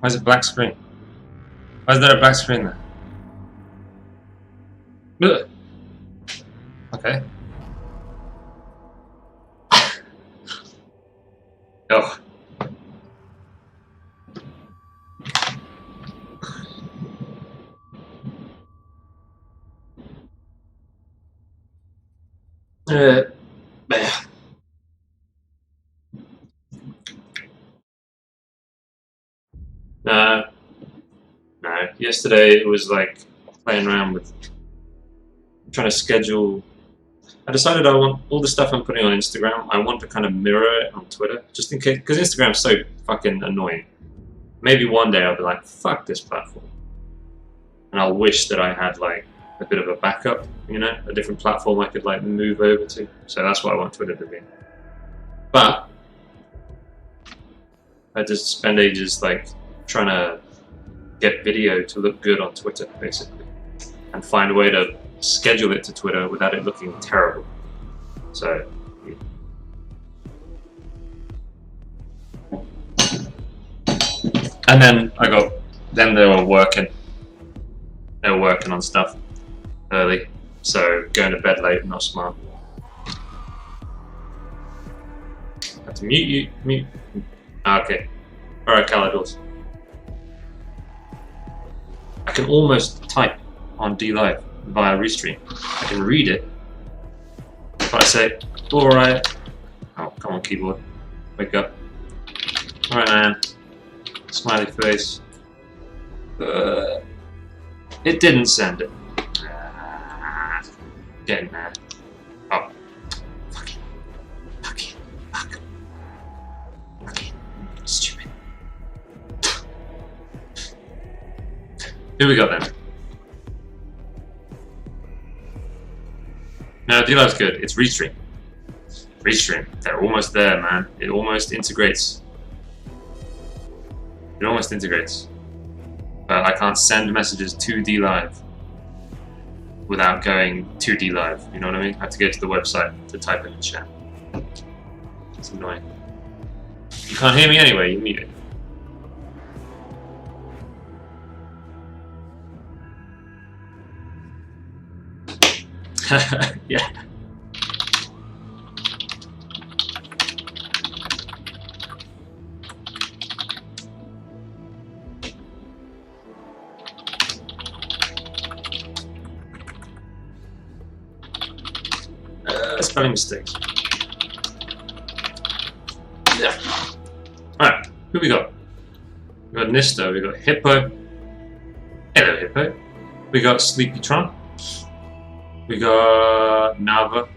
Why is it black screen? Why is there a black screen there? Ugh. Okay. Oh. There. No. No. Yesterday it was like playing around with trying to schedule. I decided I want all the stuff I'm putting on Instagram, I want to kind of mirror it on Twitter, just in case, because Instagram's so fucking annoying. Maybe one day I'll be like, fuck this platform. And I'll wish that I had like a bit of a backup, you know, a different platform I could like move over to. So that's what I want Twitter to be. But I just spend ages like trying to get video to look good on Twitter, basically, and find a way to schedule it to Twitter without it looking terrible. So yeah. And then they were working on stuff early, so going to bed late, not smart. I have to mute you. Okay. Alright, Caladors. I can almost type on DLive via Restream. I can read it. If I say, alright. Oh, come on, keyboard. Wake up. Alright, man. Smiley face. It didn't send it. Getting mad. Oh. Fucking. Stupid. Here we go then. No, DLive's good. It's Restream. They're almost there, man. It almost integrates. But I can't send messages to DLive without going to DLive. You know what I mean? I have to go to the website to type in the chat. It's annoying. You can't hear me anyway. You mute it. Yeah. Spelling mistakes. Yeah. Alright, who we got? We got Nista, we got Hippo. Hello, Hippo. We got Sleepytron. We got Nava.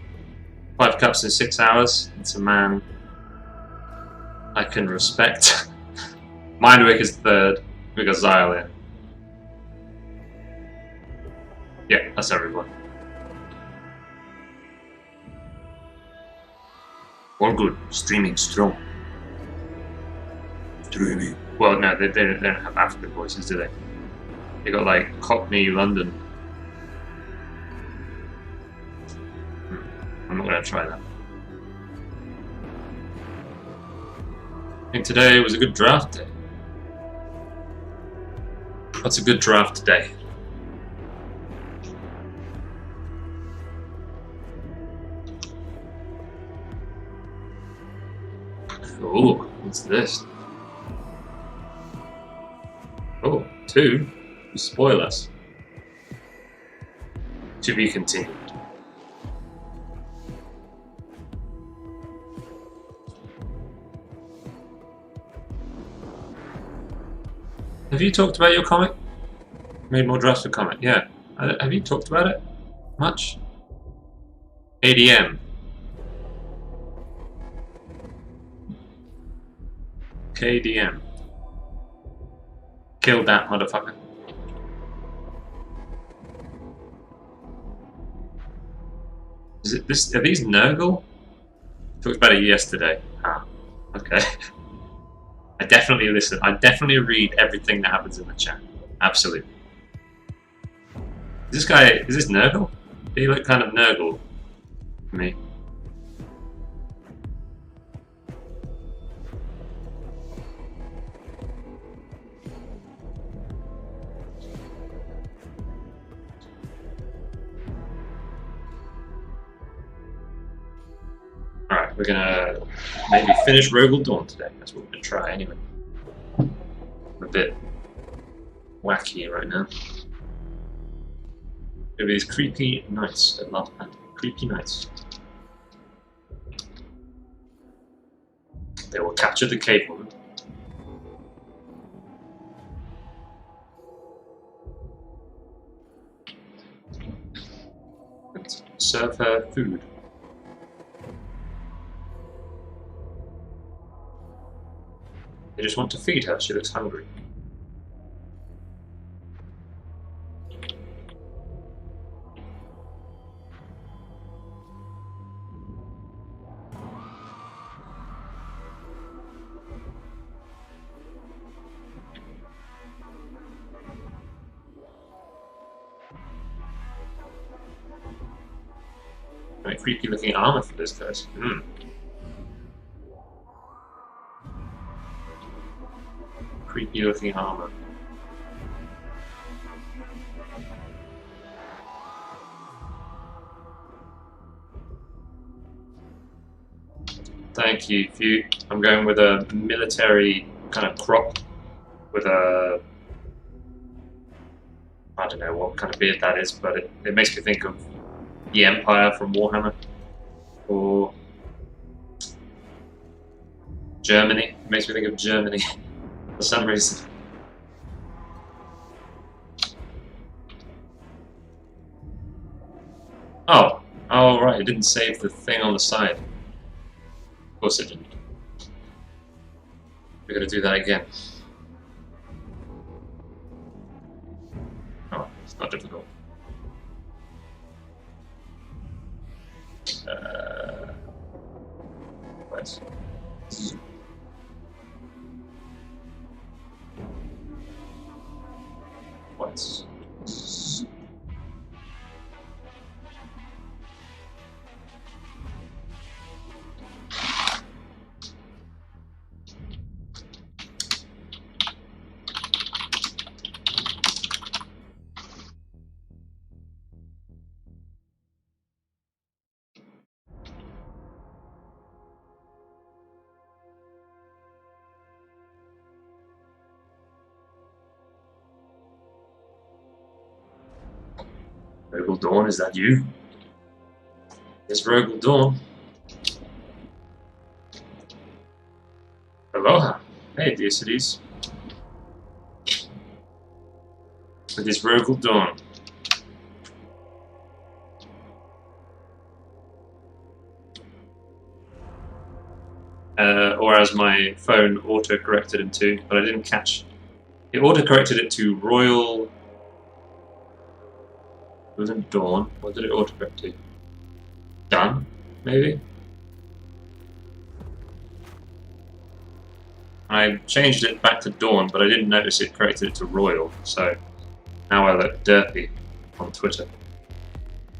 5 cups in 6 hours. It's a man I can respect. Mindwick is 3rd. We got Xylin. Yeah, that's everyone. All good. Streaming strong. Streaming. Well, no, they don't have African voices, do they? They got like Cockney London. I'm not going to try that. I think today was a good draft day. What's a good draft day? Oh, what's this? Oh, 2? You spoil us. To be continued. Have you talked about your comic? Made more drafts for comic, yeah. Have you talked about it? Much? ADM. KDM. Kill that motherfucker. Is it this? Are these Nurgle? Talked about it yesterday. Ah, okay. I definitely listen. I definitely read everything that happens in the chat. Absolutely. Is this Nurgle? He look kind of Nurgle to me. We're gonna maybe finish Rogal Dorn today. That's what we're gonna try anyway. I'm a bit wacky right now. It is creepy nights at last hand. Creepy nights. They will capture the cave woman. And serve her food. They just want to feed her. She looks hungry. Very creepy looking armor for those guys. Creepy looking armor. Thank you. I'm going with a military kind of crop with a, I don't know what kind of beard that is, but it makes me think of the Empire from Warhammer, or Germany. It makes me think of Germany for some reason. Oh, right, it didn't save the thing on the side. Of course it didn't. We're gonna do that again. Oh, it's not difficult. What? What? Rogal Dorn, is that you? It's Rogal Dorn. Aloha. Hey, dear cities. It is Rogal Dorn. Or as my phone auto-corrected it to, but I didn't catch. It auto-corrected it to Royal. It wasn't Dawn. What did it autocorrect to? Done, maybe? I changed it back to Dawn, but I didn't notice it corrected it to Royal, so now I look derpy on Twitter.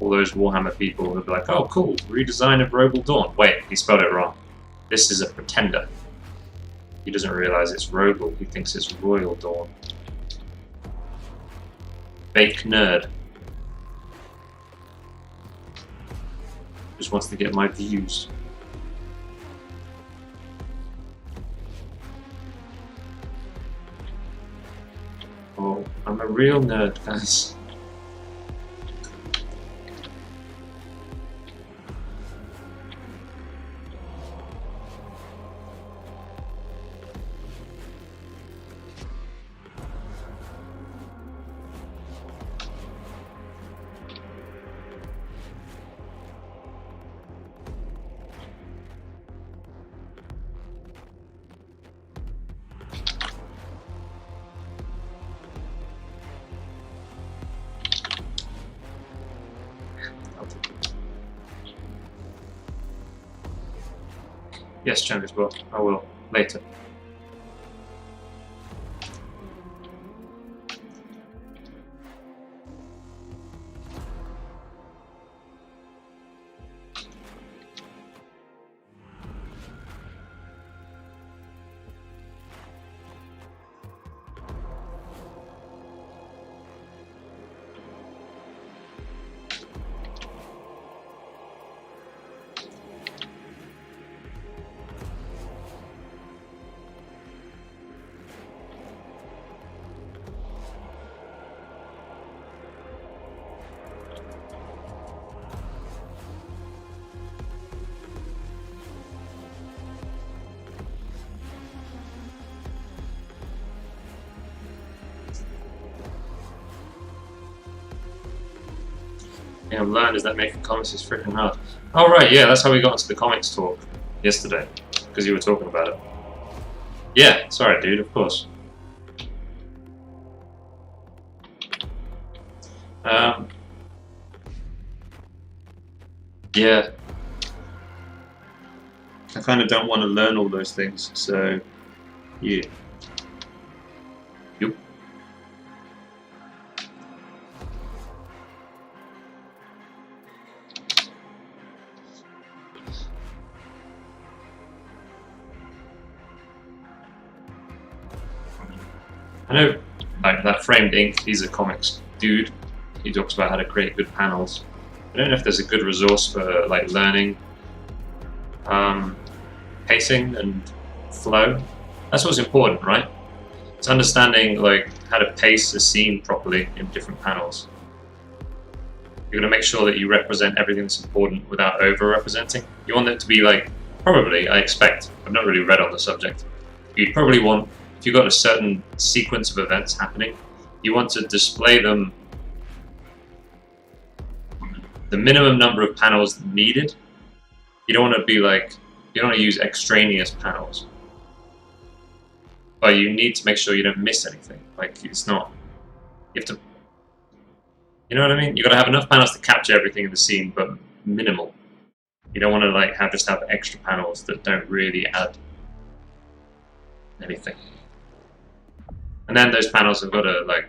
All those Warhammer people will be like, oh cool, redesign of Rogal Dawn. Wait, he spelled it wrong. This is a pretender. He doesn't realise it's Rogal, he thinks it's Royal Dawn. Fake nerd. Just wants to get my views. Oh, I'm a real nerd, guys. Yes, Chambers will. I will. Later. thing I've learned is that making comics is freaking hard. Oh right, yeah, that's how we got into the comics talk yesterday, because you were talking about it. Yeah, sorry dude, of course. Yeah, I kind of don't want to learn all those things, so yeah. Yep. I know, like that Framed Ink, he's a comics dude. He talks about how to create good panels. I don't know if there's a good resource for like learning pacing and flow. That's what's important, right? It's understanding like how to pace a scene properly in different panels. You're going to make sure that you represent everything that's important without over-representing. You want it to be like, probably, I expect, I've not really read on the subject, you'd probably want, if you've got a certain sequence of events happening, you want to display them the minimum number of panels needed. You don't want to be like, you don't want to use extraneous panels. But you need to make sure you don't miss anything. Like, it's not, you have to, you know what I mean? You've got to have enough panels to capture everything in the scene, but minimal. You don't want to like just have extra panels that don't really add anything. And then those panels have got to like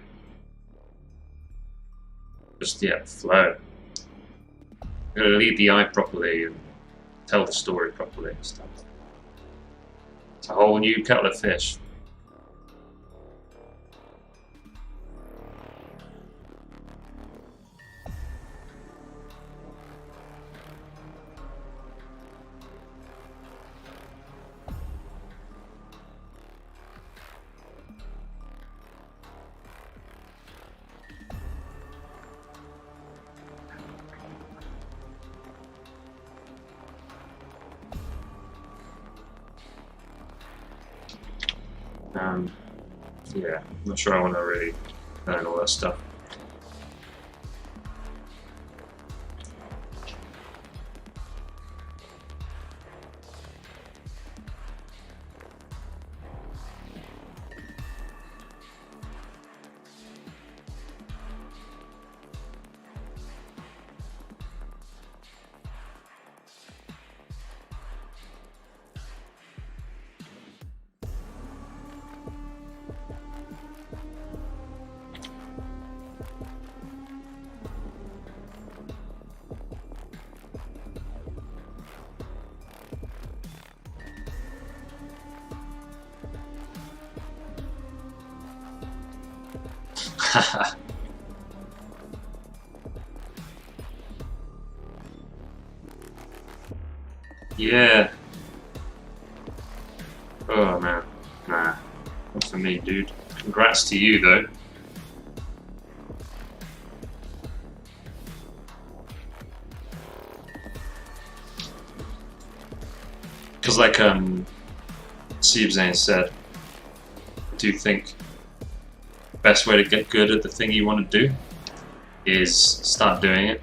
just flow. You've got to lead the eye properly and tell the story properly and stuff. It's a whole new kettle of fish. Yeah, I'm not sure I want to really learn all that stuff. Yeah. Oh man, nah, not for me, dude. Congrats to you though. Because like Steve Zane said, I do think the best way to get good at the thing you want to do is start doing it.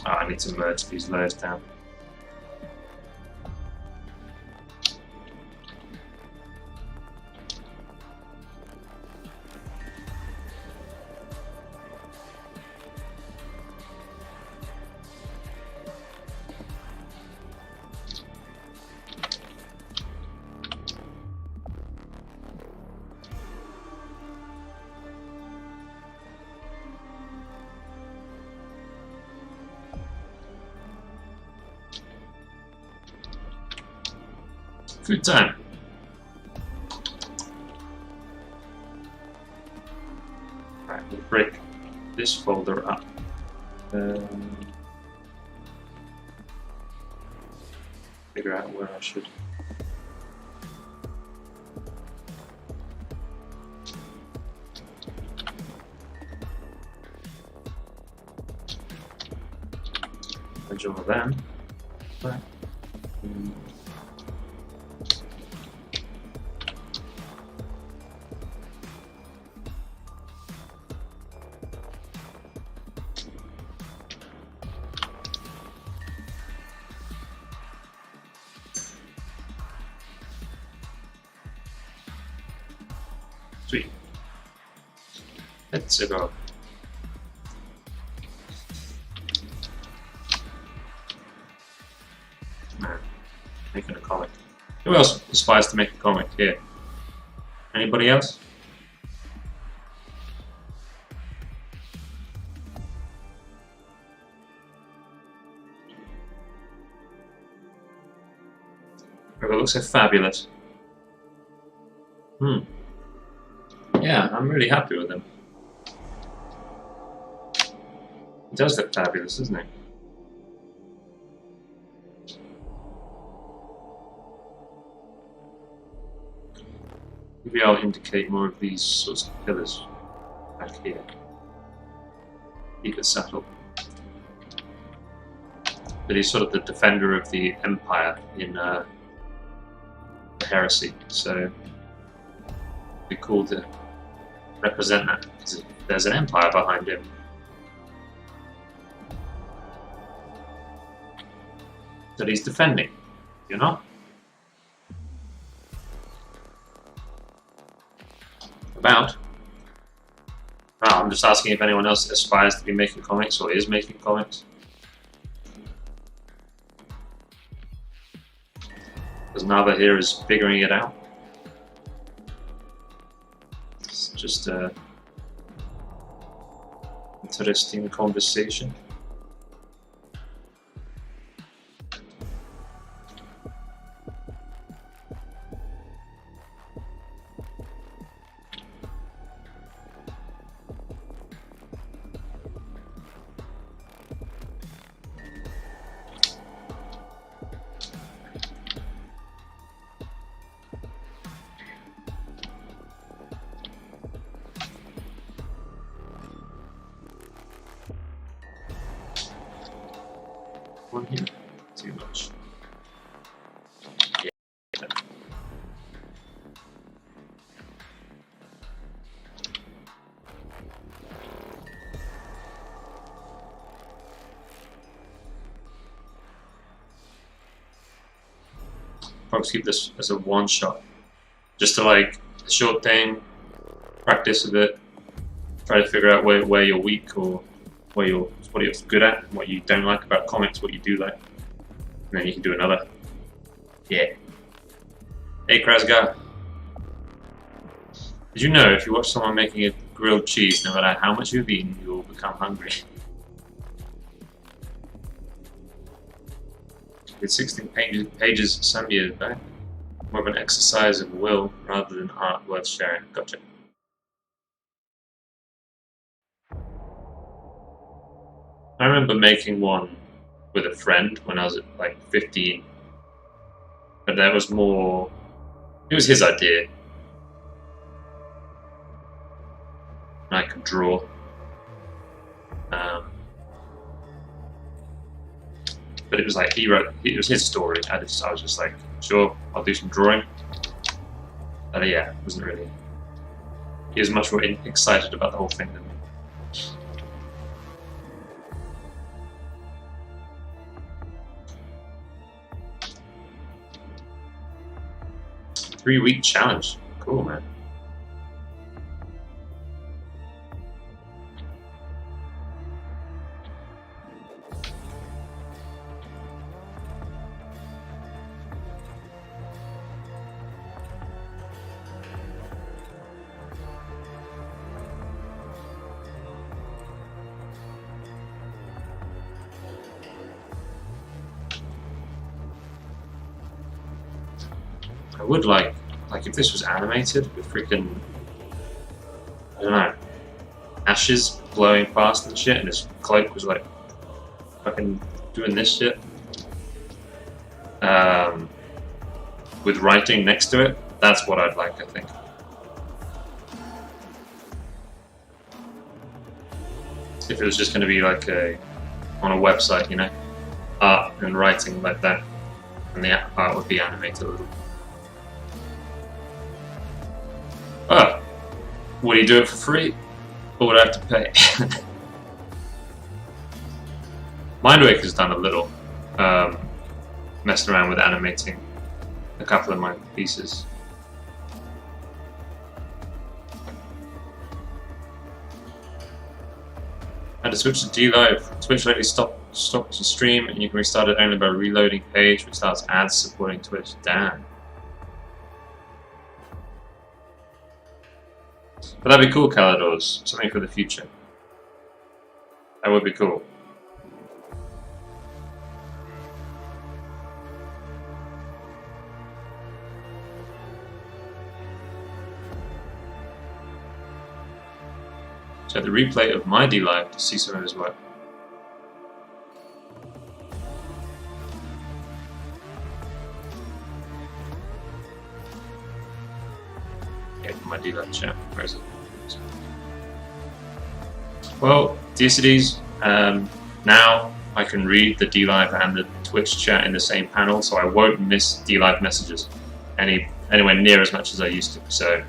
Oh, I need to merge these layers down. Good time. Alright, we'll break this folder up. Figure out where I should. Merge all of them. Right. Let's go. Man, making a comic. Who else aspires to make a comic here? Anybody else? Rogal looks so fabulous. Yeah, I'm really happy with him. He does look fabulous, doesn't he? Maybe I'll indicate more of these sorts of pillars back here. Keep it subtle. But he's sort of the defender of the Empire in the Heresy, so it'd be cool to represent that, because there's an Empire behind him. That he's defending, you know? About? Oh, I'm just asking if anyone else aspires to be making comics or is making comics. Because Nava here is figuring it out. It's just a interesting conversation. One here, too much. Yeah. Probably keep this as a one shot, just to like a short thing, practice a bit, try to figure out where you're weak or what you're good at, what you don't like about comics, what you do like, and then you can do another. Yeah. Hey, Krasgar. Did you know if you watch someone making a grilled cheese, no matter how much you've eaten, you will become hungry? With 16 pages some years back, more of an exercise of will rather than art worth sharing. Gotcha. I remember making one with a friend when I was at like 15, but that was more, it was his idea. And I could draw. But it was like it was his story. I was just like, sure, I'll do some drawing. But yeah, it wasn't really, he was much more excited about the whole thing than me. 3-week challenge. Cool, man. I would like if this was animated with freaking, I don't know, ashes blowing past and shit, and his cloak was like fucking doing this shit. With writing next to it, that's what I'd like, I think. If it was just going to be like on a website, you know, art and writing like that, and the art would be animated a little. Oh, would he do it for free, or would I have to pay? Mindwaker's done a little, messed around with animating a couple of my pieces. How to switch to D-Live. Twitch likely stops the stream and you can restart it only by reloading page, which starts ads supporting Twitch. Damn. But that'd be cool, Caladors. Something for the future. That would be cool. So the replay of my D-Live to see some of his work. Yeah, my D-Live chat. Where is it? Well, DCDs, now I can read the D-Live and the Twitch chat in the same panel, so I won't miss D-Live messages anywhere near as much as I used to. So.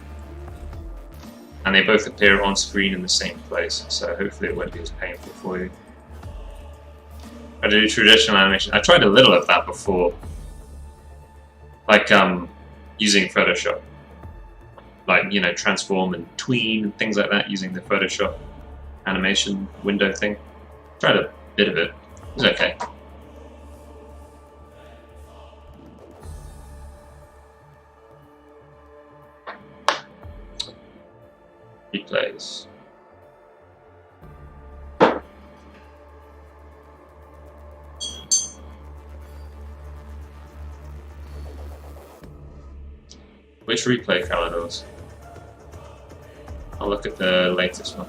And they both appear on screen in the same place, so hopefully it won't be as painful for you. I do traditional animation. I tried a little of that before, like using Photoshop, like transform and tween and things like that using the Photoshop animation window thing. Tried a bit of it. It was okay. Replays. Which replay, Caladors? I'll look at the latest one.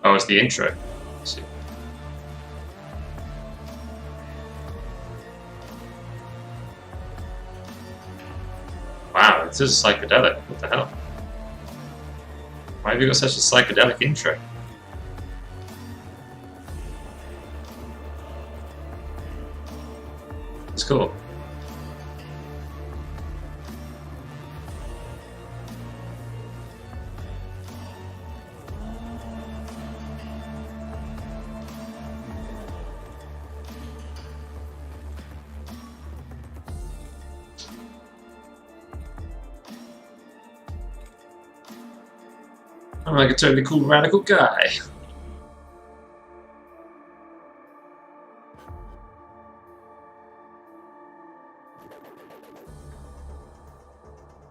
Oh, it's the intro. Let's see. Wow, this is psychedelic. What the hell? Why have you got such a psychedelic intro? It's cool. I'm like a totally cool radical guy.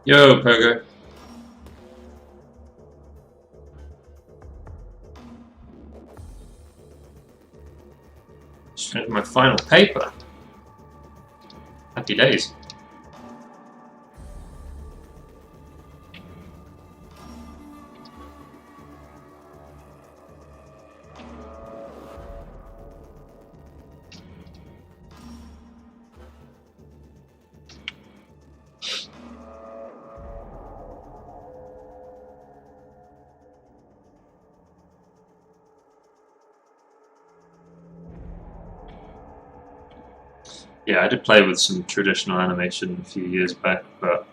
Yo, Pogo. Just finished my final paper. Happy days. Yeah, I did play with some traditional animation a few years back, but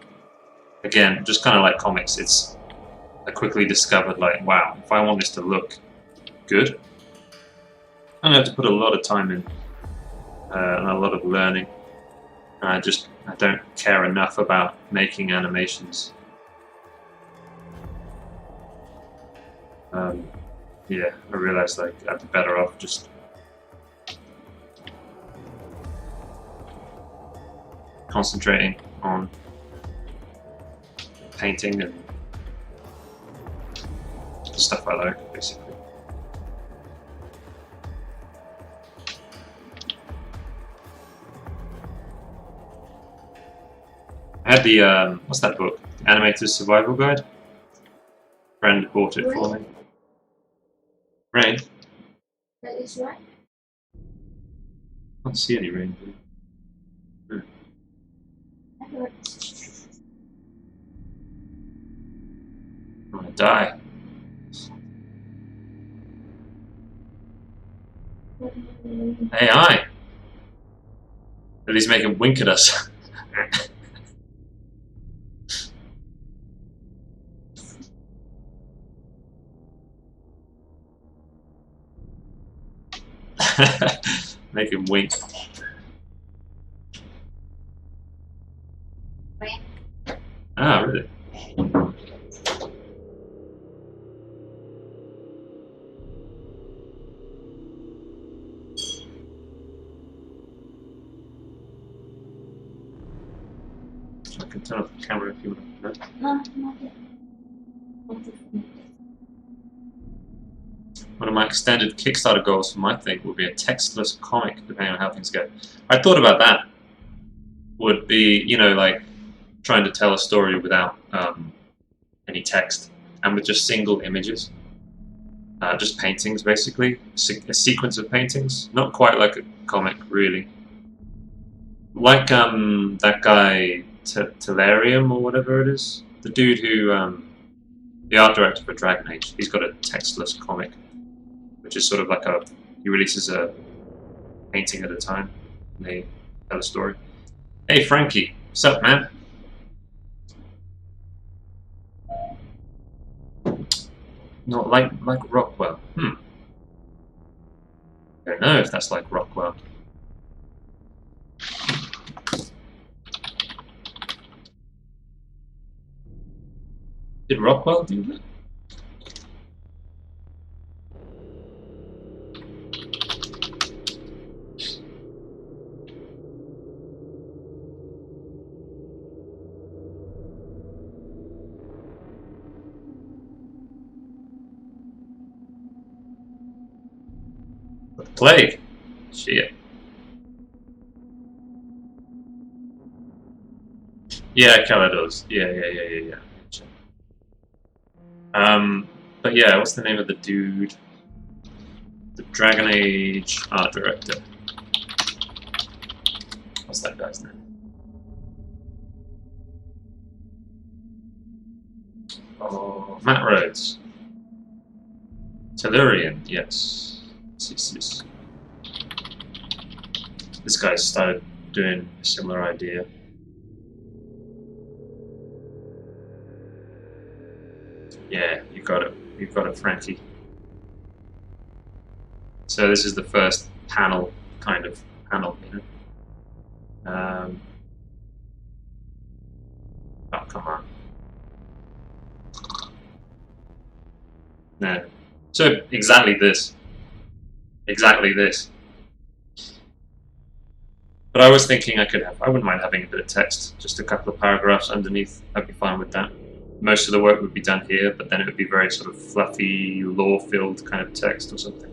again, just kind of like comics, I quickly discovered, like, wow, if I want this to look good, I'm going to have to put a lot of time in and a lot of learning. And I don't care enough about making animations. Yeah, I realized like I'd be better off just concentrating on painting and the stuff I like, basically. I had the, what's that book? The Animator's Survival Guide? A friend bought it for me. Rain? That is right. I can't see any rain. I'm gonna die. AI! At least make him wink at us. Make him wink. Frank. Ah, really? I can turn off the camera if you want. No? No, not yet. One of my extended Kickstarter goals for my thing would be a textless comic, depending on how things go. I thought about that. Would be, you know, like trying to tell a story without any text and with just single images. Just paintings, basically. A sequence of paintings. Not quite like a comic, really. Like that guy, Telarium or whatever it is. The dude who, the art director for Dragon Age, he's got a textless comic, which is sort of like he releases a painting at a time, and they tell a story. Hey Frankie, what's up, man? Not like Rockwell. I don't know if that's like Rockwell. Did Rockwell do that? The plague. Shit. Yeah, Calados. Yeah. But yeah, what's the name of the dude? The Dragon Age art director. What's that guy's name? Oh, Matt Rhodes. Tellurian, yes. Yes. This guy started doing a similar idea. Yeah, you got it. You've got it, Frankie. So this is the first panel, kind of panel, you know. Oh, come on. No. So exactly this. Exactly this. But I was thinking I wouldn't mind having a bit of text, just a couple of paragraphs underneath. I'd be fine with that. Most of the work would be done here, but then it would be very sort of fluffy, lore-filled kind of text or something.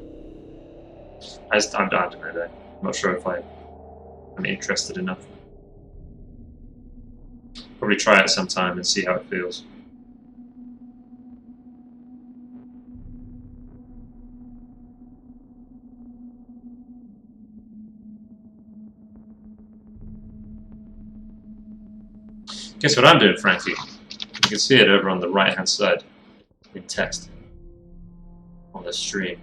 I don't know though. I'm not sure if I'm interested enough. Probably try it sometime and see how it feels. Guess what I'm doing, Frankie? You can see it over on the right-hand side in text on the stream.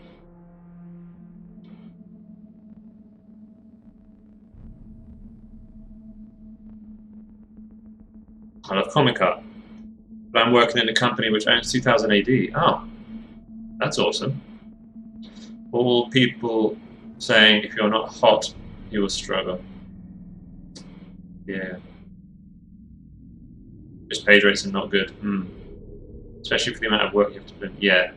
I love comic art, but I'm working in a company which owns 2000 AD. Oh, that's awesome. All people saying if you're not hot, you will struggle. Yeah. Just page rates are not good. Especially for the amount of work you have to put in. Yeah.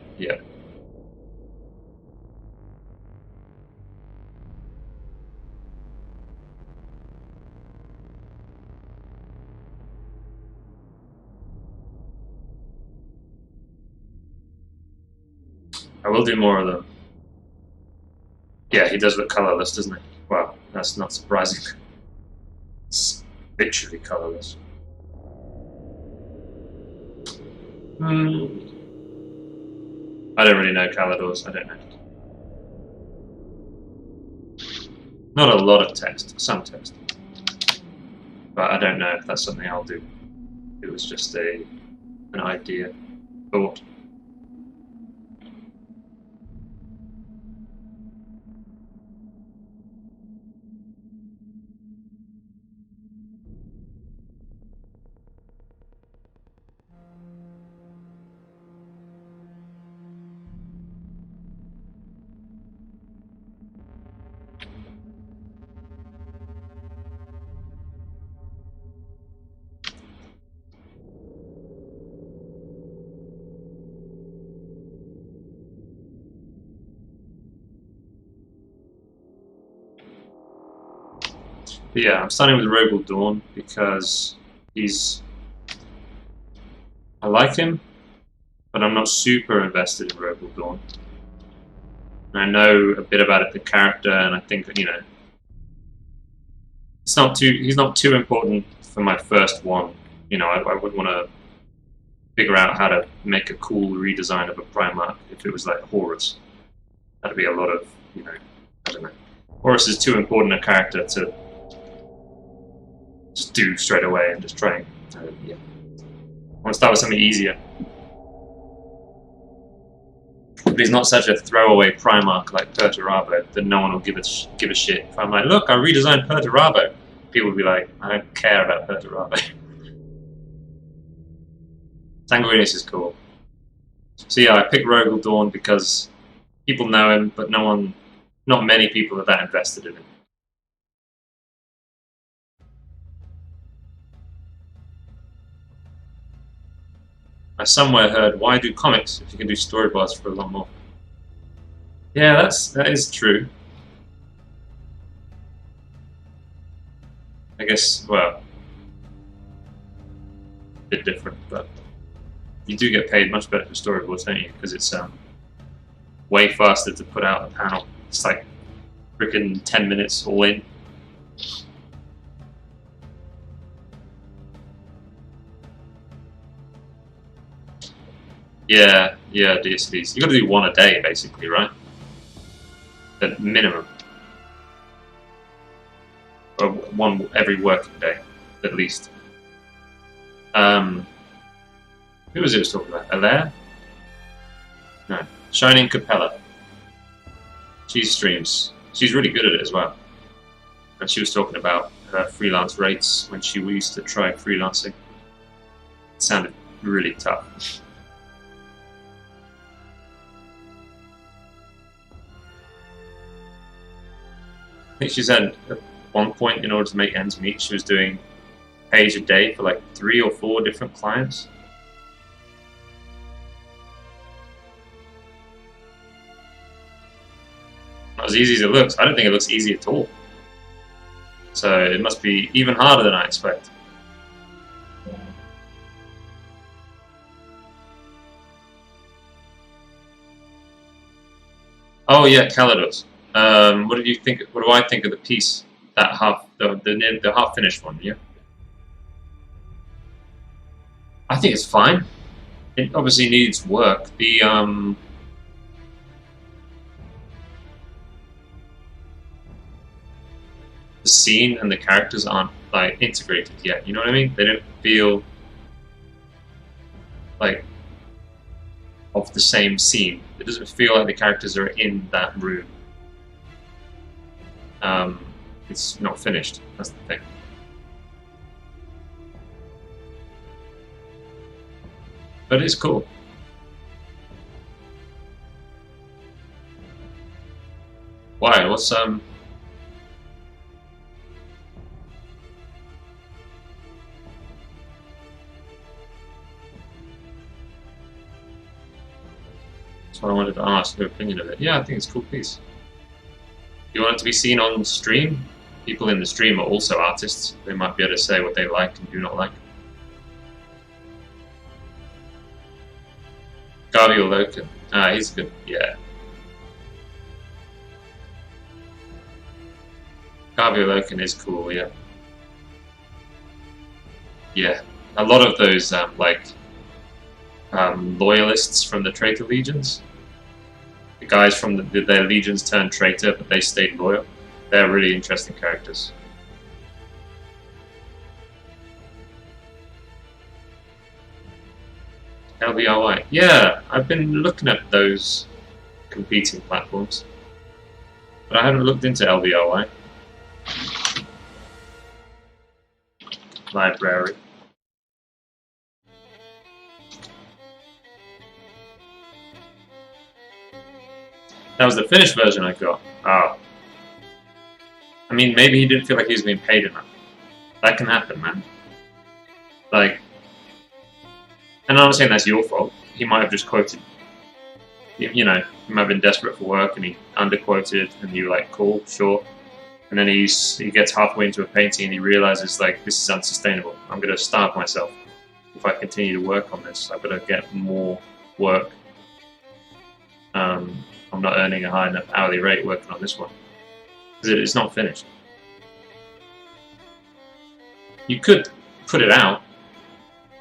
I will do more of them. Yeah, he does look colourless, doesn't he? Well, that's not surprising. It's literally colourless. I don't really know Calidors, I don't know. Not a lot of text, some text. But I don't know if that's something I'll do. It was just an idea, thought. But yeah, I'm starting with Rogal Dorn because I like him, but I'm not super invested in Rogal Dorn. And I know a bit about the character, and I think that, he's not too important for my first one. I wouldn't want to figure out how to make a cool redesign of a Primarch if it was like Horus. That'd be a lot of, I don't know. Horus is too important a character to just do straight away and just try and, yeah. I want to start with something easier. But he's not such a throwaway Primarch like Perturabo that no one will give a shit. If I'm like, look, I redesigned Perturabo, people will be like, I don't care about Perturabo. Sanguinius is cool. So yeah, I picked Rogal Dorn because people know him, but not many people are that invested in him. I somewhere heard, why do comics if you can do storyboards for a lot more? Yeah, that is true. I guess, well, a bit different, but you do get paid much better for storyboards, don't you? Because it's way faster to put out a panel. It's like freaking 10 minutes all in. Yeah, DSDs. You got to do one a day, basically, right? At minimum. Or one every working day, at least. Who was it talking about? Alaire? No. Shining Capella. She streams. She's really good at it as well. And she was talking about her freelance rates when she used to try freelancing. It sounded really tough. I think she said at one point, in order to make ends meet, she was doing a page a day for like 3 or 4 different clients. Not as easy as it looks. I don't think it looks easy at all. So it must be even harder than I expect. Oh yeah, Calados. What did you think? What do I think of the piece? That the half finished one, yeah. I think it's fine. It obviously needs work. The scene and the characters aren't like integrated yet. You know what I mean? They don't feel like of the same scene. It doesn't feel like the characters are in that room. It's not finished. That's the thing. But it's cool. Why? What's So I wanted to ask your opinion of it. Yeah, I think it's a cool piece. You want it to be seen on stream? People in the stream are also artists. They might be able to say what they like and do not like. Garvey Loken. He's good. Yeah. Garvey Loken is cool, yeah. Yeah. A lot of those, loyalists from the traitor legions. The guys from their legions turned traitor, but they stayed loyal. They're really interesting characters. LBRY. Yeah, I've been looking at those competing platforms, but I haven't looked into LBRY. Library. That was the finished version I got. Oh. I mean, maybe he didn't feel like he was being paid enough. That can happen, man. Like, and I'm not saying that's your fault. He might have just quoted, he might have been desperate for work and he underquoted and you were like, cool, sure. And then he gets halfway into a painting and he realizes, like, this is unsustainable. I'm going to starve myself. If I continue to work on this, I've got to get more work. I'm not earning a high enough hourly rate working on this one. Because it's not finished. You could put it out,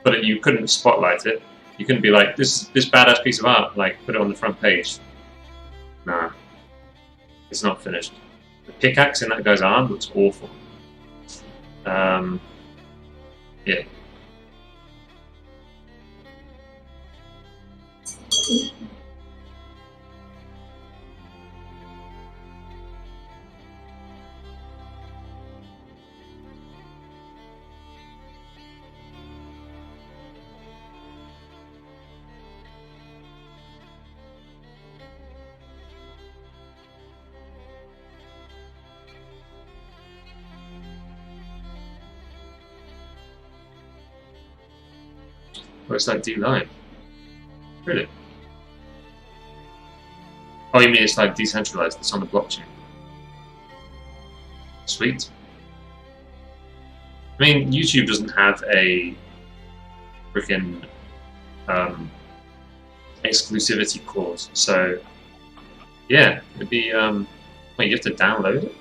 but you couldn't spotlight it. You couldn't be like, this badass piece of art, like, put it on the front page. Nah. It's not finished. The pickaxe in that guy's arm looks awful. Yeah. Oh, it's like D-Line. Really? Oh, you mean it's like decentralized? It's on the blockchain. Sweet. I mean, YouTube doesn't have a freaking exclusivity clause, so yeah, it'd be. Wait, you have to download it?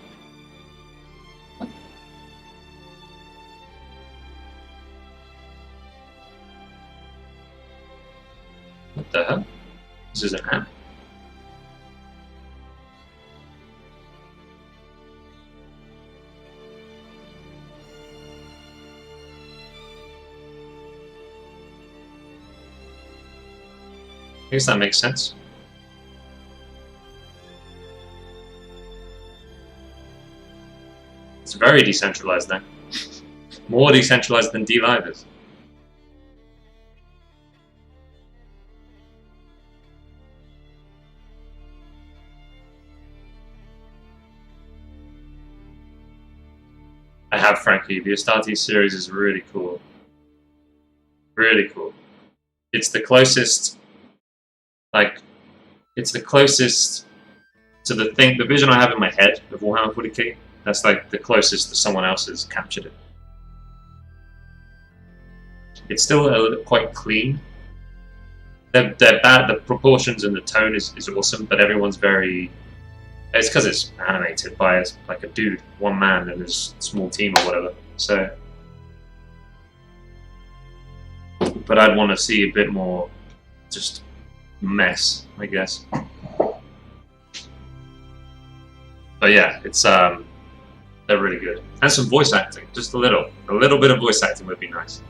What the hell? This is an app. I guess that makes sense. It's very decentralized then. More decentralized than D-Live is. I have, frankly. The Astartes series is really cool. Really cool. It's the closest, like, it's the closest to the vision I have in my head of Warhammer 40k. That's like the closest that someone else has captured it. It's still quite clean. They're bad. The proportions and the tone is awesome, but everyone's very. It's because it's animated by like a dude, one man, and his small team or whatever. So, but I'd want to see a bit more, just mess, I guess. But yeah, it's they're really good, and some voice acting, just a little bit of voice acting would be nice.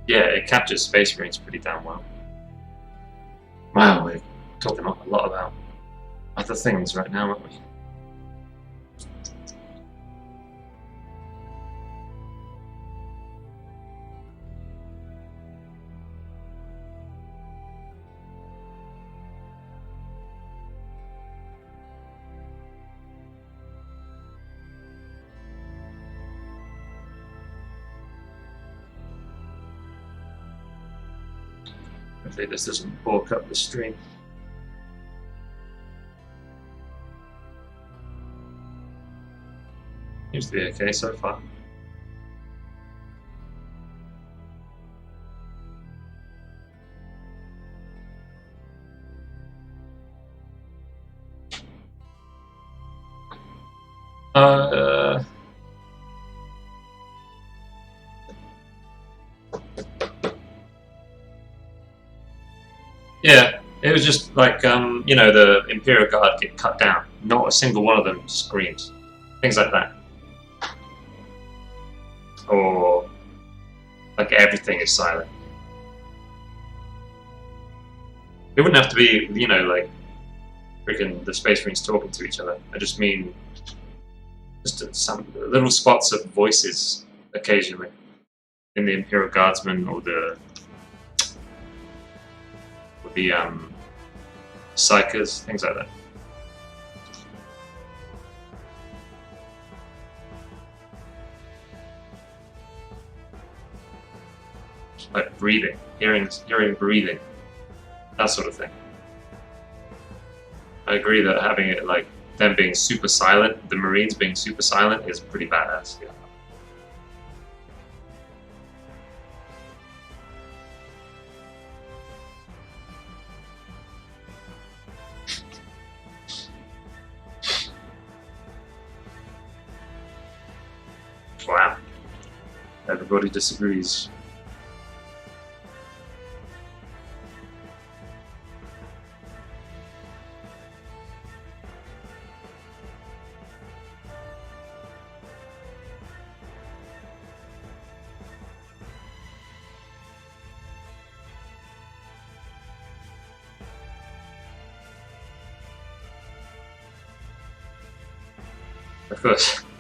Yeah, it captures Space Marines pretty damn well. Wow, we're talking a lot about other things right now, aren't we? Hopefully this doesn't bulk up the stream. Seems to be okay so far. Yeah, it was just like, you know, the Imperial Guard get cut down. Not a single one of them screams. Things like that. Or, like, everything is silent. It wouldn't have to be, you know, like, freaking the Space Marines talking to each other. I just mean, just some little spots of voices occasionally. in the Imperial Guardsmen or the Psychers, things like that. Like breathing, hearing breathing, that sort of thing. I agree that having it like them being super silent, the Marines being super silent, is pretty badass. Yeah. Wow. Everybody disagrees.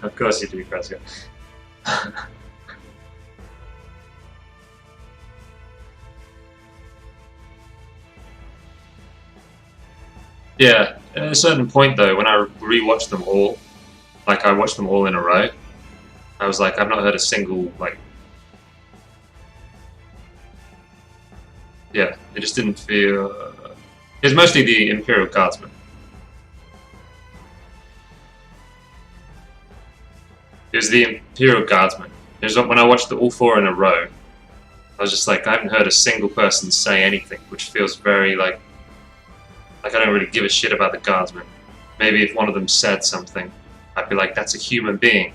Of course you do, Gracia. Yeah, at a certain point though, when I rewatched them all, like I watched them all in a row, I was like, I've not heard a single like. Yeah, it just didn't feel. It was mostly the Imperial Guardsmen. It was the Imperial Guardsmen. It was when I watched all four in a row. I was just like, I haven't heard a single person say anything, which feels very like I don't really give a shit about the Guardsmen. Maybe if one of them said something, I'd be like, that's a human being.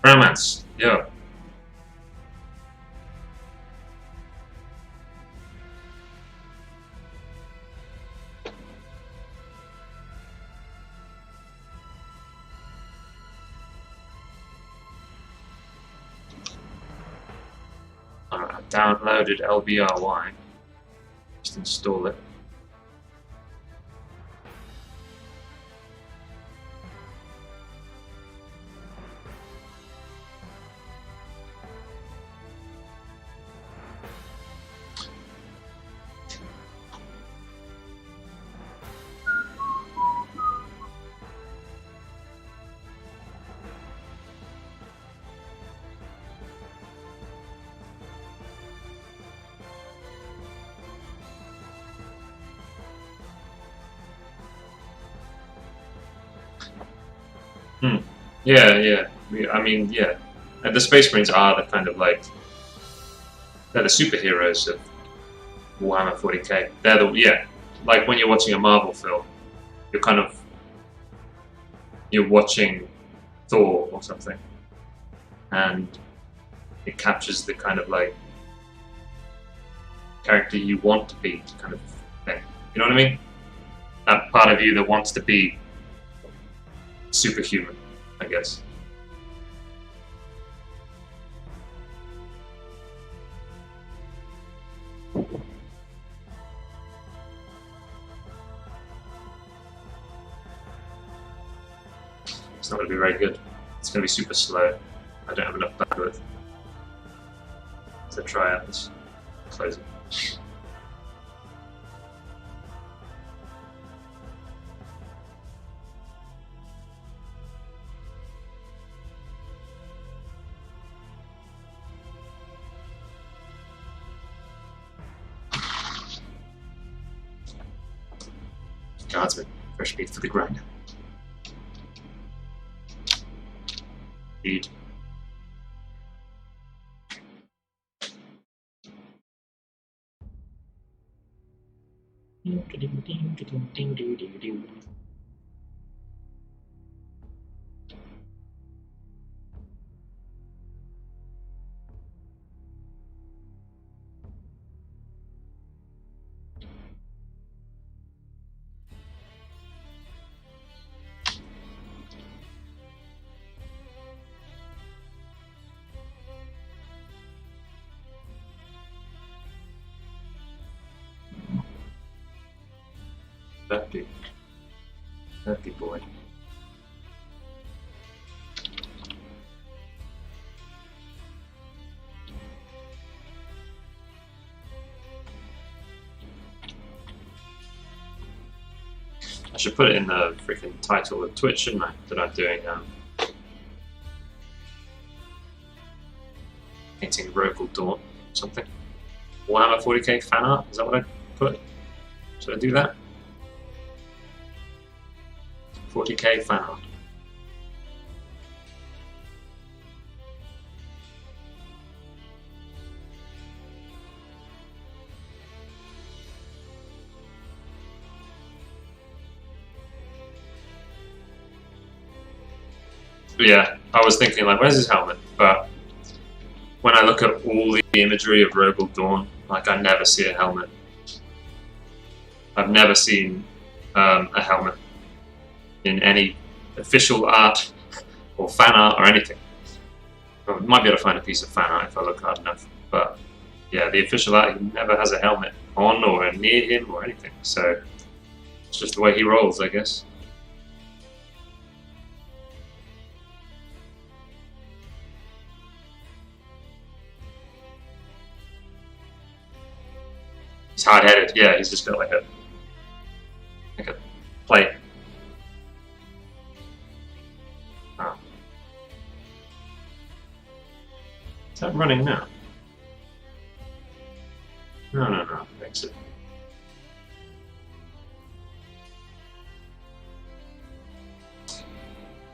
Romance, yeah. I downloaded LBRY. Just install it. Hmm. Yeah, yeah. I mean, yeah. And the Space Marines are the kind of like they're the superheroes of Warhammer 40k. They're the like when you're watching a Marvel film, you're kind of you're watching Thor or something, and it captures the kind of like character you want to be, kind of thing. You know what I mean? That part of you that wants to be superhuman, I guess. It's not going to be very good. It's going to be super slow. I don't have enough bandwidth to try out this. Close it. Guardsman, fresh meat for the grind. Indeed. Lefty. Lefty boy. I should put it in the freaking title of Twitch, shouldn't I? That I'm doing painting Rogal Dorn or something. Warhammer 40k fan art, is that what I put? Should I do that? 40k fan art. But yeah, I was thinking like, where's his helmet? But when I look at all the imagery of Rogal Dorn, like I never see a helmet. I've never seen a helmet in any official art or fan art or anything. I might be able to find a piece of fan art if I look hard enough. But yeah, the official art, he never has a helmet on or near him or anything. So it's just the way he rolls, I guess. He's hard-headed. Yeah, he's just got like a plate. Oh. Is that running now? No. Exit.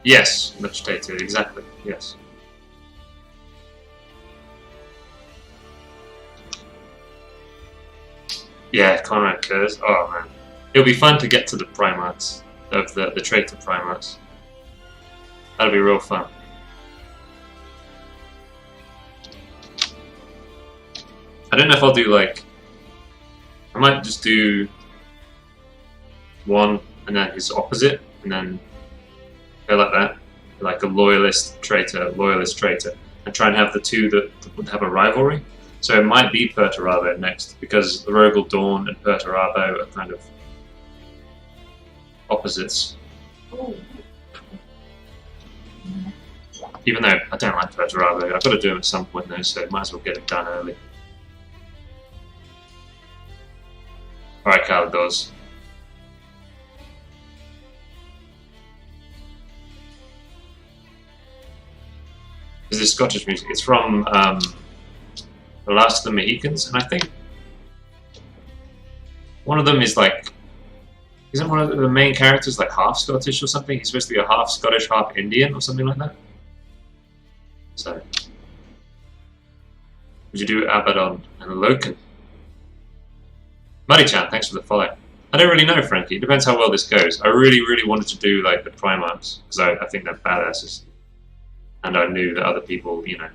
Yes, vegetated, exactly. Yes. Yeah, Conrad Kurz. Oh man, it'll be fun to get to the Primarchs of the traitor Primarchs. That'll be real fun. I don't know if I'll do like. I might just do one and then his opposite, and then go like that, like a loyalist traitor, and try and have the two that would have a rivalry. So it might be Perturabo next, because the Rogal Dorn and Perturabo are kind of opposites. Oh. Even though I don't like Perturabo, I've got to do him at some point though, so might as well get it done early. Alright, Kalados. Is this Scottish music? It's from The Last of the Mohicans, and I think one of them is like, isn't one of the main characters like half Scottish or something? He's supposed to be a half Scottish, half Indian or something like that. So, would you do Abaddon and Loken? Muddy-chan, thanks for the follow. I don't really know, Frankie. It depends how well this goes. I really wanted to do like the Primarchs because I think they're badasses, and I knew that other people, you know,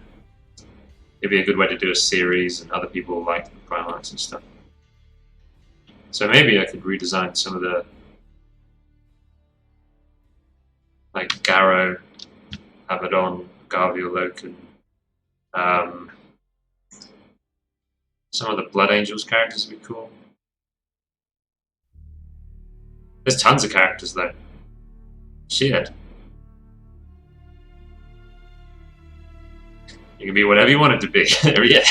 it'd be a good way to do a series, and other people like the Primarchs and stuff. So maybe I could redesign some of the, like Garrow, Abaddon, Garviel, Loken, some of the Blood Angels characters would be cool. There's tons of characters though. Shit. You can be whatever you want it to be. Yeah.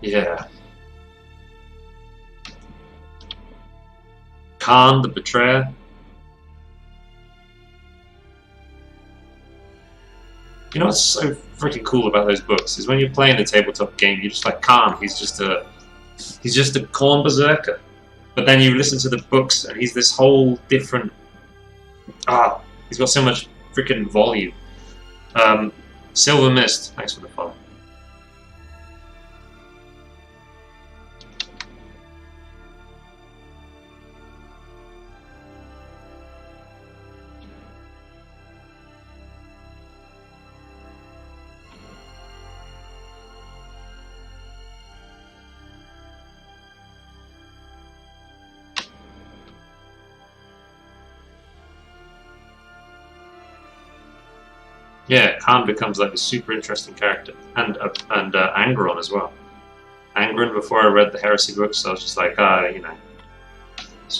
Yeah. Khan the Betrayer. You know what's so freaking cool about those books is when you're playing a tabletop game, you're just like Khan. He's just a corn berserker. But then you listen to the books, and he's this whole different. He's got so much freaking volume. Silver Mist, thanks for the follow. Yeah, Khan becomes like a super interesting character, and Angron as well. Angron, before I read the Heresy books, I was just like, you know, it's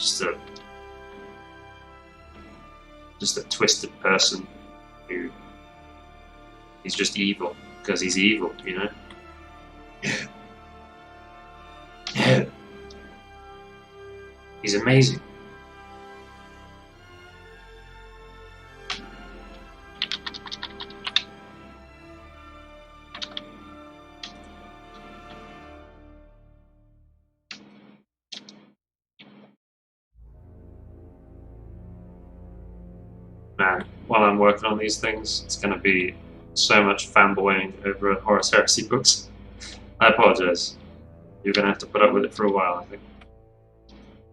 just a twisted person who He's just evil because he's evil, you know? Yeah. He's amazing. Man, while I'm working on these things, it's going to be so much fanboying over Horus Heresy books. I apologize. You're going to have to put up with it for a while, I think.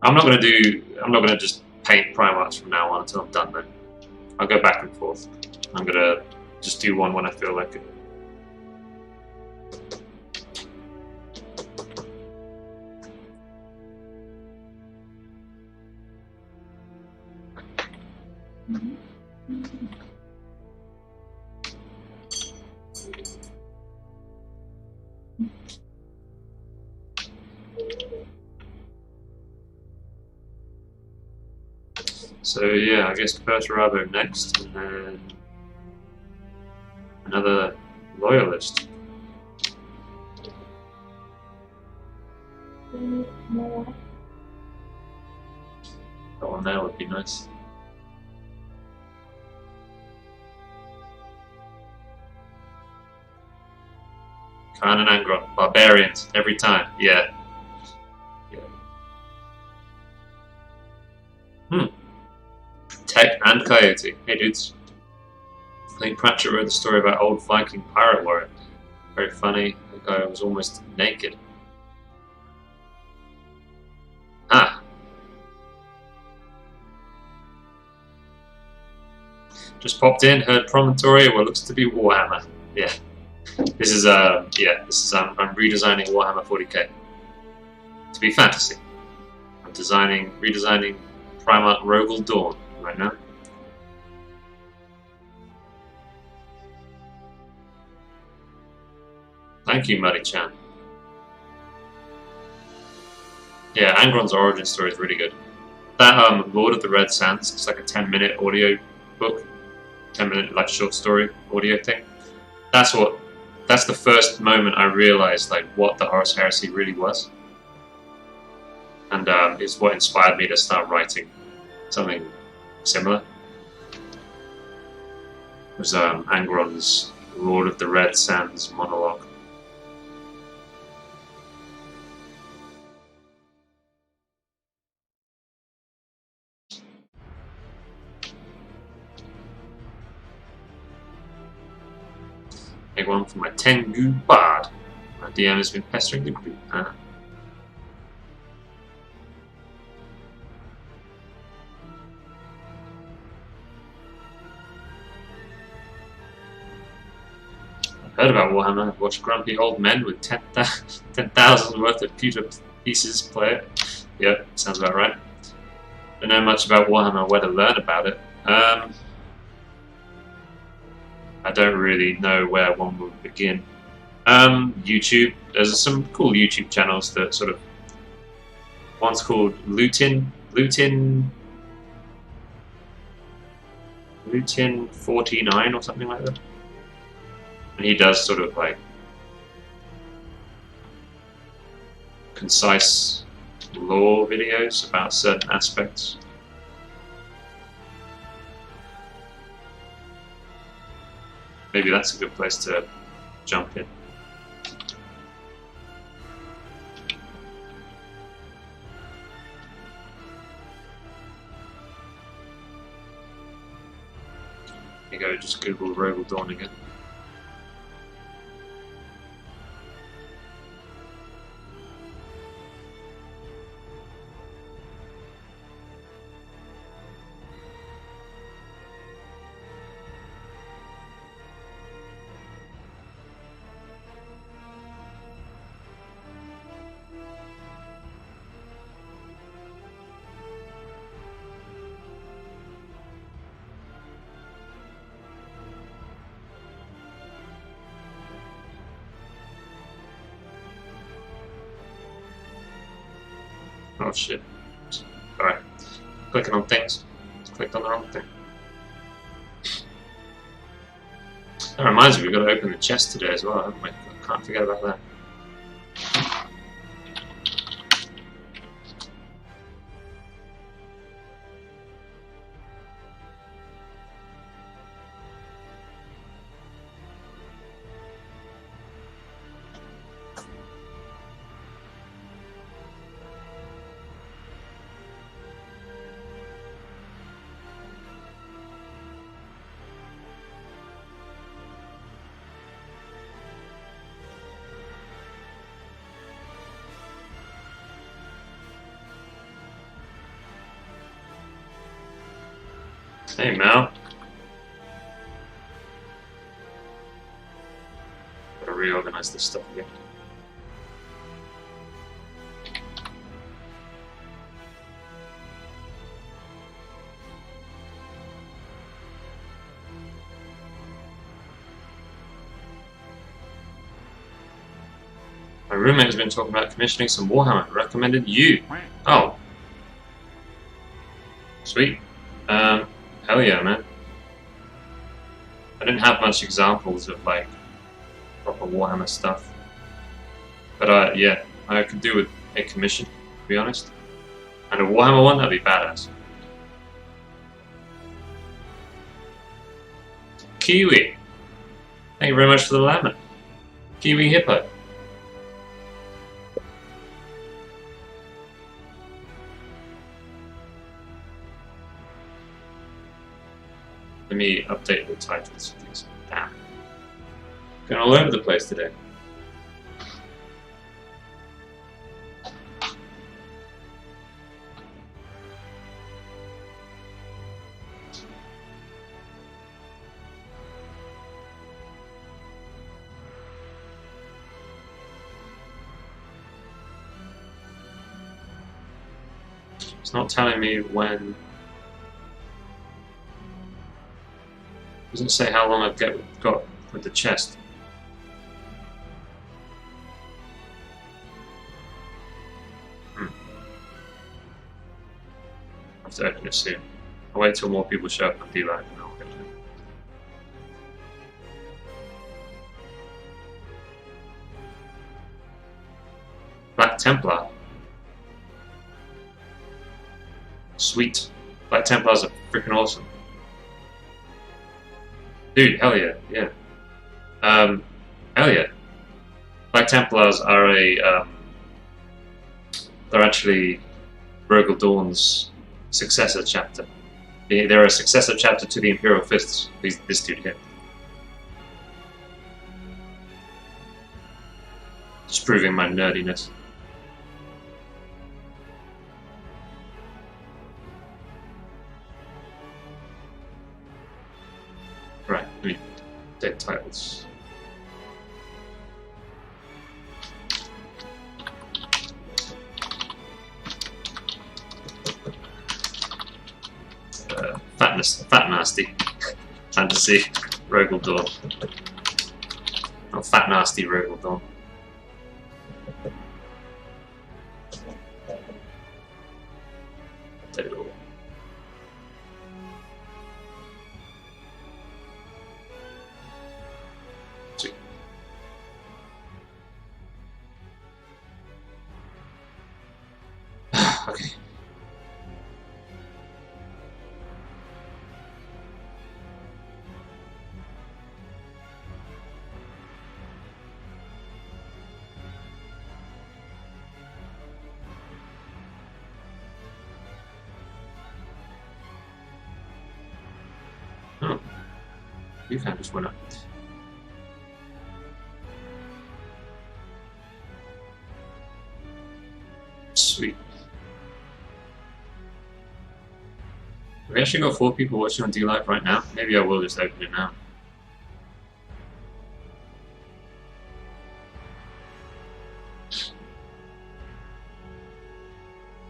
I'm not going to just paint Primarchs from now on until I'm done, though. I'll go back and forth. I'm going to just do one when I feel like it. So yeah, I guess Perturabo next, and then another Loyalist. More. That one there would be nice. Khan and Angron, barbarians every time. Yeah. Tech and Coyote. Hey dudes. I think Pratchett wrote the story about old Viking pirate warrior. Very funny. The guy was almost naked. Ah. Just popped in, heard Promontory, what looks to be Warhammer. Yeah. This is I'm redesigning Warhammer 40k to be fantasy. I'm redesigning Primarch Rogal Dorn right now. Thank you, Muddy-chan. Yeah, Angron's origin story is really good. That Lord of the Red Sands, it's like a 10-minute audio book, 10-minute like short story audio thing. That's the first moment I realized like what the Horus Heresy really was, and is what inspired me to start writing something similar. It was Angron's Lord of the Red Sands monologue. Make one for my Tengu Bard. My DM has been pestering the group. Huh? I've heard about Warhammer. I've watched grumpy old men with 10,000 worth of pewter pieces play it. Yep, sounds about right. Don't know much about Warhammer or where to learn about it. I don't really know where one would begin. YouTube. There's some cool YouTube channels that sort of. One's called Lutin 49 or something like that, and he does sort of like concise lore videos about certain aspects. Maybe that's a good place to jump in. There you go, just Google Rogal Dorn again. Oh shit. Alright. Clicking on things. Clicked on the wrong thing. That reminds me, we've got to open the chest today as well, haven't we? I can't forget about that. Hey, Mal. Gotta reorganize this stuff again. My roommate has been talking about commissioning some Warhammer. Recommended you. Oh. Sweet. Hell yeah, man. I didn't have much examples of like proper Warhammer stuff, but yeah, I could do with a commission, to be honest. And a Warhammer one, that'd be badass. Kiwi. Thank you very much for the lemon. Kiwi Hippo. Let me update the titles of these. Damn. Going all over the place today. It's not telling me when. Doesn't say how long I've got with the chest. I have to open it soon. I'll wait till more people show up on D-Live and I'll open it. Black Templar. Sweet. Black Templars are freaking awesome. Dude, hell yeah, yeah. Hell yeah. Black Templars are they're actually Rogal Dorn's successor chapter. They're a successor chapter to the Imperial Fists, this dude here. Just proving my nerdiness. Right, let me dead titles. Fat Nasty. Fantasy Rogal Dorn. Not Fat Nasty Rogal Dorn. Take it all. Sweet. Okay. Oh, you can just went up. Sweet. We actually got 4 people watching on D-Live right now. Maybe I will just open it now.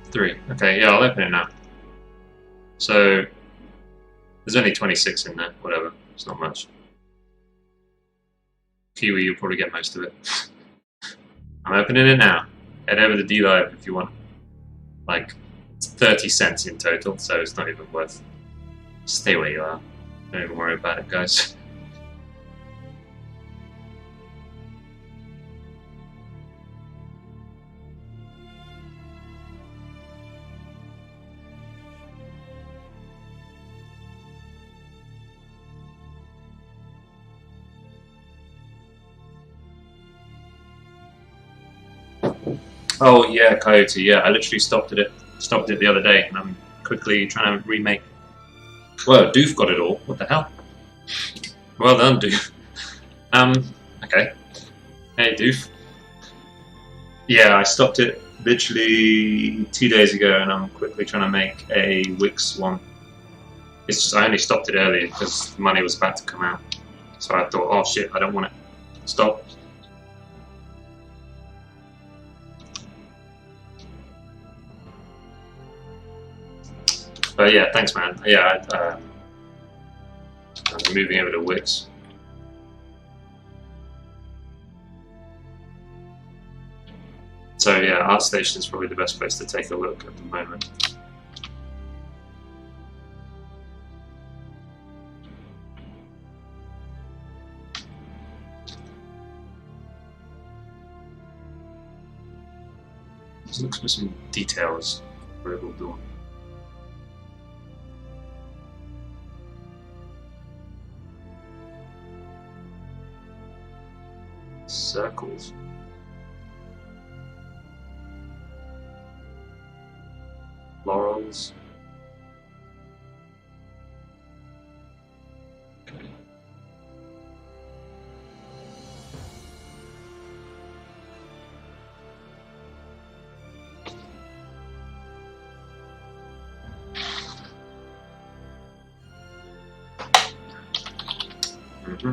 Three. Okay, yeah, I'll open it now. So there's only 26 in there, whatever. It's not much. Kiwi, you'll probably get most of it. I'm opening it now. Head over to D-Live if you want. Like, it's 30 cents in total, so it's not even worth. Stay where you are. Don't even worry about it, guys. Oh yeah, Coyote. Yeah, I literally stopped it the other day, and I'm quickly trying to remake. Whoa, Doof got it all. What the hell? Well done, Doof. Okay. Hey, Doof. Yeah, I stopped it literally 2 days ago, and I'm quickly trying to make a Wix one. It's just I only stopped it early because the money was about to come out, so I thought, oh shit, I don't want it. Stop. But yeah, thanks, man. Yeah, I'm moving over to Wix. So yeah, ArtStation is probably the best place to take a look at the moment. Just looks for some details. Rogal Dorn. Circles. Laurels. Mm-hmm.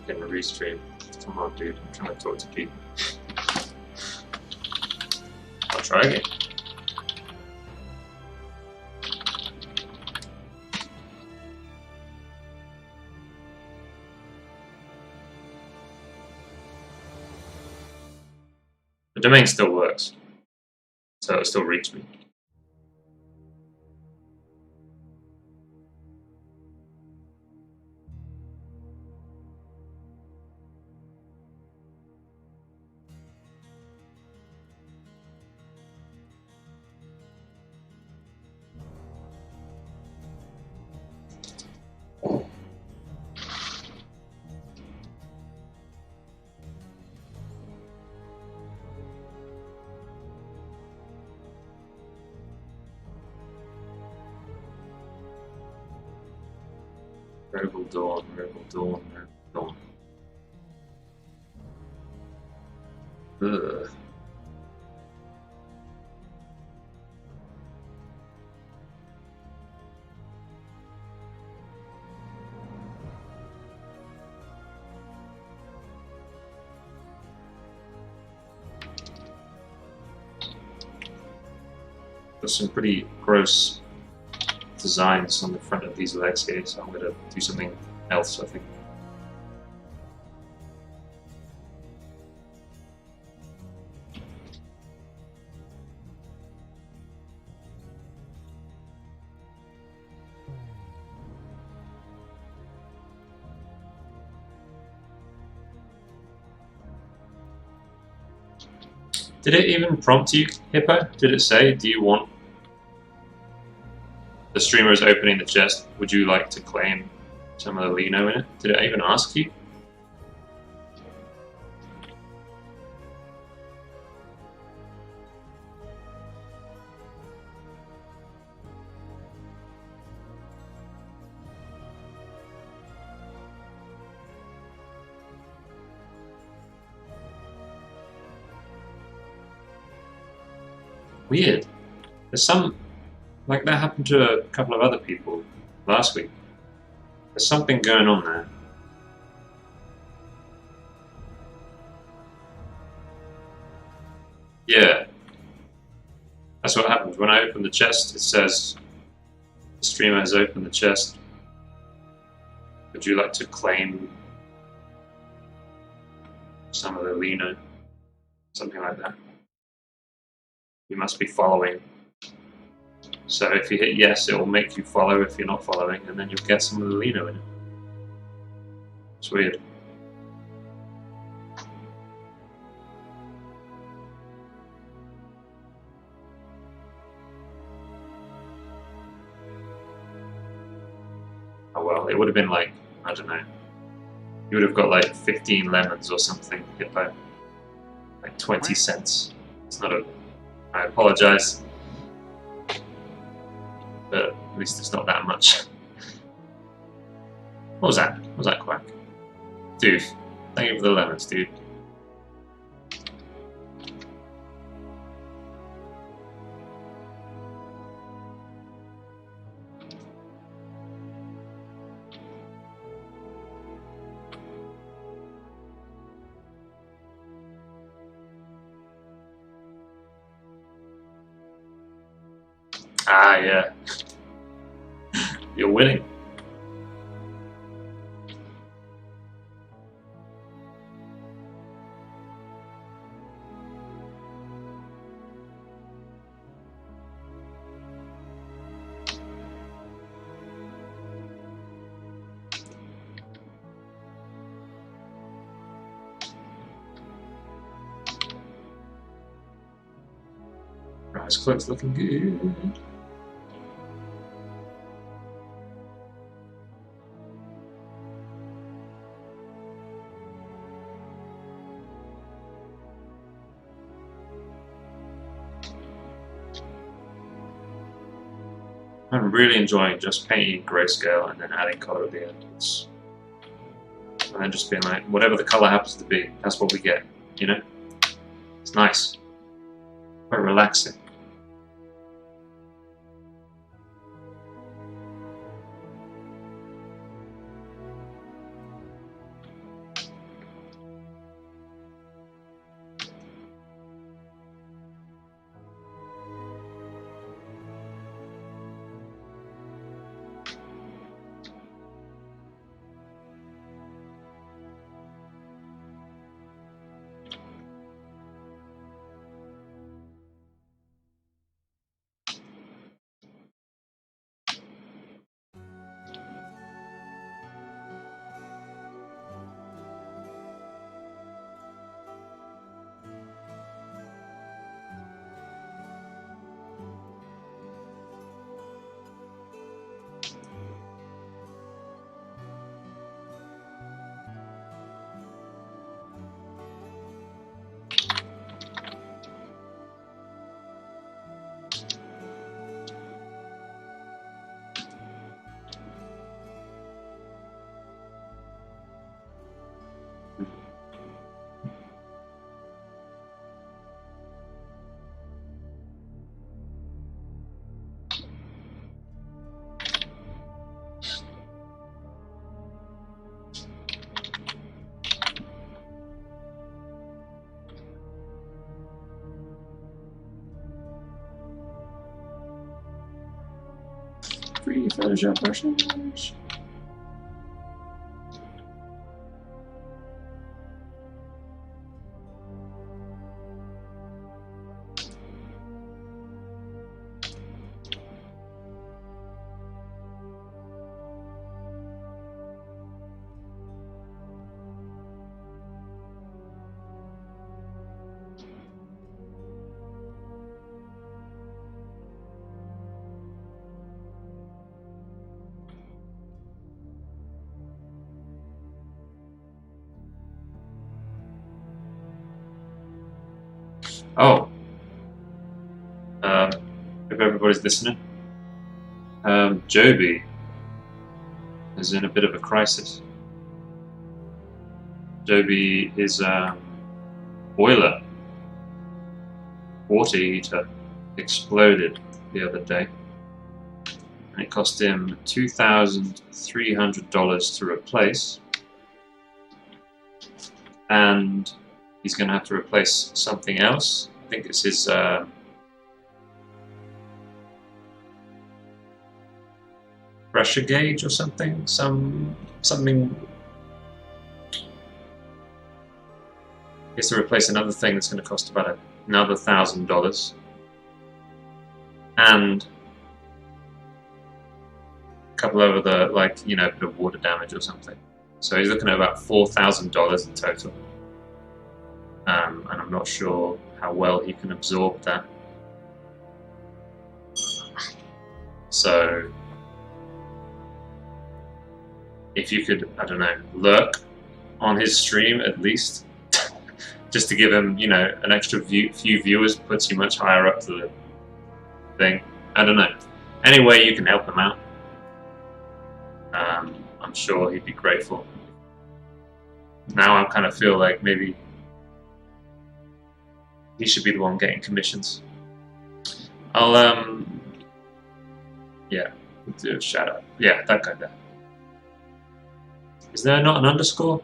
Getting a restream. Come on, dude. I'm trying to talk to people. I'll try again. The domain still works, so it'll still reach me. Rogal Dawn, Rogal Dawn, Rogal Dawn. Ugh. There's some pretty gross designs on the front of these legs here, so I'm going to do something else, I think. Did it even prompt you, Hippo? Did it say, do you want the streamer is opening the chest, would you like to claim some of the Lino in it? Did it even ask you? Weird. There's some, like that happened to a couple of other people last week. There's something going on there. Yeah. That's what happens. When I open the chest, it says, the streamer has opened the chest. Would you like to claim some of the Lino? Something like that. You must be following. So if you hit yes, it will make you follow if you're not following, and then you'll get some of the Lino in it. It's weird. it would have been like, I don't know, you would have got like 15 lemons or something hit by like 20 cents. It's not a, I apologize, but at least it's not that much. What was that? What was that quack? Dude, thank you for the lemons, dude. Ah, yeah. You're winning. Rice cloak's looking good. I'm really enjoying just painting grayscale and then adding color at the end. And then just being like, whatever the color happens to be, that's what we get, you know? It's nice. Quite relaxing. Free Photoshop brushes. Oh, if everybody's listening, Joby is in a bit of a crisis. Joby is boiler, water heater, exploded the other day, and it cost him $2,300 to replace, and he's going to have to replace something else. I think it's his pressure gauge or something. Something. He has to replace another thing that's going to cost about another $1,000, and a couple of other, like, you know, a bit of water damage or something. So he's looking at about $4,000 in total. And I'm not sure how well he can absorb that. So if you could, I don't know, lurk on his stream at least, just to give him, you know, an extra few viewers, puts you much higher up to the thing. I don't know. Any way you can help him out, I'm sure he'd be grateful. Now I kind of feel like maybe he should be the one getting commissions. I'll yeah, do a shout out. Yeah, that guy there. Is there not an underscore?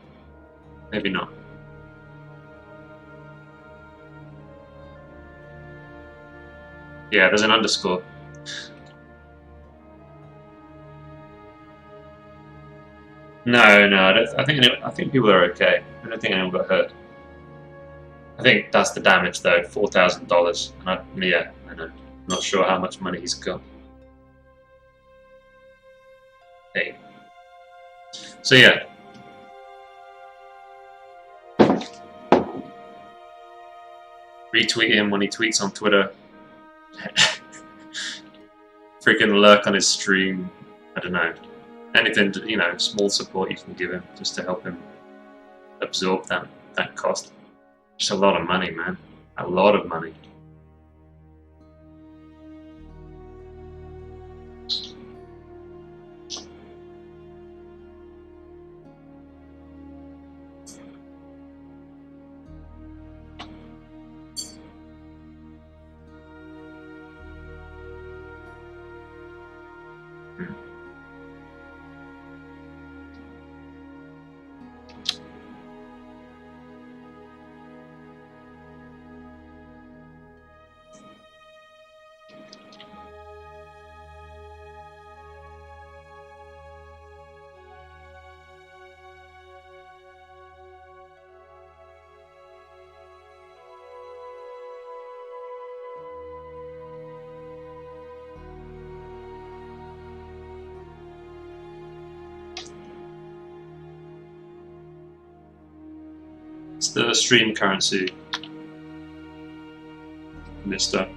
Maybe not. Yeah, there's an underscore. No, I think people are okay. I don't think anyone got hurt. I think that's the damage though, $4,000. And yeah, I know. Not sure how much money he's got. Hey. So yeah. Retweet him when he tweets on Twitter. Freaking lurk on his stream. I don't know. Anything, you know, small support you can give him just to help him absorb that cost. Just a lot of money, man. A lot of money. It's the stream currency, mister.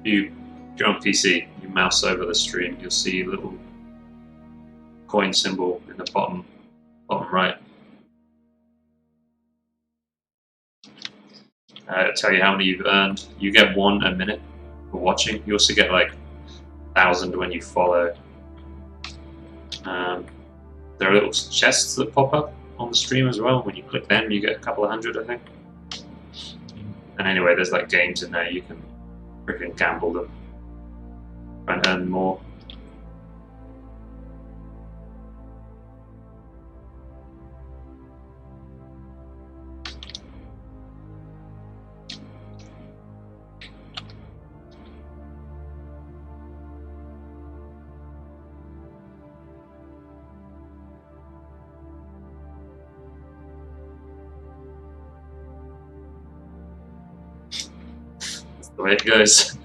If you're on PC, you mouse over the stream, you'll see a little coin symbol in the bottom right. It'll tell you how many you've earned. You get 1 a minute for watching. You also get like 1,000 when you follow. There are little chests that pop up on the stream as well. When you click them, you get a couple of hundred, I think. And anyway, there's like games in there you can freaking gamble them and earn more. The way it goes.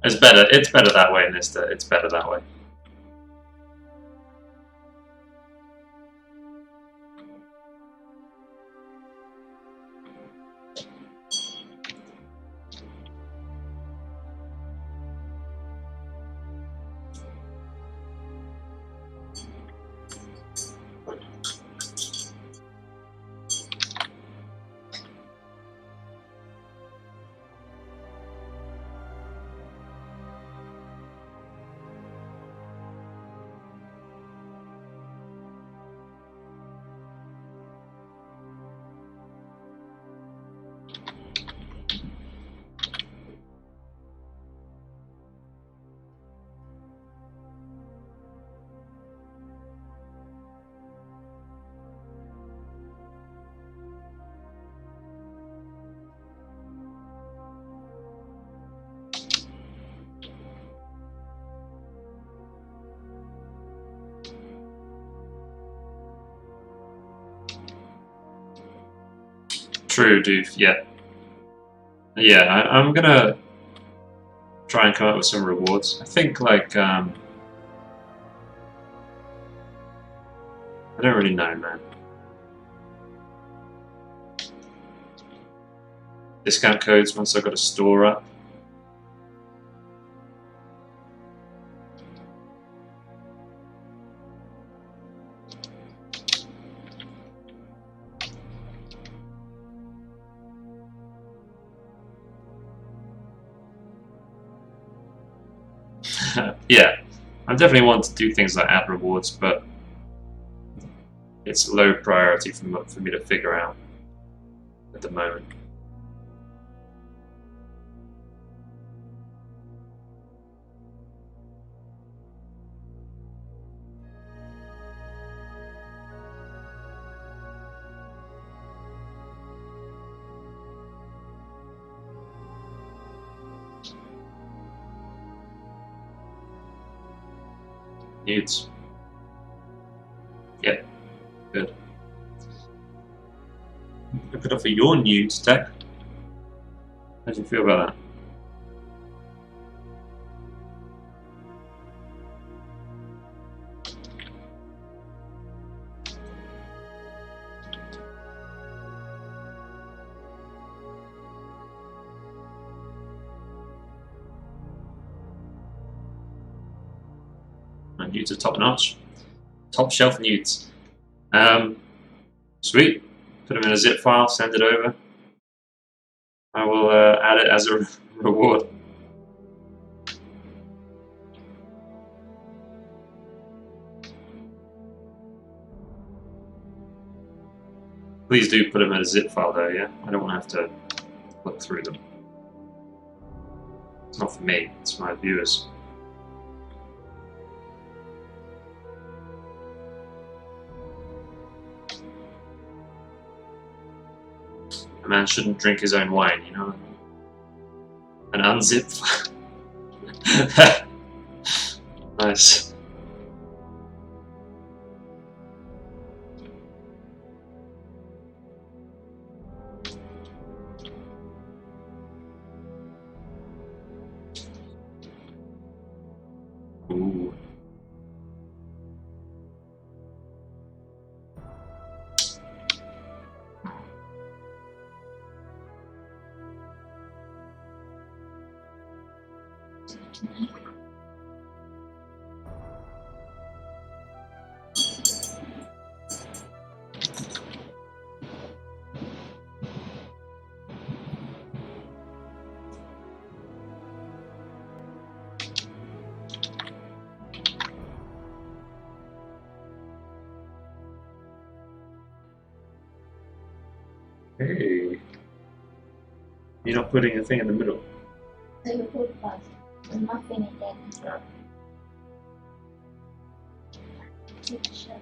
It's better that way, mister. It's better that way. True, Doof. Yeah. Yeah, I'm gonna try and come up with some rewards. I think like I don't really know, man. discount codes once I've got a store up. Yeah, I definitely want to do things like add rewards, but it's low priority for me to figure out at the moment. Nudes. Yep, good. I could offer your nudes, Tech. How do you feel about that? My nudes are top notch. Top shelf nudes. Sweet. Put them in a zip file, send it over. I will add it as a reward. Please do put them in a zip file though, yeah? I don't want to have to look through them. It's not for me, it's for my viewers. A man shouldn't drink his own wine, you know? An unzip file. Nice. Ooh. Hey. You're not putting a thing in the middle. So you put first, the muffin and then Yeah. take the shell.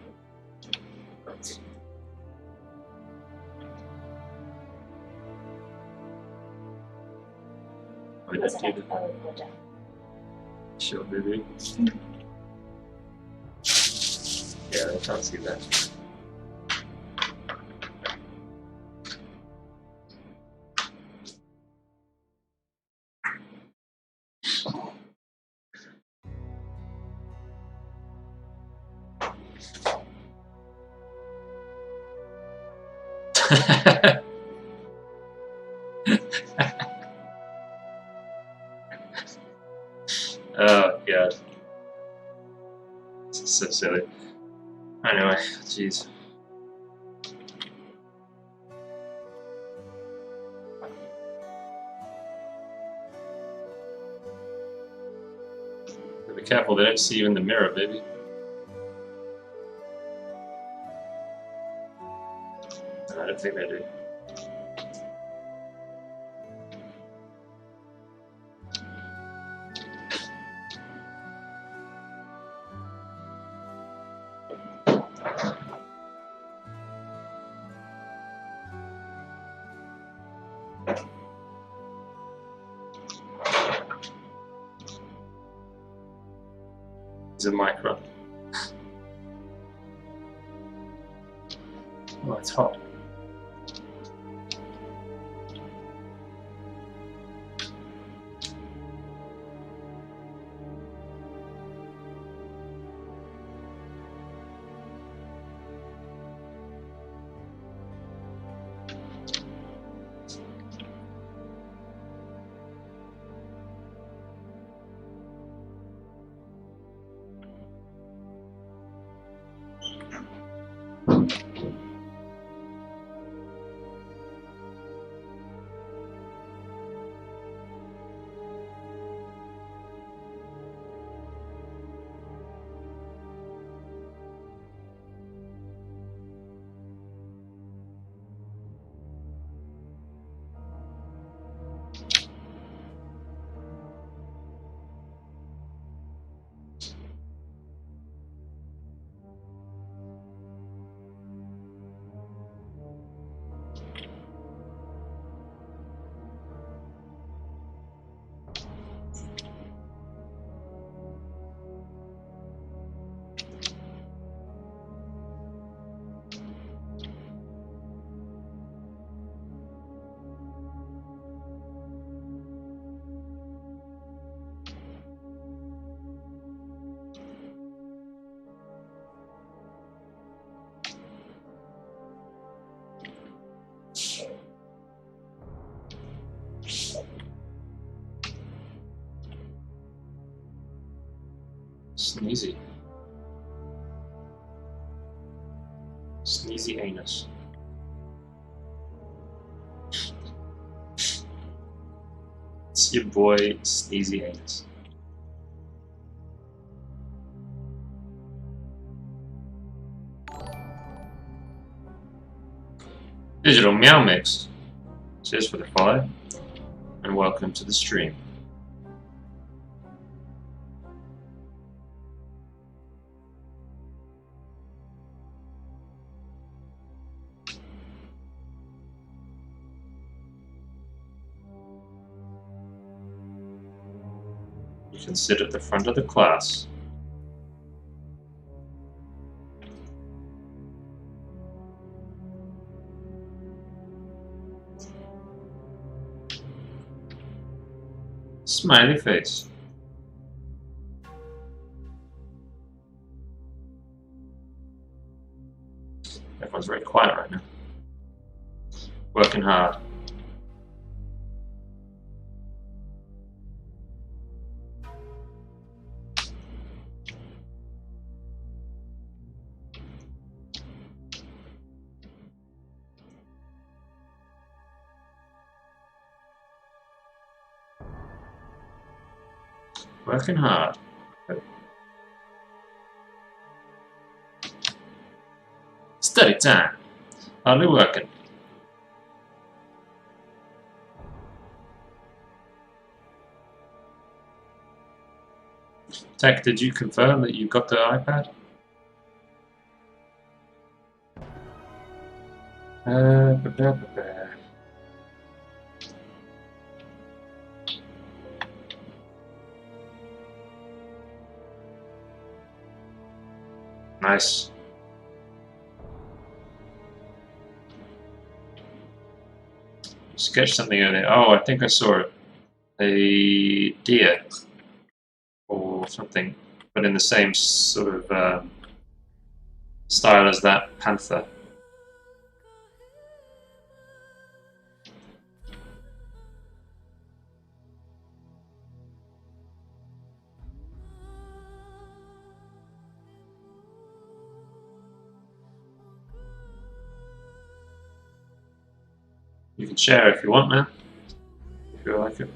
I mean, Because that's I like good. oil water. Sure, baby. Yeah, I can't see that. Oh, God. This is so silly. Anyway, jeez. Be careful, they don't see you in the mirror, baby. I don't think they do. It's a micro. Oh, it's hot. Sneezy. Sneezy anus. It's your boy, Sneezy anus. Digital Meow Mix. Cheers for the follow, and welcome to the stream. You can sit at the front of the class. Smiley face. Everyone's very quiet right now. Working hard. Working hard. Study time. Hardly working. Tech, did you confirm that you got the iPad? Nice. Sketch something over there. Oh, I think I saw it. A deer or something, but in the same sort of style as that panther. You can share if you want, man. If you like it.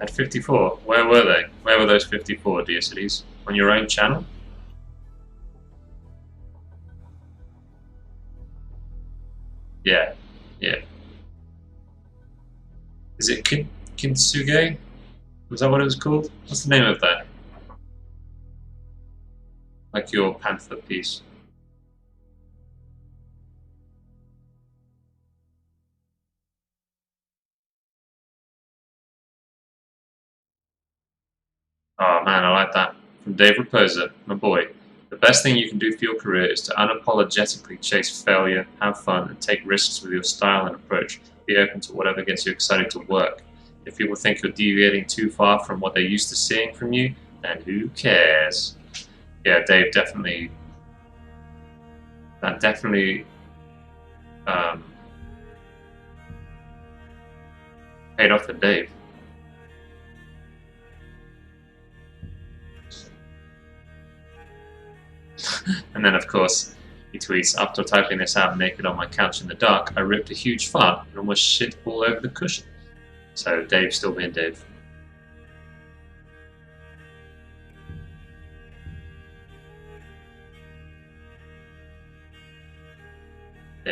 At 54, where were they? Where were those 54 dear cities? On your own channel? Yeah, yeah. Is it Kintsuge? Was that what it was called? What's the name of that? Like your panther piece. Oh man, I like that. From Dave Raposa, my boy. The best thing you can do for your career is to unapologetically chase failure, have fun, and take risks with your style and approach. Be open to whatever gets you excited to work. If people think you're deviating too far from what they're used to seeing from you, then who cares? Yeah, Dave definitely. That definitely paid off for Dave. And then, of course, he tweets, after typing this out naked on my couch in the dark, I ripped a huge fart and almost shit all over the cushion. So Dave still being Dave.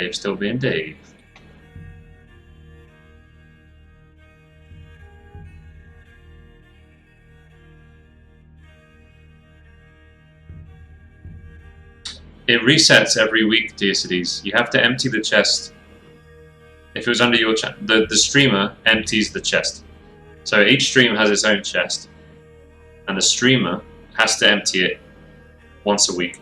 Dave still being Dave. It resets every week, Deicities. You have to empty the chest. If it was under your chest, the streamer empties the chest. So each stream has its own chest, and the streamer has to empty it once a week.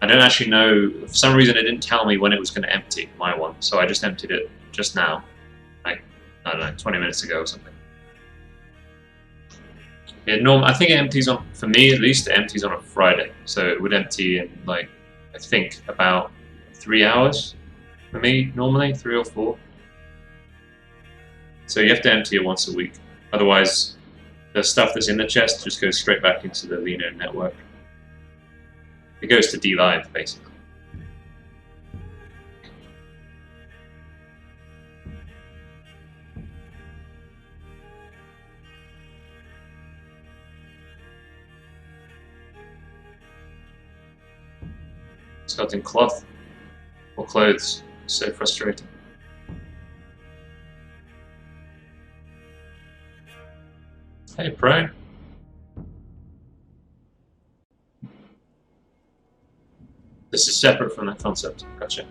I don't actually know, for some reason it didn't tell me when it was going to empty my one, so I just emptied it just now, like, I don't know, 20 minutes ago or something. I think it empties on, for me at least, it empties on a Friday, so it would empty in, like, I think about 3 hours for me, normally, 3 or 4. So you have to empty it once a week, otherwise the stuff that's in the chest just goes straight back into the Lino network. It goes to D-Live, basically. Skeleton cloth or clothes. So frustrating. Hey, Pro. This is separate from that concept. Gotcha.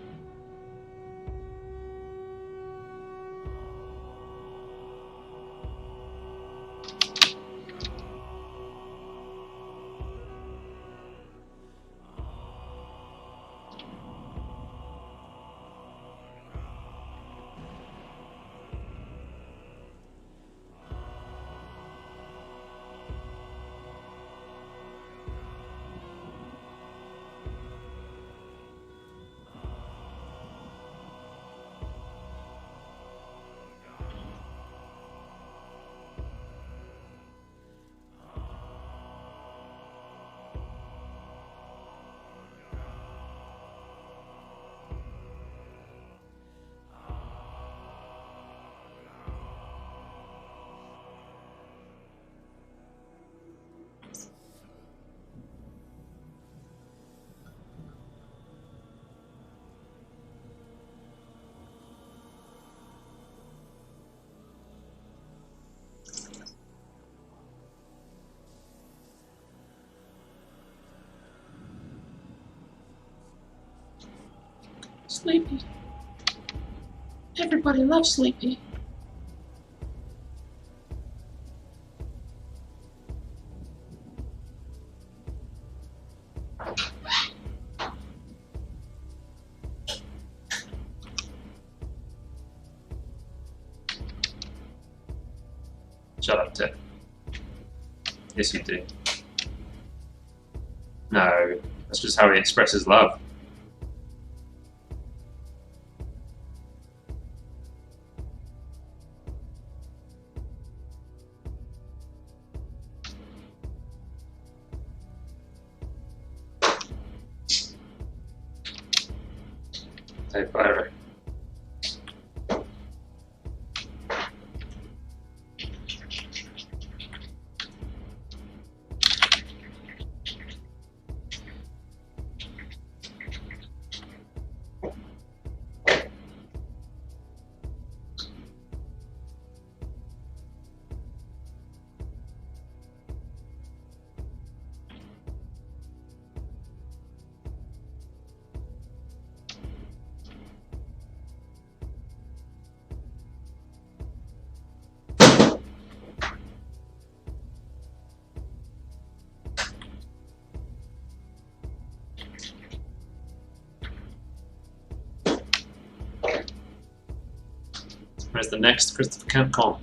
Sleepy. Everybody loves Sleepy. Shut up, Ted. Yes, you do. No, that's just how he expresses love. Hey, Byron. Where's the next Christopher Campcom?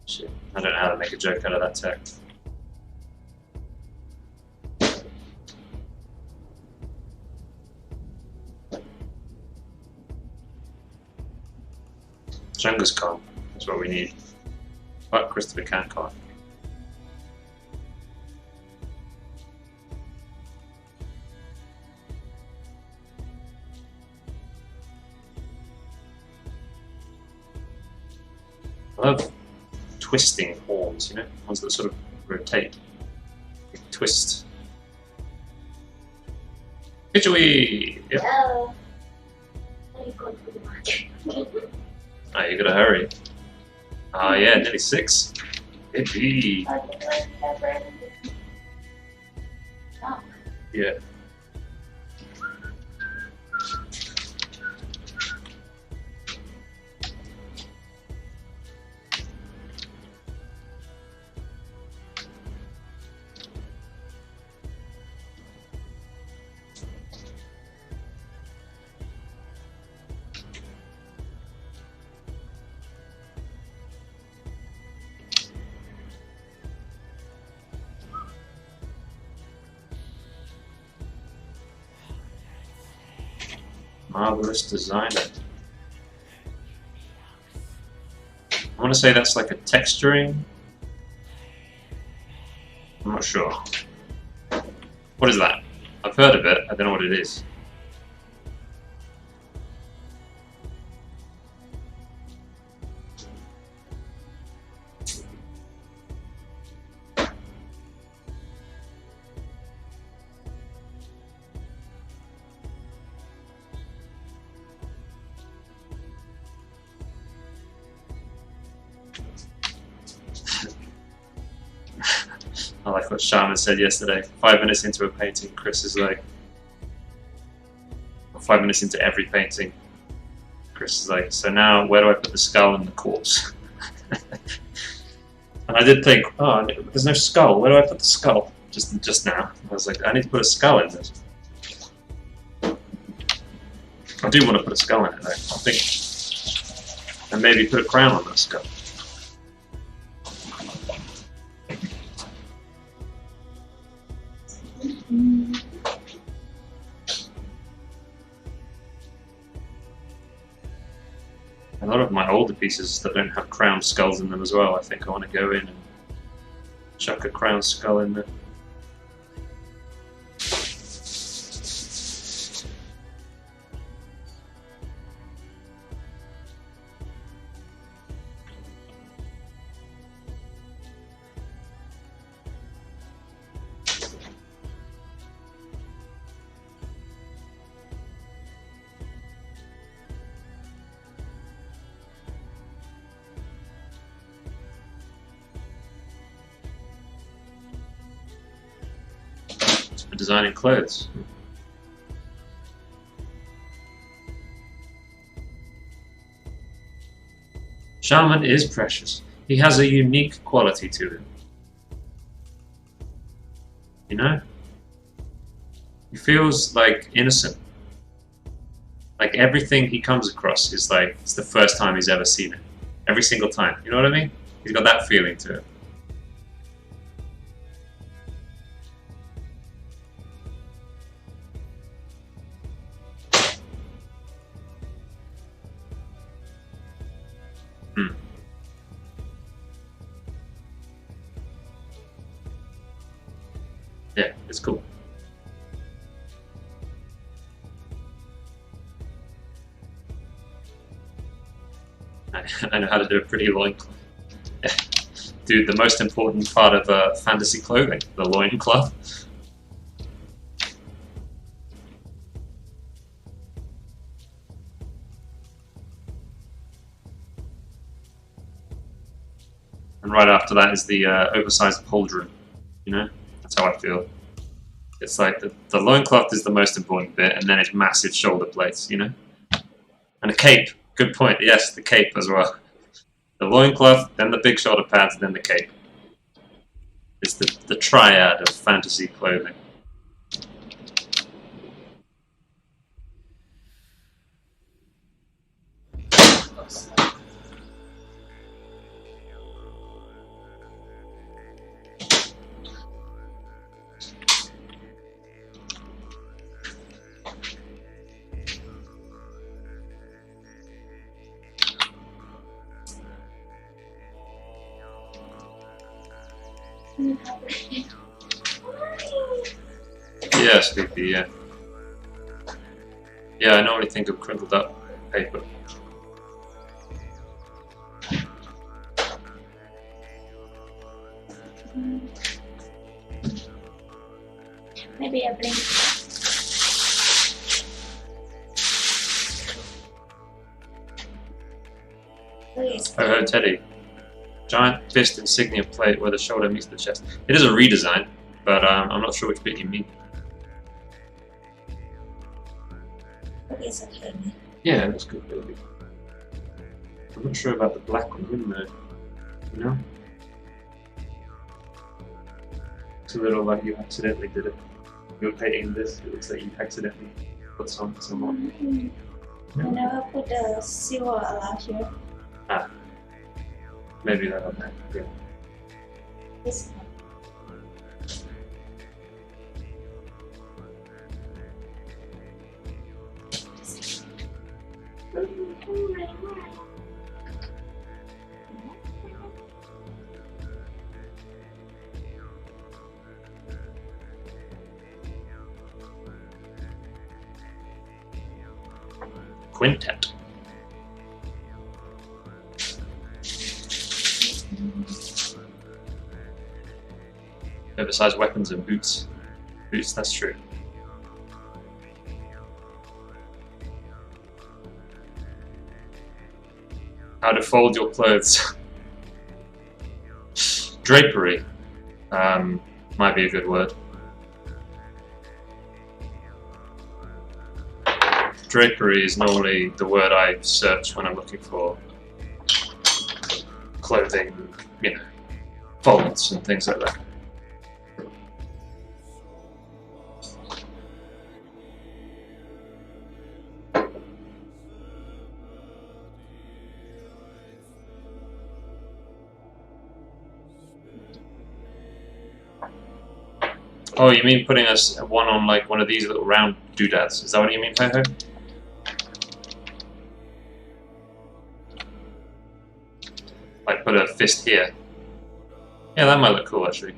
Shit, I don't know how to make a joke out of that text. Jungus Con, that's what we need. Fuck Christopher Campcom. I love twisting horns, you know, ones that sort of rotate, twist. Pitchy! Yep. Yeah. Very good to the market. Ah, you gotta hurry. Ah, yeah, nearly 6. Yippee! No. Yeah. Marvelous designer. I want to say that's like a texturing. I'm not sure. What is that? I've heard of it. I don't know what it is. I like what Shaman said yesterday. 5 minutes into a painting, Chris is like, or 5 minutes into every painting, Chris is like, so now where do I put the skull and the corpse? And I did think, oh, there's no skull. Where do I put the skull? Just now. I was like, I need to put a skull in this. I do want to put a skull in it though. I think, and maybe put a crown on that skull. A lot of my older pieces that don't have crown skulls in them as well. I think I want to go in and chuck a crown skull in there. For designing clothes. Shaman is precious. He has a unique quality to him. You know? He feels like innocent. Like everything he comes across is like it's the first time he's ever seen it. Every single time. You know what I mean? He's got that feeling to it. Yeah, it's cool. I know how to do a pretty loincloth. Dude, the most important part of fantasy clothing, the loincloth. And right after that is the oversized pauldron, you know? That's how I feel. It's like the loincloth is the most important bit, and then it's massive shoulder plates, you know? And a cape. Good point. Yes, the cape as well. The loincloth, then the big shoulder pads, then the cape. It's the triad of fantasy clothing. Yeah, sleepy, yeah. Yeah, I normally think of crinkled up paper. Maybe a blink. Please. Oh, Teddy. Giant fist insignia plate where the shoulder meets the chest. It is a redesign, but I'm not sure which bit you mean. It's okay. Yeah, it looks good, baby. I'm not sure about the black on him though. You know? It's a little like you accidentally did it. You're painting this, it looks like you accidentally put some on. I never put the silver around here. Ah. Maybe that on there. Yeah. This Quintet. Oversized weapons and boots. Boots, that's true. How to fold your clothes. Drapery. Might be a good word. Drapery is normally the word I search when I'm looking for clothing, you know, folds and things like that. Oh, you mean putting us one on like one of these little round doodads? Is that what you mean, Ho-Ho? Like put a fist here. Yeah, that might look cool actually.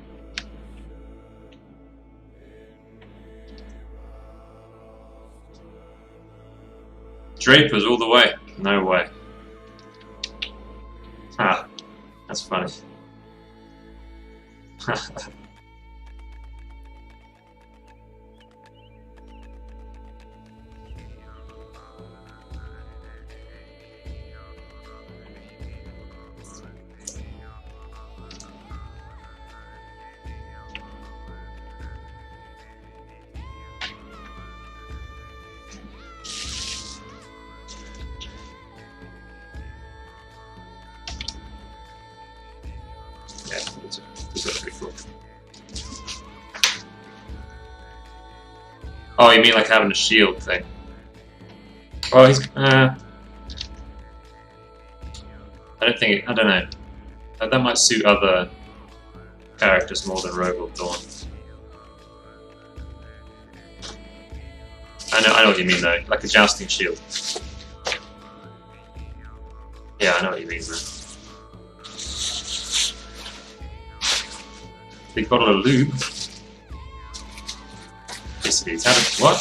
Drapers all the way. No way. Ah, that's funny. Yeah, that's pretty cool. Oh, you mean like having a shield thing? Oh, he's. I don't think. I don't know. That might suit other characters more than Rogal Dorn. I know what you mean though. Like a jousting shield. Yeah, I know what you mean, man. Big bottle of lube. Yes, it is. What?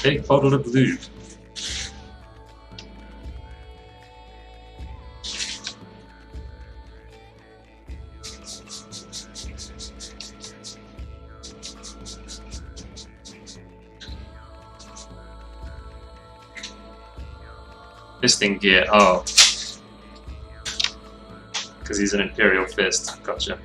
Big bottle of lube. Fisting gear. Oh. Because he's an Imperial Fist. Gotcha.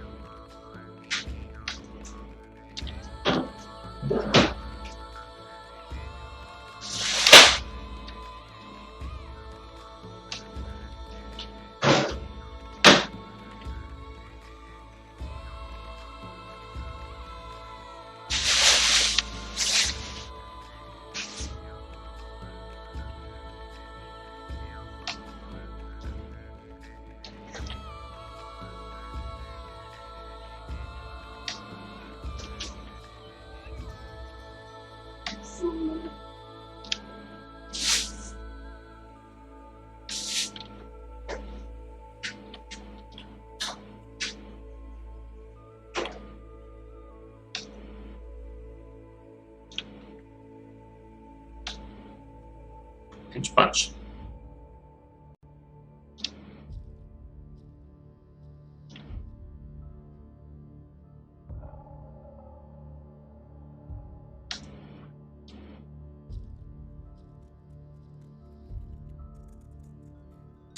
Pinch punch.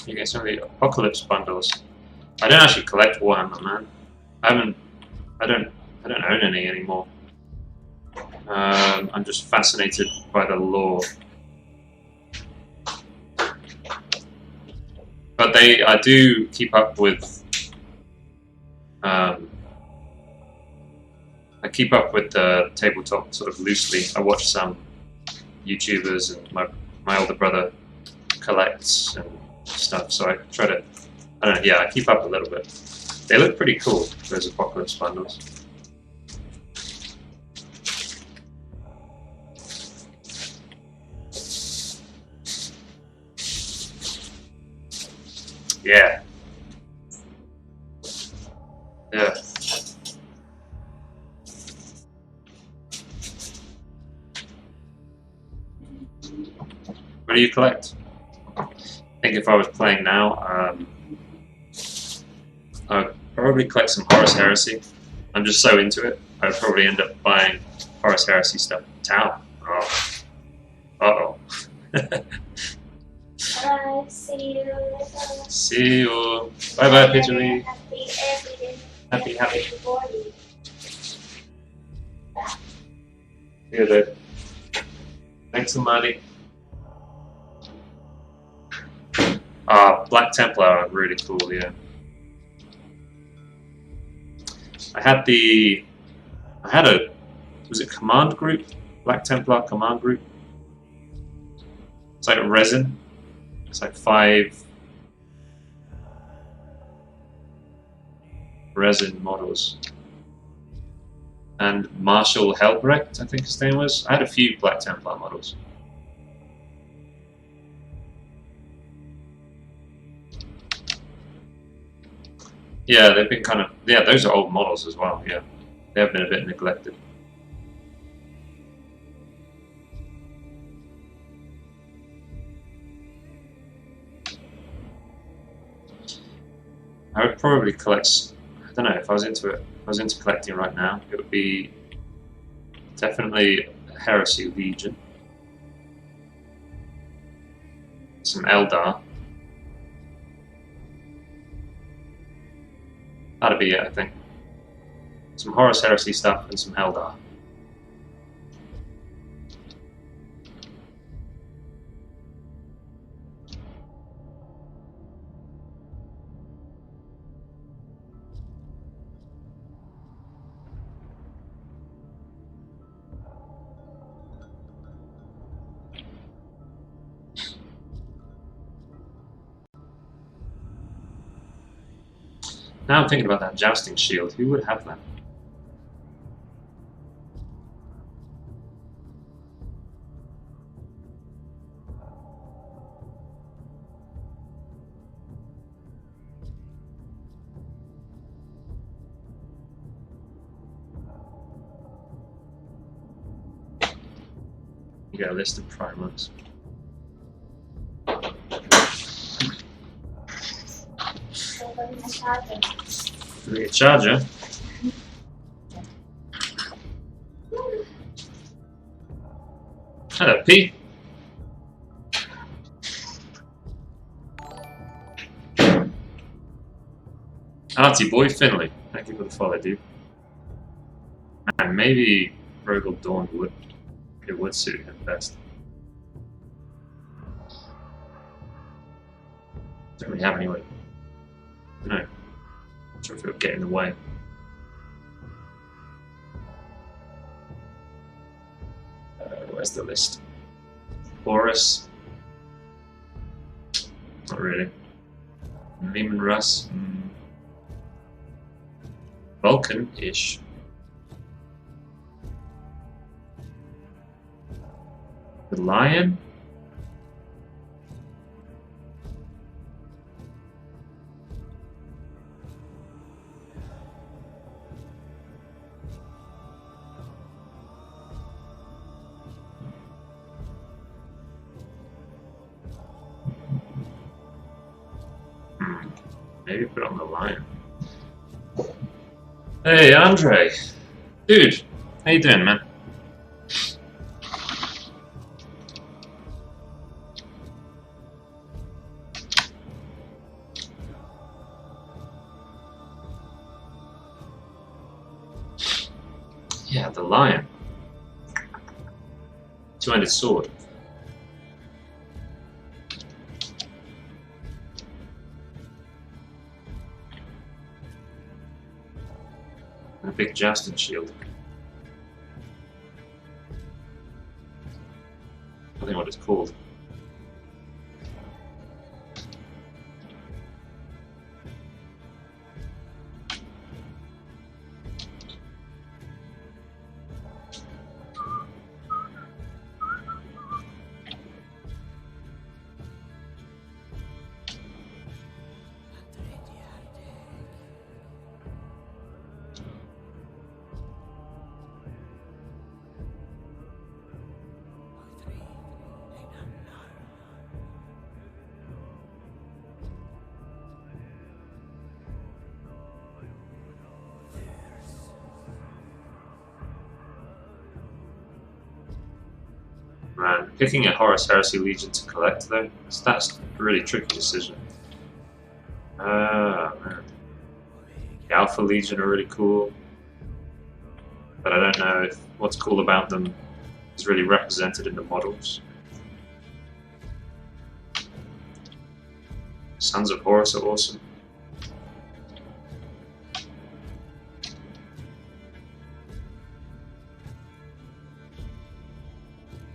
You get some of the Apocalypse bundles. I don't actually collect Warhammer, man. I don't own any anymore. I'm just fascinated by the lore. But I do keep up with. I keep up with the tabletop sort of loosely. I watch some YouTubers, and my older brother collects and stuff. So I try to. I don't know. Yeah, I keep up a little bit. They look pretty cool. Those Apocalypse bundles. Yeah. Yeah. What do you collect? I think if I was playing now, I'd probably collect some Horus Heresy. I'm just so into it. I'd probably end up buying Horus Heresy stuff. Town. Oh. Uh-oh. Bye. See you later. See you. Bye-bye, Pidgey. Happy Happy. body. Yeah, dude. Thanks, Amadi. Black Templar are really cool, yeah. I had a, was it Command Group? Black Templar Command Group? It's like a resin. It's like 5 resin models. And Marshall Helbrecht, I think his name was. I had a few Black Templar models. Yeah, they've been kind of, yeah, those are old models as well, yeah. They have been a bit neglected. I would probably collect, I don't know, if I was into it, if I was into collecting right now, it would be definitely Heresy Legion. Some Eldar. That'd be it, I think. Some Horus Heresy stuff and some Eldar. Now I'm thinking about that jousting shield. Who would have that? You got a list of Primarchs. Maybe a charger. Hello, Pete. Artie boy Finley. Thank you for the follow, dude. And maybe Rogal Dorn would. It would suit him best. Don't really have any way. No. Not sure if it would get in the way. Where's the list? Horus. Not really. Lehman Russ. Vulcan-ish. The Lion? Maybe put on the Lion. Hey, Andre. Dude, how you doing, man? Yeah, the lion. Two-handed sword. And a big jousting shield. I think what it's called. Man, picking a Horus Heresy Legion to collect though, that's a really tricky decision. Ah, man. The Alpha Legion are really cool, but I don't know if what's cool about them is really represented in the models. Sons of Horus are awesome.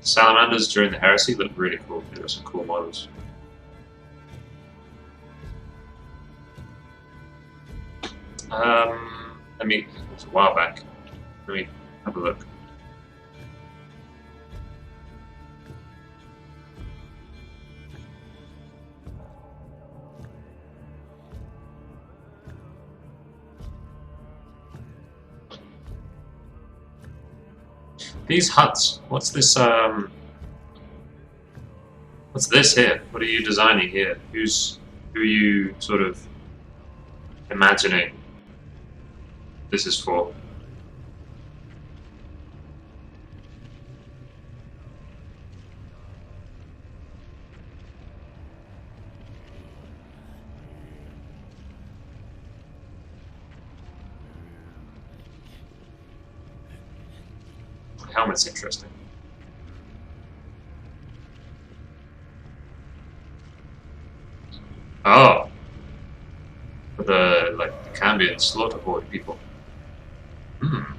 Salamanders during the Heresy look really cool. They've got some cool models. It was a while back. Let me have a look. These huts. What's this? What's this here? What are you designing here? Who are you sort of imagining this is for? The helmet's interesting. Oh, for the like Cambion slaughter horde people. Hmm.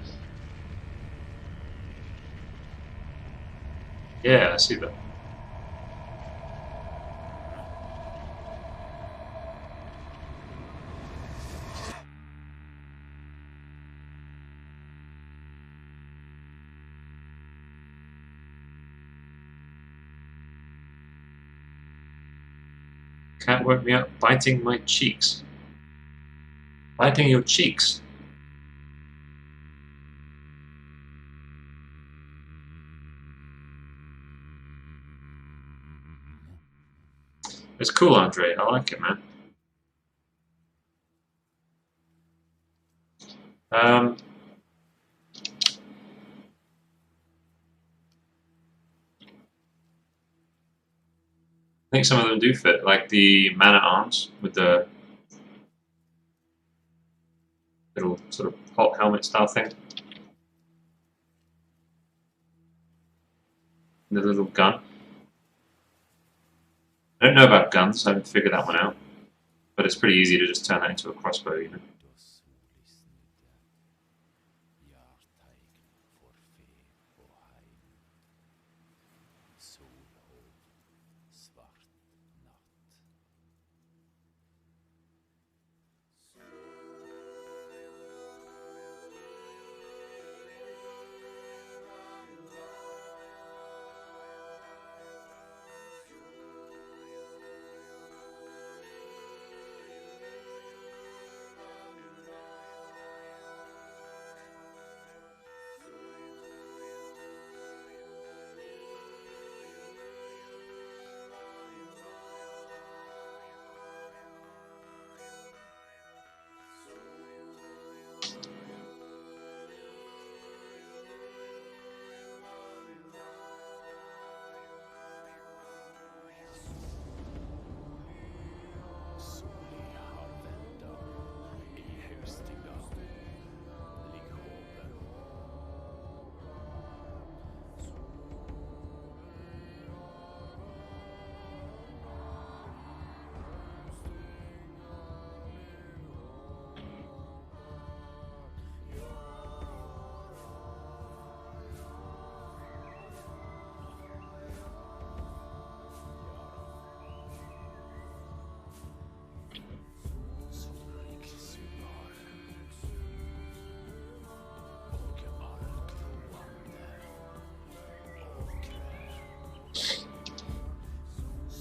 Yeah, I see that. Can't work me up biting my cheeks. Biting your cheeks. It's cool, Andre. I like it, man. I think some of them do fit, like the man at arms with the little sort of pot helmet style thing. And the little gun. I don't know about guns, I haven't figured that one out. But it's pretty easy to just turn that into a crossbow, you know.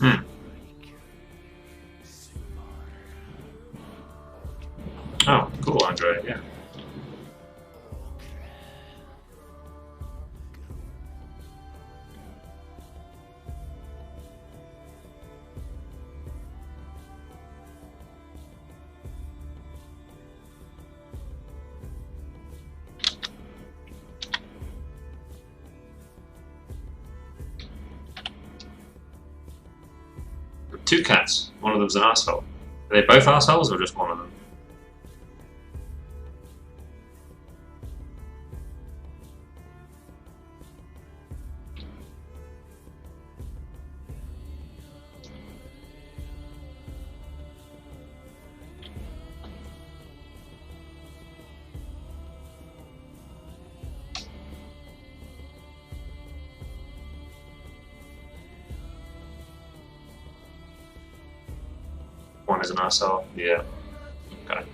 Hmm. Oh, cool, Andre, yeah. Two cats. One of them's an asshole. Are they both assholes or just one of them? One is an asshole. Yeah. Okay.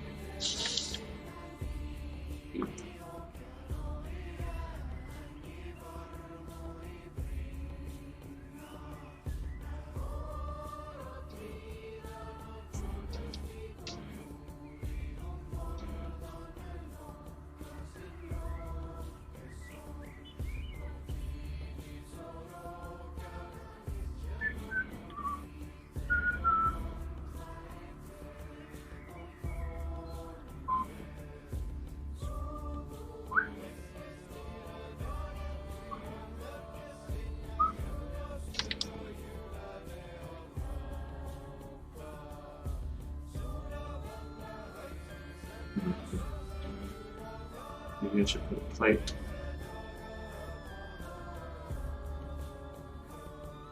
Maybe I should put a plate.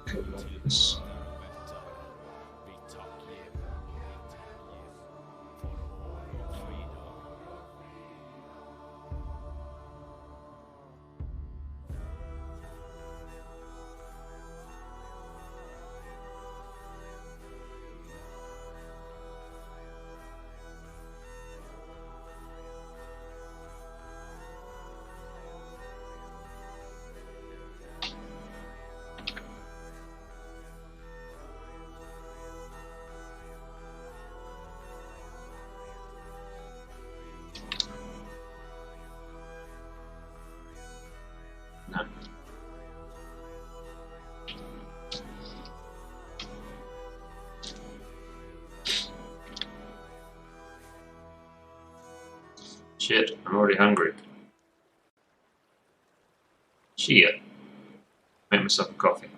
Okay, like this. No. Shit, I'm already hungry. Shit. Make myself a coffee.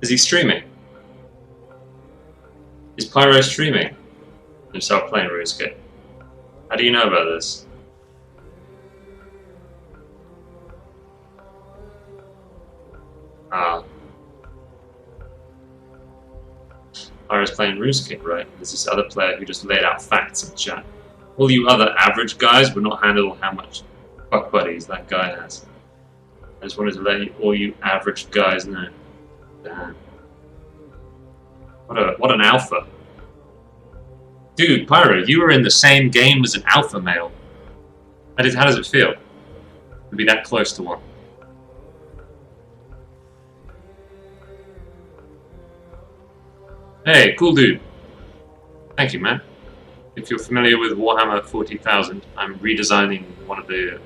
Is he streaming? Is Pyro streaming himself playing RuneScape? How do you know about this? Ah. Pyro's playing RuneScape, right? There's this other player who just laid out facts in chat. All you other average guys would not handle how much fuck buddies that guy has. I just wanted to let you, all you average guys know. Damn. What an alpha. Dude, Pyro, you were in the same game as an alpha male. How does it feel to be that close to one? Hey, cool dude. Thank you, man. If you're familiar with Warhammer 40,000, I'm redesigning one of the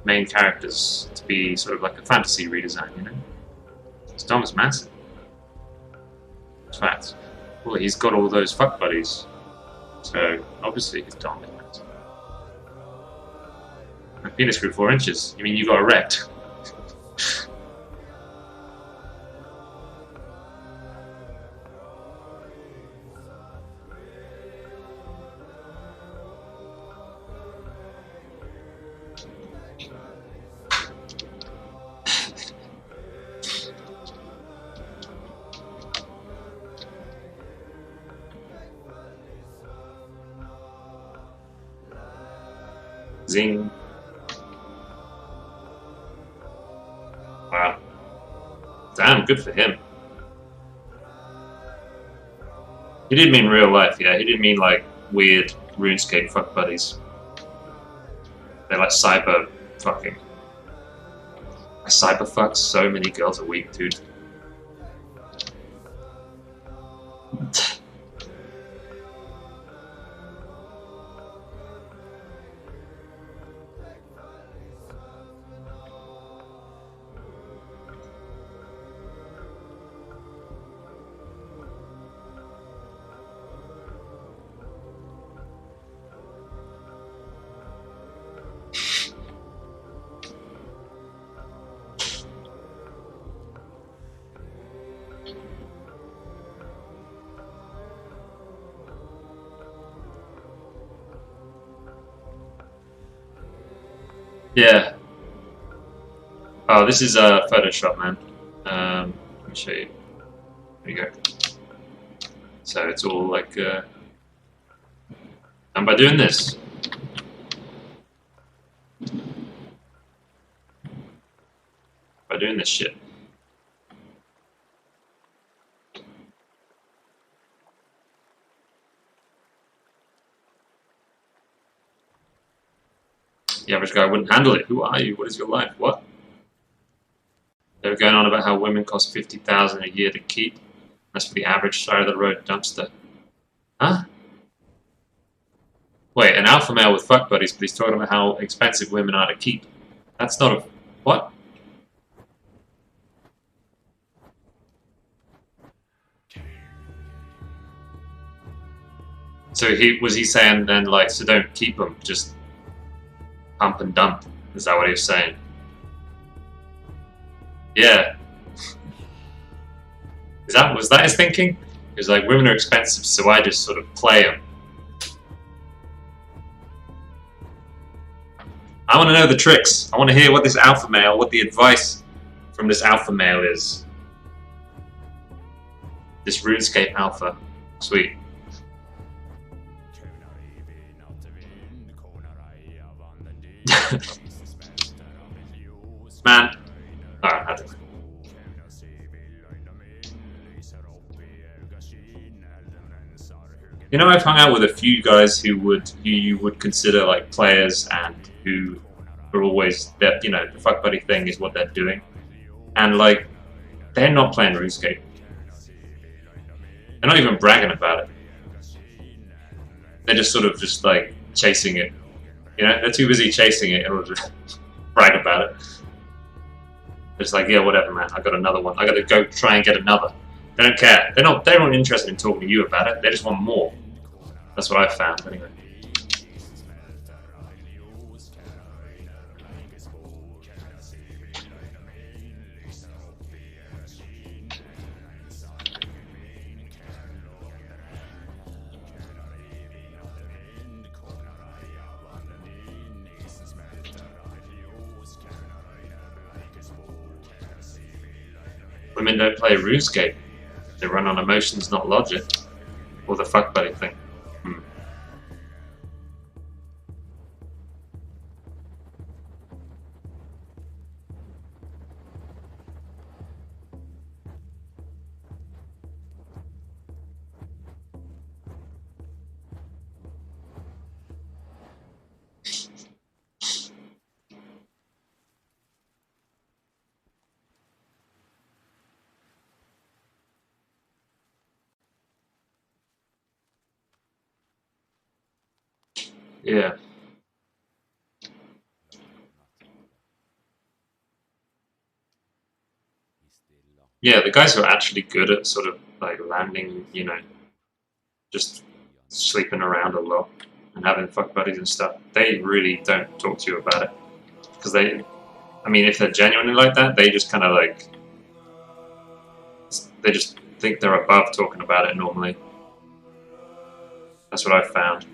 main characters to be sort of like a fantasy redesign, you know? His Dom is massive. In fact, well, he's got all those fuck buddies. So, obviously his Dom is massive. My penis grew 4 inches. You mean you got erect? Zing. Wow. Damn, good for him. He didn't mean real life, yeah. He didn't mean like weird RuneScape fuck buddies. They're like cyber fucking. I cyber fuck so many girls a week, dude. Yeah. Oh, this is Photoshop, man. Let me show you. There you go. So it's all like, and by doing this, shit. The average guy wouldn't handle it. Who are you? What is your life? What? They were going on about how women cost $50,000 a year to keep. That's for the average side of the road dumpster. Huh? Wait, an alpha male with fuck buddies, but he's talking about how expensive women are to keep. That's not a... What? So was he saying then, like, so don't keep them, just pump and dump? Is that what he was saying? Yeah. Was that his thinking? He was like, women are expensive, so I just sort of play them. I want to know the tricks. I want to hear what this alpha male, what the advice from this alpha male is. This RuneScape alpha. Sweet. Man. Alright, I don't know. You know, I've hung out with a few guys who you would consider like players and who are always that, you know, the fuck buddy thing is what they're doing. And like, they're not playing RuneScape. They're not even bragging about it. They're just sort of just like chasing it. You know, they're too busy chasing it in order to brag about it. It's like, yeah, whatever, man. I got another one. I got to go try and get another. They don't care. They're not interested in talking to you about it. They just want more. That's what I've found, anyway. Women don't play RuneScape. They run on emotions, not logic. Or the fuck buddy thing. Yeah. Yeah, the guys who are actually good at sort of like landing, you know, just sleeping around a lot and having fuck buddies and stuff, they really don't talk to you about it. Because I mean, if they're genuinely like that, they just kind of like, they just think they're above talking about it normally. That's what I've found.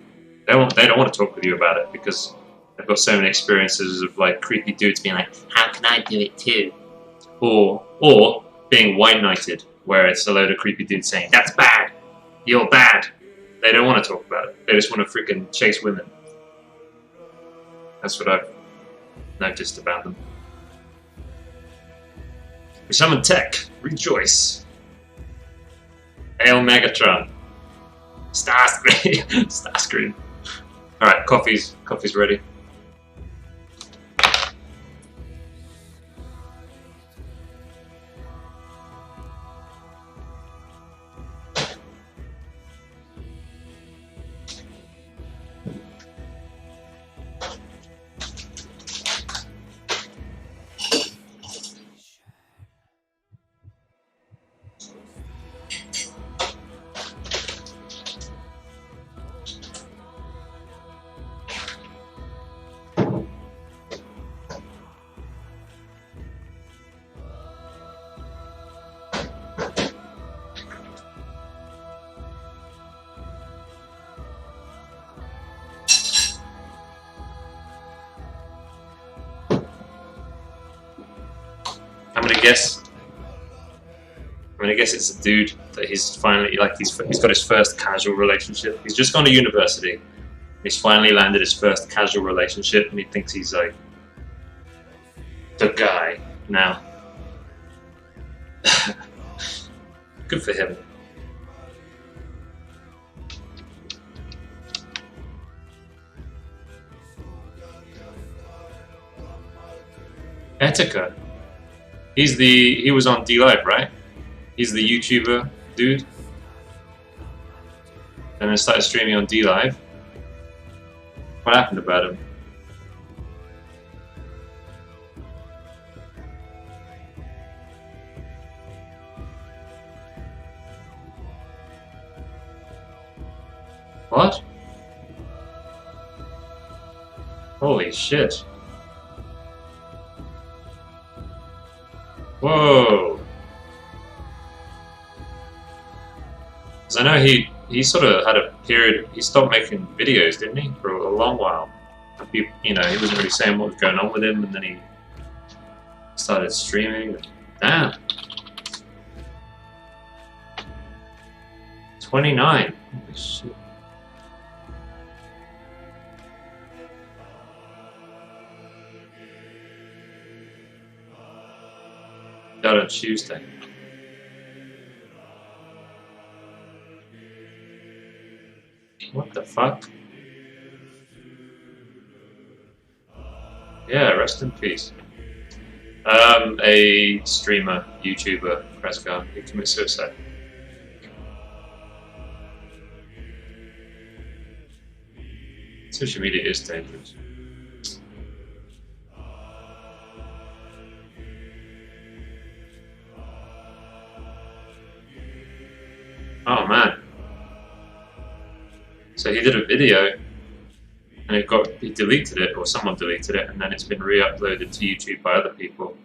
They don't want to talk with you about it because they've got so many experiences of like creepy dudes being like, how can I do it too? Or being white knighted, where it's a load of creepy dudes saying, that's bad, you're bad. They don't want to talk about it. They just want to freaking chase women. That's what I've noticed about them. We summon tech. Rejoice. Hail Megatron. Starscream. Starscream. Alright, coffee's ready. I'm gonna guess it's a dude that he's finally he's got his first casual relationship. He's just gone to university. He's finally landed his first casual relationship, and he thinks he's like the guy now. Good for him. Etika. He was on D Live, right? He's the YouTuber dude. And then started streaming on D Live. What happened about him? What? Holy shit. Whoa. Because I know he sort of had a period, he stopped making videos, didn't he? For a long while. He wasn't really saying what was going on with him, and then he started streaming. Damn. 29. Holy shit. Died on Tuesday. What the fuck? Yeah, rest in peace. A streamer, YouTuber, Kresgar, he committed suicide. Social media is dangerous. Oh man. So he did a video and he deleted it, or someone deleted it, and then it's been re-uploaded to YouTube by other people.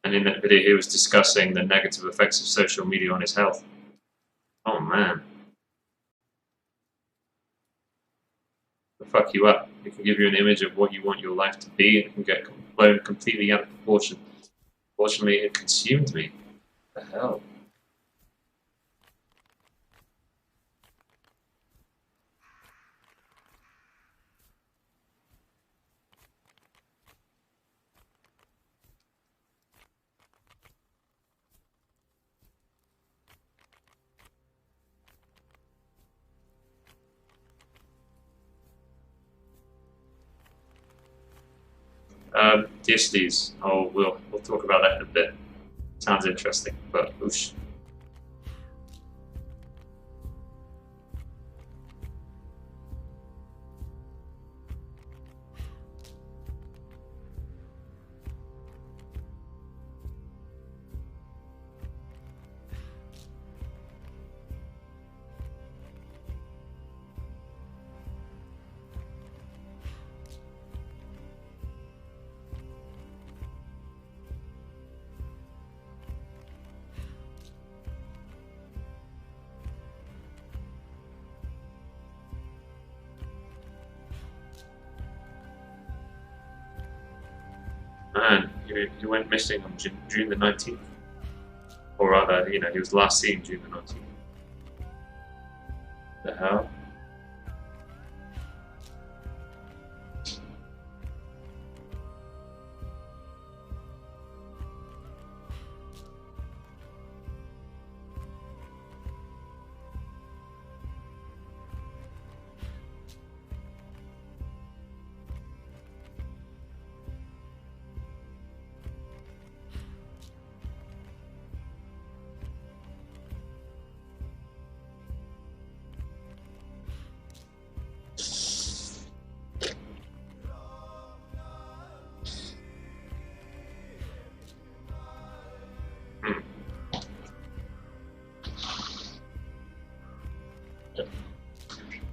And in that video he was discussing the negative effects of social media on his health. Oh man. It'll fuck you up. It can give you an image of what you want your life to be, and it can get blown completely out of proportion. Fortunately, it consumed me. What the hell? DSDs. Oh, we'll talk about that in a bit. Sounds interesting, but oosh. Man, he went missing on June the 19th. Or rather, he was last seen June the 19th. The hell?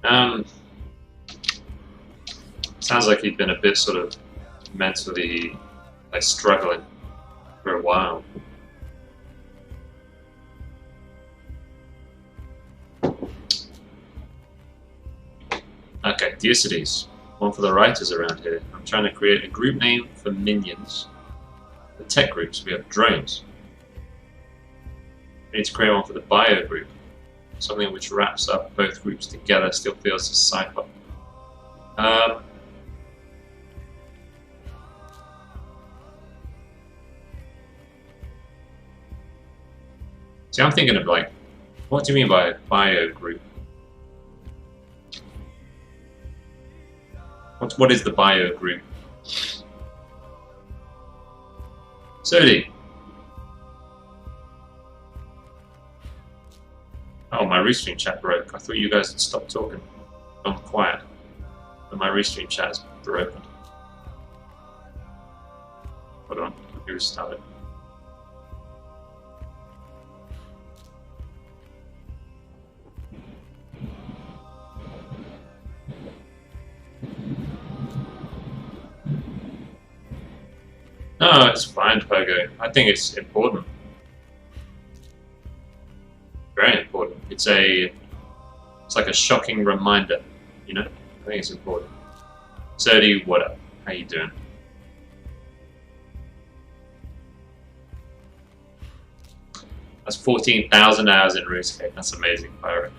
Um, sounds like he'd been a bit sort of mentally like struggling for a while. Okay, Theocides. One for the writers around here. I'm trying to create a group name for minions. The tech groups, we have drones. We need to create one for the bio group. Something which wraps up both groups together, still feels a cipher. See, I'm thinking of like, what do you mean by bio group? What is the bio group? Sodi. Oh, my restream chat broke. I thought you guys had stopped talking. I'm quiet. But my restream chat is broken. Hold on, let me restart it. No, it's fine, Pogo. I think it's important. Very important. It's like a shocking reminder, you know? I think it's important. Sodi, what up? How you doing? That's 14,000 hours in RuneScape. That's amazing, Pyro.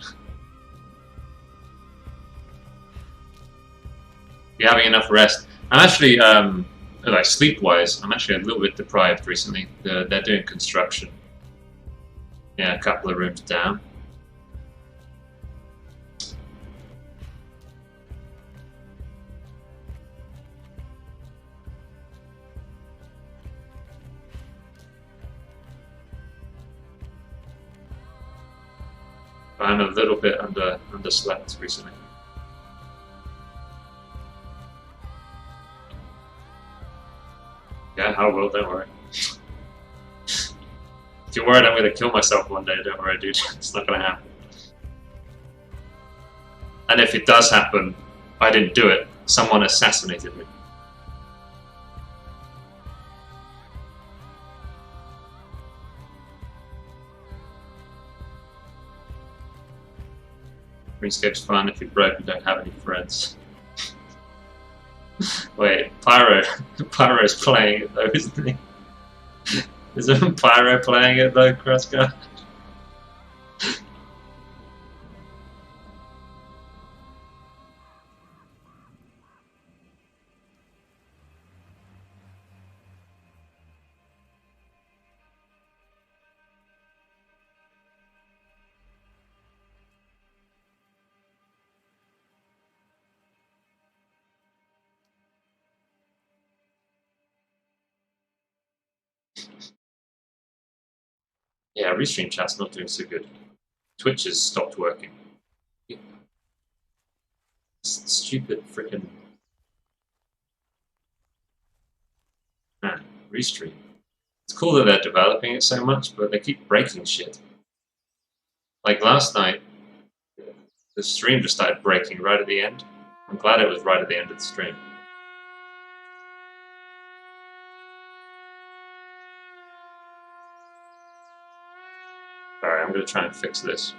You're having enough rest. I'm actually, like sleep-wise, I'm actually a little bit deprived recently. They're doing construction. Yeah, a couple of rooms down. I'm a little bit underslept recently. Yeah, I will, don't worry. If you're worried I'm going to kill myself one day, don't worry, dude. It's not going to happen. And if it does happen, I didn't do it. Someone assassinated me. RuneScape's fun if you're broke and don't have any friends. Wait, Pyro's playing it though, isn't he? Isn't Pyro playing it though, Kraska? Yeah, Restream chat's not doing so good. Twitch has stopped working. Stupid freaking man, Restream. It's cool that they're developing it so much, but they keep breaking shit. Like last night, the stream just started breaking right at the end. I'm glad it was right at the end of the stream. Alright, I'm gonna try and fix this.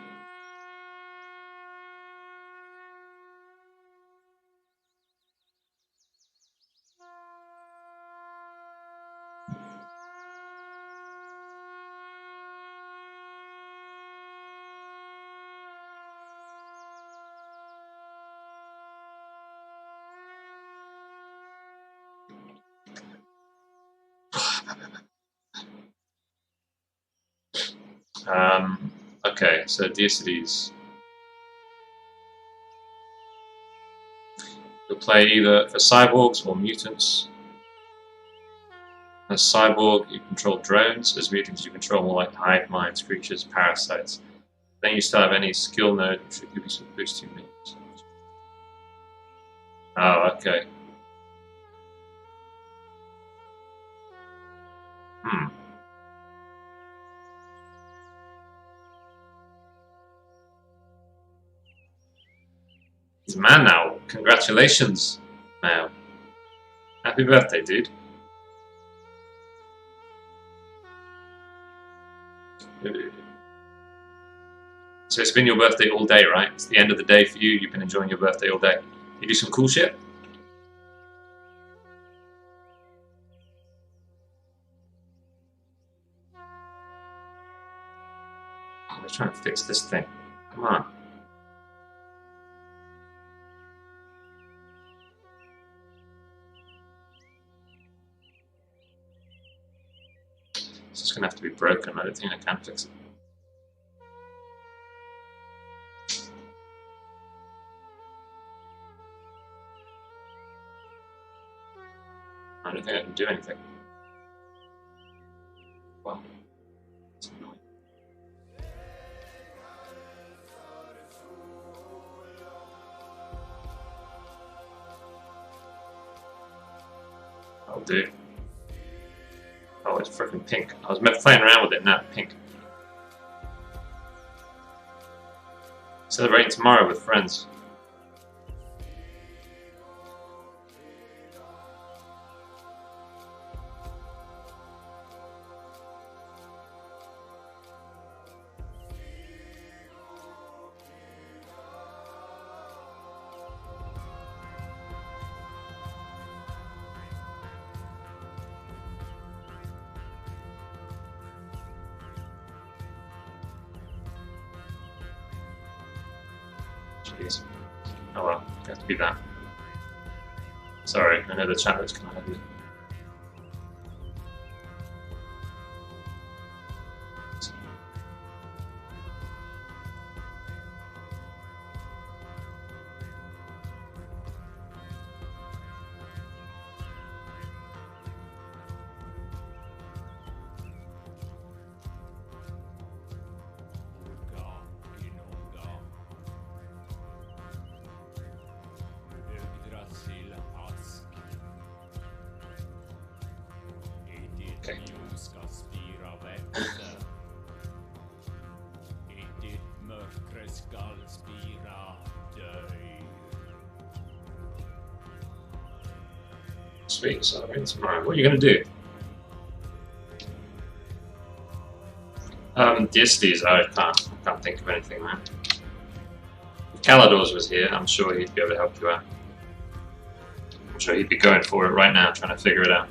Okay, so Theocides. You'll play either for cyborgs or mutants. As cyborg, you control drones. As mutants, you control more like hive minds, creatures, parasites. Then you still have any skill node, which will give you some boost to your minions. Oh, okay. He's a man now. Congratulations, Mao. Happy birthday, dude. So it's been your birthday all day, right? It's the end of the day for you. You've been enjoying your birthday all day. You do some cool shit? I'm just trying to fix this thing. Come on. It's just gonna have to be broken. I don't think I can fix it. I don't think I can do anything. Wow. It's annoying. I'll do. Oh, it's freaking pink. I was playing around with it, now it's pink. Celebrating tomorrow with friends. Jeez. Oh well, it has to be that. Sorry, I know the chat was kind of ugly. Sweet, celebrating tomorrow. What are you going to do? Disties, I can't think of anything, man. If Caladors was here, I'm sure he'd be able to help you out. I'm sure he'd be going for it right now, trying to figure it out.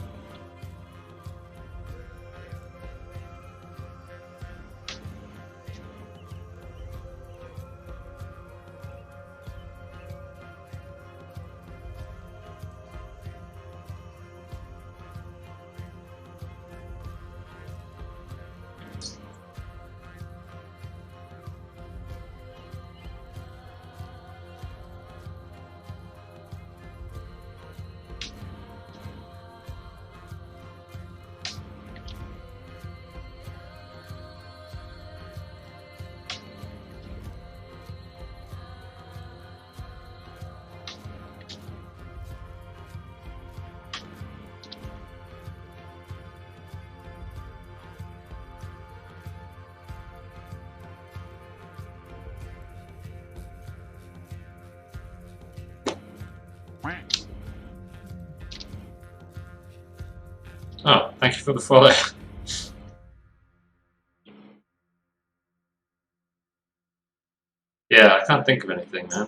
Oh, thank you for the follow. Yeah, I can't think of anything, man.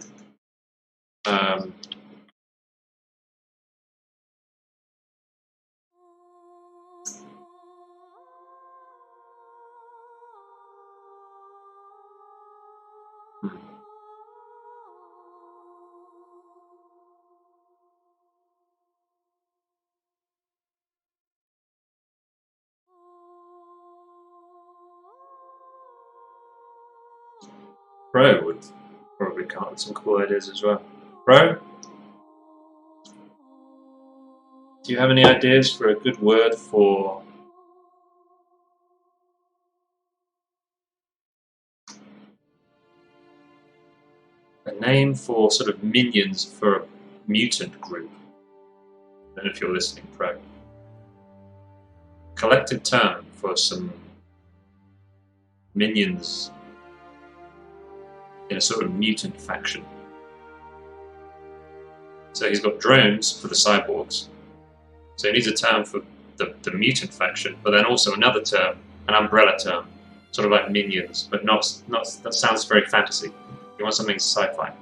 Pro would probably come up with some cool ideas as well. Pro? Do you have any ideas for a good word for a name for sort of minions for a mutant group? I don't know if you're listening, Pro. Collective term for some minions in a sort of mutant faction. So he's got drones for the cyborgs. So he needs a term for the mutant faction, but then also another term, an umbrella term, sort of like minions, but not that sounds very fantasy. You want something sci-fi.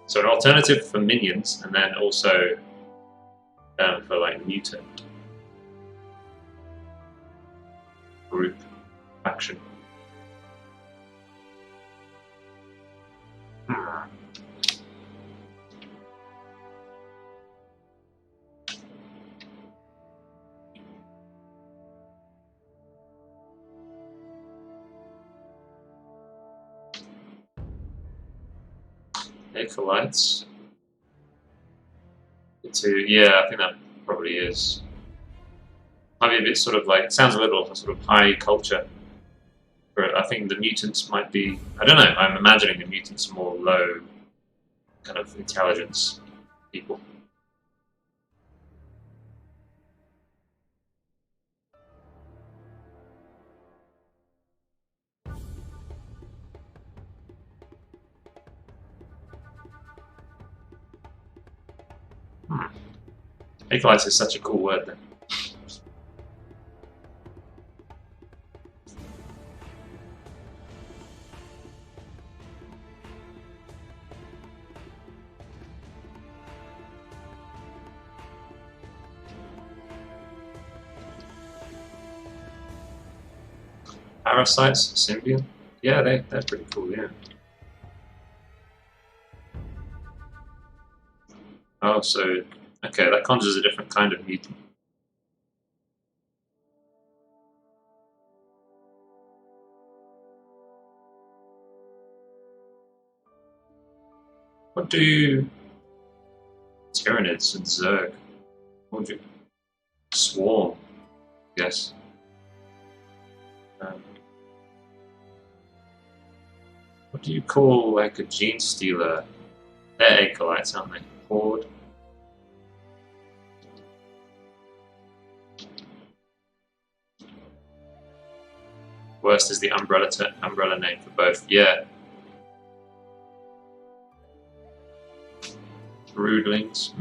So an alternative for minions, and then also for like mutant group faction. Acolytes. Yeah, I think that probably is. Might be a bit sort of like, sounds a little sort of high culture. But I think the mutants might be, I don't know, I'm imagining the mutants are more low kind of intelligence people. Acolytes is such a cool word then. Parasites, symbiont? Yeah, they're pretty cool, yeah. Oh, so, okay, that conjures a different kind of mutant. What do Tyranids and Zerg? What do you... Swarm, yes. What do you call like a gene stealer? They're acolytes, aren't they? Horde. Worst is the umbrella name for both. Yeah. Broodlings.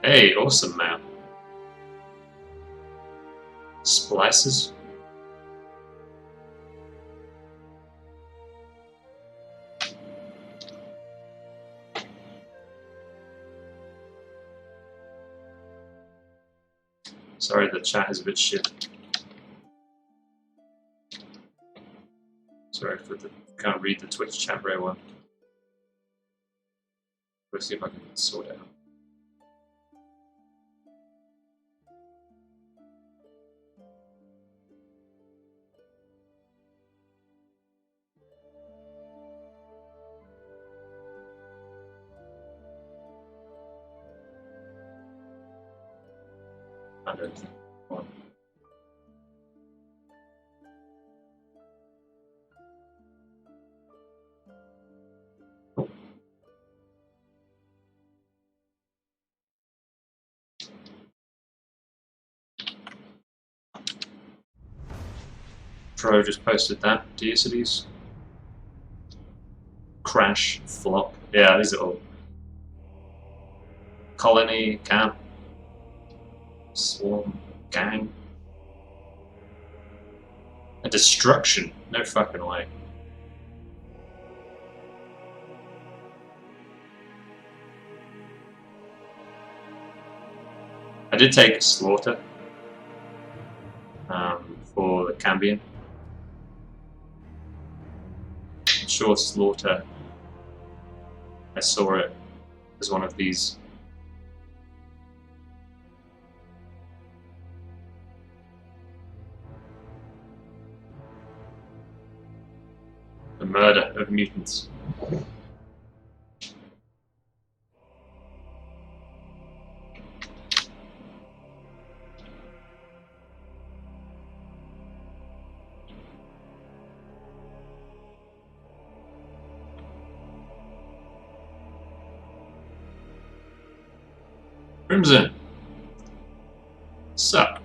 Hey, awesome man. Splices. Sorry, the chat is a bit shit. Sorry for the can't read the Twitch chat very well. Let's see if I can sort it out. I don't think. Pro just posted that. Deicities. Crash, flop. Yeah, these are all. Colony, camp, swarm, gang. A destruction. No fucking way. I did take Slaughter for the Cambion. I'm sure Slaughter, I saw it as one of these. The murder of mutants. Crimson. Sup?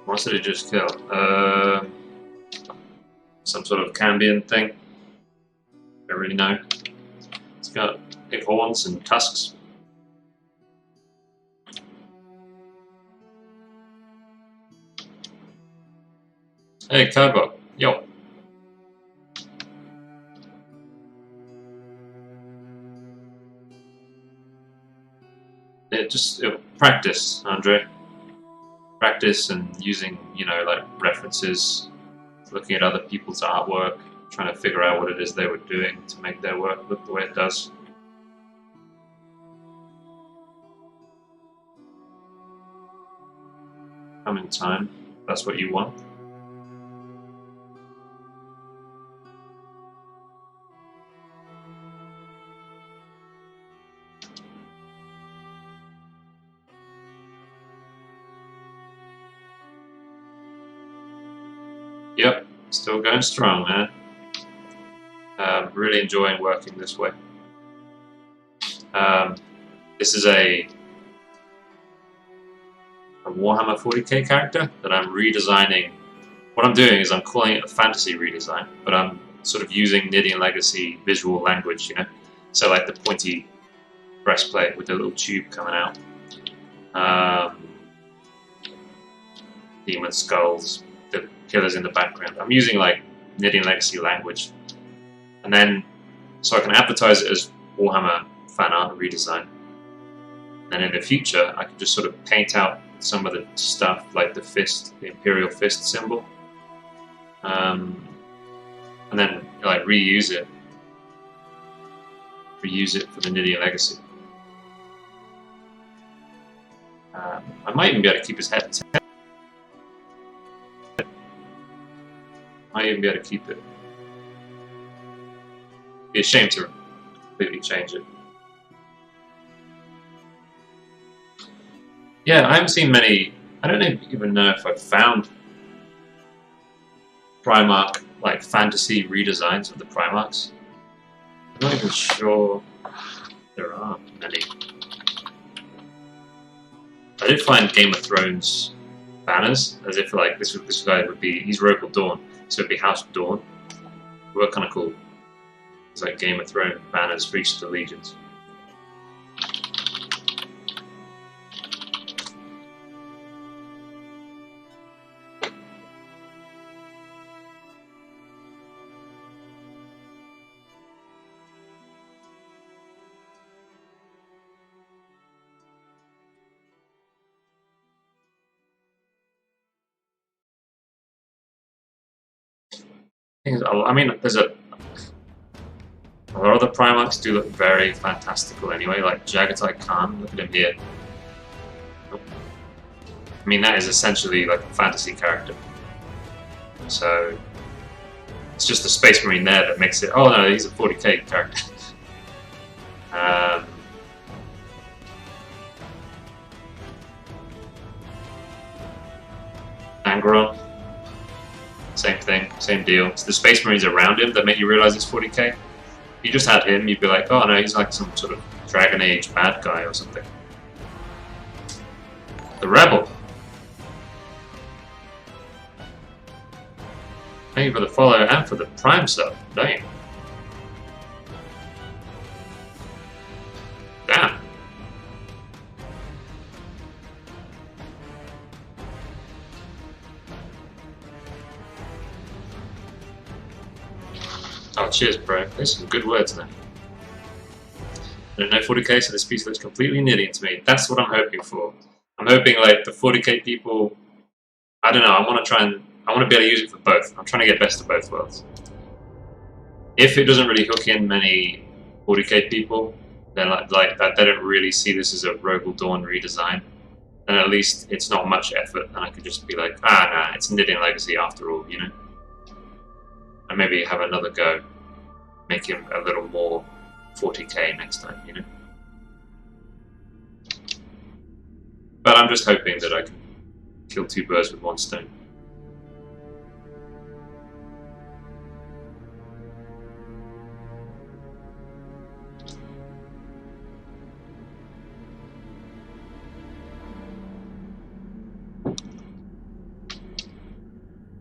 What did it just kill? Some sort of Cambion thing. Don't really know. It's got big horns and tusks. Hey, Kobo. Yo. Practice, Andre. Practice and using, like references, looking at other people's artwork, trying to figure out what it is they were doing to make their work look the way it does. Come in time. That's what you want. Yep, still going strong, man. Really enjoying working this way. This is a Warhammer 40k character that I'm redesigning. What I'm doing is I'm calling it a fantasy redesign, but I'm sort of using Nidian Legacy visual language, So like the pointy breastplate with the little tube coming out. Demon skulls, the killers in the background. I'm using like Nidian Legacy language. And then, so I can advertise it as Warhammer fan art redesign. And in the future, I can just sort of paint out some of the stuff, like the fist, the Imperial fist symbol. And then like reuse it for the Nidian Legacy. I might even be able to keep his head intact. Might even be able to keep it. Be a shame to completely change it. Yeah, I haven't seen many. I don't even know if I've found Primarch, like fantasy redesigns of the Primarchs. I'm not even sure there are many. I did find Game of Thrones banners, as if like this guy would be. He's Rogal Dorn, so it'd be House of Dorn. They were kind of cool. It's like Game of Thrones banners for each of the legions. I mean, there's a lot of the Primarchs do look very fantastical anyway, like Jagatai Khan, look at him here. I mean, that is essentially like a fantasy character. So, it's just the Space Marine there that makes it, oh no, he's a 40k character. Angron. Same thing, same deal. It's the Space Marines around him that make you realize it's 40k. If you just had him, you'd be like, oh no, he's like some sort of Dragon Age bad guy or something. The Rebel. Thank you for the follow and for the Prime sub. Damn. Damn. Oh, cheers, bro. There's some good words there. I don't know 40k, so this piece looks completely Nidian to me. That's what I'm hoping for. I'm hoping, like, the 40k people... I don't know, I want to be able to use it for both. I'm trying to get best of both worlds. If it doesn't really hook in many 40k people, then like that they don't really see this as a Rogal Dorn redesign, then at least it's not much effort, and I could just be like, nah, it's Nidian Legacy after all, And maybe have another go, make him a little more 40k next time, But I'm just hoping that I can kill two birds with one stone.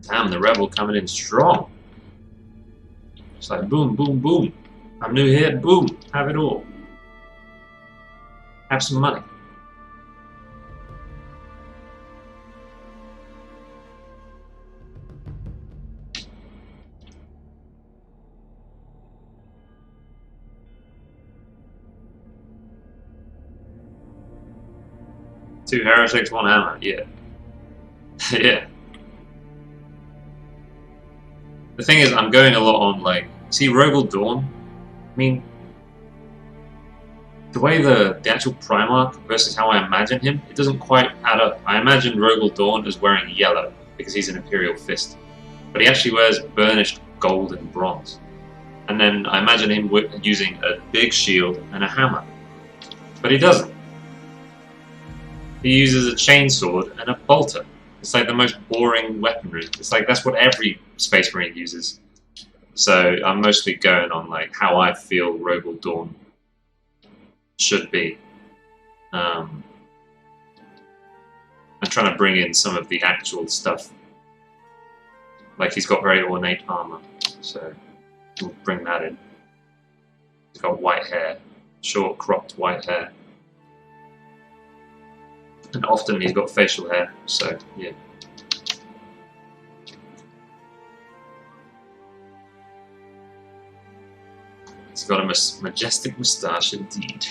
Damn, the rebel coming in strong. It's like boom, boom, boom. I'm new here, boom, have it all. Have some money. Two heretics, one hammer, yeah. Yeah. The thing is, I'm going a lot on, like, see Rogal Dorn? I mean, the way the actual Primarch versus how I imagine him, it doesn't quite add up. I imagine Rogal Dorn as wearing yellow, because he's an Imperial Fist. But he actually wears burnished gold and bronze. And then I imagine him using a big shield and a hammer. But he doesn't. He uses a chainsword and a bolter. It's like the most boring weaponry. It's like that's what every Space Marine uses. So I'm mostly going on like how I feel Rogal Dorn should be. I'm trying to bring in some of the actual stuff. Like he's got very ornate armor, so we'll bring that in. He's got white hair, short cropped white hair. And often he's got facial hair, so yeah. He's got a majestic moustache indeed.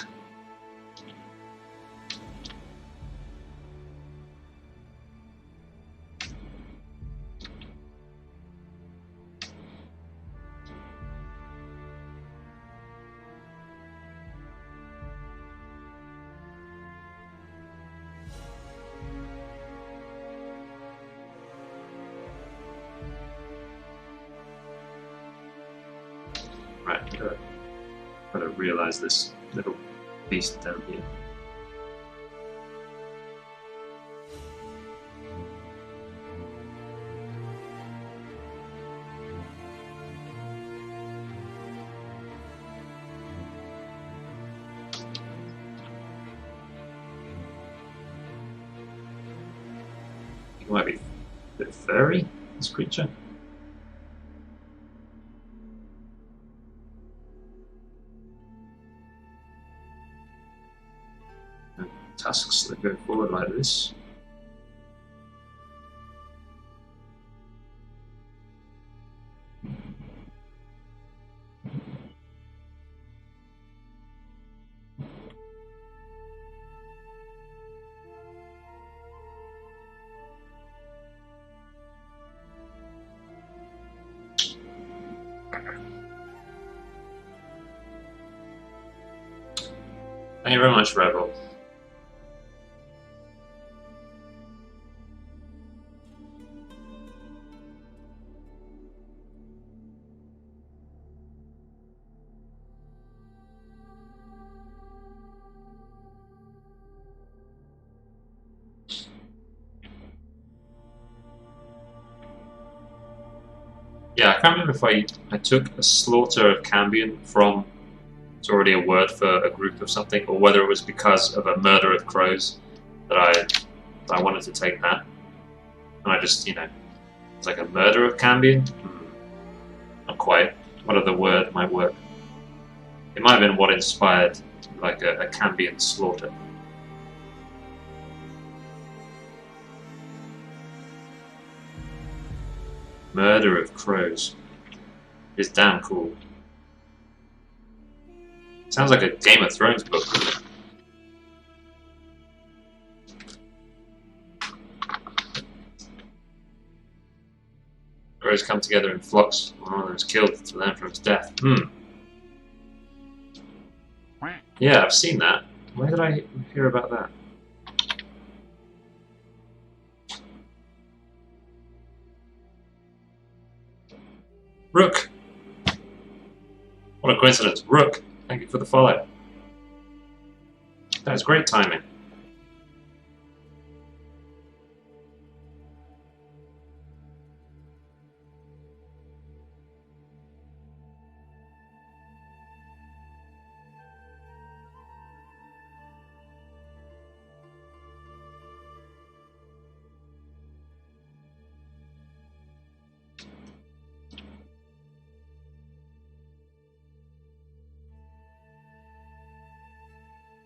Right, gotta realize this little beast down here. He might be a bit furry, this creature. Tusks that go forward like this. Thank you very much, Rogal. Yeah, I can't remember if I took a slaughter of Cambion from, it's already a word for a group of something, or whether it was because of a murder of crows that I wanted to take that. And I just, it's like a murder of Cambion? Not quite. What other word might work? It might have been what inspired like a Cambion slaughter. Murder of Crows is damn cool. Sounds like a Game of Thrones book. Crows come together in flocks. One of them is killed to learn from his death. Yeah, I've seen that. Where did I hear about that? Rook! What a coincidence. Rook, thank you for the follow. That is great timing.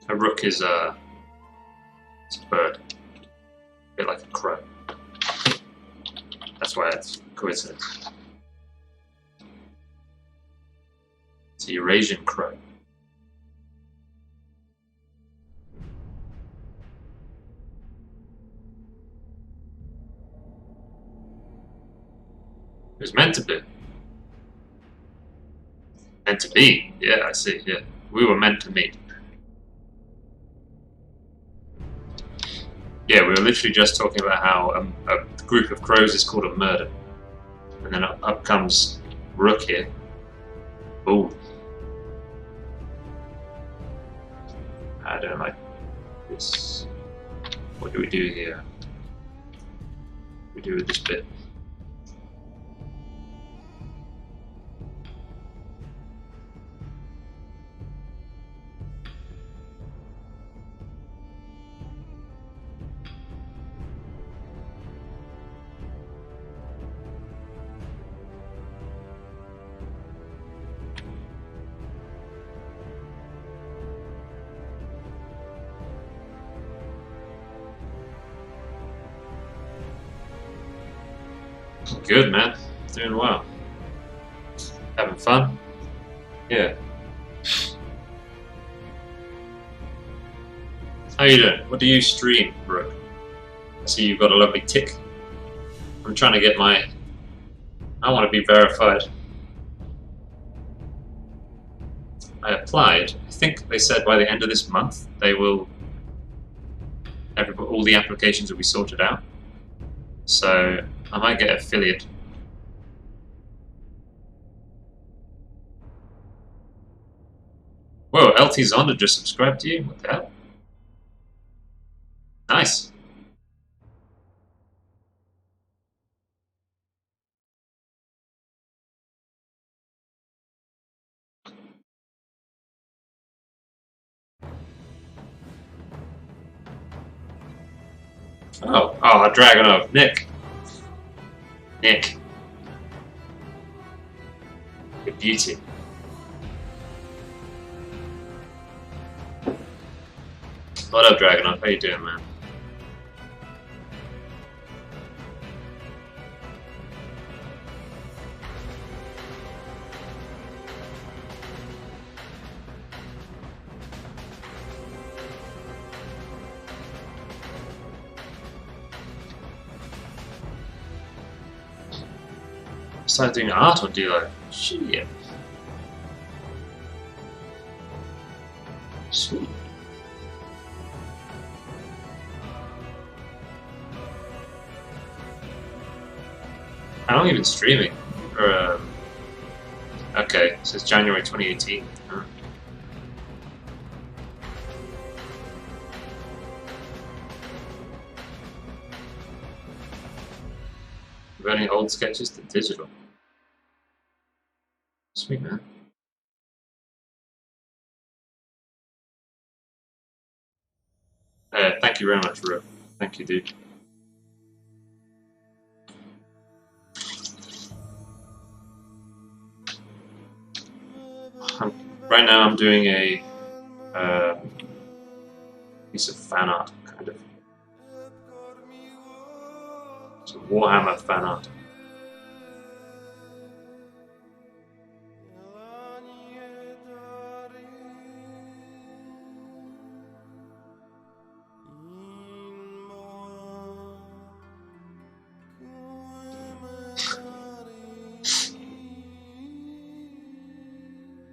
A rook is it's a bird. A bit like a crow. That's why it's a coincidence. It's a Eurasian crow. It was meant to be. Meant to be. Yeah, I see. Yeah. We were meant to meet. Yeah, we were literally just talking about how a group of crows is called a murder. And then up comes Rook here. Ooh. I don't like this. What do we do here? What do we do with this bit? Good, man. Doing well. Having fun? Yeah. How you doing? What do you stream, Brooke? I see you've got a lovely tick. I'm trying to get my... I want to be verified. I applied. I think they said by the end of this month they will... all the applications will be sorted out. So... I might get affiliate. Whoa, LT Zonda just subscribed to you? What the hell? Nice. Oh, Dragonov, Nick. Nick. Good beauty. What up, Dragonov? How you doing, man? Started doing art on Duo. Shit. Sweet. How long have you been streaming? Or, okay, so it's January 2018. Huh. Converting old sketches to digital. Sweet, man. Thank you very much, Ro. Thank you, dude. Right now I'm doing a piece of fan art, kind of. Some Warhammer fan art.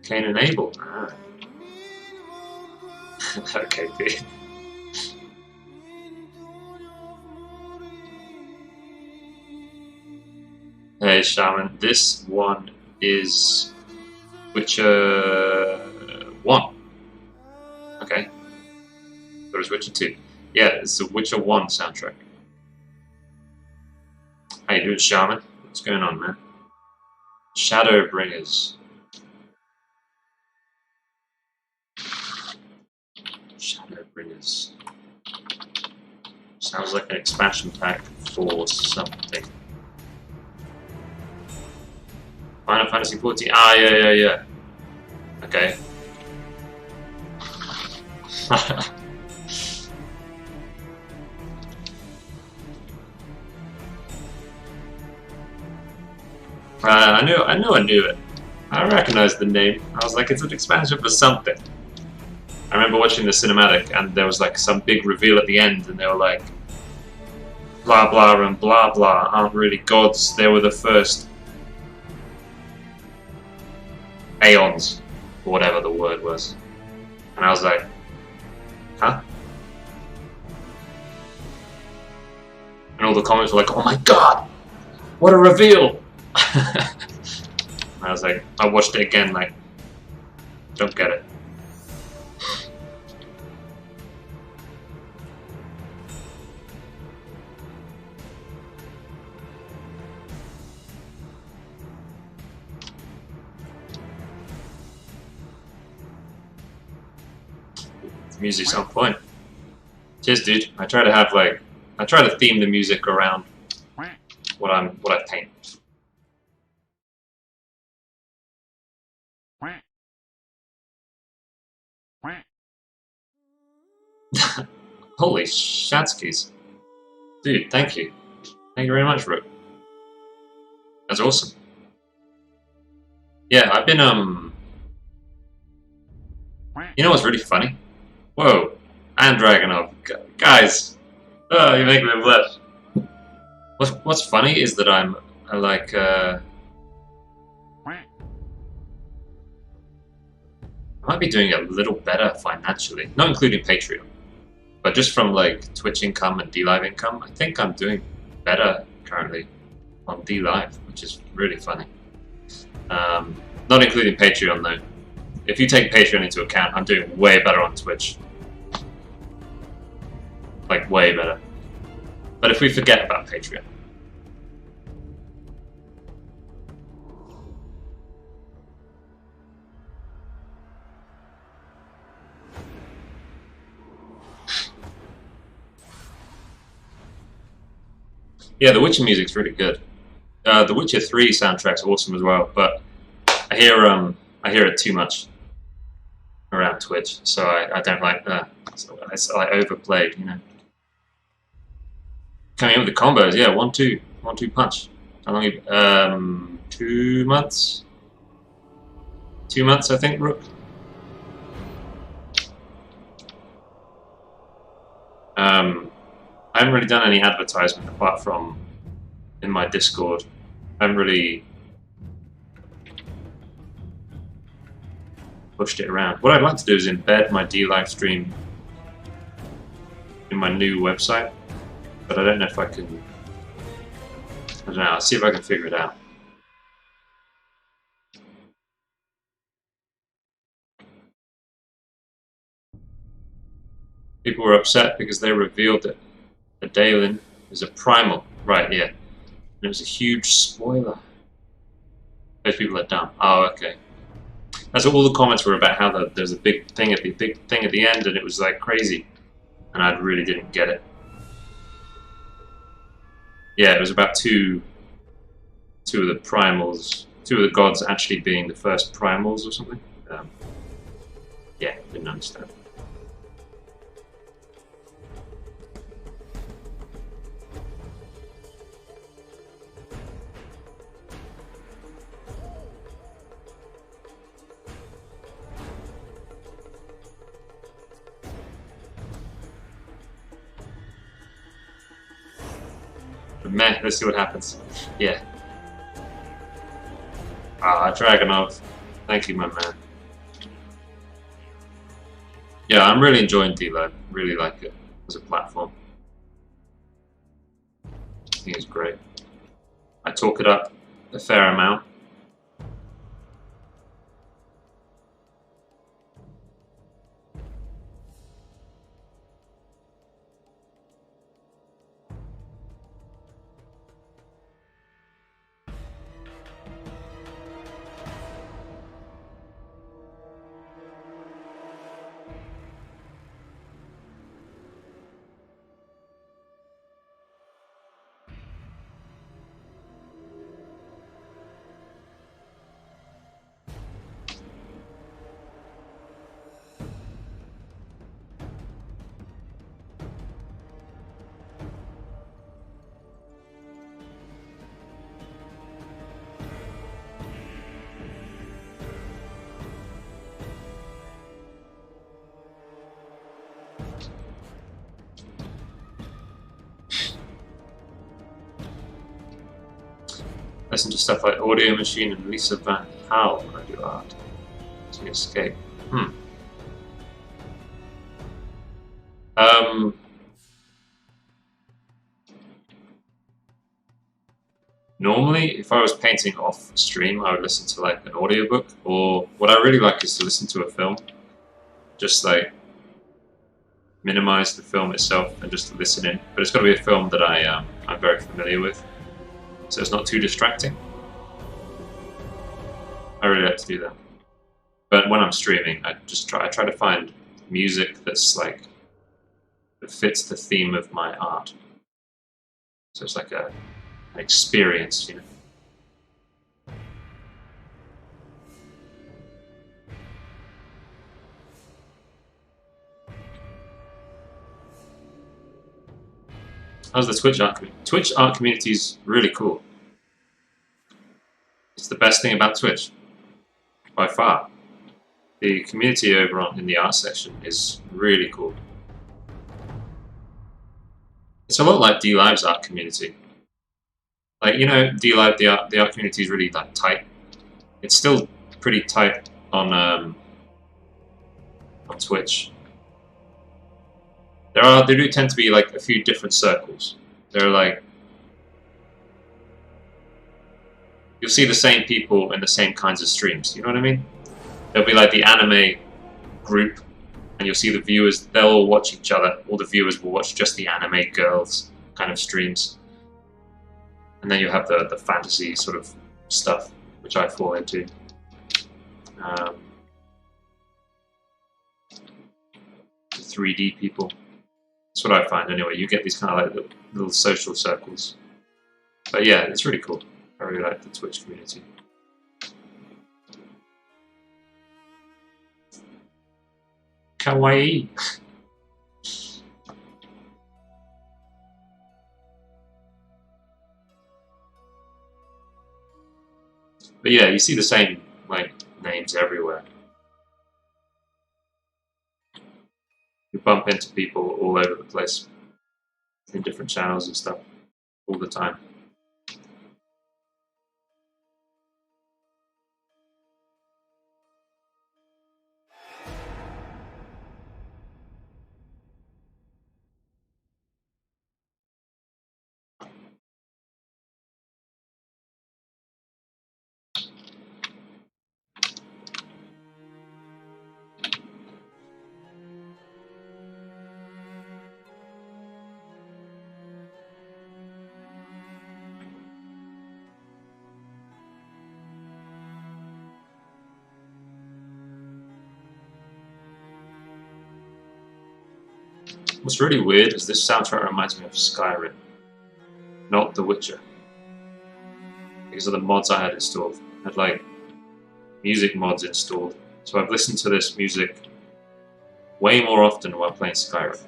Cain and Abel. Ah. Okay, dude. Hey, Shaman. This one is Witcher 1. Okay. There was Witcher 2. Yeah, it's the Witcher 1 soundtrack. How you doing, Shaman? What's going on, man? Shadowbringers. Shadowbringers. Sounds like an expansion pack for something. Final Fantasy 14. Ah, yeah. Okay. I knew it. I recognized the name. I was like, it's an expansion for something. I remember watching the cinematic, and there was like some big reveal at the end, and they were like, blah blah and blah blah aren't really gods. They were the first aeons, or whatever the word was. And I was like, huh? And all the comments were like, oh my god, what a reveal! I was like, I watched it again, like, don't get it. The music's on point. Cheers, dude. I try to theme the music around what I paint. Holy shatskis. Dude, thank you. Thank you very much, Rook. That's awesome. Yeah, I've been, you know what's really funny? Whoa. And Dragonov. Guys. Oh, you make me blush. What's funny is that I might be doing a little better financially. Not including Patreon. But just from like Twitch income and D-Live income, I think I'm doing better currently on D-Live, which is really funny. Not including Patreon though. If you take Patreon into account, I'm doing way better on Twitch. Like way better. But if we forget about Patreon. Yeah, the Witcher music's really good. The Witcher 3 soundtrack's awesome as well, but I hear it too much around Twitch, so I don't like that. So it's like overplayed, you know. Coming in with the combos, yeah, 1-2 punch. How long? 2 months. 2 months, I think, Rook. I haven't really done any advertisement apart from in my Discord. I haven't really pushed it around. What I'd like to do is embed my D-Live stream in my new website, but I don't know if I can. I don't know. I'll see if I can figure it out. People were upset because they revealed that the Daelin is a primal. Right, yeah. And it was a huge spoiler. Those people are dumb. Oh, okay. That's what all the comments were about. How there's a big thing at the end, and it was like crazy, and I really didn't get it. Yeah, it was about two of the primals, two of the gods actually being the first primals or something. Yeah, didn't understand. But meh, let's see what happens. Yeah. Ah, Dragonov. Thank you, my man. Yeah, I'm really enjoying D-Live. Really like it as a platform. I think it's great. I talk it up a fair amount. listen to stuff like Audio Machine and Lisa Van Hal when I do art. To escape. Normally, if I was painting off stream, I would listen to like an audiobook, or what I really like is to listen to a film. Just like minimize the film itself and just listen in. But it's got to be a film that I'm very familiar with, so it's not too distracting. I really like to do that. But when I'm streaming, I try to find music that's like that fits the theme of my art. So it's like an experience, you know. How's the Twitch art community? Twitch art community is really cool. It's the best thing about Twitch, by far. The community over in the art section is really cool. It's a lot like DLive's art community. Like, you know, DLive, the art community is really like tight. It's still pretty tight on Twitch. There do tend to be like a few different circles. They're like, you'll see the same people in the same kinds of streams. You know what I mean? There'll be like the anime group, and you'll see the viewers. They'll all watch each other. All the viewers will watch just the anime girls kind of streams, and then you have the fantasy sort of stuff, which I fall into. The 3D people. That's what I find anyway. You get these kind of like little social circles. But yeah, it's really cool. I really like the Twitch community. Kawaii. But yeah, you see the same like names everywhere. You bump into people all over the place in different channels and stuff all the time. What's really weird is this soundtrack reminds me of Skyrim, not The Witcher. These are the mods I had installed. I had like music mods installed, so I've listened to this music way more often while playing Skyrim.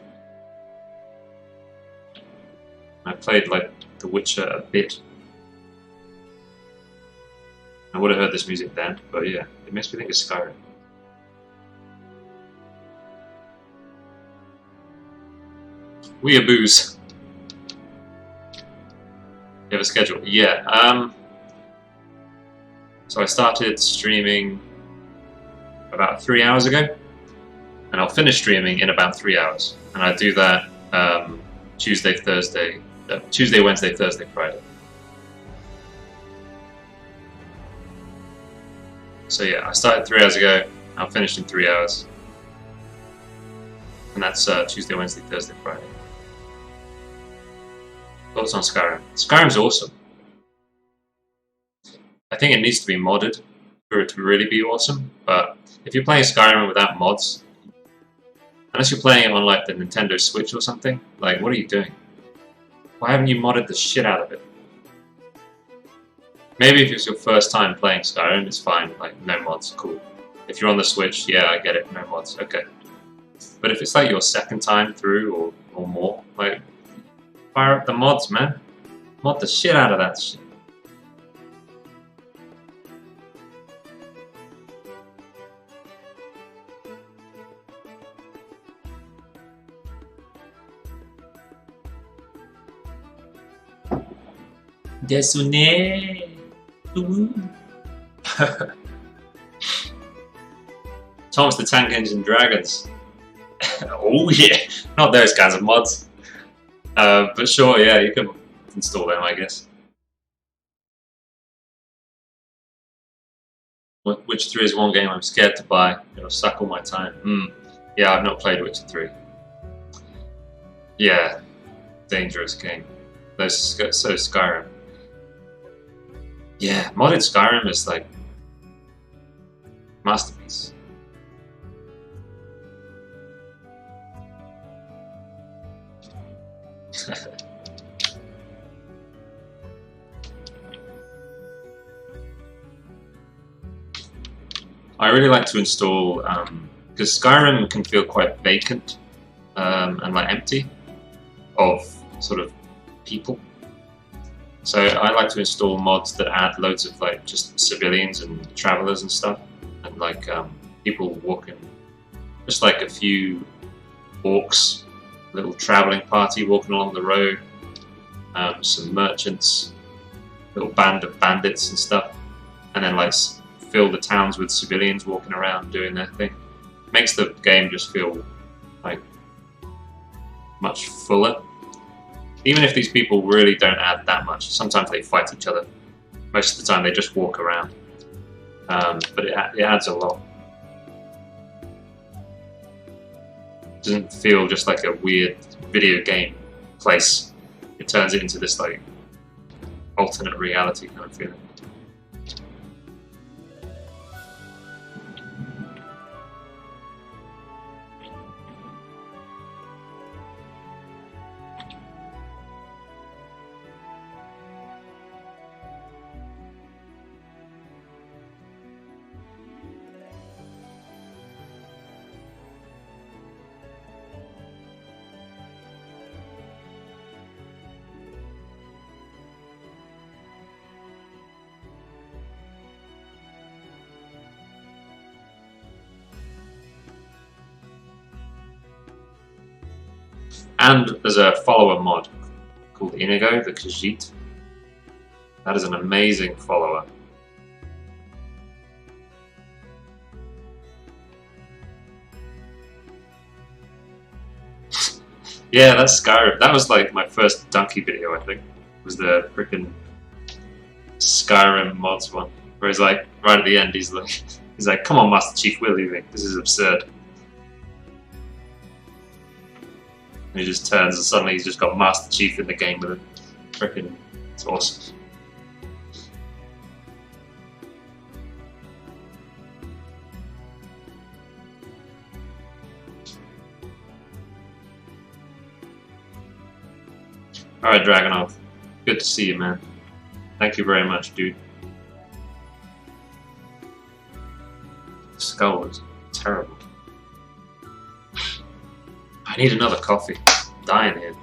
I played like The Witcher a bit. I would have heard this music then, but yeah, it makes me think of Skyrim. Weeaboos. You have a schedule? Yeah. So I started streaming about 3 hours ago, and I'll finish streaming in about 3 hours. And I do that Tuesday, Wednesday, Thursday, Friday. So yeah, I started 3 hours ago. I'll finish in 3 hours, and that's Tuesday, Wednesday, Thursday, Friday. Thoughts on Skyrim? Skyrim's awesome. I think it needs to be modded for it to really be awesome, but if you're playing Skyrim without mods, unless you're playing it on like the Nintendo Switch or something, like what are you doing? Why haven't you modded the shit out of it? Maybe if it's your first time playing Skyrim, it's fine, like no mods, cool. If you're on the Switch, yeah, I get it, no mods, okay. But if it's like your second time through or more, like fire up the mods, man. Mod the shit out of that shit. Desune. Thomas the Tank Engine Dragons. Oh yeah, not those kinds of mods. But sure, yeah, you can install them, I guess. Witcher 3 is one game I'm scared to buy. It'll suck all my time. Yeah, I've not played Witcher 3. Yeah, dangerous game. So Skyrim. Yeah, modded Skyrim is like masterpiece. I really like to install because Skyrim can feel quite vacant and like empty of sort of people. So I like to install mods that add loads of like just civilians and travelers and stuff, and like people walking, just like a few orcs, little traveling party walking along the road, some merchants, little band of bandits and stuff, and then like fill the towns with civilians walking around doing their thing. Makes the game just feel like much fuller. Even if these people really don't add that much, sometimes they fight each other. Most of the time they just walk around. But it adds a lot. It doesn't feel just like a weird video game place. It turns it into this like alternate reality kind of feeling. And there's a follower mod called Inigo, the Khajiit. That is an amazing follower. Yeah, that's Skyrim. That was like my first donkey video, I think. Was the freaking Skyrim mods one. Where he's like, right at the end, he's like, come on, Master Chief, we're leaving. This is absurd. And he just turns and suddenly he's just got Master Chief in the game with him. Freaking, it's awesome. Alright, Dragonov. Good to see you, man. Thank you very much, dude. The skull was terrible. I need another coffee. I'm dying here.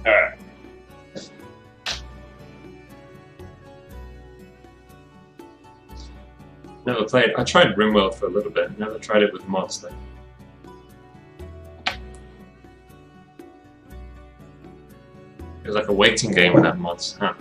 Alright. Never played. I tried RimWorld for a little bit. Never tried it with mods though. It was like a waiting game without mods, huh?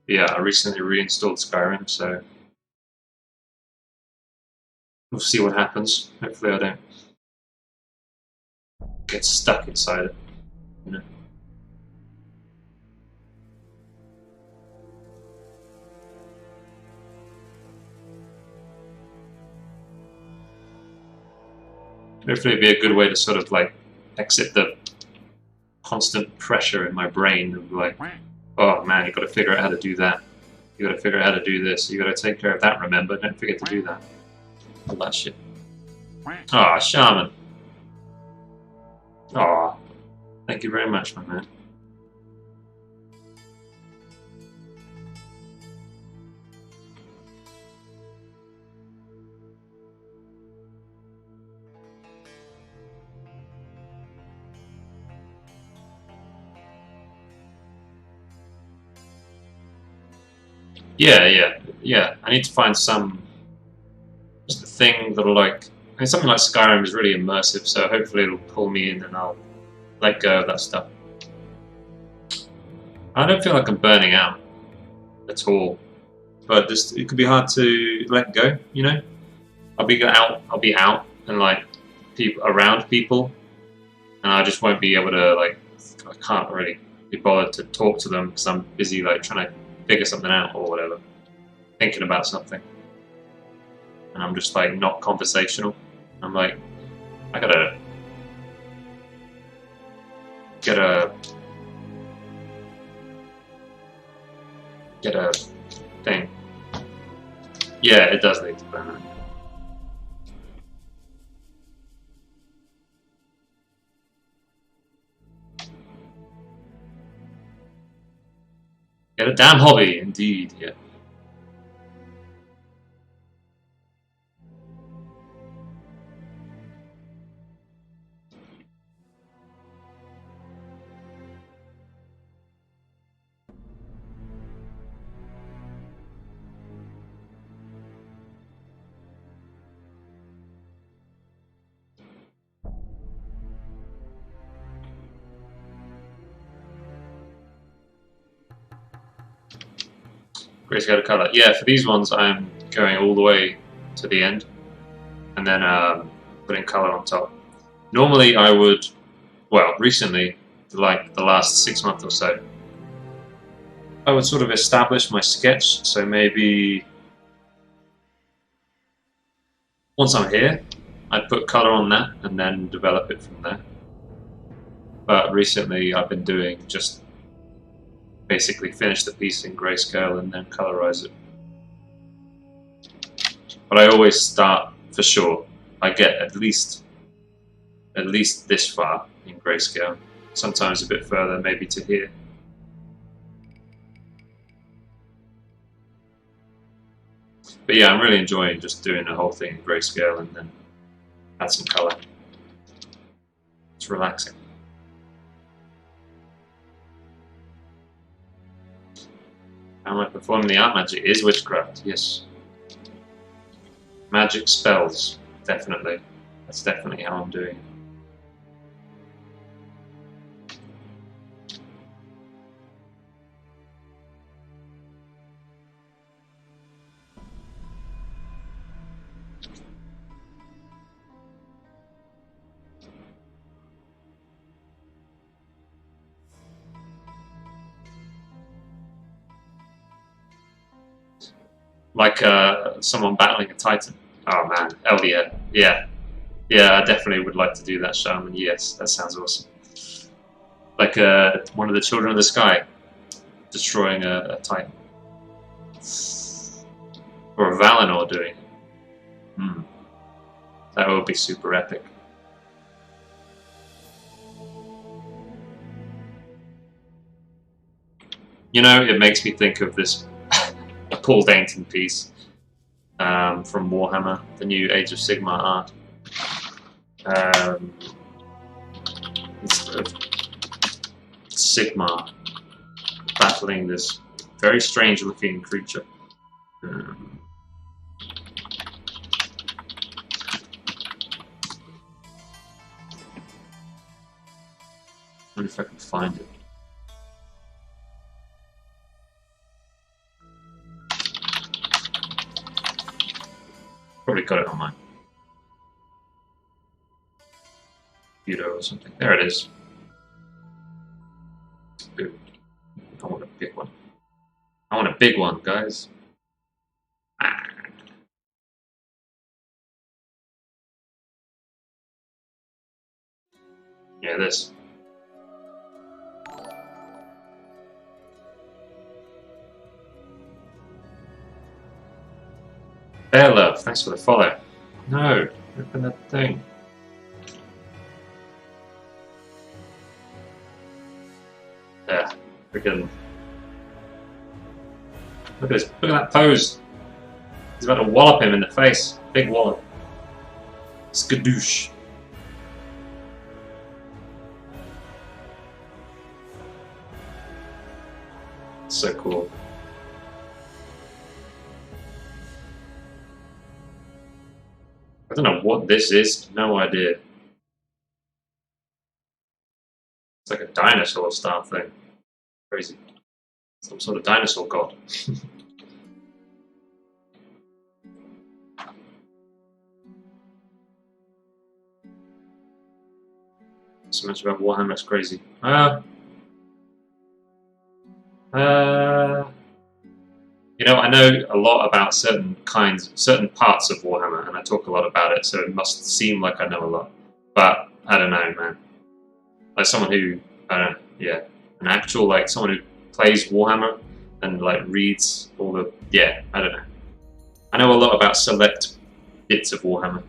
Yeah, I recently reinstalled Skyrim, so we'll see what happens. Hopefully I don't get stuck inside it, you know. Hopefully it'd be a good way to sort of like exit the constant pressure in my brain of like, oh man, you got to figure out how to do that. You got to figure out how to do this. You got to take care of that. Remember, don't forget to do that. All that shit. Ah, Shaman. Ah, thank you very much, my man. Yeah. I need to find some just a thing that'll like. I mean, something like Skyrim is really immersive, so hopefully it'll pull me in and I'll let go of that stuff. I don't feel like I'm burning out at all, but just it could be hard to let go. You know, I'll be out and like people around people, and I just won't be able to like. I can't really be bothered to talk to them because I'm busy like trying to figure something out or whatever, thinking about something, and I'm just like not conversational. I'm like, I gotta get a thing. Yeah, it does lead to burnout. Get a damn hobby, indeed. Yeah. Grayscale color. Yeah, for these ones, I'm going all the way to the end, and then putting color on top. Normally, I would, well, recently, like the last 6 months or so, I would sort of establish my sketch. So maybe once I'm here, I'd put color on that and then develop it from there. But recently, I've been doing just basically finish the piece in grayscale and then colorize it. But I always start, for sure, I get at least this far in grayscale, sometimes a bit further, maybe to here. But yeah, I'm really enjoying just doing the whole thing in grayscale and then add some color. It's relaxing. How am I performing the art magic? Is witchcraft, yes. Magic spells, definitely. That's definitely how I'm doing it. Like someone battling a titan. Oh man, hell yeah. Yeah, I definitely would like to do that, Shaman. Yes, that sounds awesome. Like one of the Children of the Sky destroying a titan. Or a Valinor doing it. Hmm. That would be super epic. You know, it makes me think of this Paul Dainton piece from Warhammer, the new Age of Sigmar art. It's Sigmar battling this very strange looking creature. I wonder if I can find it. Probably got it on my computer or something. There it is. Ooh, I want a big one. I want a big one, guys. Ah. Yeah, this. Bear Love, thanks for the follow. No, open that thing. Yeah, freaking. Look at this. Look at that pose. He's about to wallop him in the face. Big wallop. Skadoosh. So cool. I don't know what this is. No idea. It's like a dinosaur style thing. Crazy. Some sort of dinosaur god. So much about Warhammer, it's crazy. You know, I know a lot about certain parts of Warhammer, and I talk a lot about it, so it must seem like I know a lot. But I don't know, man. Like someone who, I don't know, yeah, an actual, like someone who plays Warhammer and like reads all the, yeah, I don't know. I know a lot about select bits of Warhammer.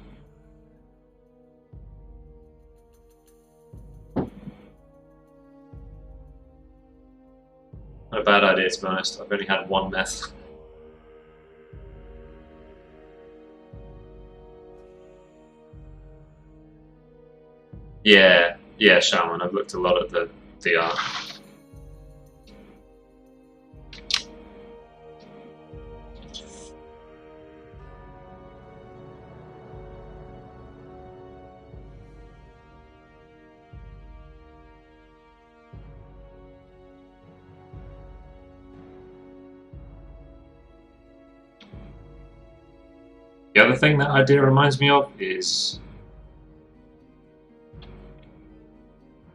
Not a bad idea, to be honest. I've only had one meth. Yeah, yeah, Shaman. I've looked a lot at the art. The other thing that idea reminds me of is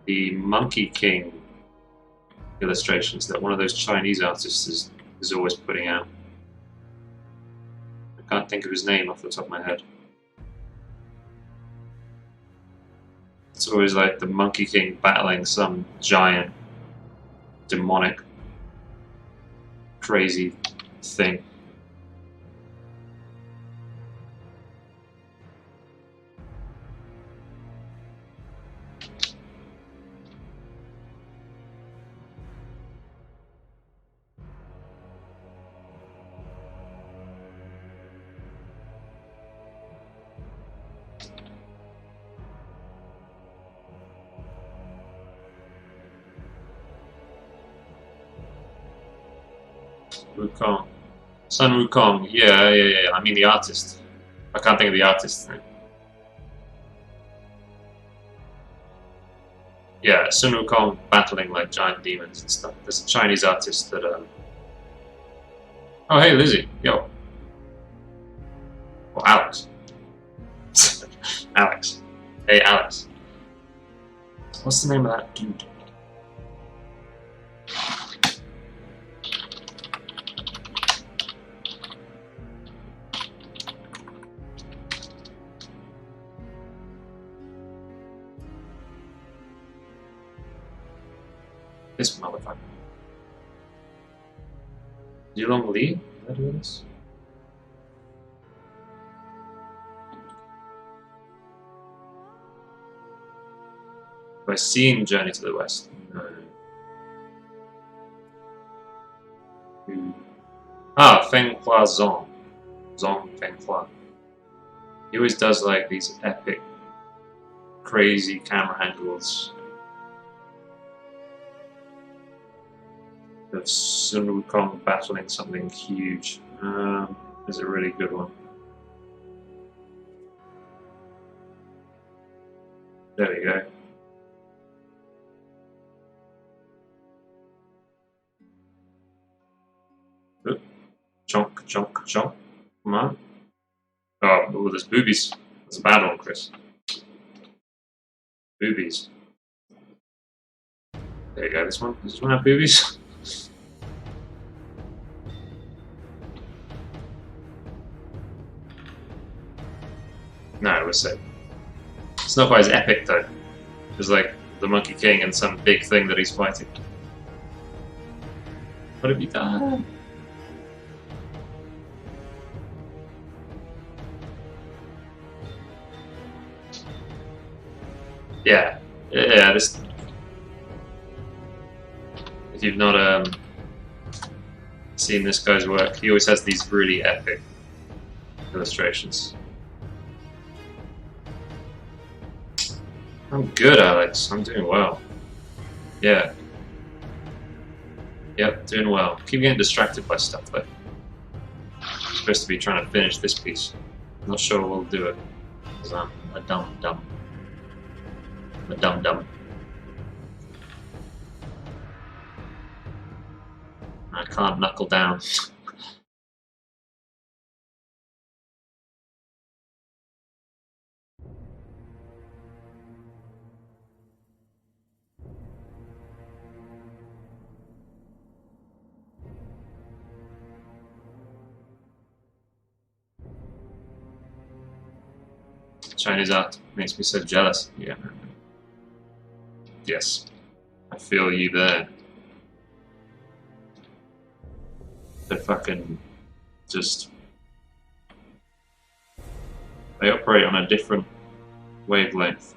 the Monkey King illustrations that one of those Chinese artists is always putting out. I can't think of his name off the top of my head. It's always like the Monkey King battling some giant, demonic, crazy thing. Wukong. Sun Wukong, yeah. I mean the artist. I can't think of the artist's name. Yeah, Sun Wukong battling like giant demons and stuff. There's a Chinese artist that. Oh, hey, Lizzie. Yo. Or Alex. Alex. Hey, Alex. What's the name of that dude? This motherfucker. Yulong Li? Is that who it is? Have I seen Journey to the West? No. Who? Ah, Feng Hua Zong. Zong Feng Hua. He always does like these epic, crazy camera angles of Sun Wukong battling something huge. Is a really good one. There we go. Oop. Chonk, chonk, chonk. Come on. Oh, there's boobies. That's a bad one, Chris. Boobies. There you go, this one. Does this one have boobies? No, it was safe. It's not quite as epic though. It's like the Monkey King and some big thing that he's fighting. What have you done? Yeah, this. If you've not seen this guy's work, he always has these really epic illustrations. I'm good, Alex. I'm doing well. Yeah. Yep, doing well. Keep getting distracted by stuff though. I'm supposed to be trying to finish this piece. I'm not sure we'll do it. Because I'm a dumb. I'm a dumb. I can't knuckle down. Chinese art makes me so jealous. Yeah. Yes. I feel you there. They're fucking just... They operate on a different wavelength.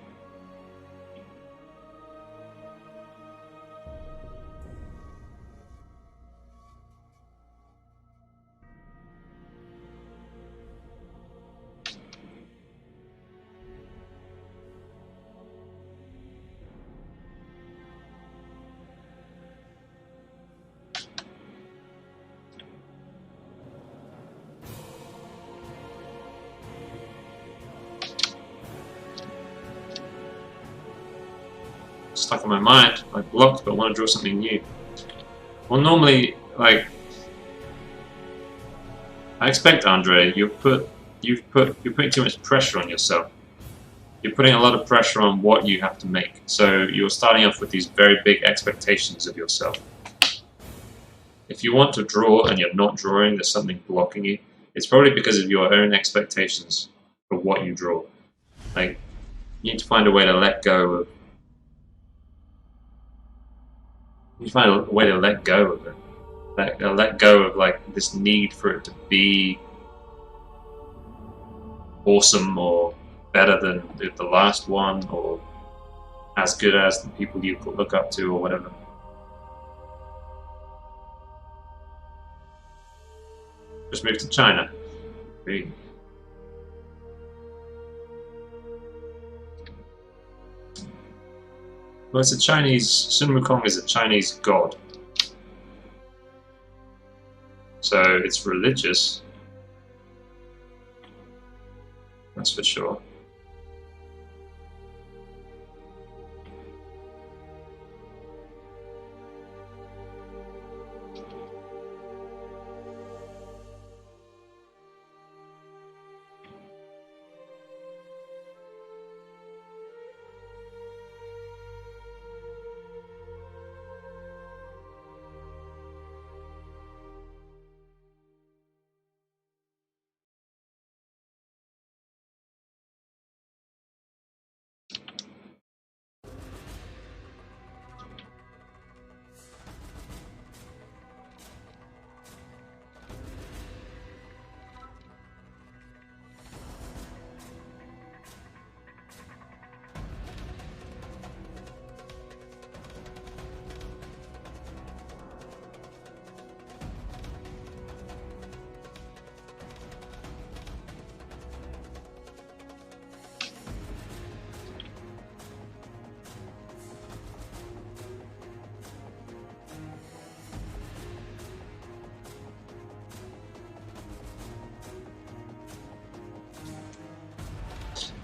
Stuck in my mind, like blocked, but I want to draw something new. Well, normally, like, I expect, Andre, you're putting too much pressure on yourself. You're putting a lot of pressure on what you have to make. So you're starting off with these very big expectations of yourself. If you want to draw and you're not drawing, there's something blocking you. It's probably because of your own expectations for what you draw. Like, you need to find a way to let go of. You find a way to let go of it. Let go of like this need for it to be awesome or better than the last one or as good as the people you look up to or whatever. Just moved to China. Really. Well, it's a Chinese. Sun Wukong is a Chinese god, so it's religious. That's for sure.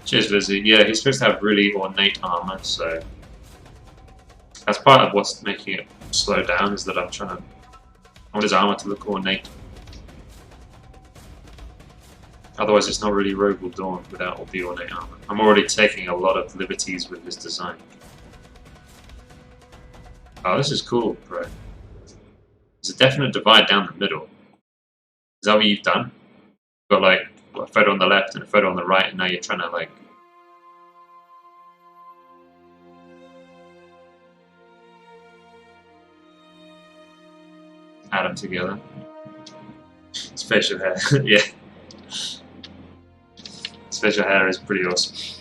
Cheers, Lizzie. Yeah, he's supposed to have really ornate armor, so that's part of what's making it slow down, is that I want his armor to look ornate. Otherwise, it's not really Rogal Dorn without all the ornate armor. I'm already taking a lot of liberties with this design. Oh, this is cool, bro. There's a definite divide down the middle. Is that what you've done? You've got like a photo on the left and a photo on the right, and now you're trying to like add them together. His facial hair, yeah. His facial hair is pretty awesome.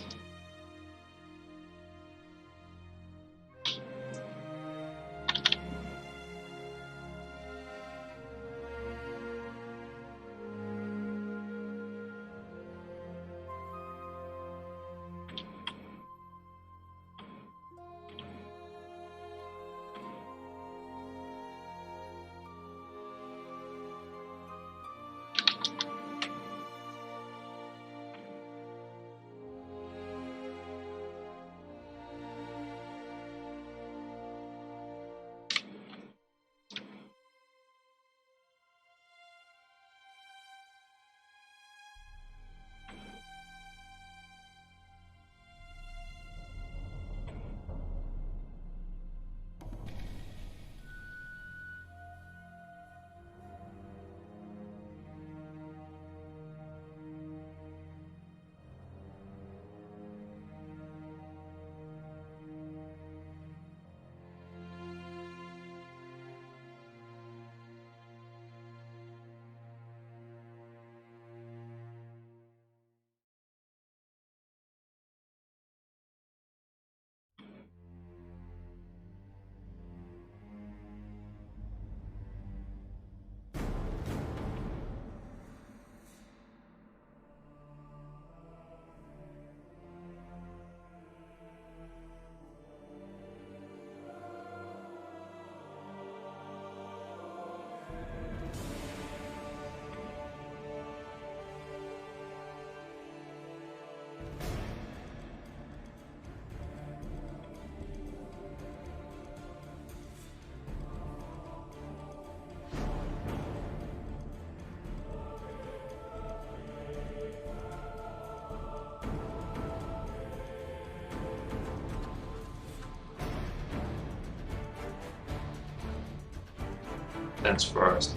Dense forest.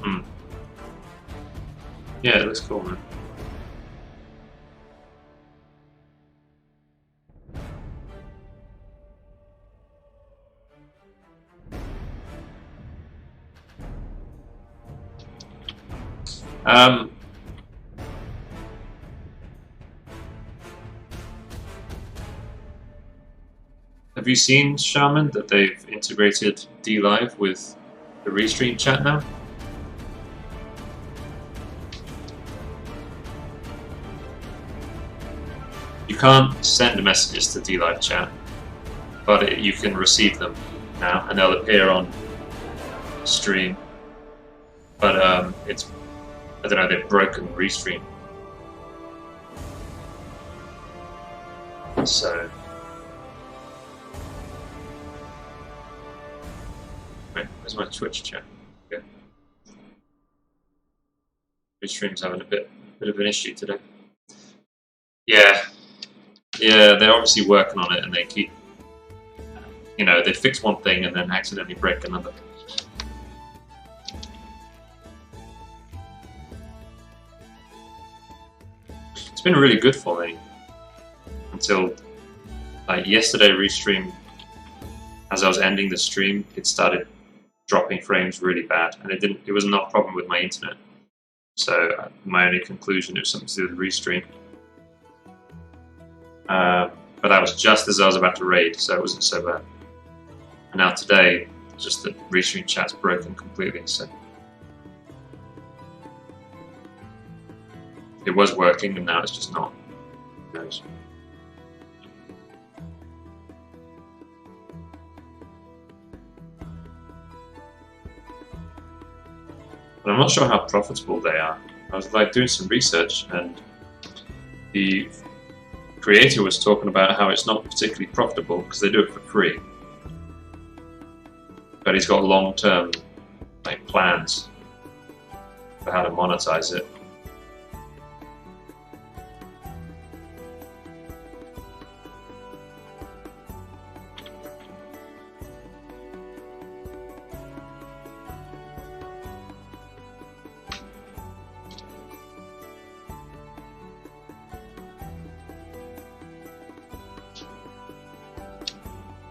Yeah, it looks cool, man. Have you seen, Shaman, that they've integrated DLive with the restream chat now? You can't send messages to DLive chat, but you can receive them now, and they'll appear on stream. But it's, I don't know, they've broken restream. So, wait, where's my Twitch chat? Okay. Restream's having a bit of an issue today. Yeah, they're obviously working on it, and they keep, you know, they fix one thing and then accidentally break another. It's been really good for me until like yesterday. Restream, as I was ending the stream, it started dropping frames really bad, and it was not a problem with my internet. So my only conclusion, it was something to do with Restream. But that was just as I was about to raid, so it wasn't so bad. And now today, just the Restream chat's broken completely, so it was working and now it's just not. Who knows? But I'm not sure how profitable they are. I was like doing some research, and the creator was talking about how it's not particularly profitable because they do it for free. But he's got long-term like plans for how to monetize it.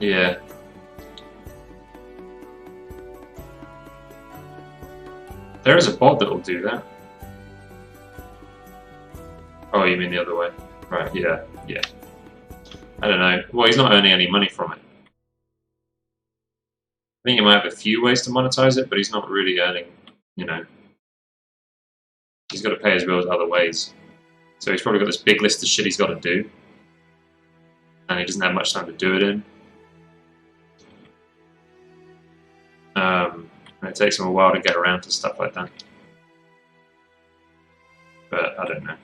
Yeah. There is a bot that will do that. Oh, you mean the other way? Right, yeah, yeah. I don't know. Well, he's not earning any money from it. I think he might have a few ways to monetize it, but he's not really earning, you know. He's got to pay his bills other ways. So he's probably got this big list of shit he's got to do. And he doesn't have much time to do it in. And it takes him a while to get around to stuff like that. But I don't know.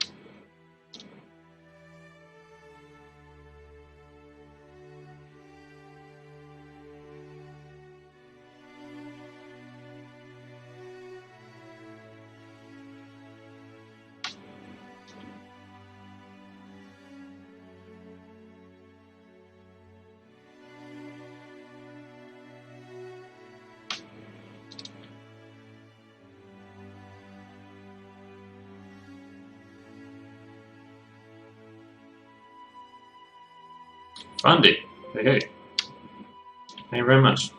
Fundy. Hey, hey. Thank you very much.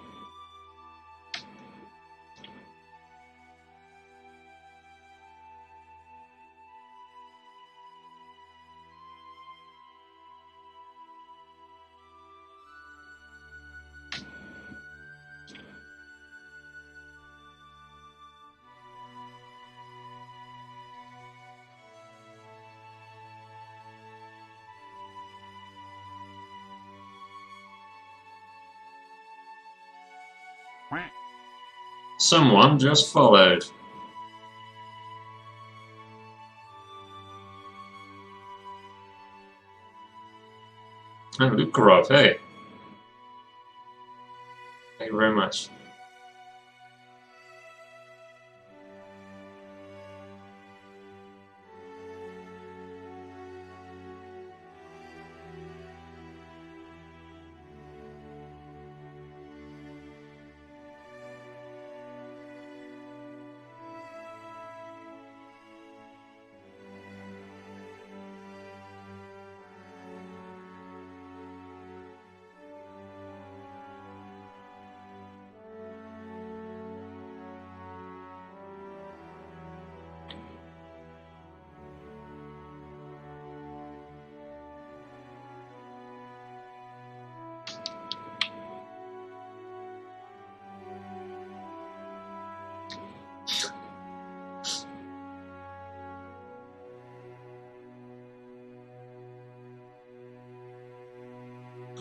Someone just followed. Oh, Lukarov, hey. Thank you very much.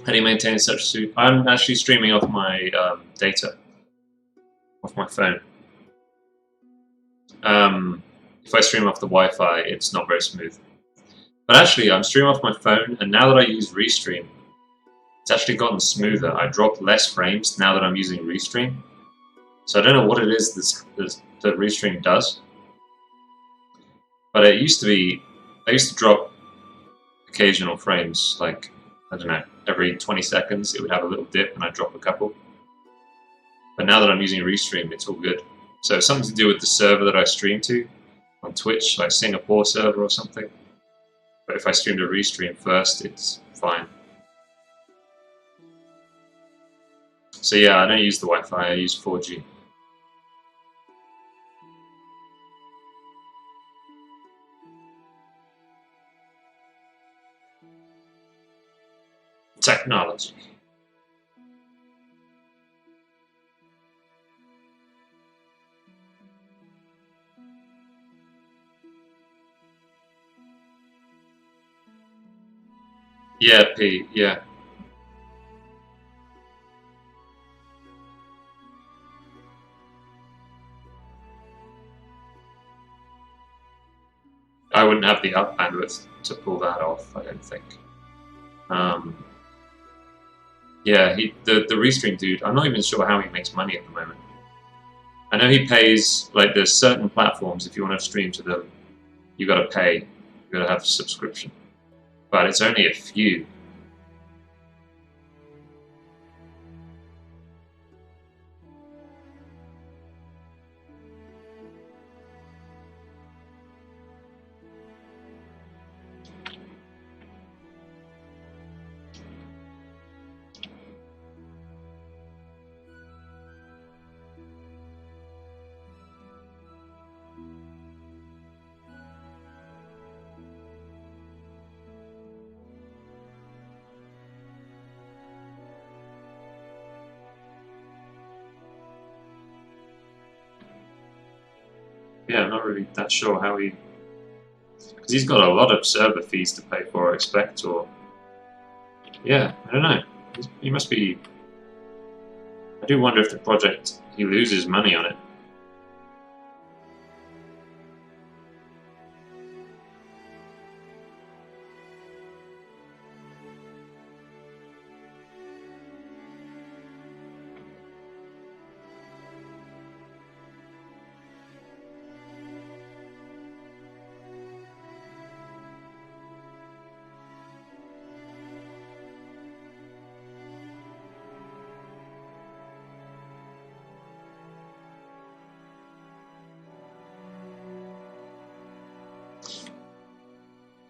How do you maintain such suit? I'm actually streaming off my data, off my phone. If I stream off the Wi-Fi, it's not very smooth. But actually, I'm streaming off my phone, and now that I use Restream, it's actually gotten smoother. I drop less frames now that I'm using Restream. So I don't know what it is that Restream does. But it used to be, I used to drop occasional frames, like, I don't know, every 20 seconds it would have a little dip and I'd drop a couple. But now that I'm using Restream, it's all good. So it's something to do with the server that I stream to on Twitch, like Singapore server or something. But if I stream to Restream first, it's fine. So yeah, I don't use the Wi-Fi, I use 4G. Technology. Yeah, P, yeah. I wouldn't have the up bandwidth to pull that off, I don't think. Yeah, the Restream dude, I'm not even sure how he makes money at the moment. I know he pays, like, there's certain platforms, if you want to stream to them, you gotta pay. You gotta have a subscription. But it's only a few. yeah, I'm not really that sure how he... Because he's got a lot of server fees to pay for, I expect, or... Yeah, I don't know. He must be... I do wonder if the project, he loses money on it.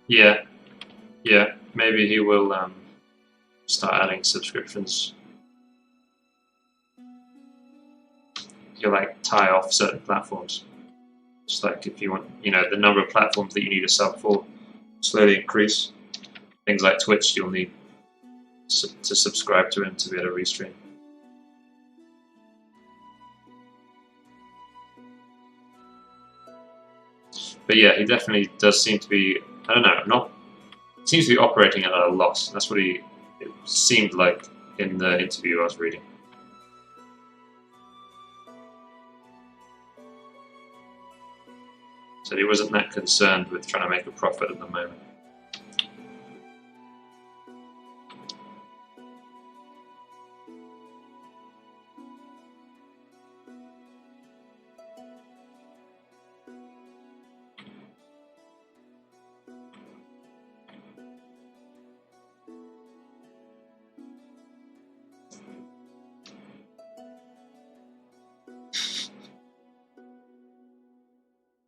Yeah, yeah, maybe he will start adding subscriptions. He'll like tie off certain platforms. Just like if you want, you know, the number of platforms that you need a sub for slowly increase. Things like Twitch, you'll need to subscribe to him to be able to restream. But yeah, he definitely does seem to be, I don't know, seems to be operating at a loss. That's what it seemed like in the interview I was reading. So he wasn't that concerned with trying to make a profit at the moment.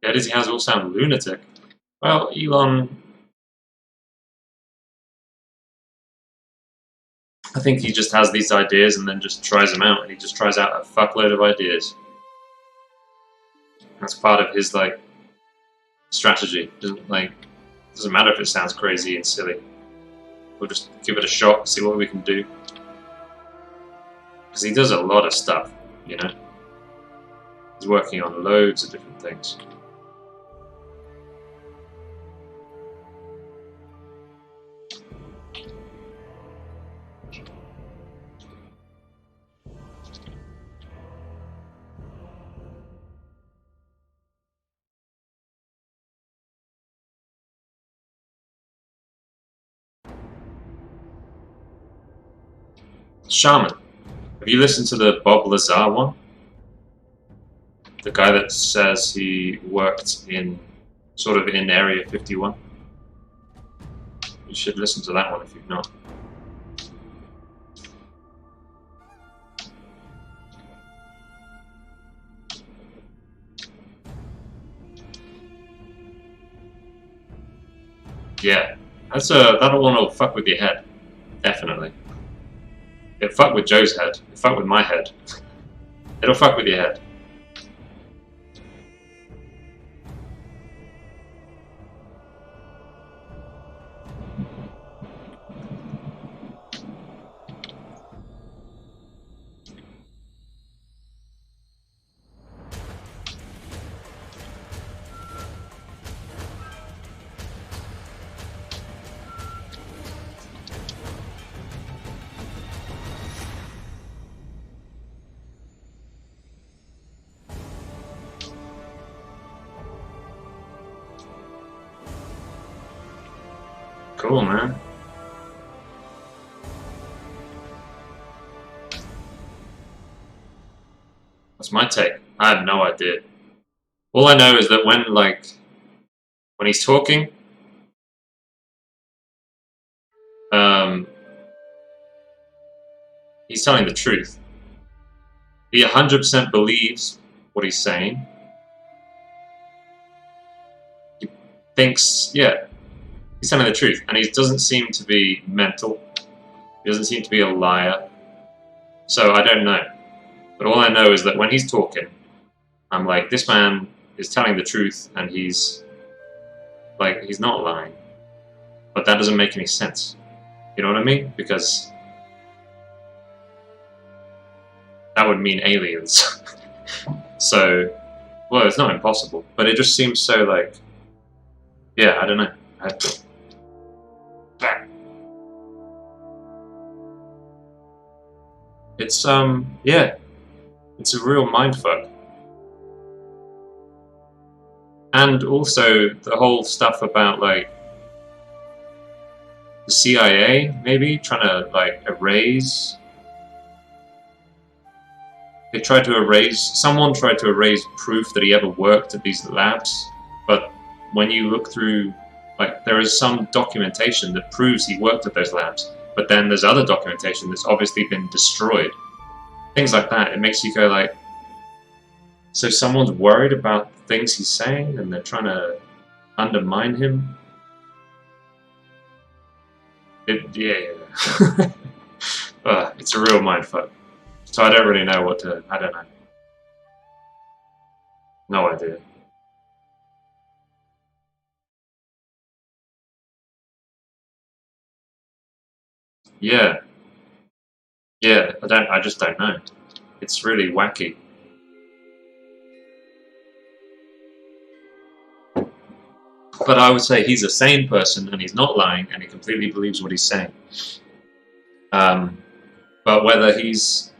Yeah, Dizzy House all sound lunatic. Well, Elon, I think he just has these ideas and then just tries them out, and he just tries out a fuckload of ideas. That's part of his like strategy. Doesn't matter if it sounds crazy and silly. We'll just give it a shot, see what we can do. Because he does a lot of stuff, you know. He's working on loads of different things. Shaman. Have you listened to the Bob Lazar one? The guy that says he worked in Area 51. You should listen to that one if you've not. Yeah, that one will fuck with your head, definitely. It'll fuck with Joe's head. It'll fuck with my head. It'll fuck with your head. Cool, man. That's my take. I have no idea. All I know is that when he's talking, he's telling the truth. He 100% believes what he's saying. He thinks, yeah, he's telling the truth, and he doesn't seem to be mental. He doesn't seem to be a liar. So I don't know. But all I know is that when he's talking, I'm like, this man is telling the truth, and he's not lying. But that doesn't make any sense. You know what I mean? Because that would mean aliens. So Well, it's not impossible, but it just seems so like, yeah, I don't know. It's yeah, it's a real mindfuck. And also the whole stuff about like the CIA maybe trying to like erase. Someone tried to erase proof that he ever worked at these labs, but when you look through, like, there is some documentation that proves he worked at those labs, but then there's other documentation that's obviously been destroyed. Things like that. It makes you go like, so someone's worried about things he's saying and they're trying to undermine him? Yeah. It's a real mindfuck. So I don't really know what to... I don't know. No idea. Yeah. Yeah, I just don't know. It's really wacky. But I would say he's a sane person and he's not lying and he completely believes what he's saying. But whether he's...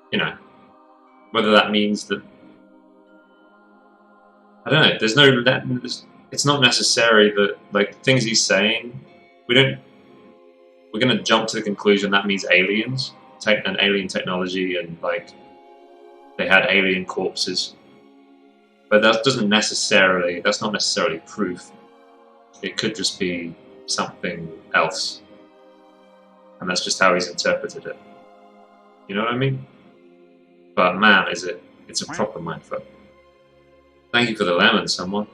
You know, whether that means that... I don't know, there's no... It's not necessary that, like, things he's saying, we're going to jump to the conclusion that means aliens, and alien technology, and, like, they had alien corpses. But that's not necessarily proof. It could just be something else. And that's just how he's interpreted it. You know what I mean? But man, it's a proper mindfuck. Thank you for the lemon, someone.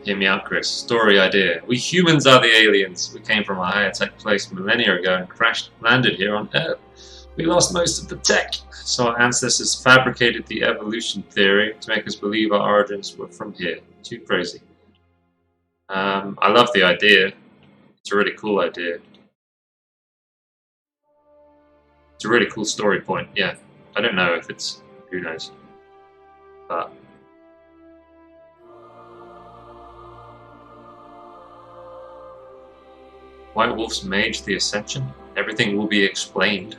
Hear me out, Chris. Story idea. We humans are the aliens. We came from a higher tech place millennia ago and landed here on Earth. We lost most of the tech, so our ancestors fabricated the evolution theory to make us believe our origins were from here. Too crazy. I love the idea. It's a really cool idea. It's a really cool story point, yeah. I don't know if it's... who knows. But... White Wolf's Mage, the Ascension? Everything will be explained.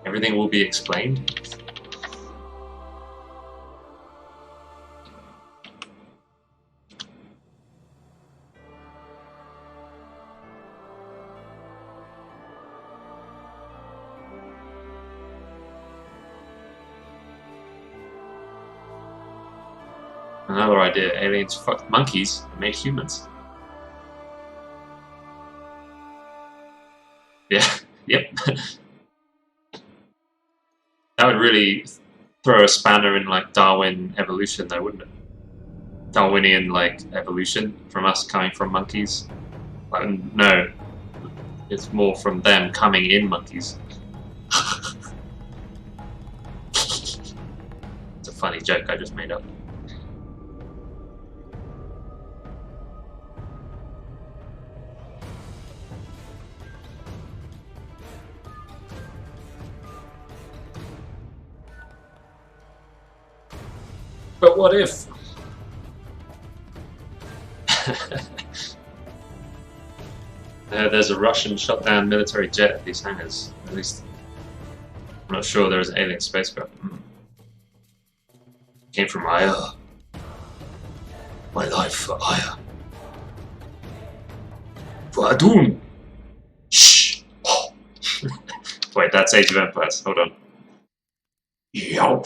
Everything will be explained? Another idea, aliens fucked monkeys and made humans. Yeah, yep. That would really throw a spanner in, like, Darwin evolution though, wouldn't it? Darwinian, like, evolution from us coming from monkeys. Like, no, it's more from them coming in monkeys. It's a funny joke I just made up. But what if? There's a Russian shot down military jet at these hangars. At least, I'm not sure there's an alien spacecraft. Came from Aya. My life for Aya. For Adun. Shh. Wait, that's Age of Empires. Hold on. Yow.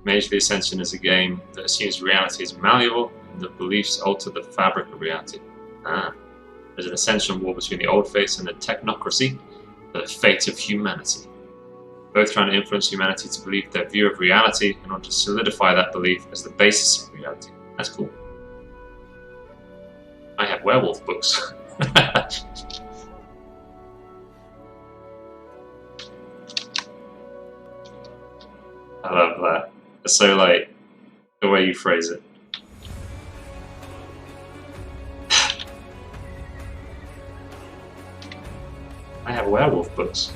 Mage the Ascension is a game that assumes reality is malleable and that beliefs alter the fabric of reality. There's an ascension war between the old faiths and the technocracy for the fate of humanity. Both trying to influence humanity to believe their view of reality in order to solidify that belief as the basis of reality. That's cool. I have werewolf books. I love that. It's so like the way you phrase it. I have werewolf books.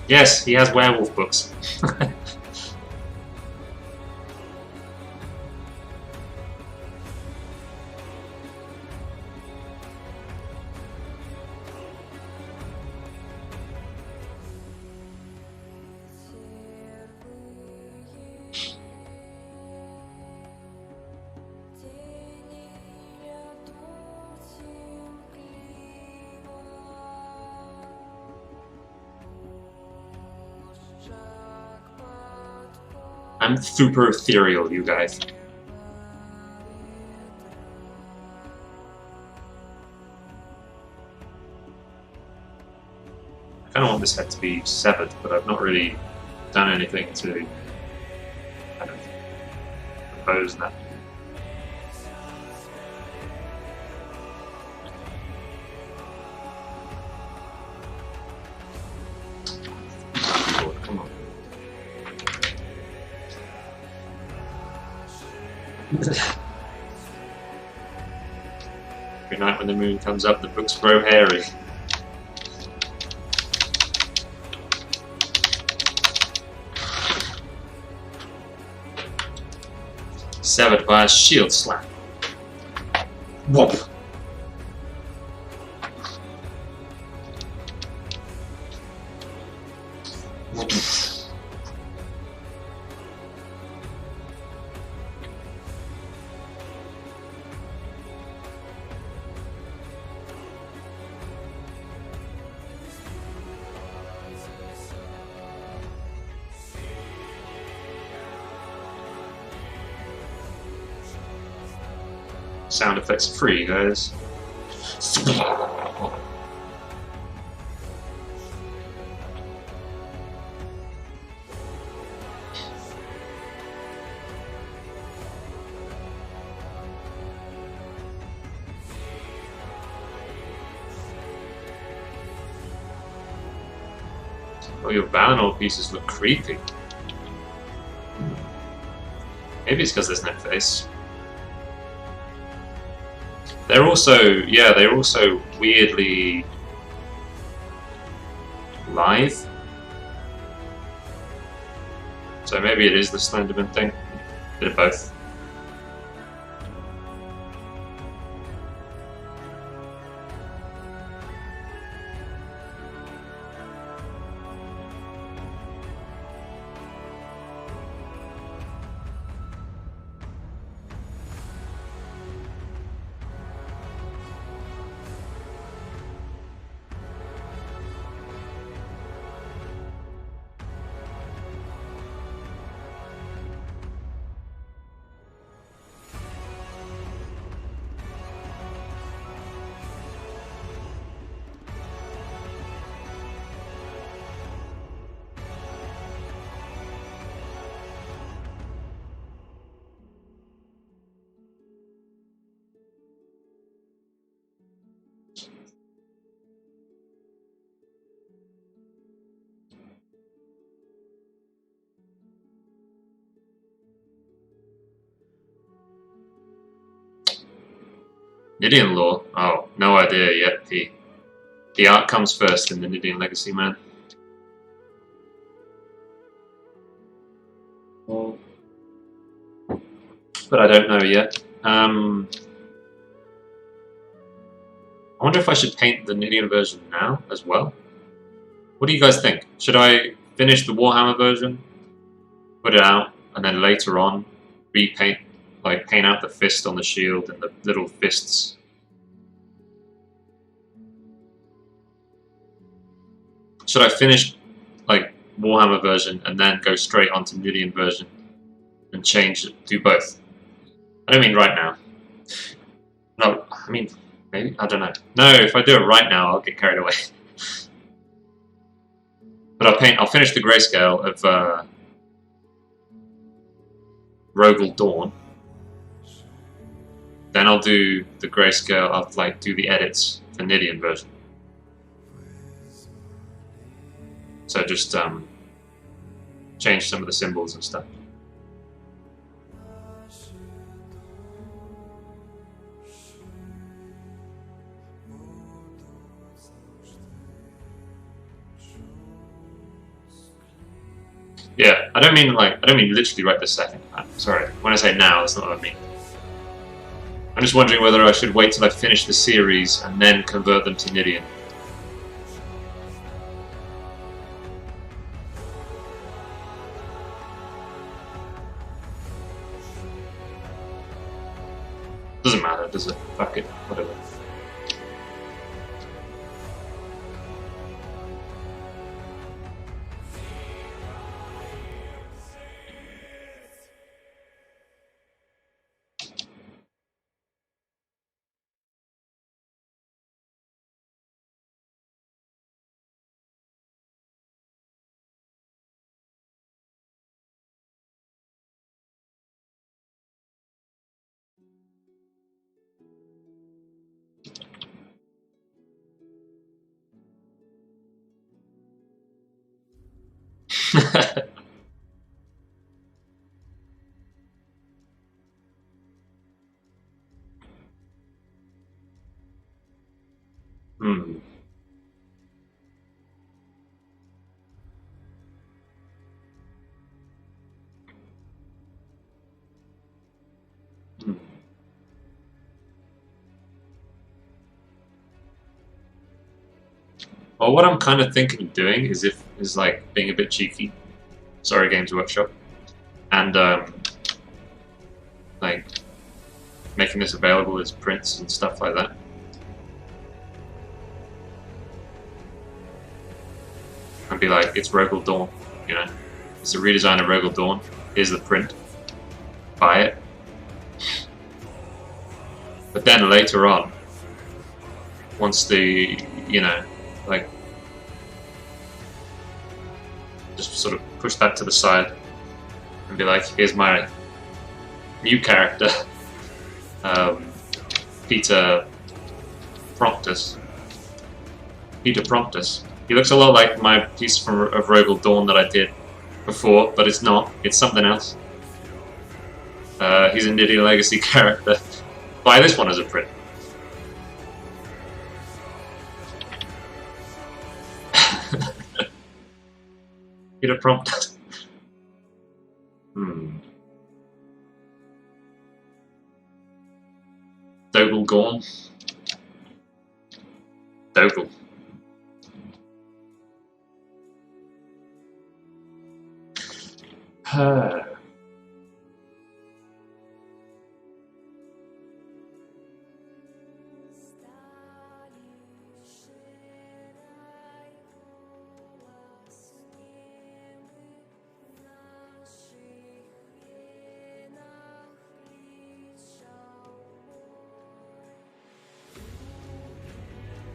Yes, he has werewolf books. I'm super ethereal, you guys. I kind of want this head to be severed, but I've not really done anything to kind of propose that. Come on. Every night when the moon comes up, the books grow hairy. Severed by a shield slap. Whoop. Whoop. Sound effects free, guys. Oh, your Valinor pieces look creepy. Maybe it's because there's no face. They're also, yeah, they're also weirdly lithe. So maybe it is the Slenderman thing. Bit of both. Nidian lore? Oh, no idea yet. The art comes first in the Nidian Legacy, man. But I don't know yet. I wonder if I should paint the Nidian version now as well. What do you guys think? Should I finish the Warhammer version, put it out, and then later on repaint, like paint out the fist on the shield and the little fists? should I finish like Warhammer version and then go straight onto Nidian version and change it, do both? I don't mean right now. No, I mean maybe, I don't know. No, if I do it right now, I'll get carried away. But I'll finish the grayscale of Rogal Dorn. Then I'll do the grayscale. I'll like do the edits for Nidian version. So just change some of the symbols and stuff. Yeah, I don't mean literally right this second. Sorry, when I say now, that's not what I mean. I'm just wondering whether I should wait till I finish the series and then convert them to Nidian. Doesn't matter, does it? Fuck it, whatever. Hmm. Hmm. Well, what I'm kind of thinking of doing is like being a bit cheeky. Sorry, Games Workshop, and like making this available as prints and stuff like that. And be like, it's Rogal Dorn, you know? It's a redesign of Rogal Dorn. Here's the print. Buy it. But then later on, once the, you know, like, just sort of push that to the side and be like, here's my new character, Peter Promptus. Peter Promptus. He looks a lot like my piece of Rogal Dorn that I did before, but it's not. It's something else. He's a Nidian Legacy character. Buy this one as a print. Peter Promptus. Dogal Gorn. Dogal.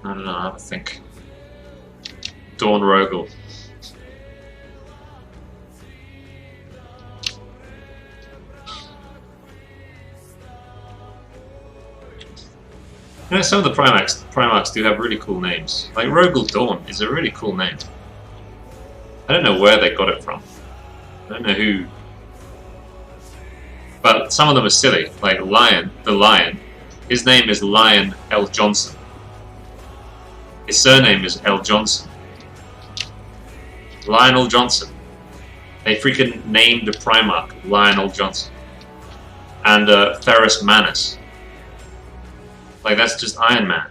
I don't know, I think. Dorn Rogal. You know, some of the Primarchs do have really cool names. Like Rogal Dorn is a really cool name. I don't know where they got it from. I don't know who. But some of them are silly. Like Lion, the Lion. His name is Lion L. Johnson. His surname is L. Johnson. Lionel Johnson. They freaking named a Primarch Lionel Johnson. And Ferrus Manus. Like, that's just Iron Man.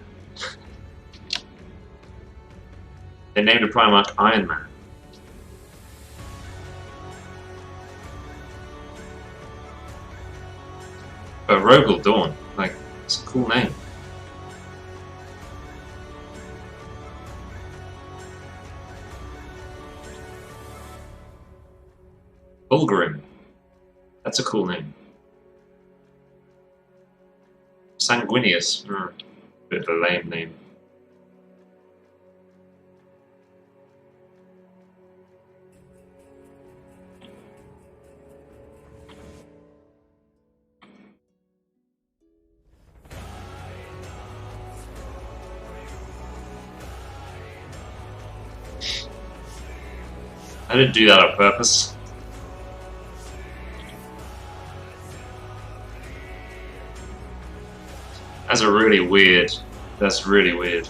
They named a Primarch Iron Man. But Rogal Dorn, like, it's a cool name. Bulgarim. That's a cool name. Sanguinius. Bit of a lame name. I didn't do that on purpose. That's really weird. That's really weird.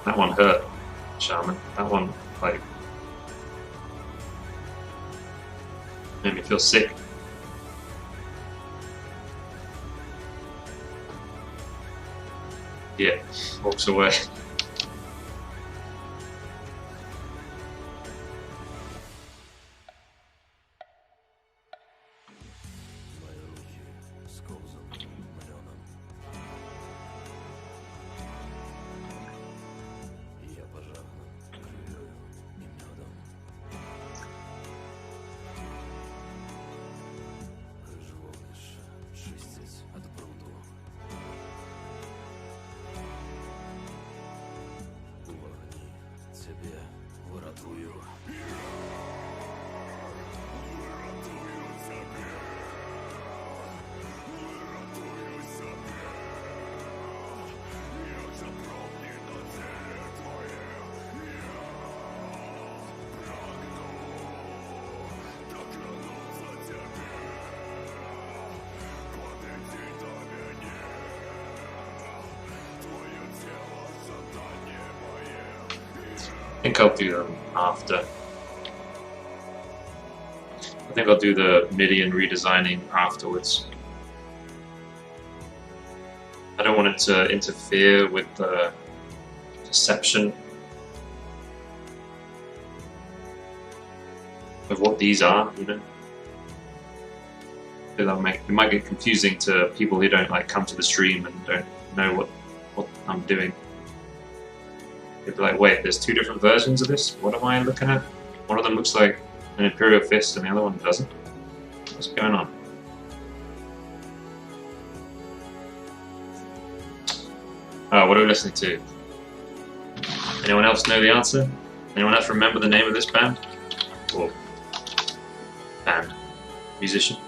That one hurt, Shaman. That one, like, made me feel sick. Yeah, walks away. I think I'll do them after. I think I'll do the Midian redesigning afterwards. I don't want it to interfere with the perception of what these are, you know. It might get confusing to people who don't like come to the stream and don't know what I'm doing. They'd be like, wait, there's two different versions of this? What am I looking at? One of them looks like an Imperial Fist and the other one doesn't. What's going on? Oh, what are we listening to? Anyone else know the answer? Anyone else remember the name of this band? Or band? Musician?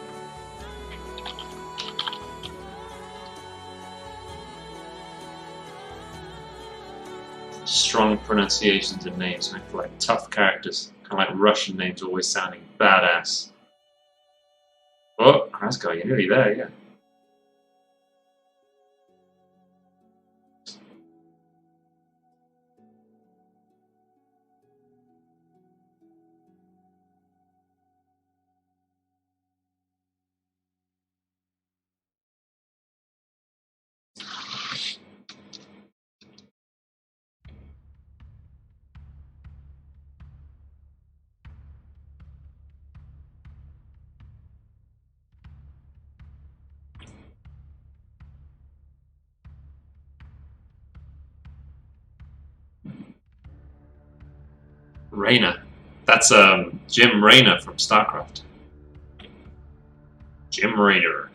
Strong pronunciations and names, I feel like tough characters, kind of like Russian names always sounding badass. Oh, that's going, you're nearly there, yeah. Rayner. That's Jim Rayner from StarCraft. Jim Rayner.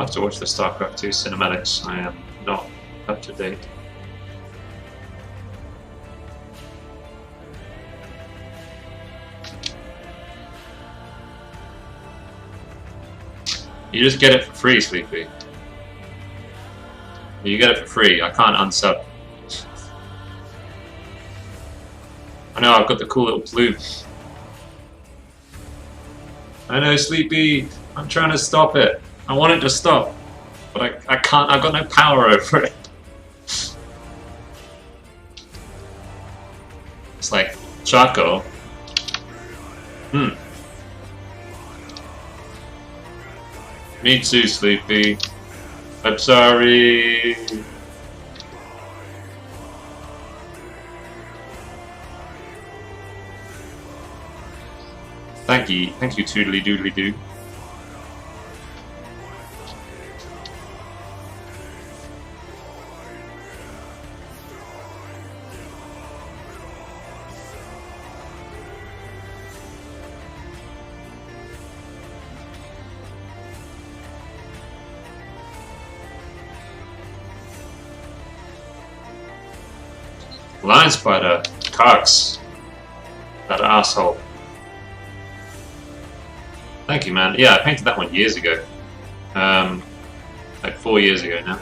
I'll have to watch the StarCraft 2 cinematics. I am not up to date. You just get it for free, Sleepy. You get it for free. I can't unsub. I know, I've got the cool little plume. I know, Sleepy. I'm trying to stop it. I want it to stop. But I can't. I've got no power over it. It's like, Chaco. Me too, Sleepy. I'm sorry. Thank you, Toodly Doodly Doo. Lion Spider, Cox, that asshole. Thank you, man. Yeah, I painted that one years ago. Like 4 years ago now.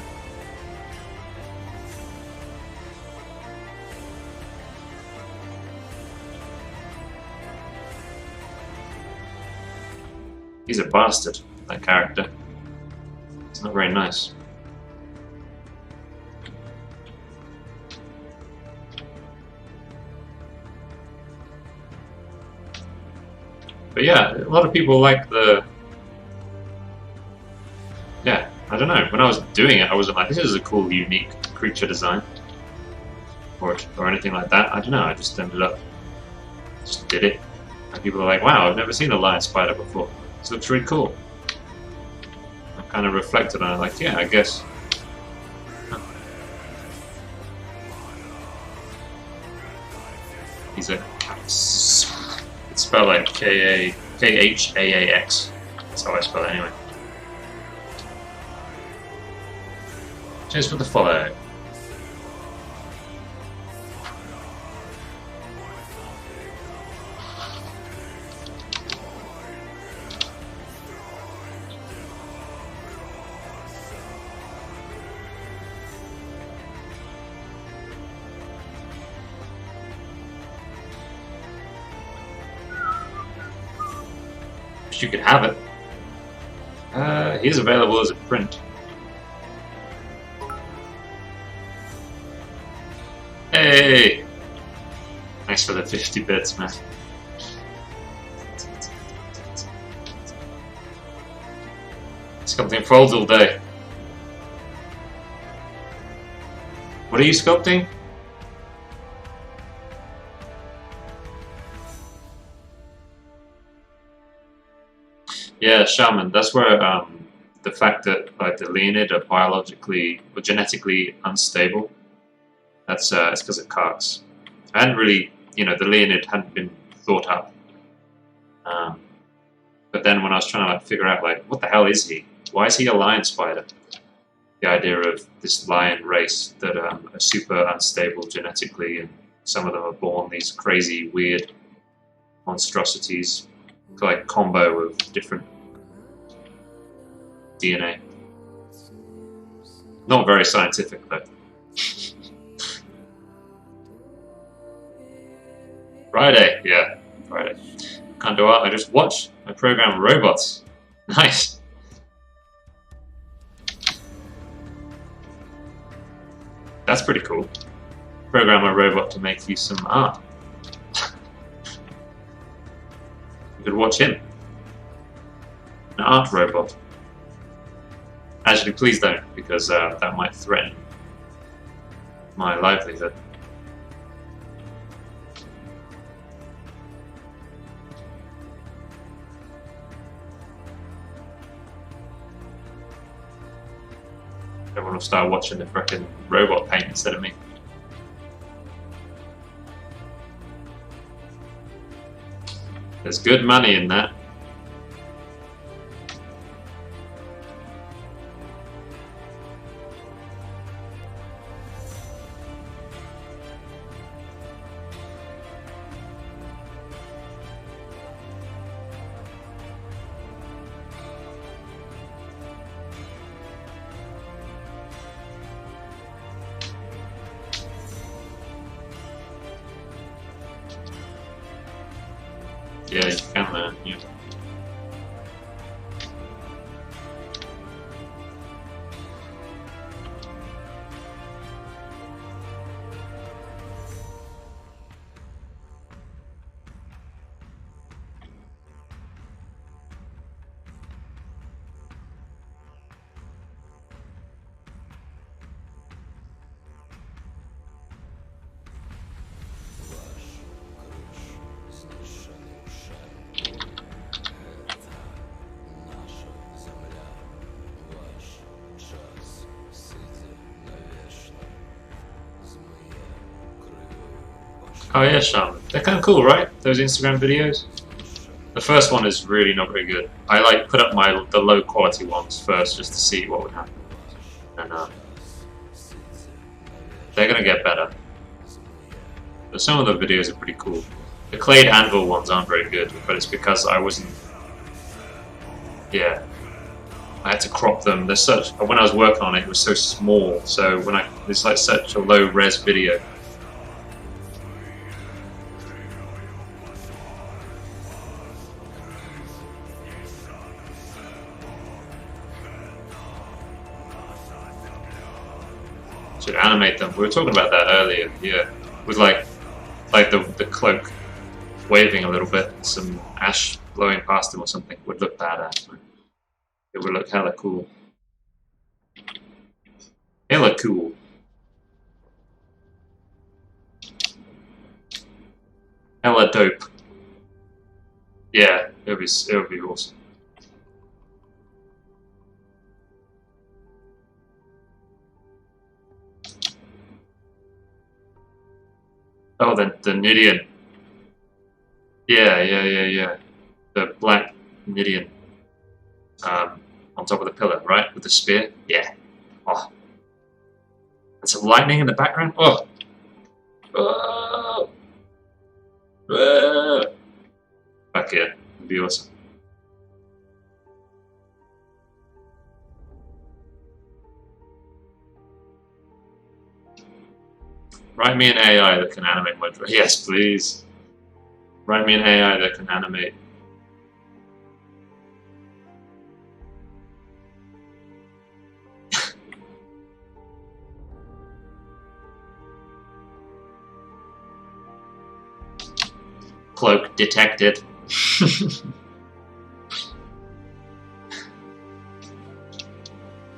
He's a bastard, that character. It's not very nice. But yeah, a lot of people like the... Yeah, I don't know. When I was doing it, I wasn't like, this is a cool, unique creature design. Or anything like that. I don't know, I just ended up... just did it. And people are like, wow, I've never seen a lion spider before. This looks really cool. I kind of reflected on it, like, yeah, I guess. He's a... It's spelled like K-H-A-A-X. That's how I spell it anyway. Cheers for the follow. You could have it. He's available as a print. Hey! Thanks for the 50 bits, man. Sculpting folds all day. What are you sculpting? Yeah, Shaman. That's where the fact that like the Leonid are biologically or genetically unstable. That's it's because of Karks. I hadn't really, the Leonid hadn't been thought up. But then when I was trying to like figure out like what the hell is he? Why is he a lion spider? The idea of this lion race that are super unstable genetically, and some of them are born these crazy, weird monstrosities. Like combo of different DNA. Not very scientific though. Friday, yeah, Friday. Can't do art, I just watch. I program robots. Nice. That's pretty cool. Program a robot to make you some art. You could watch him. An art robot. Actually, please don't, because that might threaten my livelihood. Everyone will start watching the frickin' robot paint instead of me. There's good money in that. Yeah, you can, man. Yeah. Oh yeah, Shaman. They're kind of cool, right? Those Instagram videos. The first one is really not very good. I like put up the low quality ones first just to see what would happen, and they're gonna get better. But some of the videos are pretty cool. The Clade Anvil ones aren't very good, but it's because I wasn't. Yeah, I had to crop them. They're such. When I was working on it, it was so small. So it's like such a low res video. Should animate them. We were talking about that earlier. Yeah, with like the cloak waving a little bit, some ash blowing past him or something would look badass. Man. It would look hella cool. Hella cool. Hella dope. Yeah, it would be awesome. Oh, the Nidian. Yeah. The black Nidian. On top of the pillar, right? With the spear? Yeah. Oh. And some lightning in the background? Oh! Oh! Oh! Back here. It'd be awesome. Write me an AI that can animate my dress. Yes, please. Write me an AI that can animate. Cloak detected.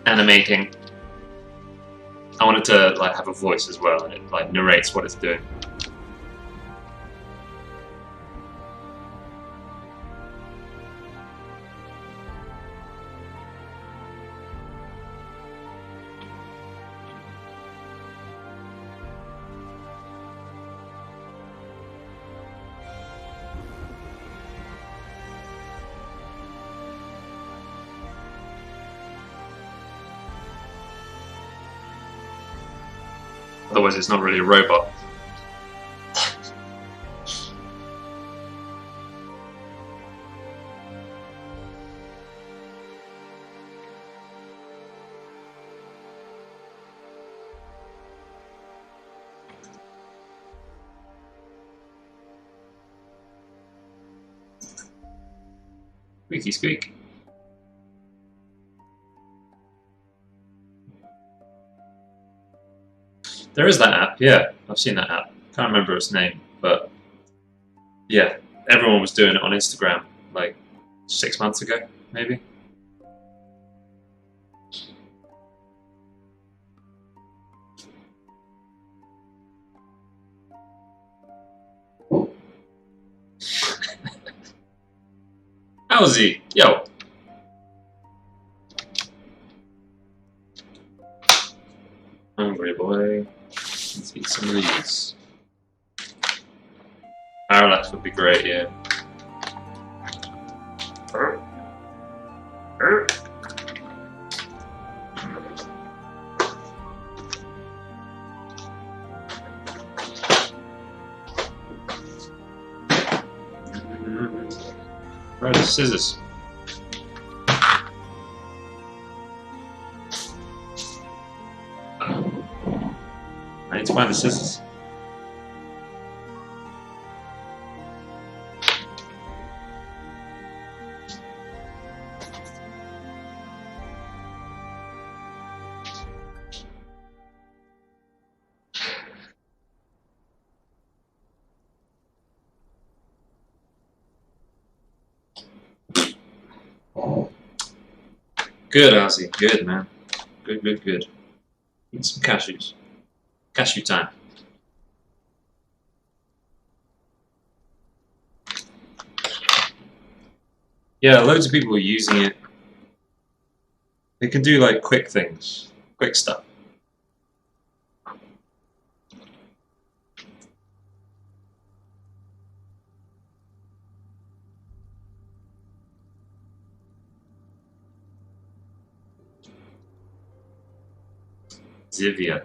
Animating. I want it to like have a voice as well, and it like narrates what it's doing. Otherwise, it's not really a robot. Squeaky squeak. There is that app, yeah. I've seen that app. Can't remember its name, but yeah, everyone was doing it on Instagram like 6 months ago, maybe. Howsy, yo. Hungry boy. Let's eat some of these. Parallax would be great, yeah. Where are the scissors? I need to find the scissors. Good, Ozzy. Good, man. Good, good, good. Eat some cashews. Cashew time. Yeah, loads of people are using it. They can do like quick things, quick stuff. Zivia.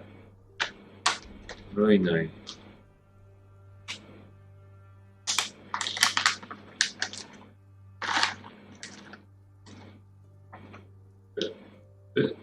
Really nice. Good.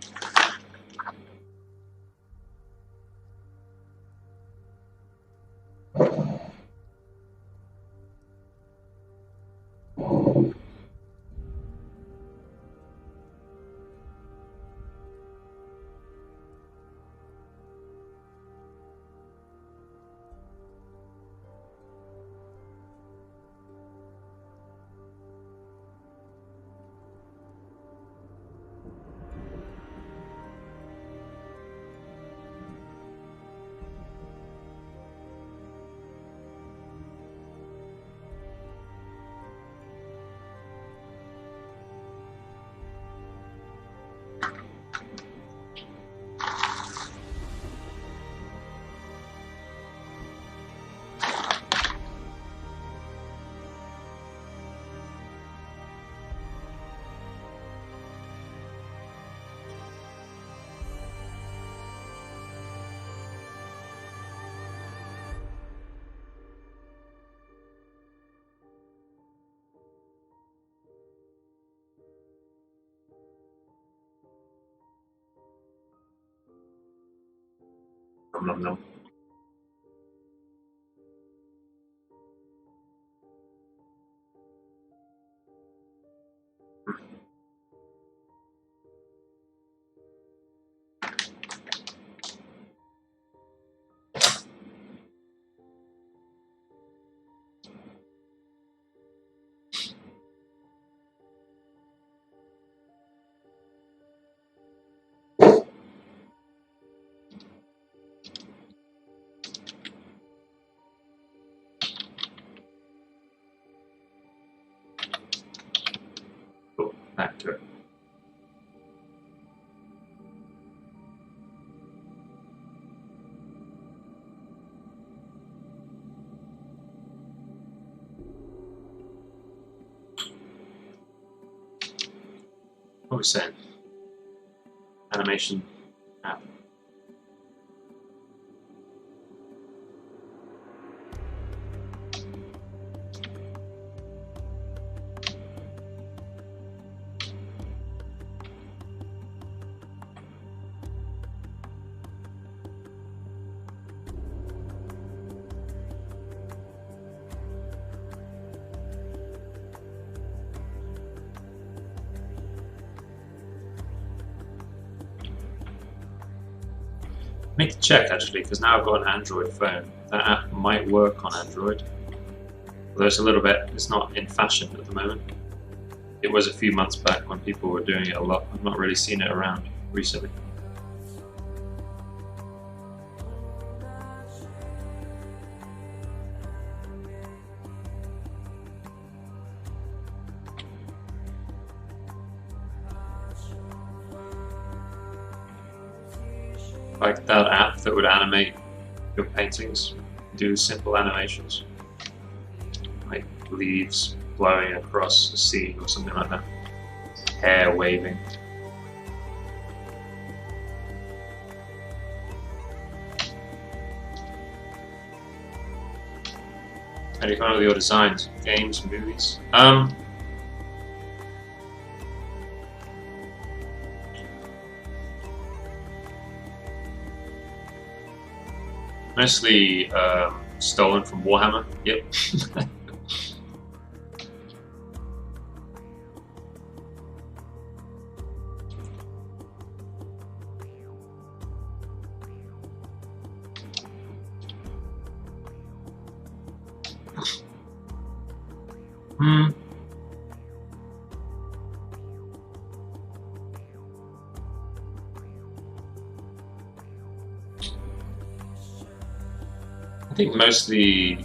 Nom nom nom. Cool. Back to it. What was saying? Animation app. I need to check actually, because now I've got an Android phone. That app might work on Android. Although it's a little bit, it's not in fashion at the moment. It was a few months back when people were doing it a lot. I've not really seen it around recently. Like that app that would animate your paintings, do simple animations, like leaves blowing across a scene or something like that, hair waving. How do you come up with your designs? Games, movies? Mostly stolen from Warhammer. Yep. think mostly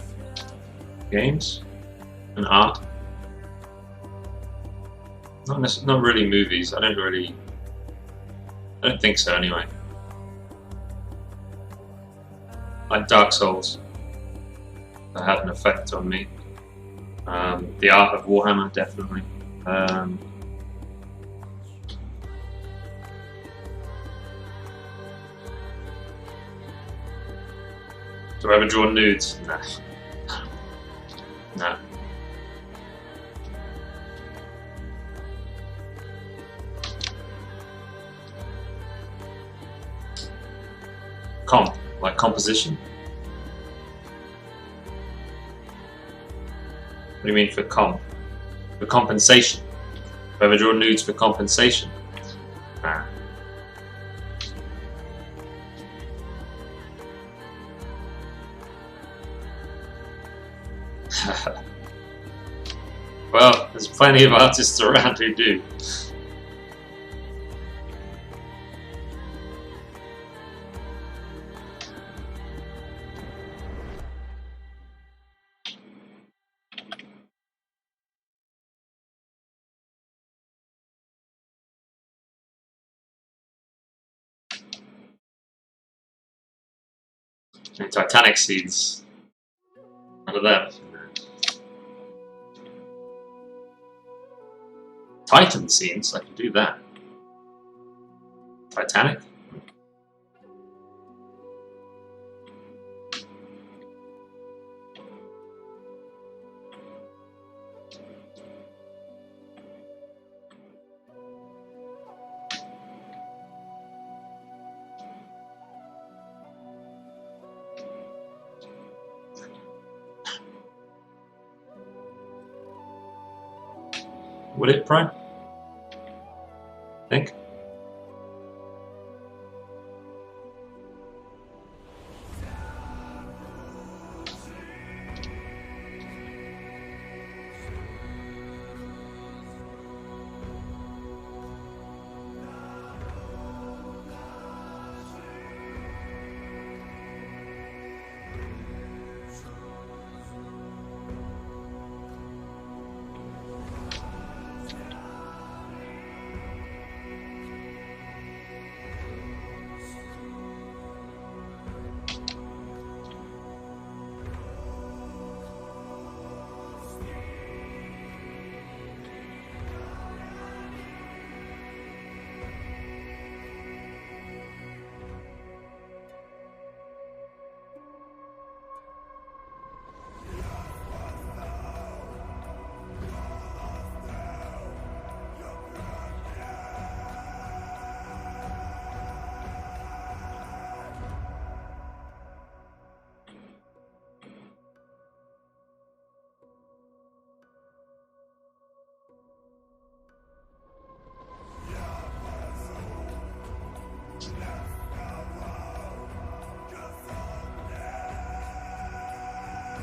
games and art. Not really movies. I don't think so anyway. Like Dark Souls, that had an effect on me. The art of Warhammer, definitely. Do I ever draw nudes? Nah. Nah. Comp, like composition? What do you mean for comp? For compensation? Do I ever draw nudes for compensation? Nah. Well, there's plenty of artists around who do. And Titanic scenes. None of that. Titan scenes, I can do that. Titanic? Would it, Prime? Think?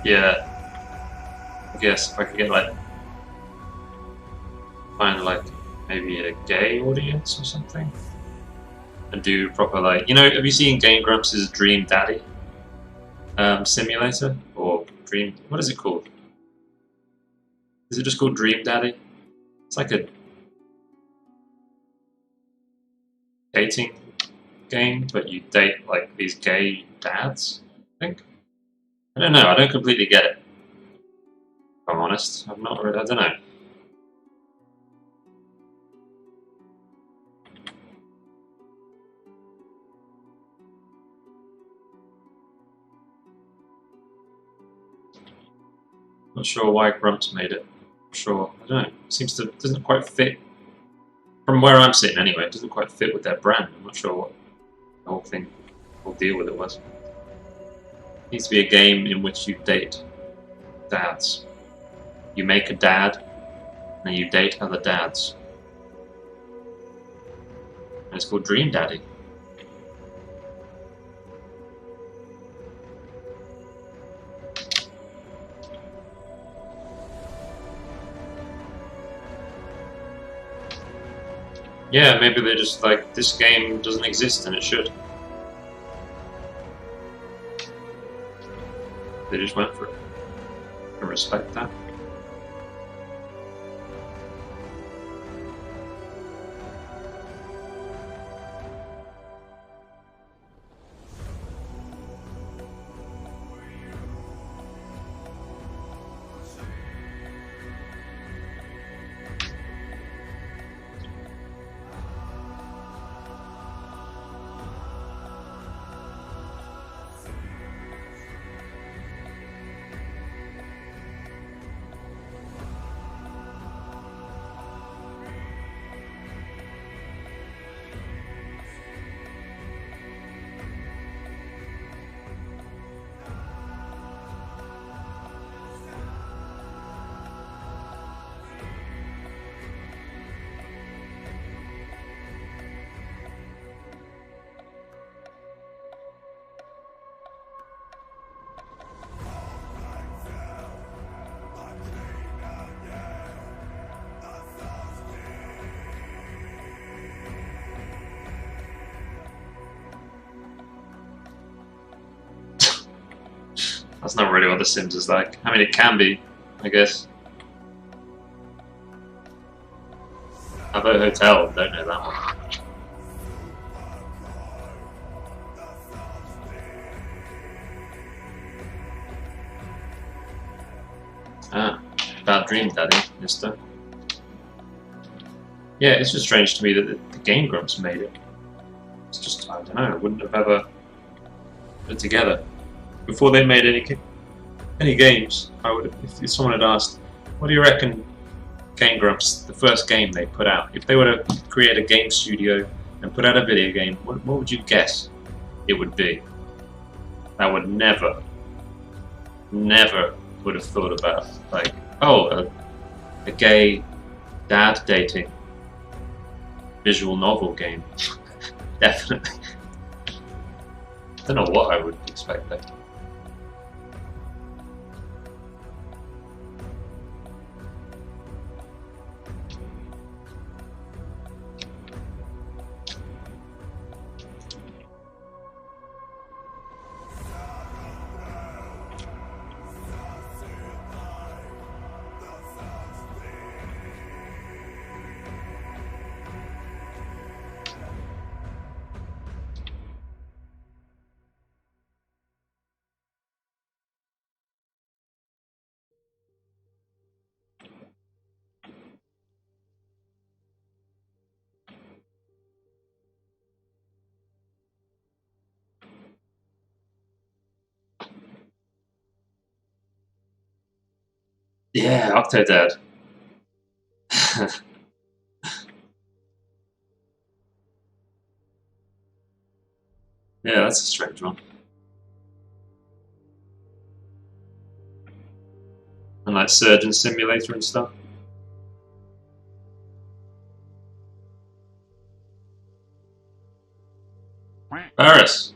Yeah. I guess if I could get find maybe a gay audience or something, and do proper have you seen Game Grumps' Dream Daddy simulator or Dream? What is it called? Is it just called Dream Daddy? It's like a dating game, but you date these gay dads. I think. I don't know. I don't completely get it. If I'm honest, I'm not really. I don't know. Not sure why Grumps made it. Not sure. I don't know. It doesn't quite fit. From where I'm sitting, anyway, it doesn't quite fit with their brand. I'm not sure what the whole deal with it was. It needs to be a game in which you date dads. You make a dad, and you date other dads. And it's called Dream Daddy. Yeah, maybe they're just this game doesn't exist and it should. They just went for it. I respect that. That's not really what The Sims is like. I mean, it can be, I guess. How about Hotel? Don't know that one. Ah, bad dream, Daddy, mister. Yeah, it's just strange to me that the Game Grumps made it. It's just, I don't know, I wouldn't have ever put it together. Before they made any games, I would have, if someone had asked, what do you reckon Game Grumps, the first game they put out, if they were to create a game studio and put out a video game, what would you guess it would be? I would never would have thought about, like, oh, a gay dad dating visual novel game. Definitely. I don't know what I would expect there. Yeah, Octodad. Yeah, that's a strange one. And like Surgeon Simulator and stuff. Paris.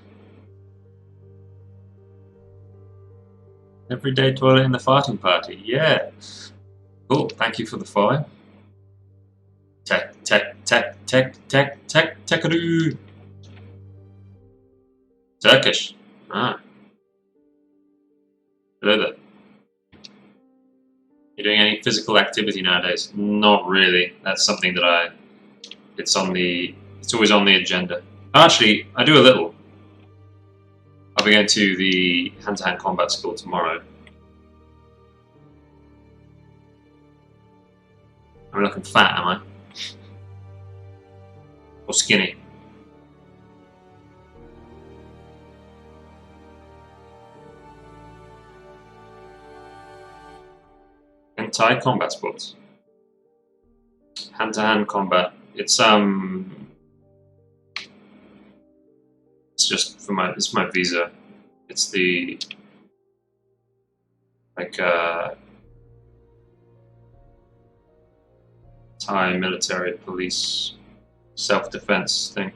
Everyday toilet in the farting party. Yeah. Cool. Thank you for the follow. Tekadoo. Turkish. Ah. Hello there. You doing any physical activity nowadays? Not really. That's something that it's always on the agenda. Actually, I do a little. I'll be going to the hand-to-hand combat school tomorrow. I'm looking fat, am I? Or skinny? Anti-combat sports. Hand-to-hand combat. It's just for it's my visa. It's the Thai military police self-defense thing.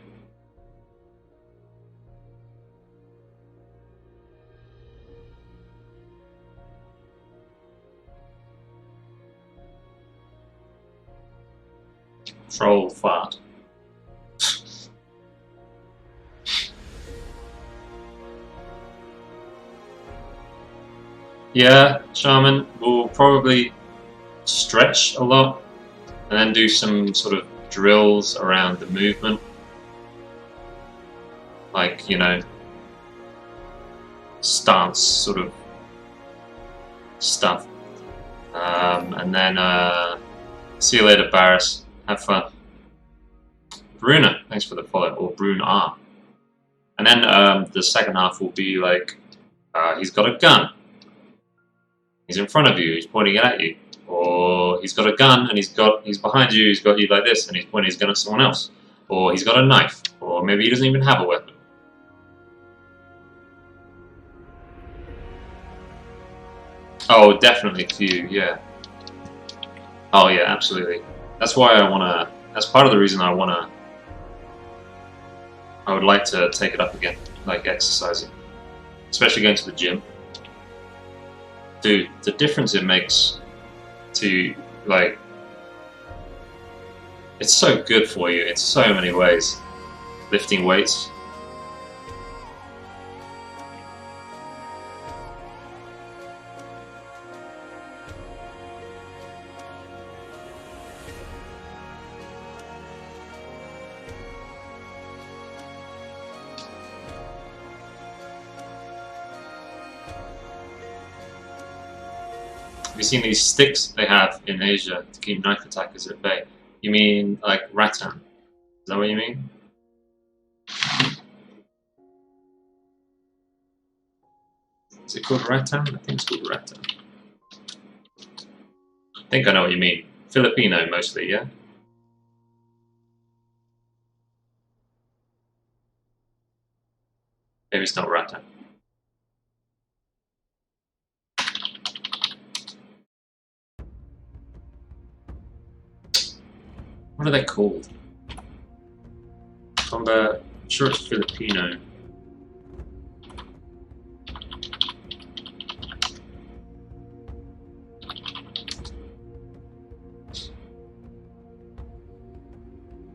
Troll fart. Yeah, Shaman will probably stretch a lot and then do some sort of drills around the movement. Like, you know, stance sort of stuff. And then, see you later, Barris. Have fun. Bruna, thanks for the follow, or Bruna. And then the second half will be like, he's got a gun. He's in front of you, he's pointing it at you. Or he's got a gun and he's behind you, he's got you like this, and he's pointing his gun at someone else. Or he's got a knife. Or maybe he doesn't even have a weapon. Oh, definitely few, yeah. Oh yeah, absolutely. That's why I wanna, that's part of the reason I would like to take it up again, like exercising. Especially going to the gym. Dude, the difference it makes to, like, it's so good for you in so many ways. Lifting weights. Have you seen these sticks they have in Asia to keep knife attackers at bay? You mean like rattan? Is that what you mean? Is it called rattan? I think it's called rattan. I think I know what you mean. Filipino mostly, yeah? Maybe it's not rattan. What are they called? I'm sure it's Filipino.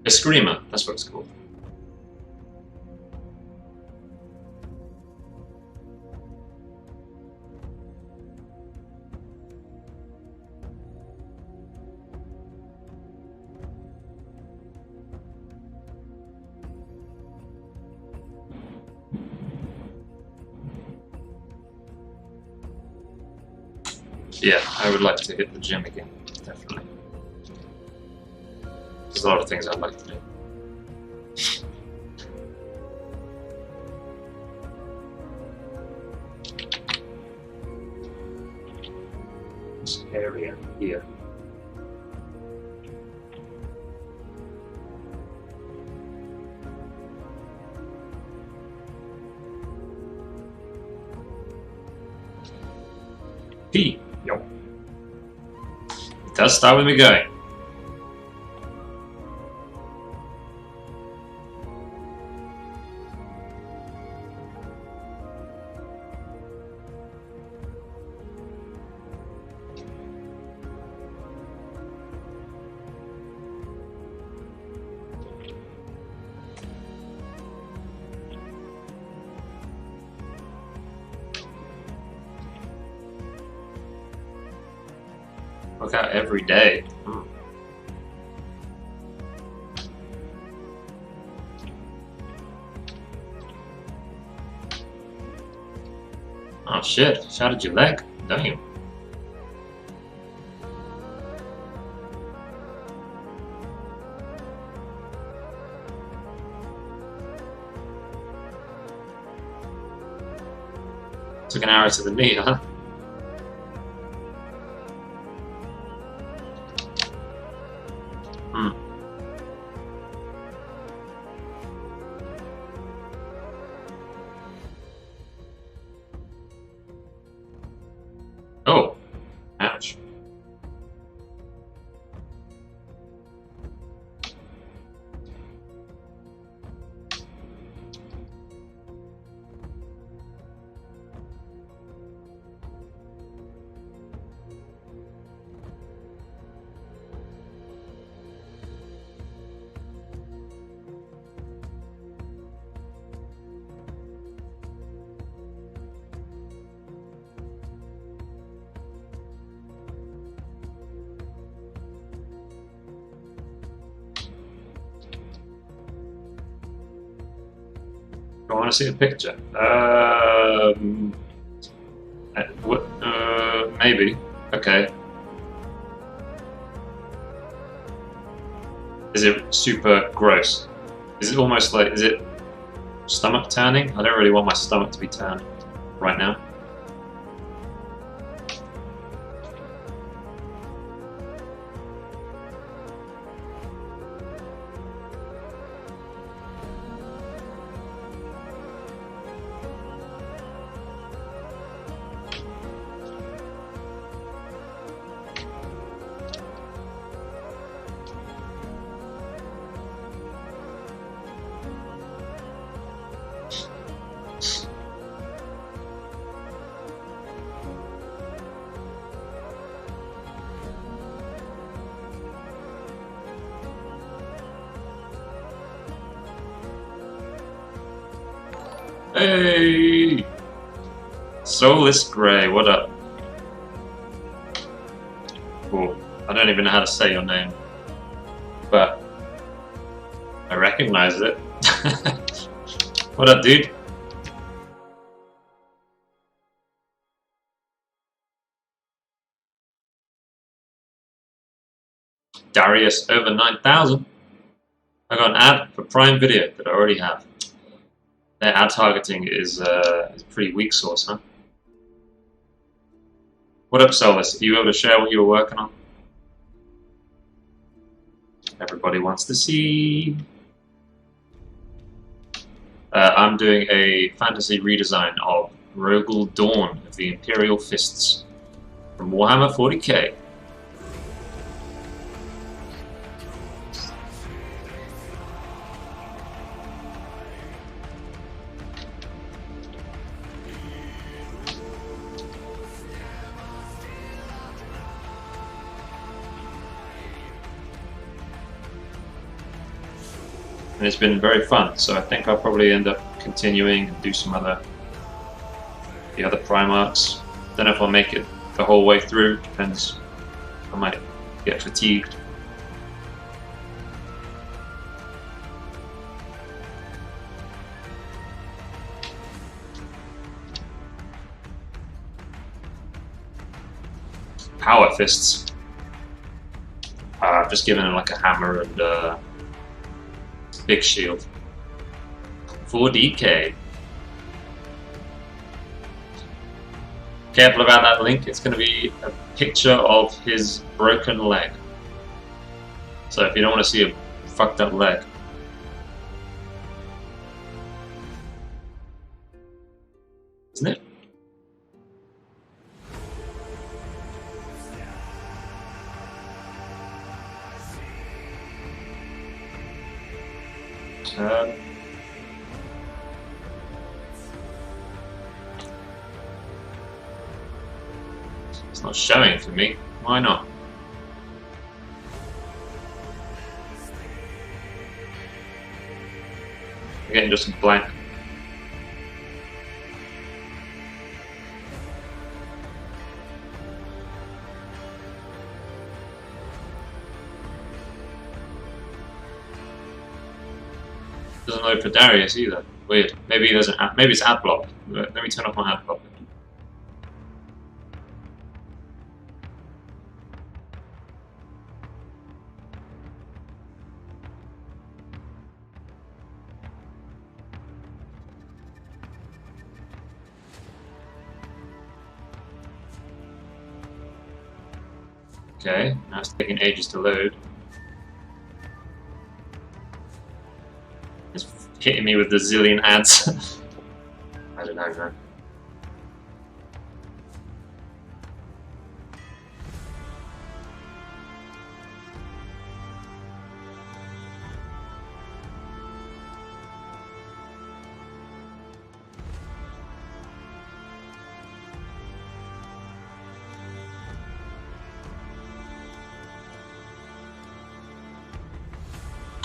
Eskrima, that's what it's called. Yeah, I would like to hit the gym again, definitely. There's a lot of things I'd like to do. This area here. P. Yo. It does start with me going. Work out every day. Oh shit, shattered your leg. Damn. Took an arrow to the knee, huh? Oh, ouch. I want to see a picture. Maybe. Okay. Is it super gross? Is it almost like, is it stomach turning? I don't really want my stomach to be turned right now. Hey! Soulless Grey, what up? Cool. I don't even know how to say your name, but I recognize it. What up, dude? Darius over 9,000. I got an ad for Prime Video that I already have. Their ad targeting is a pretty weak source, huh? What up, Solus? Are you able to share what you were working on? Everybody wants to see. I'm doing a fantasy redesign of Rogal Dorn of the Imperial Fists from Warhammer 40k. And it's been very fun, so I think I'll probably end up continuing and do some other Prime arcs. Don't know if I'll make it the whole way through, depends. I might get fatigued. Power fists. I've just given him like a hammer and big shield. 4DK. Careful about that link, it's going to be a picture of his broken leg. So if you don't want to see a fucked up leg. Isn't it? It's not showing for me. Why not? Again, just blank. Doesn't load for Darius either. Weird. Maybe he doesn't. Maybe it's ad block. Let me turn off my ad block. Okay, now it's taking ages to load. It's hitting me with the zillion ads. I don't know, man.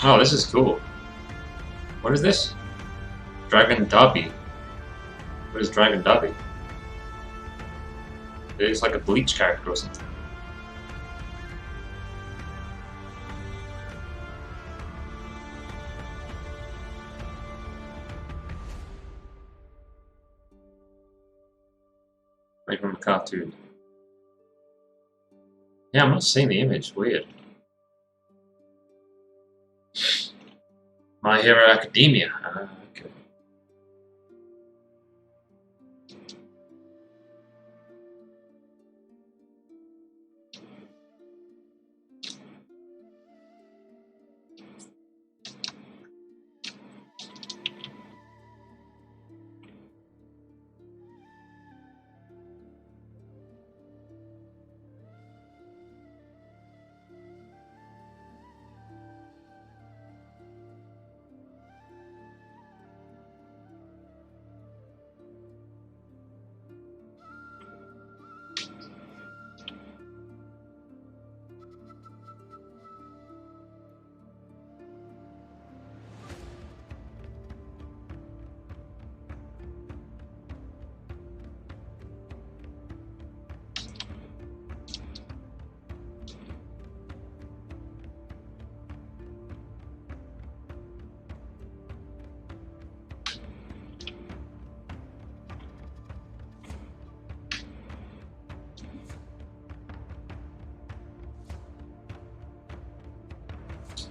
Oh, this is cool. What is this? Dragon Derby. What is Dragon Derby? It's like a Bleach character or something. Like from the cartoon. Yeah, I'm not seeing the image. Weird. My Hero Academia. Okay.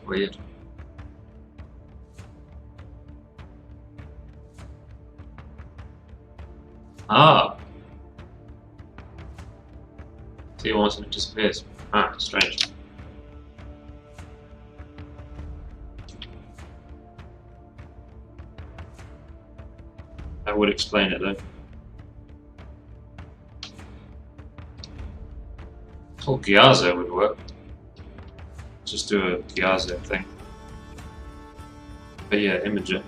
Weird. Ah. See once and it disappears. Ah, strange. That would explain it though. Whole Gyazo would work. Just do a Gyazo thing. But yeah, Imager.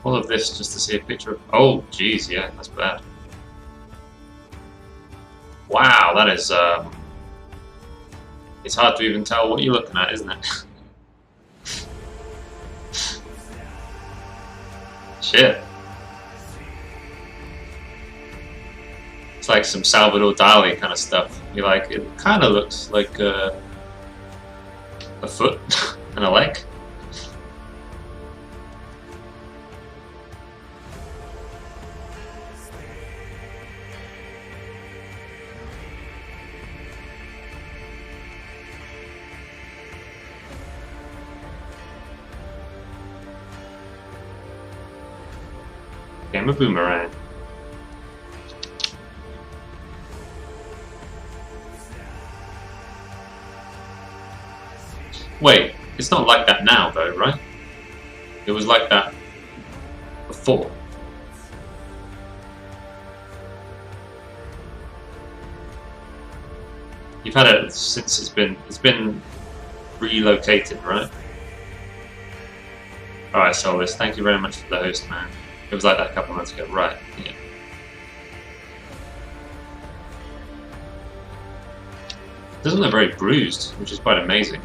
All of this just to see a picture of. Oh, geez, yeah, that's bad. Wow, that is. It's hard to even tell what you're looking at, isn't it? Shit. It's like some Salvador Dali kind of stuff. You like, it kind of looks like a foot and a leg. Game of Boomerang. Wait, it's not like that now though, right? It was like that before. You've had it since it's been relocated, right? Alright, Solus, thank you very much for the host, man. It was like that a couple of months ago, right? Yeah. It doesn't look very bruised, which is quite amazing.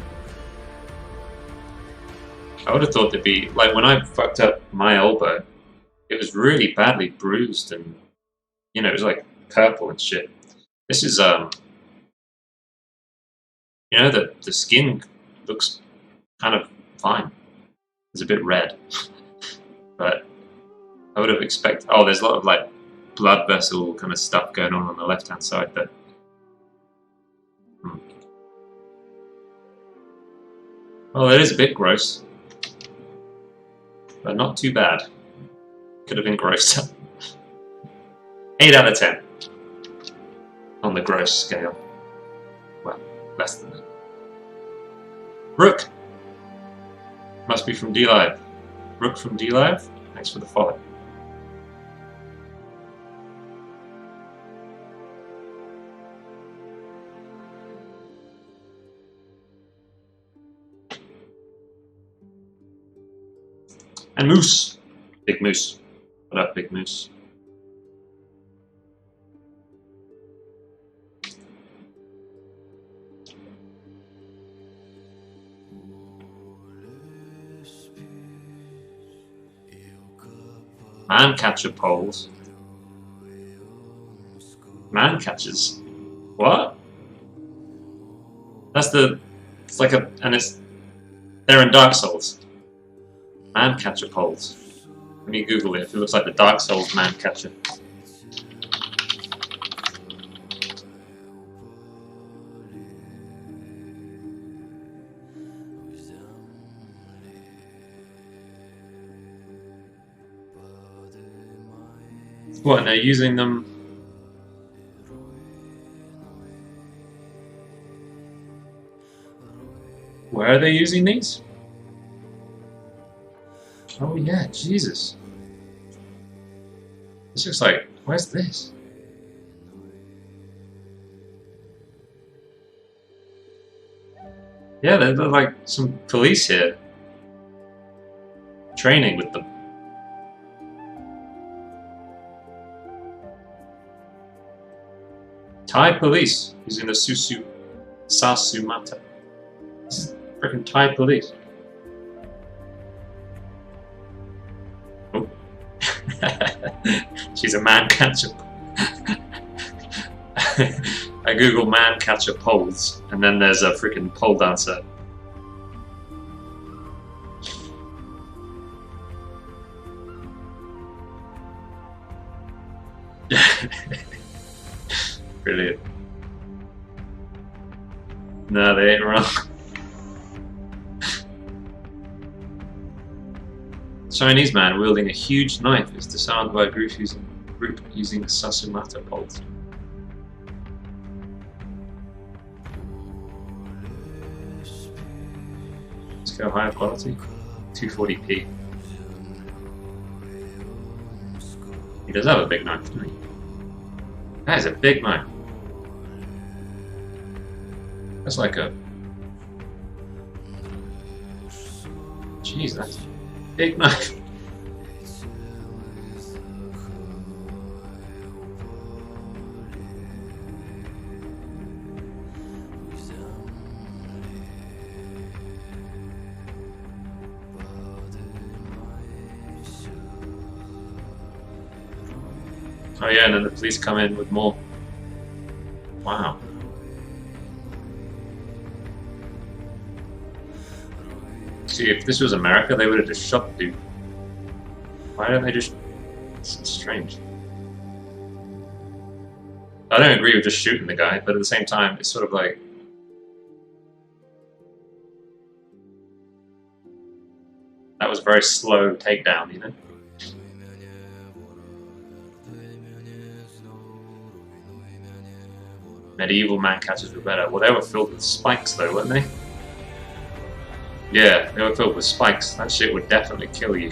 I would have thought it'd be like when I fucked up my elbow, it was really badly bruised and it was like purple and shit. This is the skin looks kind of fine. It's a bit red, but I would have expected. Oh, there's a lot of like blood vessel kind of stuff going on the left hand side there. Well, it is a bit gross, but not too bad. Could have been grosser. 8 out of 10 on the gross scale. Well, less than that. Rook! Must be from D-Live. Rook from D-Live? Thanks for the follow. And Moose! Big Moose. What up, Big Moose? Man catcher poles. Man catchers. What? That's the. It's like a. And it's. They're in Dark Souls. Man catcher poles. Let me Google it if it looks like the Dark Souls man catcher. What, and they're using them. Where are they using these? Oh yeah, Jesus. This looks like, where's this? Yeah, they're like some police here. Training with them. Thai police using the Sasumata. This is freaking Thai police. Oh. She's a man catcher. I Google man catcher poles, and then there's a freaking pole dancer. Brilliant. No, they ain't wrong. Chinese man wielding a huge knife is disarmed by a group using Sasumata poles. Let's go higher quality. 240p. He does have a big knife, doesn't he? That is a big knife. That's like a... Jeez, that's a big knife. Oh yeah, and then the police come in with more. Wow. See, if this was America, they would have just shot the dude. Why don't they just... It's strange. I don't agree with just shooting the guy, but at the same time, it's sort of like... That was a very slow takedown, you know? Medieval man catchers were better. Well, they were filled with spikes though, weren't they? Yeah, they were filled with spikes. That shit would definitely kill you.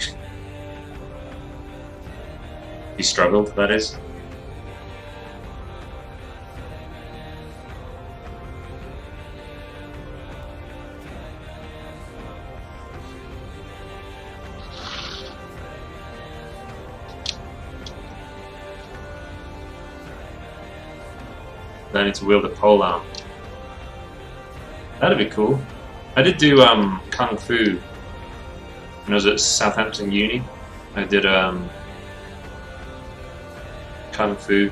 You struggled, that is. Learning to wield a pole arm. That'd be cool. I did do Kung Fu when I was at Southampton Uni. I did Kung Fu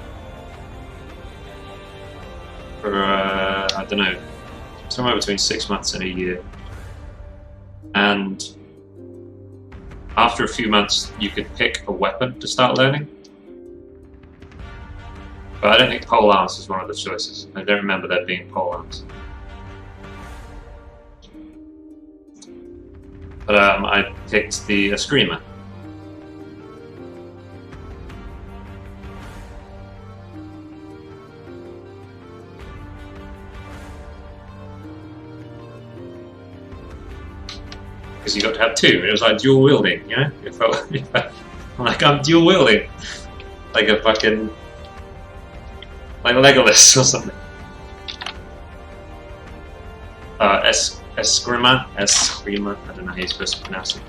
for, I don't know, somewhere between 6 months and a year. And after a few months, you could pick a weapon to start learning. But I don't think pole arms was one of the choices. I don't remember there being pole arms. But I picked the Eskrima. Because you got to have two. It was like dual wielding, you know? It felt I'm like, I'm dual wielding. Like a fucking... Like Legolas or something. Eskrima, I don't know how you're supposed to pronounce it.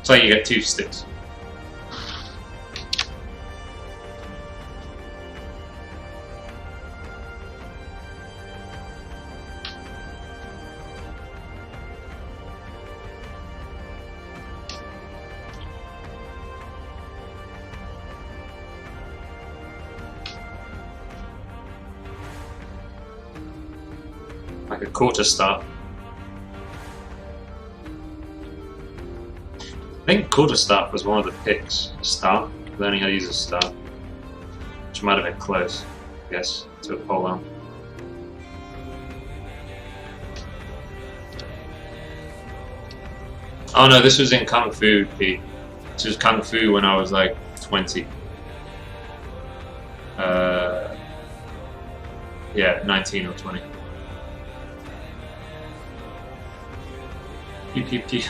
It's like you get two sticks. like a quarter staff. I think quarter staff was one of the picks. Staff, learning how to use a staff, which might have been close, I guess, to a pole arm. Oh no, this was in Kung Fu, Pete. This was Kung Fu when I was like 20. Yeah, 19 or 20. Pew pew pew.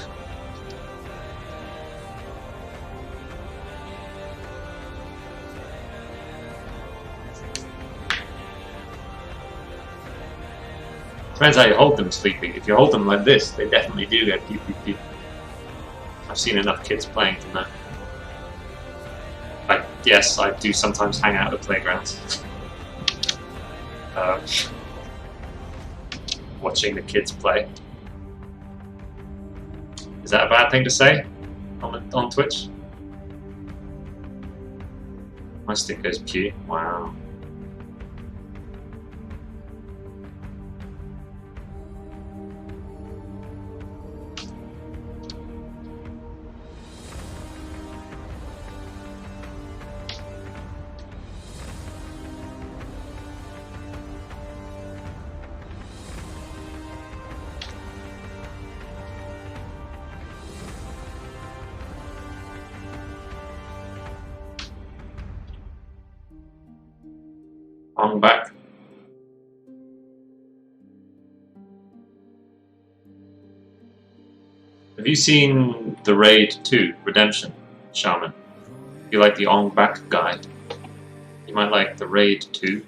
Depends how you hold them, Sleepy. If you hold them like this, they definitely do go pew pew pew. I've seen enough kids playing from that. Like, yes, I do sometimes hang out at playgrounds. Watching the kids play. Is that a bad thing to say on Twitch? My stick goes pew. Wow. On back. Have you seen the Raid 2 Redemption, Shaman? If you like the Ong Bak guy, you might like the Raid 2,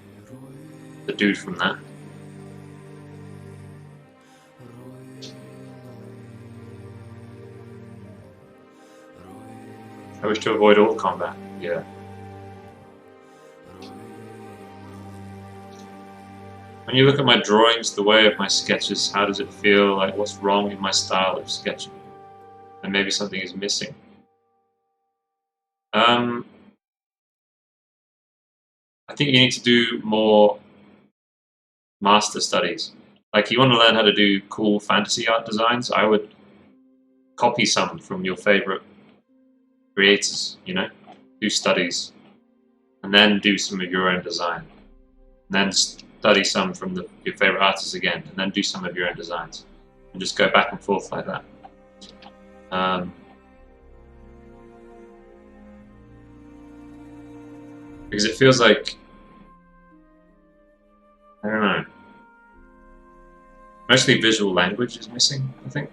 the dude from that. I wish to avoid all combat. Yeah. When you look at my drawings, the way of my sketches, how does it feel? Like, what's wrong in my style of sketching? And maybe something is missing. I think you need to do more master studies. Like, you want to learn how to do cool fantasy art designs, I would copy some from your favorite creators, you know? Do studies. And then do some of your own design. And then study some from your favorite artists again, and then do some of your own designs, and just go back and forth like that. Because it feels like, I don't know, mostly visual language is missing, I think.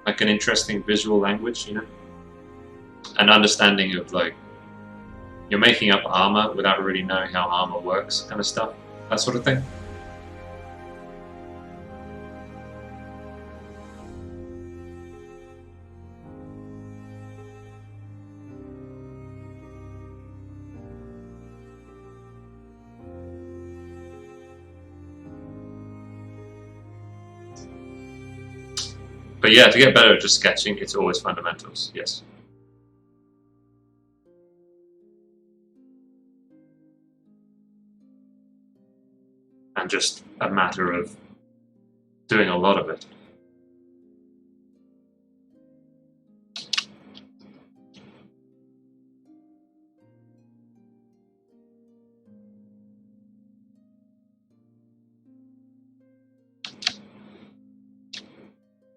Like an interesting visual language, you know? An understanding of, like, you're making up armor without really knowing how armor works, kind of stuff. That sort of thing. But yeah, to get better at just sketching, it's always fundamentals, yes. And just a matter of doing a lot of it.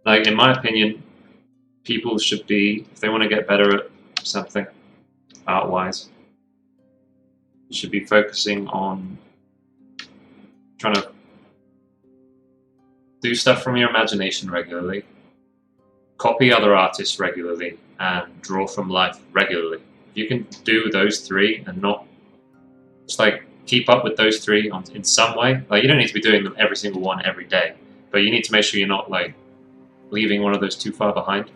Like, in my opinion, people should be, if they want to get better at something, art-wise, should be focusing on trying to do stuff from your imagination regularly, copy other artists regularly, and draw from life regularly. If you can do those three and not just like keep up with those three in some way, like you don't need to be doing them every single one every day, but you need to make sure you're not like leaving one of those too far behind.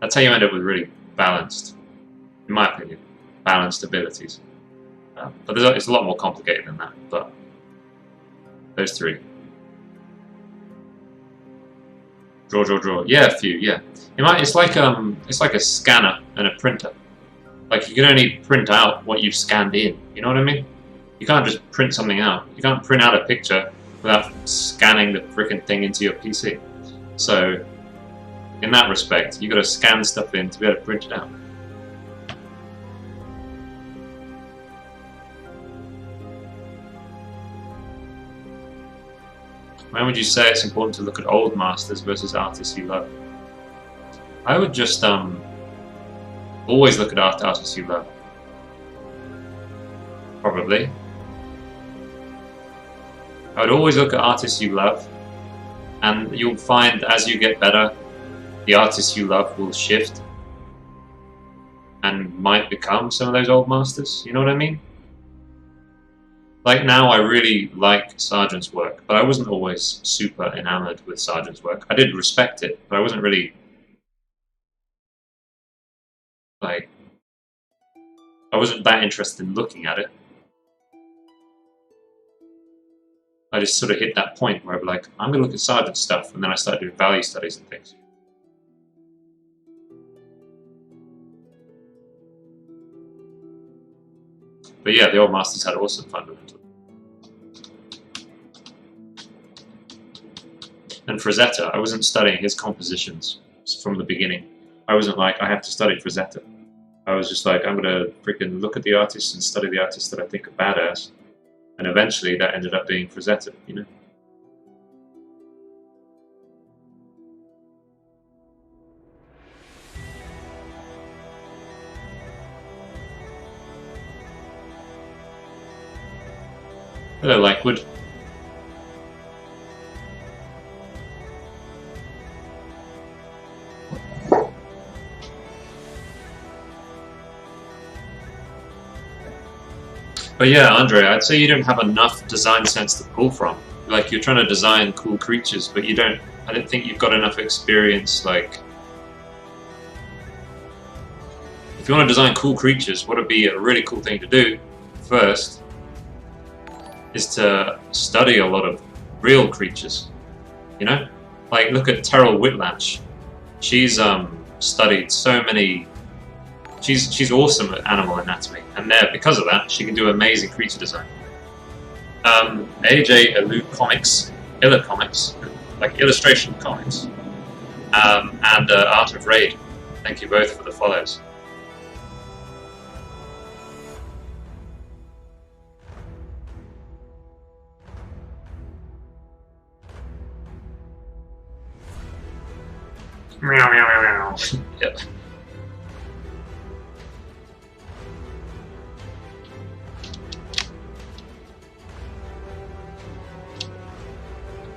That's how you end up with really balanced, in my opinion, balanced abilities. But it's a lot more complicated than that, but those three. Draw, draw, draw. Yeah, a few, yeah. It's like a scanner and a printer. Like, you can only print out what you've scanned in, you know what I mean? You can't just print something out. You can't print out a picture, without scanning the freaking thing into your PC. So, in that respect, you got to scan stuff in to be able to print it out. When would you say it's important to look at old masters versus artists you love? I would just always look at artists you love. Probably. I would always look at artists you love, and you'll find as you get better, the artists you love will shift and might become some of those old masters. You know what I mean? Like now, I really like Sargent's work, but I wasn't always super enamored with Sargent's work. I did respect it, but I wasn't really like, I wasn't that interested in looking at it. I just sort of hit that point where I'm like, I'm going to look at Sargent's stuff, and then I started doing value studies and things. But yeah, the old masters had awesome fundamentals. And Frazetta, I wasn't studying his compositions from the beginning. I wasn't like, I have to study Frazetta. I was just like, I'm going to freaking look at the artists and study the artists that I think are badass. And eventually that ended up being Frazetta, you know? Hello, Lakewood. But yeah, Andre, I'd say you don't have enough design sense to pull from. Like, you're trying to design cool creatures, but you don't, I don't think you've got enough experience, like... If you want to design cool creatures, what would be a really cool thing to do, first, is to study a lot of real creatures, you know? Like, look at Terrell Whitlatch. She's studied so many... She's awesome at animal anatomy, and there, because of that, she can do amazing creature design. AJ Alou Comics, Illa Comics, like illustration comics, and Art of Raid. Thank you both for the follows. Meow meow meow meow. Yep.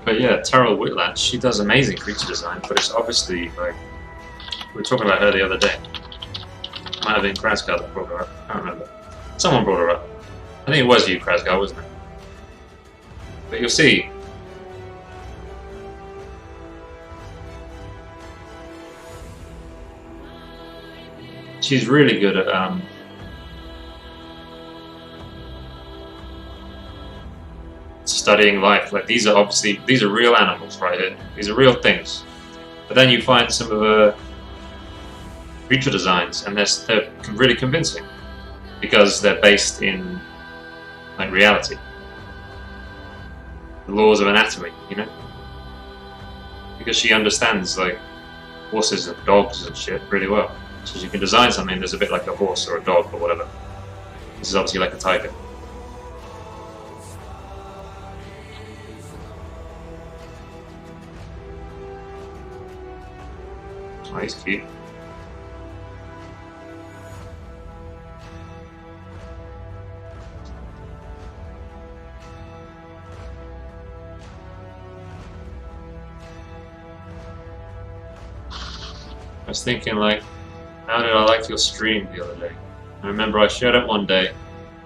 But yeah, Terrell Whitlatch, she does amazing creature design, but it's obviously like, we were talking about her the other day. Might have been Krasgar that brought her up. I can't remember. Someone brought her up. I think it was you, Krasgar, wasn't it? But you'll see. She's really good at studying life. Like, these are real animals right here. These are real things. But then you find some of her creature designs, and they're really convincing because they're based in like reality, the laws of anatomy, you know. Because she understands like horses and dogs and shit really well, so she can design something that's a bit like a horse or a dog or whatever. This is obviously like a tiger. Oh, he's cute. I was thinking, like, how did I like your stream the other day? I remember I showed up one day,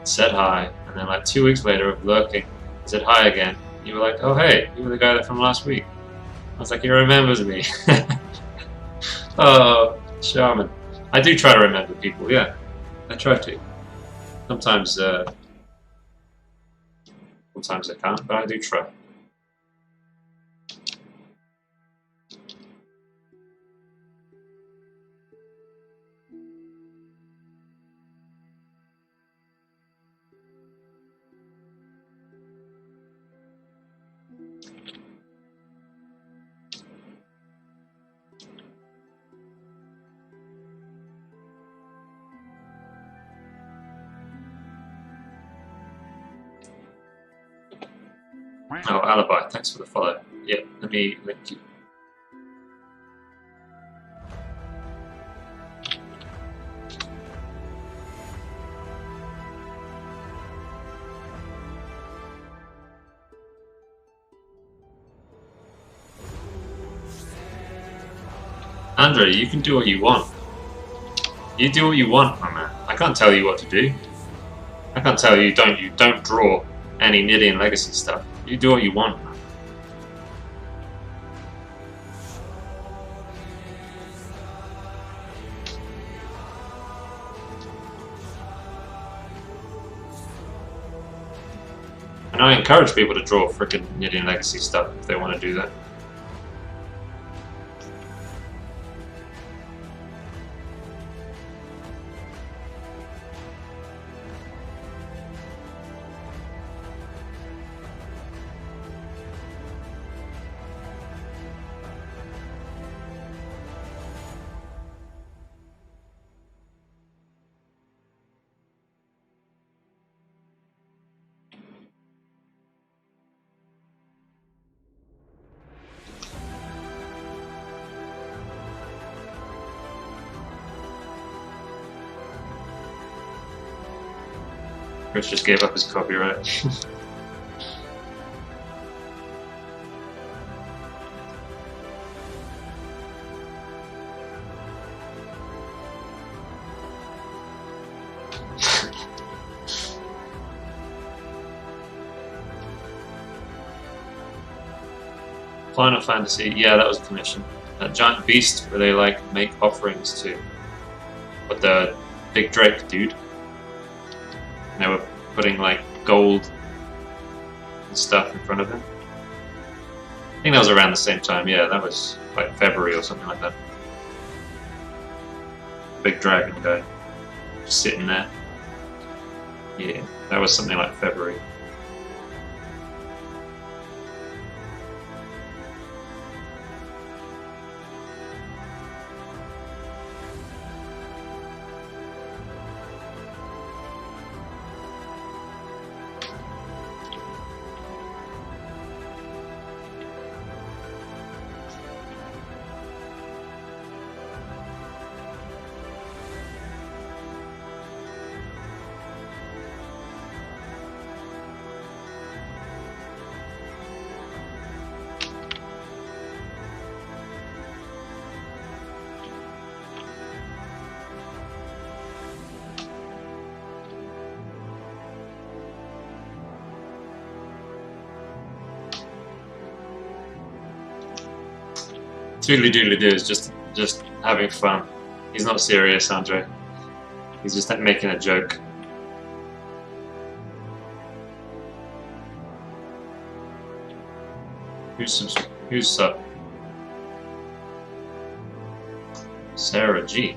said hi, and then like 2 weeks later of lurking, I said hi again. You were like, oh hey, you were the guy that from last week. I was like, he remembers me. Oh, charming. I do try to remember people, yeah. I try to. Sometimes I can't, but I do try. Oh, Alibi, thanks for the follow. Yeah, let me link you. Andre, you can do what you want. You do what you want, my man. I can't tell you what to do. I can't tell you don't draw any Nidian Legacy stuff. You do what you want, man. And I encourage people to draw frickin' Nidian Legacy stuff if they want to do that. Chris just gave up his copyright. Final Fantasy, yeah, that was a commission. That giant beast where they like make offerings to. But the big Drake dude. And they were putting like gold and stuff in front of him. I think that was around the same time, yeah, that was like February or something like that. Big dragon guy. Just sitting there. Yeah, that was something like February. Toodly doodly do is just having fun. He's not serious, Andre. He's just making a joke. Who's up? Sarah G.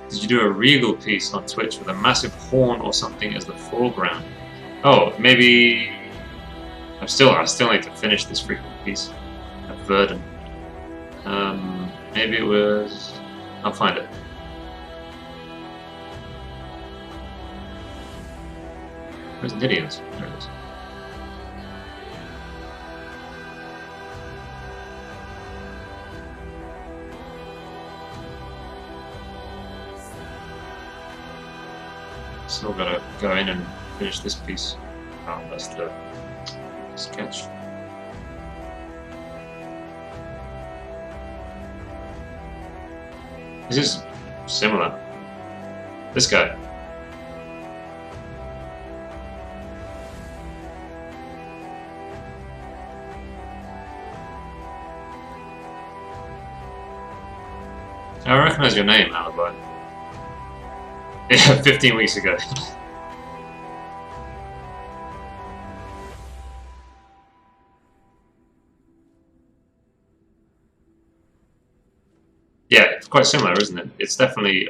Did you do a Regal piece on Twitch with a massive horn or something as the foreground? Oh, maybe. I still need to finish this freaking piece at Verdun. Maybe it was. I'll find it. Where's Nidians? There it is. Still gotta go in and finish this piece. Oh, that's the sketch. This is similar. This guy. I recognize your name, Alibi. Yeah, 15 weeks ago. Yeah, it's quite similar, isn't it? It's definitely.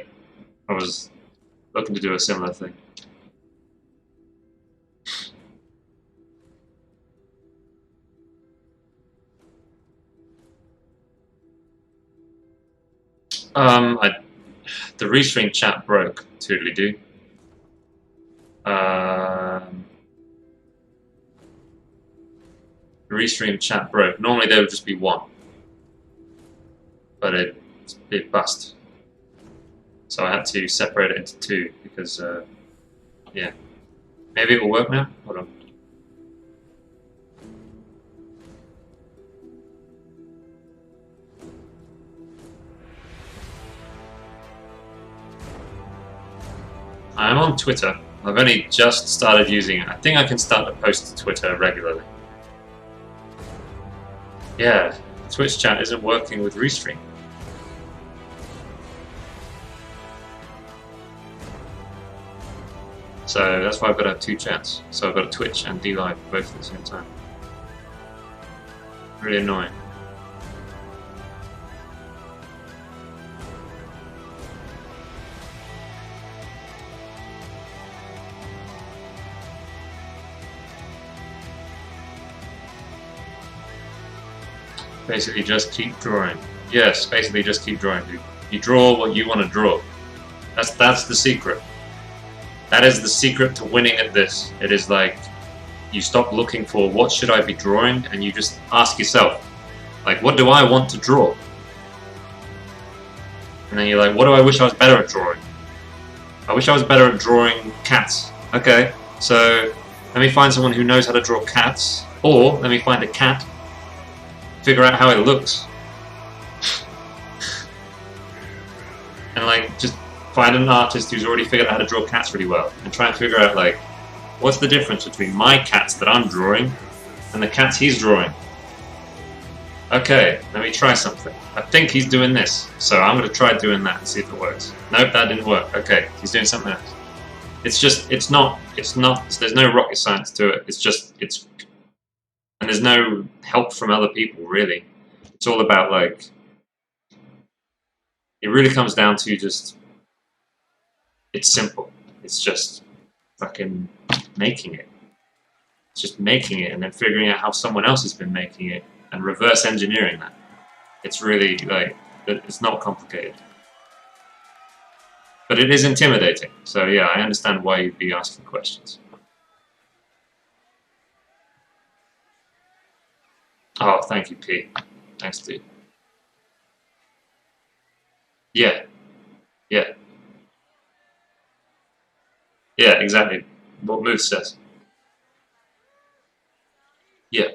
I was looking to do a similar thing. The restring chat broke. Toodly do. the restream chat broke. Normally there would just be one, but it bust. So I had to separate it into two because yeah, maybe it will work now. Hold on. I'm on Twitter. I've only just started using it. I think I can start to post to Twitter regularly. Yeah, Twitch chat isn't working with Restream. So that's why I've got to have two chats. So I've got a Twitch and DLive both at the same time. Really annoying. Basically just keep drawing. Yes, basically just keep drawing, dude. You draw what you want to draw. That's the secret. That is the secret to winning at this. It is like, you stop looking for what should I be drawing, and you just ask yourself, like, what do I want to draw? And then you're like, what do I wish I was better at drawing? I wish I was better at drawing cats. Okay, so let me find someone who knows how to draw cats, or let me find a cat, figure out how it looks, and like just find an artist who's already figured out how to draw cats really well, and try and figure out like, what's the difference between my cats that I'm drawing and the cats he's drawing? Okay, let me try something. I think he's doing this, so I'm going to try doing that and see if it works. Nope, that didn't work. Okay, he's doing something else. It's not, there's no rocket science to it. And there's no help from other people, really. It's all about, like, it really comes down to just, it's simple. It's just fucking making it. It's just making it and then figuring out how someone else has been making it and reverse engineering that. It's really, like, it's not complicated. But it is intimidating. So yeah, I understand why you'd be asking questions. Oh, thank you, P. Thanks, dude. Yeah. Yeah. Yeah, exactly. What Moose says. Yeah.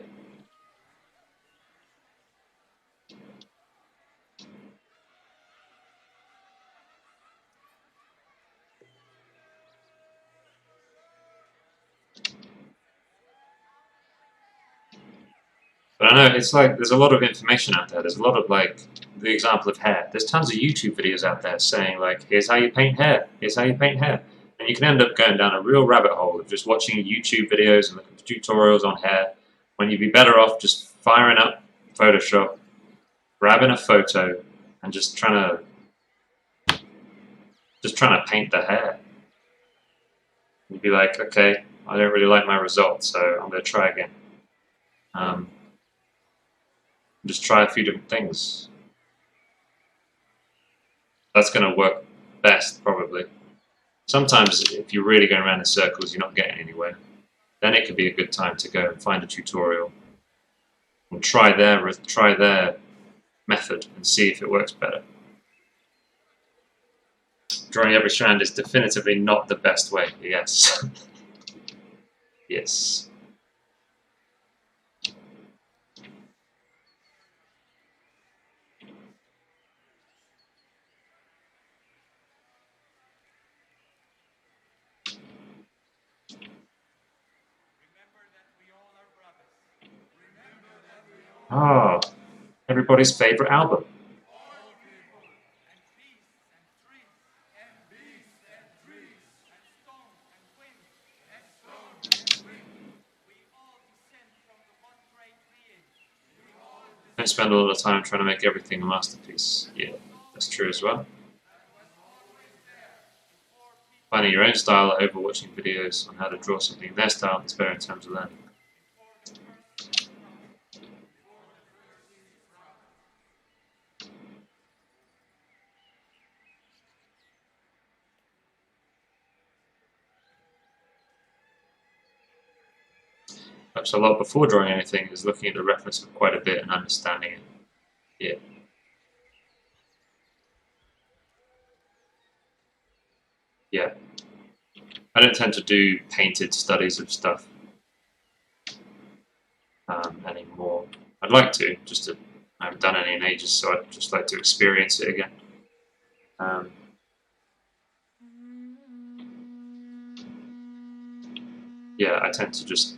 But I know it's like there's a lot of information out there. There's a lot of like the example of hair. There's tons of YouTube videos out there saying like, here's how you paint hair. Here's how you paint hair. And you can end up going down a real rabbit hole of just watching YouTube videos and looking for tutorials on hair when you'd be better off just firing up Photoshop, grabbing a photo, and just trying to paint the hair. You'd be like, okay, I don't really like my result, so I'm going to try again. Just try a few different things. That's going to work best, probably. Sometimes, if you're really going around in circles, you're not getting anywhere. Then it could be a good time to go and find a tutorial and try their method and see if it works better. Drawing every strand is definitively not the best way. Yes. Yes. Oh, everybody's favorite album. Don't spend a lot of time trying to make everything a masterpiece. Yeah, that's true as well. Finding your own style over watching videos on how to draw something in their style is better in terms of learning. perhaps a lot before drawing anything, is looking at the reference for quite a bit and understanding it. Yeah. Yeah. I don't tend to do painted studies of stuff anymore. I'd like to, I haven't done any in ages, so I'd just like to experience it again. Yeah, I tend to just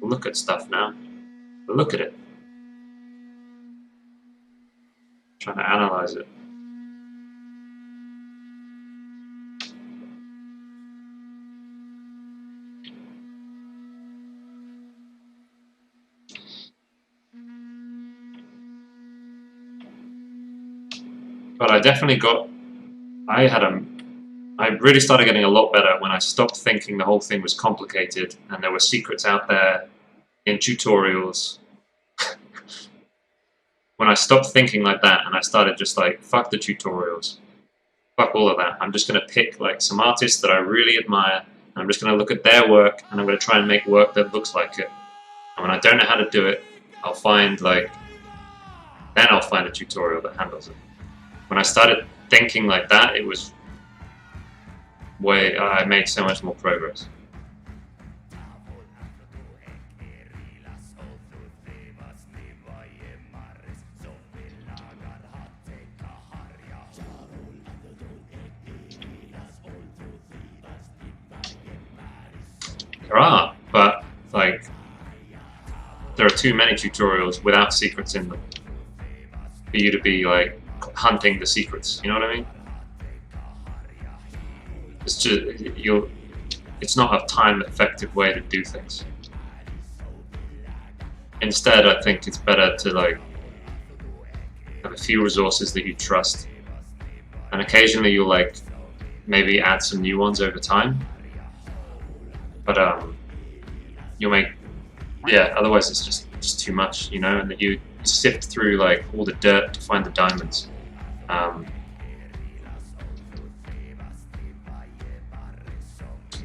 look at stuff now. Look at it. Trying to analyze it. But I definitely I really started getting a lot better when I stopped thinking the whole thing was complicated and there were secrets out there in tutorials. When I stopped thinking like that and I started just like, fuck the tutorials, fuck all of that. I'm just going to pick like some artists that I really admire, and I'm just going to look at their work and I'm going to try and make work that looks like it. And when I don't know how to do it, I'll find a tutorial that handles it. When I started thinking like that, it was I made so much more progress. There are, but like there are too many tutorials without secrets in them for you to be like hunting the secrets. You know what I mean? It's just it's not a time-effective way to do things. Instead, I think it's better to like have a few resources that you trust, and occasionally you'll like maybe add some new ones over time. But you'll make otherwise it's just too much, you know, and that you sift through like all the dirt to find the diamonds.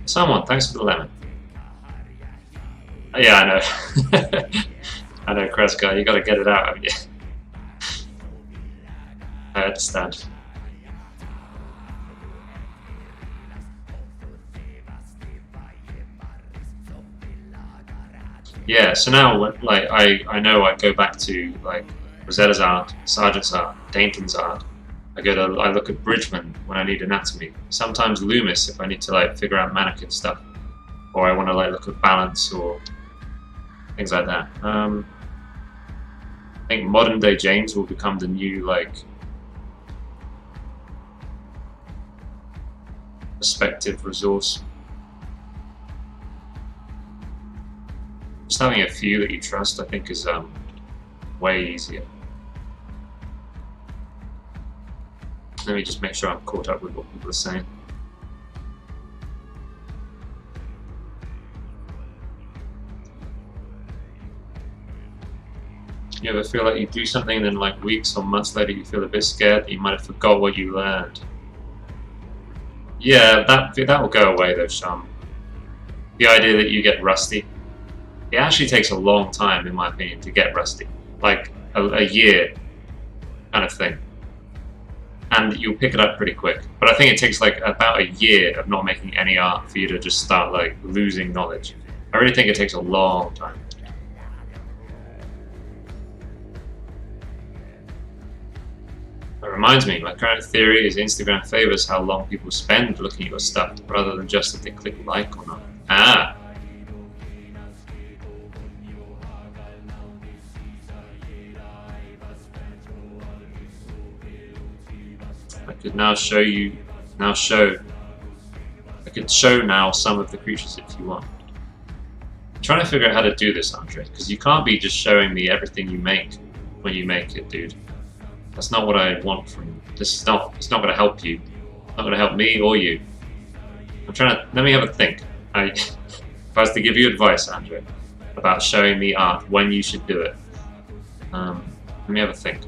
Someone, thanks for the lemon. Yeah, I know. I know, Kreska, you got to get it out, haven't you? I understand. Yeah, so now like I know I go back to like Rosetta's art, Sargent's art, Dainton's art. I look at Bridgman when I need anatomy. Sometimes Loomis if I need to like figure out mannequin stuff, or I want to like look at balance or things like that. I think modern day James will become the new like perspective resource. Just having a few that you trust, I think, is way easier. Let me just make sure I'm caught up with what people are saying. You ever feel like you do something and then like weeks or months later you feel a bit scared that you might have forgot what you learned? Yeah, that will go away though, Sham. The idea that you get rusty. It actually takes a long time, in my opinion, to get rusty. Like a year kind of thing. And you'll pick it up pretty quick. But I think it takes like about a year of not making any art for you to just start like losing knowledge. I really think it takes a long time. That reminds me, my current theory is Instagram favors how long people spend looking at your stuff rather than just if they click like or not. Ah! I could now show you, I could show now some of the creatures if you want. I'm trying to figure out how to do this, Andre, because you can't be just showing me everything you make when you make it, dude. That's not what I want from you. It's not going to help you. It's not going to help me or you. Let me have a think. If I was to give you advice, Andre, about showing me art when you should do it, let me have a think.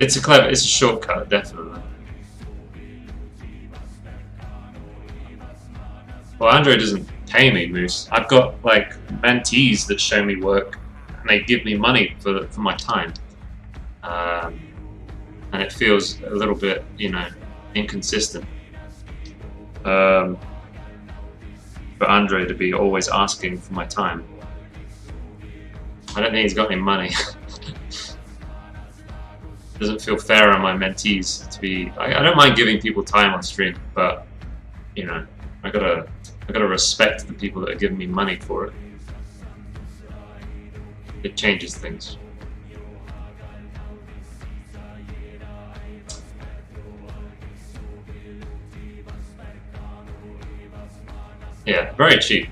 It's a shortcut, definitely. Well, Android doesn't pay me, Moose. I've got like mentees that show me work, and they give me money for my time. And it feels a little bit, inconsistent. For Andre to be always asking for my time. I don't think he's got any money. Doesn't feel fair on my mentees to be. I don't mind giving people time on stream, but I gotta respect the people that are giving me money for it. It changes things. Yeah, very cheap.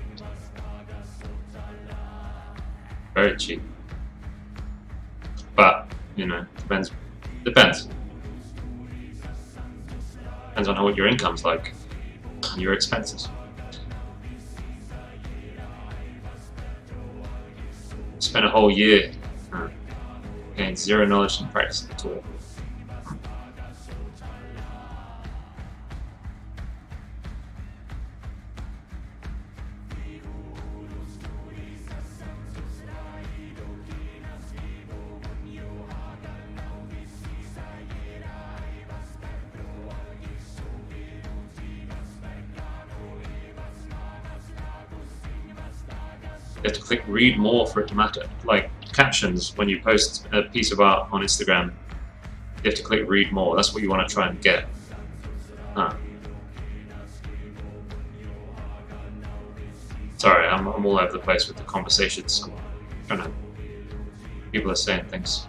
Very cheap. But, depends. Depends on what your income's like and your expenses. Spent a whole year gained zero knowledge and practice at all. You have to click read more for it to matter. Like captions, when you post a piece of art on Instagram, you have to click read more. That's what you want to try and get. Sorry, I'm all over the place with the conversations. People are saying things.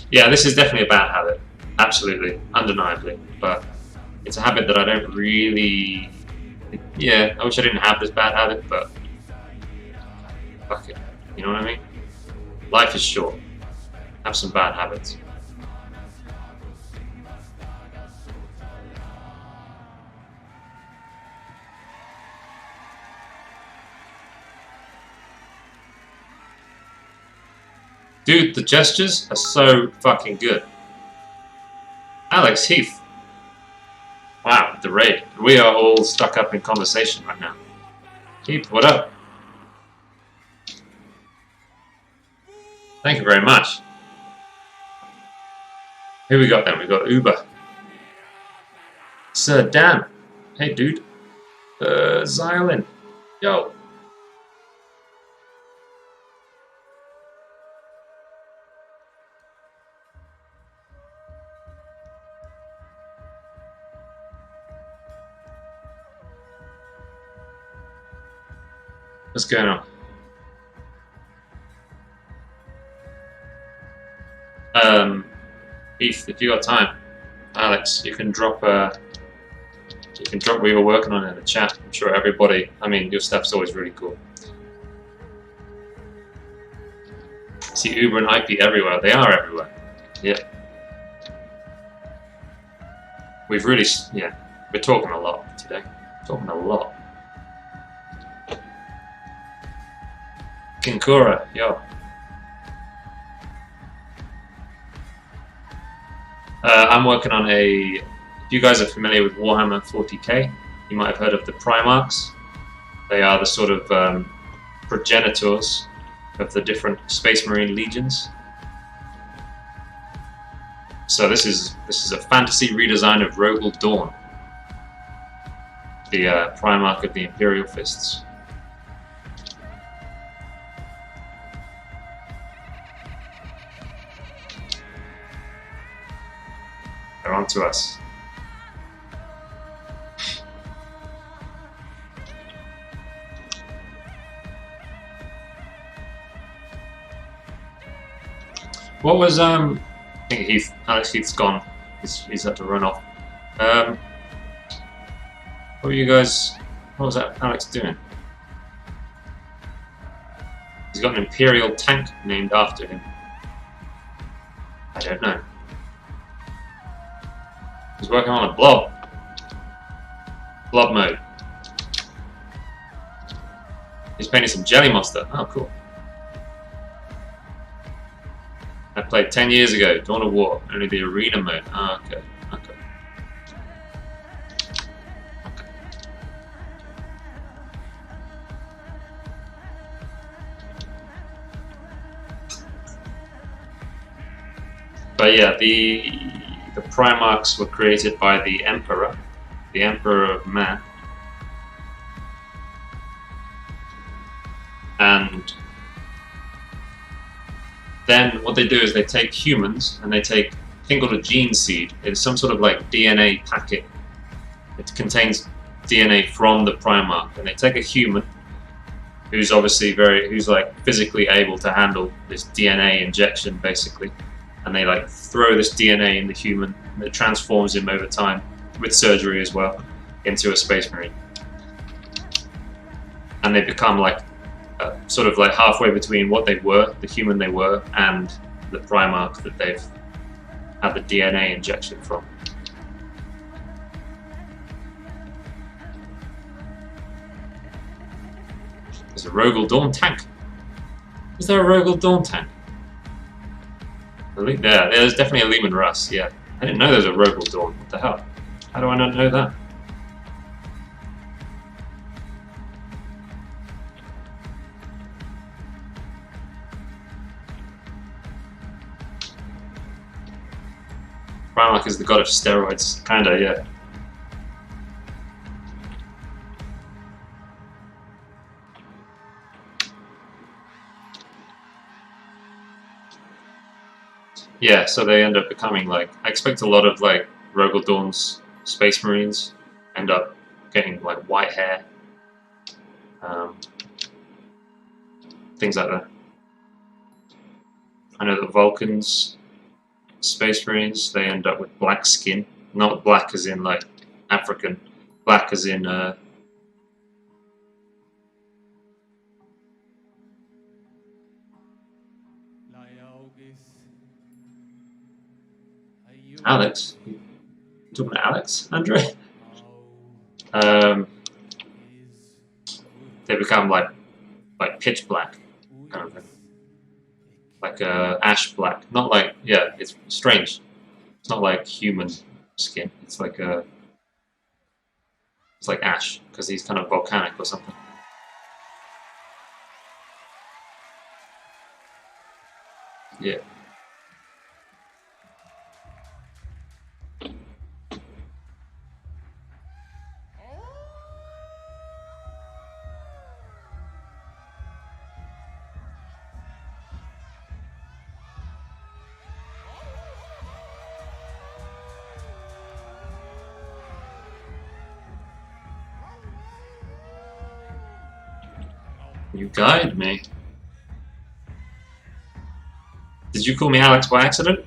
Yeah, this is definitely a bad habit. Absolutely, undeniably, but it's a habit that I don't really. Yeah, I wish I didn't have this bad habit, but fuck it. You know what I mean? Life is short. Have some bad habits. Dude, the gestures are so fucking good. Alex Heath. Wow, the raid. We are all stuck up in conversation right now. Heath, what up? Thank you very much. Who we got then? We got Uber. Sir Dan. Hey, dude. Xylin. Yo. What's going on? Heath, if you got time, Alex, you can drop what you were working on in the chat. I'm sure everybody. I mean, your stuff's always really cool. See Uber and IP everywhere. They are everywhere. Yeah. We're talking a lot today. Talking a lot. Kinkura, yo. I'm working on if you guys are familiar with Warhammer 40k, you might have heard of the Primarchs. They are the sort of progenitors of the different Space Marine legions. So this is a fantasy redesign of Rogal Dorn, the Primarch of the Imperial Fists. They're on to us. What was I think Alex Heath's gone. He's had to run off. What were you guys? What was that Alex doing? He's got an Imperial tank named after him. I don't know. He's working on a blob. Blob mode. He's painting some Jelly Monster. Oh, cool. I played 10 years ago, Dawn of War, only the arena mode. Ah, okay. Okay. But yeah, the Primarchs were created by the Emperor of Man. And then what they do is they take humans and they take a thing called a gene seed. It's some sort of like DNA packet. It contains DNA from the Primarch, and they take a human who's obviously who's like physically able to handle this DNA injection basically, and they like throw this DNA in the human and it transforms him over time with surgery as well into a Space Marine, and they become like sort of like halfway between what they were, the human they were, and the Primarch that they've had the DNA injection from. There's a Rogal Dorn tank. Is there a Rogal Dorn tank? There's definitely a Lehman Russ, yeah. I didn't know there was a Rogal Dorn. What the hell? How do I not know that? Primarch is the god of steroids, kinda, yeah. Yeah, so they end up becoming like, I expect a lot of like Rogal Dorn's Space Marines end up getting like white hair, things like that. I know that Vulcan's Space Marines, they end up with black skin, not black as in like African, black as in Alex. You talking to Alex, Andre? They become like pitch black kind of thing. Like ash black. Not like, yeah, it's strange. It's not like human skin. It's like it's like ash because he's kind of volcanic or something. Yeah. You guide me. Did you call me Alex by accident?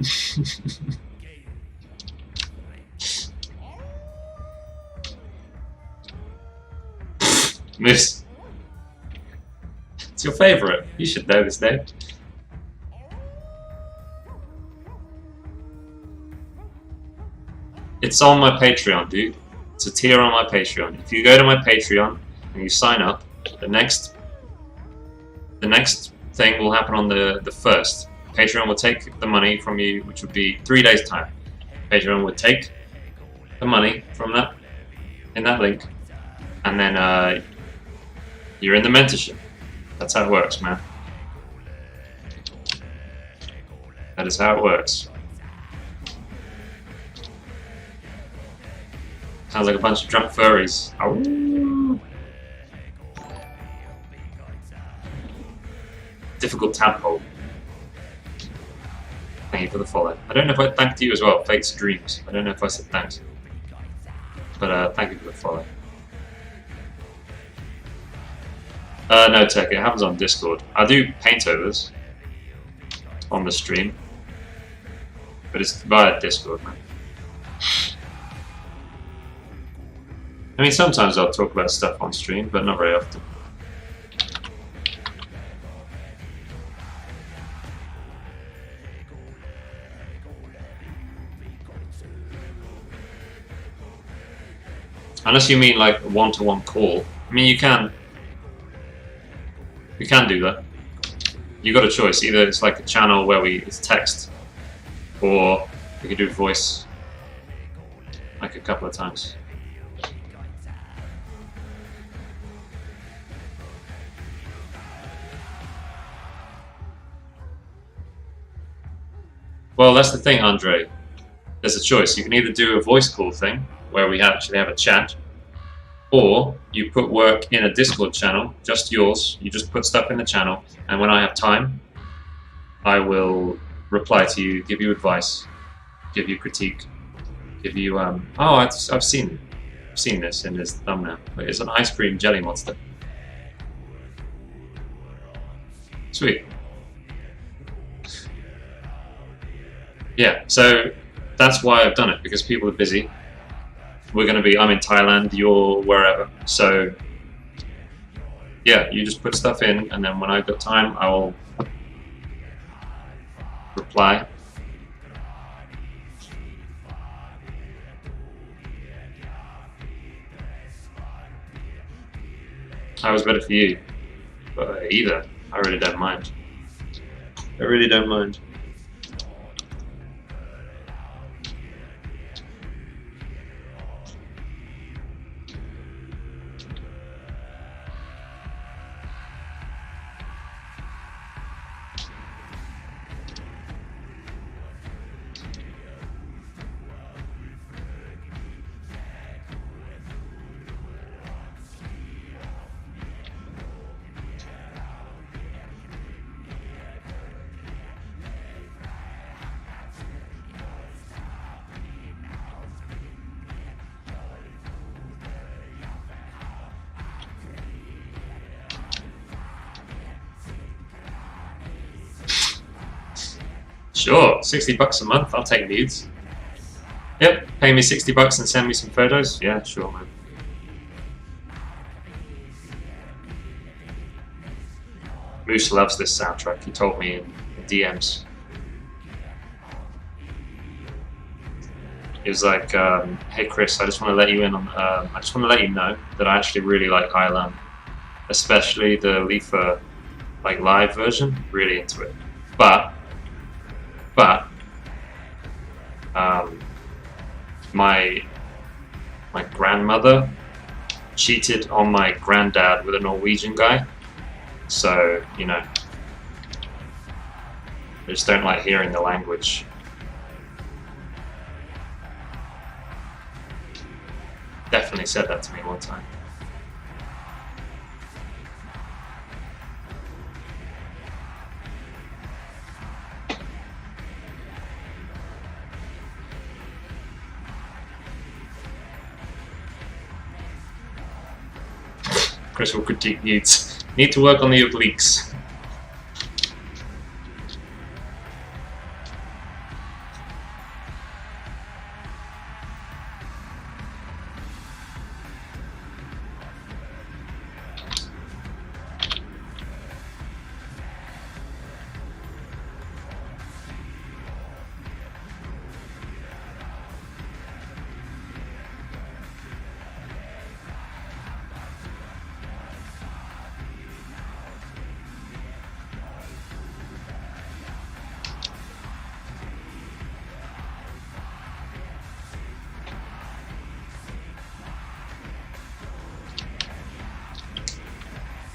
Miss. It's your favourite. You should know this name. It's on my Patreon, dude. It's a tier on my Patreon. If you go to my Patreon and you sign up, the next thing will happen on the 1st. Patreon will take the money from you, which would be 3 days' time. Patreon would take the money from that in that link, and then you're in the mentorship. That's how it works, man. That is how it works. Sounds like a bunch of drunk furries. Ow. Difficult tadpole. Thank you for the follow. I don't know if I thanked you as well, Fate's Dreams. I don't know if I said thanks. But thank you for the follow. No, Tech, it happens on Discord. I do paintovers on the stream, but it's via Discord, man. I mean, sometimes I'll talk about stuff on stream, but not very often. Unless you mean like a one-to-one call. I mean, you can. We can do that. You got a choice. Either it's like a channel where it's text, or we could do voice, like a couple of times. Well, that's the thing, Andre. There's a choice. You can either do a voice call thing, where we actually have a chat, or you put work in a Discord channel, just yours. You just put stuff in the channel, and when I have time, I will reply to you, give you advice, give you critique, give you I've seen this in this thumbnail. It's an ice cream jelly monster. Sweet. Yeah, so that's why I've done it, because people are busy. I'm in Thailand, you're wherever. So yeah, you just put stuff in, and then when I've got time, I will reply. I was better for you, but either. I really don't mind. I really don't mind. Sure, $60 a month, I'll take nudes. Yep, pay me $60 and send me some photos? Yeah, sure, man. Moose loves this soundtrack, he told me in the DMs. He was like, hey Chris, I just want to let you know that I actually really like Highland, especially the Leafa live version, really into it. But my grandmother cheated on my granddad with a Norwegian guy, so I just don't like hearing the language. Definitely said that to me one time. Chris will critique nudes. Need to work on the obliques.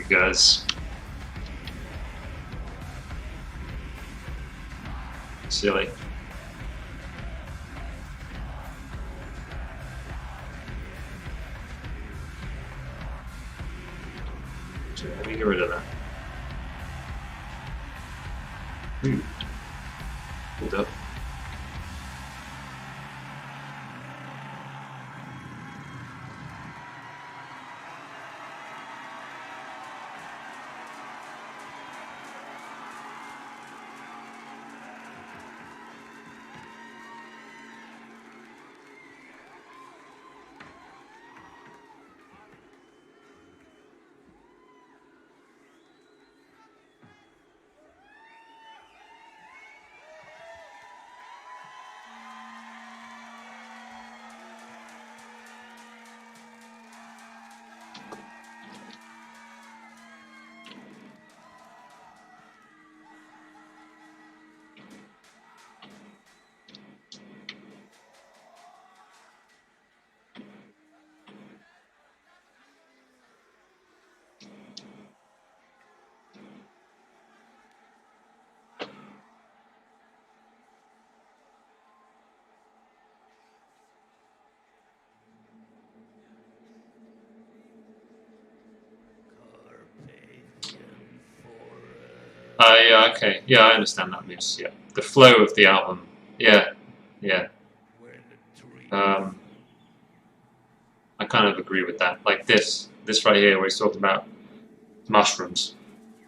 Guys, silly. Let me get rid of that. Hold up. Yeah, okay. Yeah, I understand that, Moose. Yeah. The flow of the album. Yeah. Yeah. I kind of agree with that. Like this right here, where he's talking about mushrooms.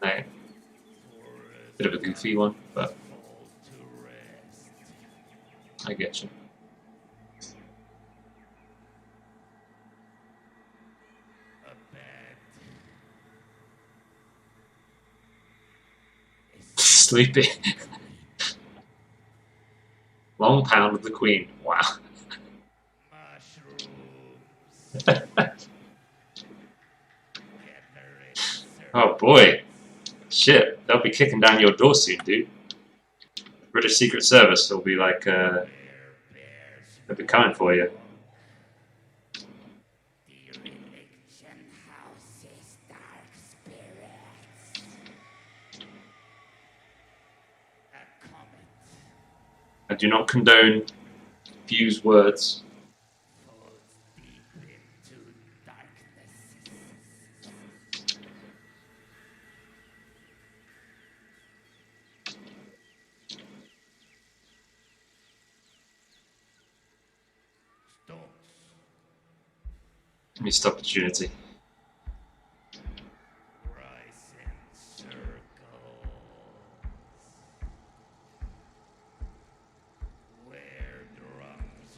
Like, bit of a goofy one, but I get you. Sleepy. Long pound of the Queen. Wow. Oh boy. Shit. They'll be kicking down your door soon, dude. British Secret Service will be like, they'll be coming for you. I do not condone fused words. Missed opportunity.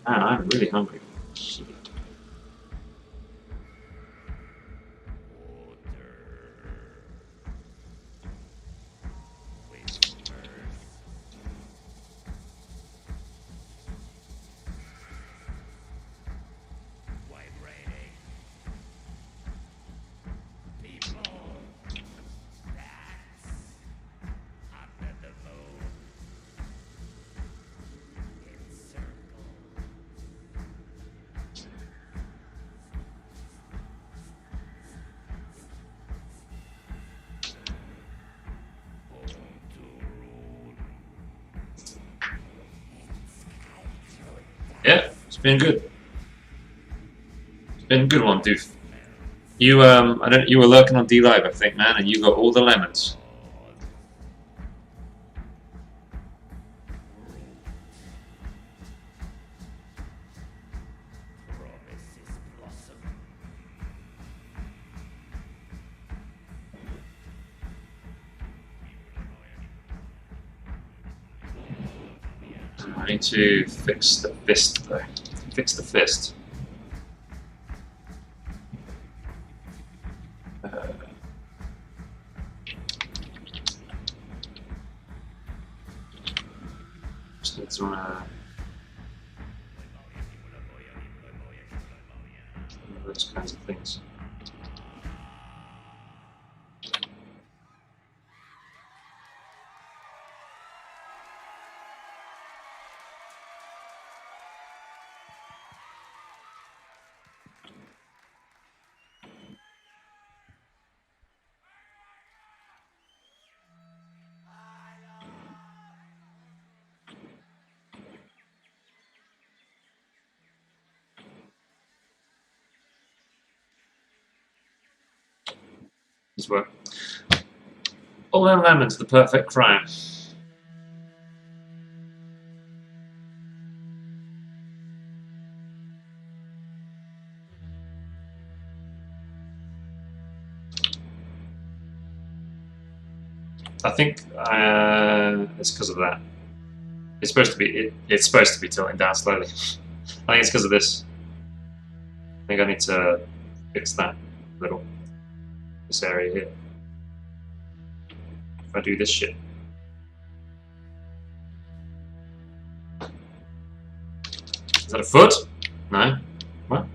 Man, I'm really hungry. Shit. Yeah, it's been good. It's been a good one, dude. You you were lurking on D Live, I think, man, and you got all the lemons. I need to fix the fist, though. Fix the fist. Just need some, those kinds of things. As well. All them lemons, the perfect crime. I think it's because of that. It's supposed to be. It's supposed to be tilting down slowly. I think it's because of this. I think I need to fix that little this area here. If I do this shit. Is that a foot? No. What?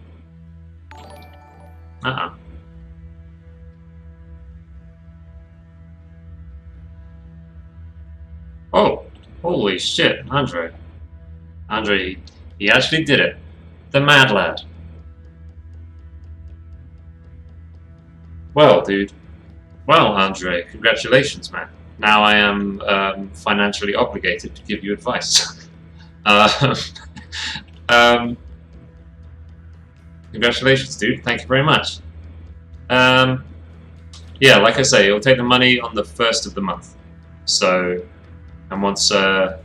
Oh, holy shit, Andre. Andre, he actually did it. The mad lad. Well, dude. Well, Andre, congratulations, man. Now I am financially obligated to give you advice. Congratulations, dude. Thank you very much. Yeah, like I say, you'll take the money on the 1st of the month. So, and once the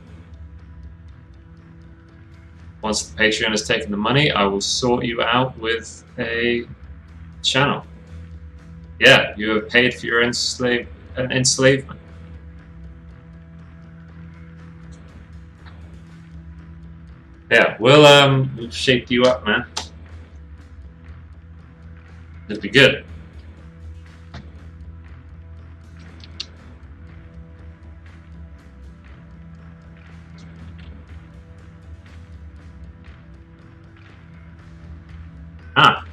Patreon has taken the money, I will sort you out with a channel. Yeah, you have paid for your enslavement. Yeah, we'll shape you up, man. It'll be good. Ah.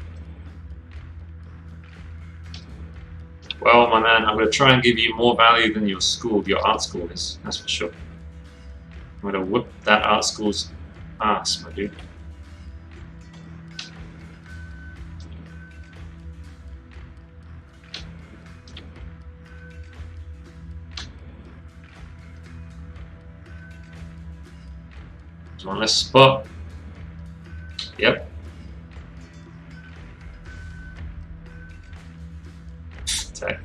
Well, my man, I'm going to try and give you more value than your art school is. That's for sure. I'm going to whip that art school's ass, my dude. There's one less spot. Yep. Okay.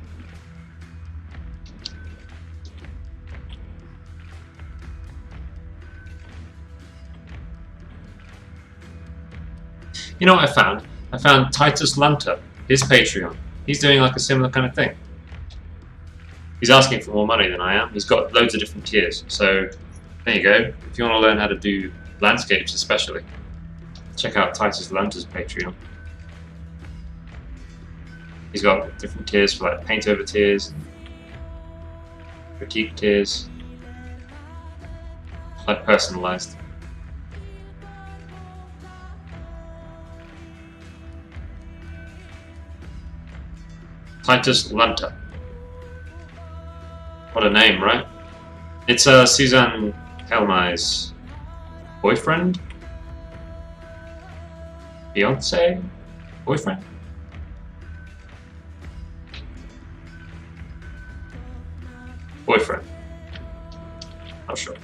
You know what I found? I found Titus Lunter, his Patreon. He's doing like a similar kind of thing. He's asking for more money than I am. He's got loads of different tiers. So there you go. If you want to learn how to do landscapes especially, check out Titus Lunter's Patreon. He's got different tiers for like paint over tiers, critique tiers, like personalized. Titus Lunter. What a name, right? It's Suzanne Helmai's boyfriend? Fiance? Boyfriend? Boyfriend. Not sure.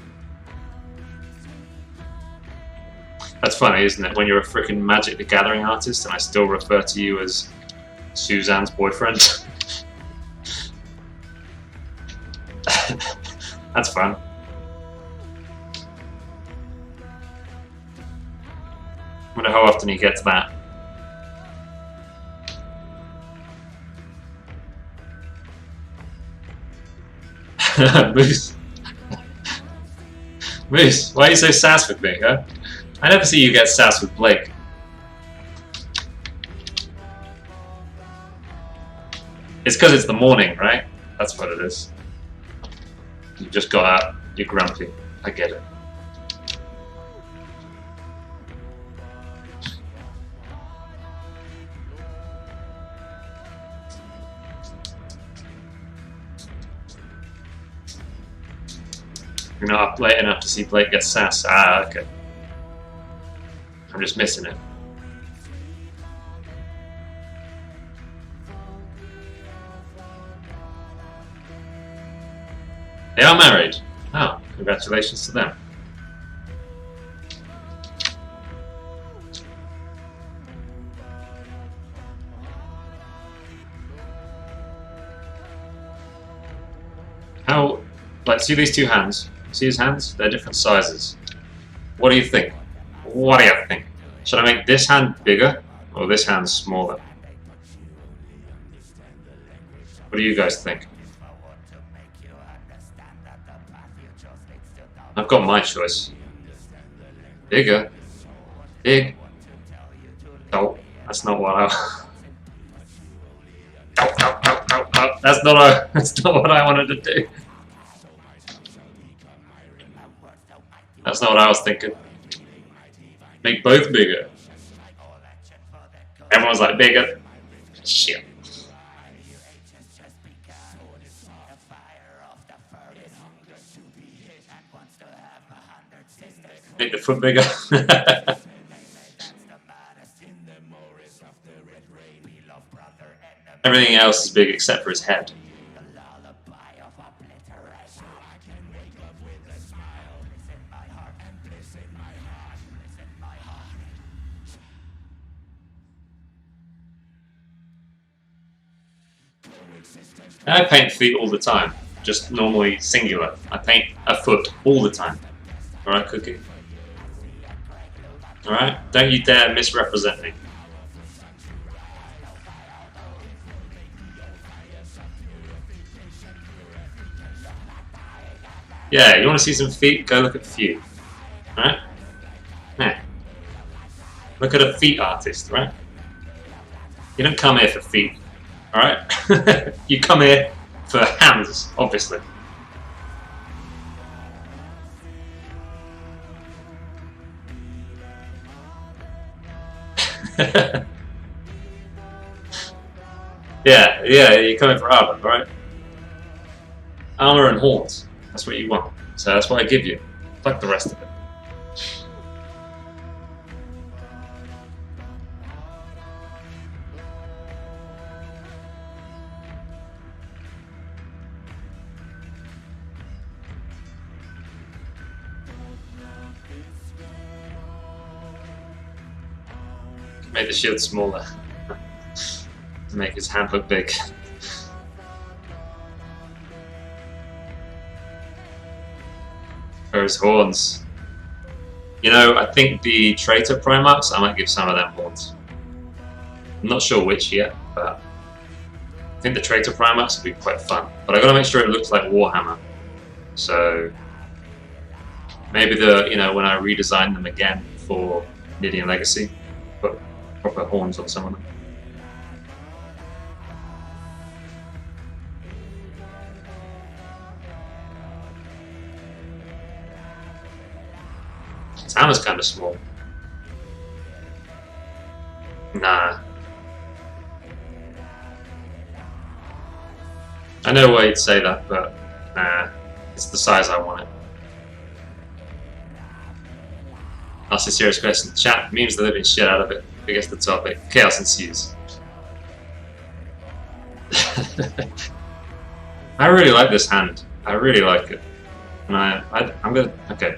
That's funny, isn't it? When you're a freaking Magic the Gathering artist and I still refer to you as Suzanne's boyfriend. That's fun. I wonder how often he gets that. Moose. Moose, why are you so sass with me, huh? I never see you get sass with Blake. It's because it's the morning, right? That's what it is. You just got out, you're grumpy. I get it. You're not up late enough to see Blake get sass. Ah, okay. I'm just missing it. They are married. Oh, congratulations to them. How, like, see these two hands? See his hands? They're different sizes. What do you think? What do you think? Should I make this hand bigger or this hand smaller? What do you guys think? I've got my choice. Bigger? Big? No, that's not what I... That's not what I wanted to do. That's not what I was thinking. Make both bigger. Everyone's like, bigger. Shit. Make the foot bigger. Everything else is big except for his head. I paint feet all the time. just normally singular. I paint a foot all the time. Alright, Cookie? Alright? Don't you dare misrepresent me. Yeah, you want to see some feet? Go look at feet. Alright? Yeah. Look at a feet artist, right? You don't come here for feet. Alright? You come here for hands, obviously. yeah, you're coming for armor, right? Armor and horns. That's what you want. So that's what I give you. Fuck the rest of it. Make the shield smaller to make his hand look big. Or his horns. You know, I think the traitor Primarchs, I might give some of them horns. I'm not sure which yet, but I think the traitor Primarchs would be quite fun. But I gotta make sure it looks like Warhammer. So maybe when I redesign them again for Nidian Legacy, put proper horns on some of them. His hammer's kind of small. Nah. I know why you'd say that, but nah. It's the size I want it. Ask a serious question. Chat, memes the living shit out of it. Biggest the topic. Chaos ensues. I really like this hand. I really like it. And I'm gonna... Okay.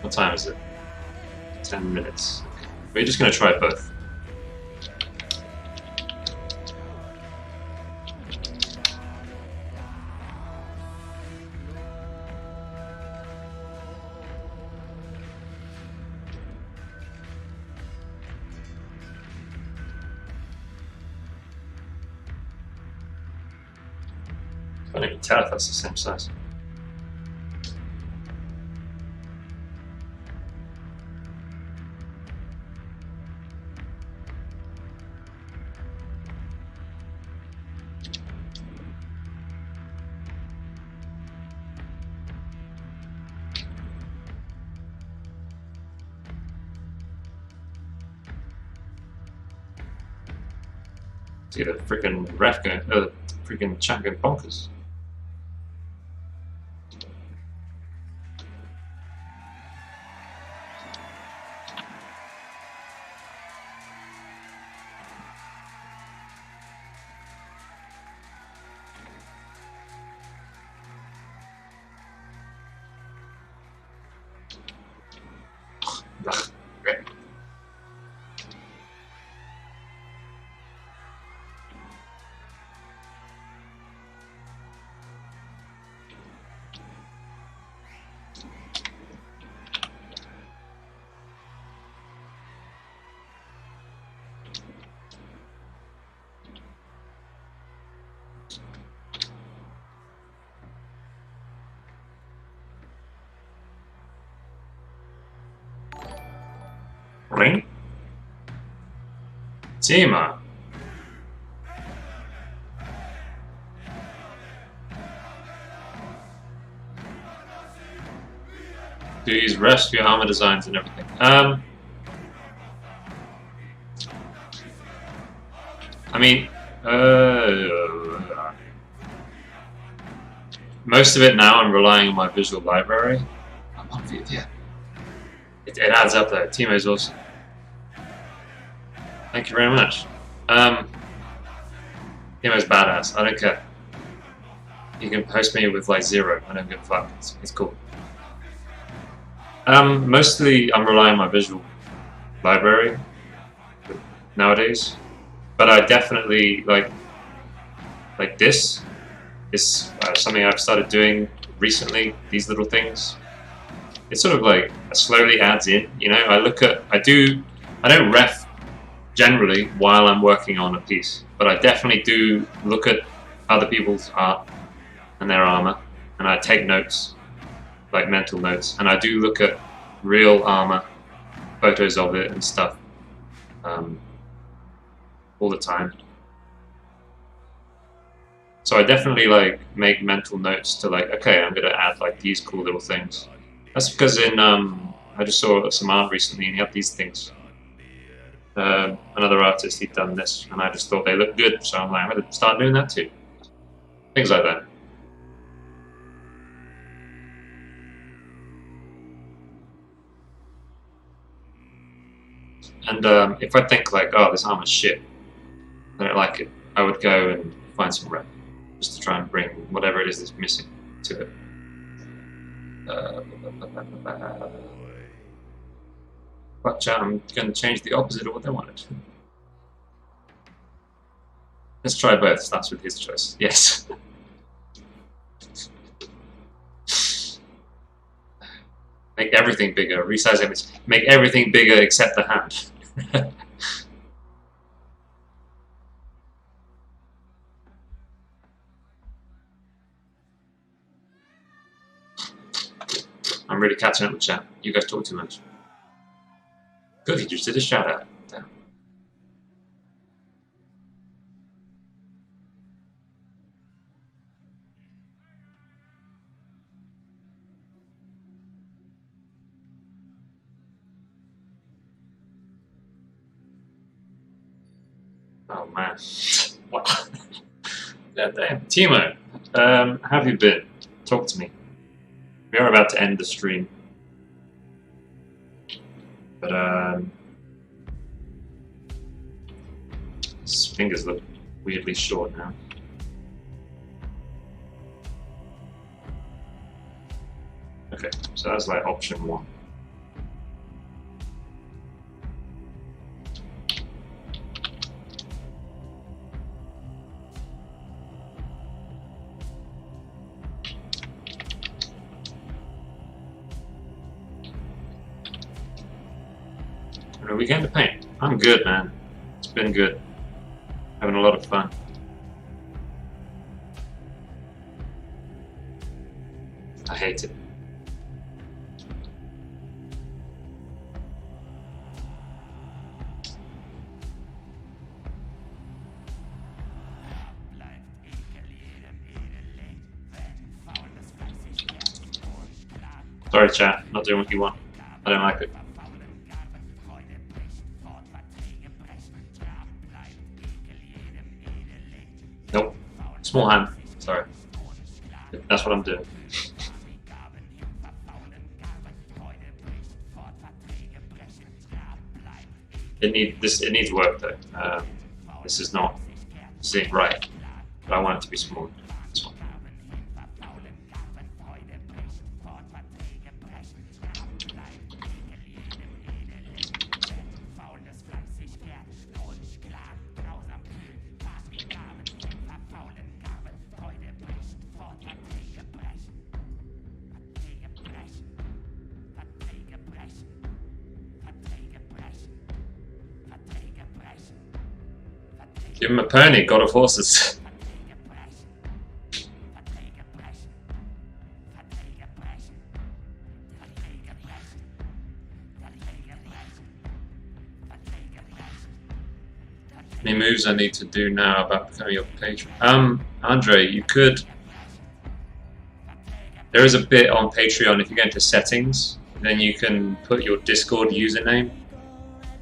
What time is it? 10 minutes. Okay. We're just gonna try both. I can't even tell if that's the same size. See the freaking ref going, freaking chat going bonkers. Ugh, great. Ring? Tima. Do you use refs for your armor designs and everything? I mean, most of it now I'm relying on my visual library. Yeah. It adds up though. Timo is awesome. Thank you very much. Timo's badass. I don't care. You can post me with like 0. I don't give a fuck. It's cool. Mostly I'm relying on my visual library nowadays, but I definitely like this. It's something I've started doing recently. These little things. It sort of like slowly adds in. You know, I don't ref generally while I'm working on a piece, but I definitely do look at other people's art and their armor, and I take notes, like mental notes, and I do look at real armor, photos of it and stuff, all the time. So I definitely like make mental notes to like, okay, I'm gonna add like these cool little things. That's because I just saw some art recently and he had these things. Another artist, he'd done this, and I just thought they looked good, so I'm like, I'm gonna start doing that too. Things like that. And if I think like, oh, this armor's shit, I don't like it, I would go and find some rep, just to try and bring whatever it is that's missing to it. But I'm going to change the opposite of what they wanted. Let's try both. Starts with his choice. Yes. Make everything bigger. Resize image. Make everything bigger except the hand. I'm really catching up with chat. You guys talk too much. Good, he just did a shout out. Damn. Oh man. Wow. Damn. Timo, how have you been? Talk to me. We are about to end the stream. But his fingers look weirdly short now. Okay, so that's like option one. Are we going to paint? I'm good, man. It's been good. Having a lot of fun. I hate it. Sorry, chat. Not doing what you want. I don't like it. Nope. Small hand. Sorry. That's what I'm doing. It needs work though. This is not right. But I want it to be small. This one. Give him a pony, God of Horses. Any moves I need to do now about becoming your patron? Andre, you could. There is a bit on Patreon. If you go into settings, then you can put your Discord username.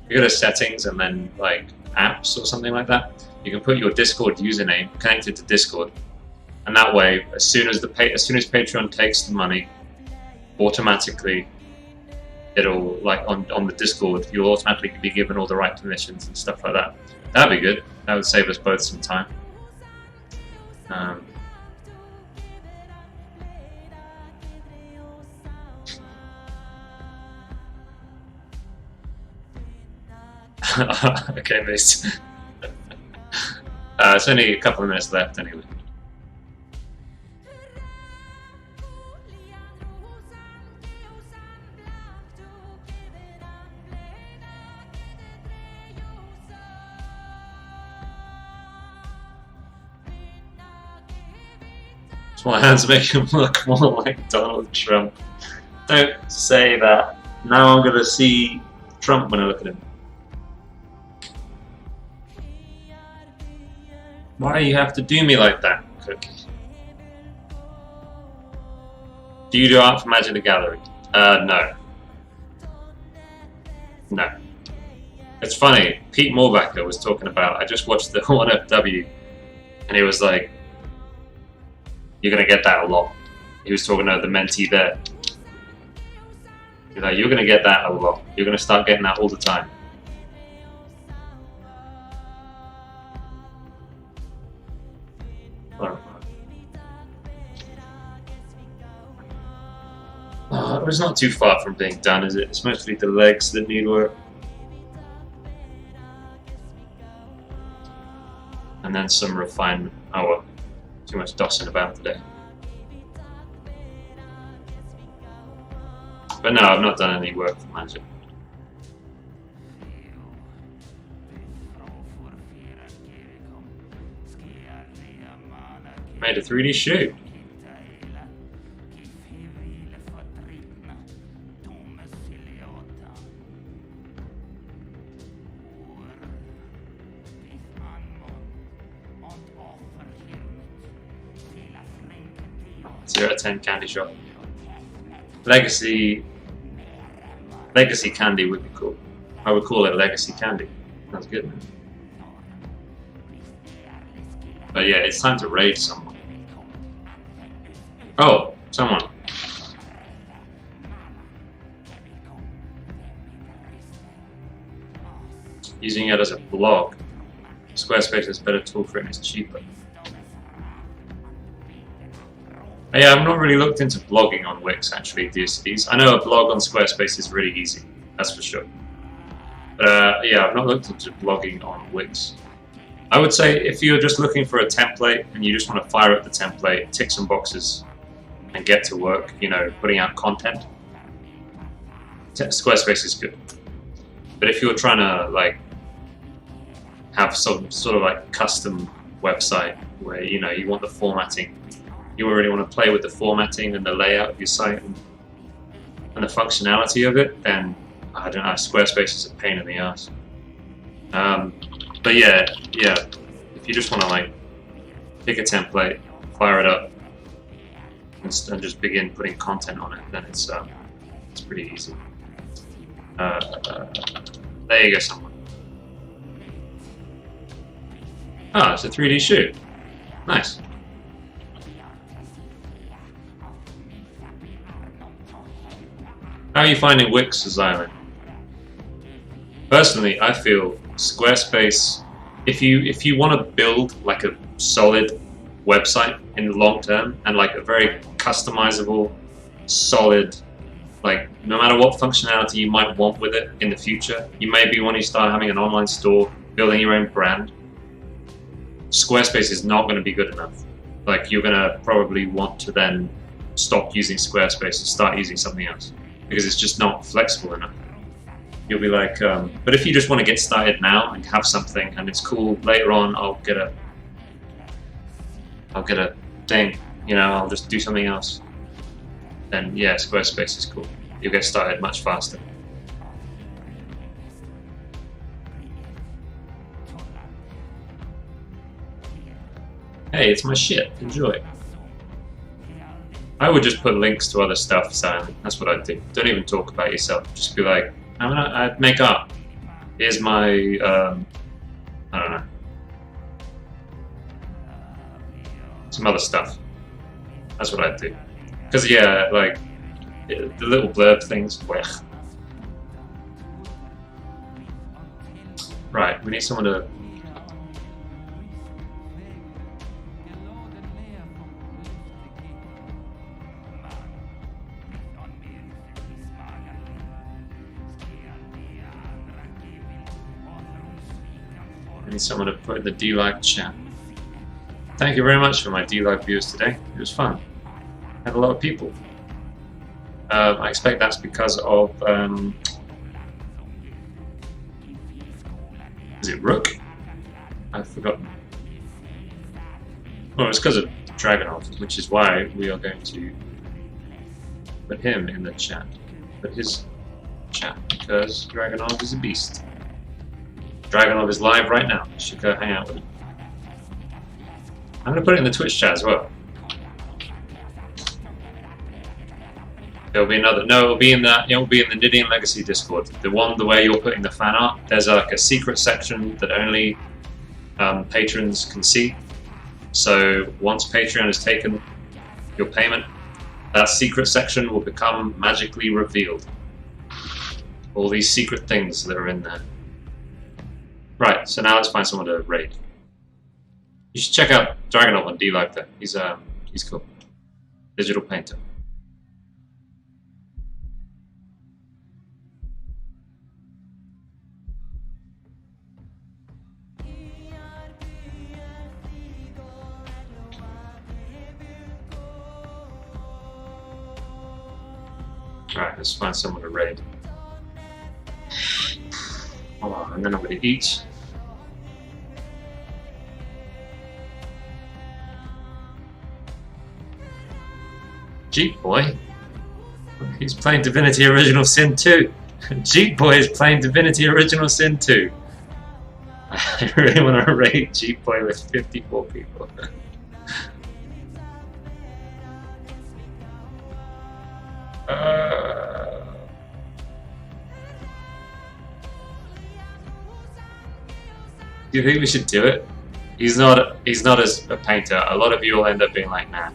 You go to settings and then like apps or something like that. You can put your Discord username connected to Discord, and that way, as soon as Patreon takes the money, automatically, it'll like on the Discord, you'll automatically be given all the right permissions and stuff like that. That'd be good. That would save us both some time. Okay, mate. It's only a couple of minutes left anyway. My hands make him look more like Donald Trump. Don't say that. Now I'm gonna see Trump when I look at him. Why do you have to do me like that, Cookie? Do you do art for Magic the Gallery? No. No. It's funny, Pete Morbacker was talking about, I just watched the 1FW, and he was like, you're gonna get that a lot. He was talking to the mentee there. He's like, you're gonna get that a lot. You're gonna start getting that all the time. It's not too far from being done, is it? It's mostly the legs that need work. And then some refinement. Oh well, too much dossing about today. But no, I've not done any work for Magic. Made a 3D shoe. Zero out of 10 candy shop. Legacy candy would be cool. I would call it legacy candy. That's good. But yeah, it's time to raid someone. Oh, someone. Using it as a blog. Squarespace is a better tool for it and it's cheaper. Yeah, I've not really looked into blogging on Wix actually these days. I know a blog on Squarespace is really easy, that's for sure. But yeah, I've not looked into blogging on Wix. I would say if you're just looking for a template and you just want to fire up the template, tick some boxes, and get to work, you know, putting out content, Squarespace is good. But if you're trying to like have some sort of like custom website where you know you want the formatting, you already want to play with the formatting and the layout of your site and the functionality of it, then I don't know, Squarespace is a pain in the ass. But yeah, if you just want to like pick a template, fire it up, and just begin putting content on it, then it's pretty easy. There you go, someone. Ah, it's a 3D shoe. Nice. How are you finding Wix as Island? Personally, I feel Squarespace, if you want to build like a solid website in the long term and like a very customizable, solid, like no matter what functionality you might want with it in the future, you may be wanting to start having an online store, building your own brand. Squarespace is not going to be good enough. Like you're going to probably want to then stop using Squarespace and start using something else because it's just not flexible enough. You'll be like, but if you just want to get started now and have something and it's cool, later on I'll get a thing, you know, I'll just do something else. Then yeah, Squarespace is cool. You'll get started much faster. Hey, it's my shit, enjoy. I would just put links to other stuff silent. That's what I'd do. Don't even talk about yourself. Just be like, I'd make art. Here's my, I don't know, some other stuff. That's what I'd do. Because yeah, like, the little blurb things, blech. Right, we need someone to... I need someone to put in the D-Live chat. Thank you very much for my D-Live viewers today. It was fun. I had a lot of people. I expect that's because of... is it Rook? I've forgotten. Oh, it's because of Dragonov, which is why we are going to put him in the chat. Put his chat, because Dragonov is a beast. Dragonov is live right now. You should go hang out with him. I'm going to put it in the Twitch chat as well. There'll be another. No, it'll be in the. It'll be in the Nidian Legacy Discord. The one where you're putting the fan art. There's like a secret section that only patrons can see. So once Patreon has taken your payment, that secret section will become magically revealed. All these secret things that are in there. Right. So now let's find someone to raid. You should check out Dragonov on D-Live though. He's cool. Digital painter. Alright, let's find someone to raid. Hold on, and then I'm gonna eat. Jeep Boy? He's playing Divinity Original Sin 2. Jeep Boy is playing Divinity Original Sin 2. I really want to raid Jeep Boy with 54 people. Do you think we should do it? He's not as a painter. A lot of you will end up being like, nah.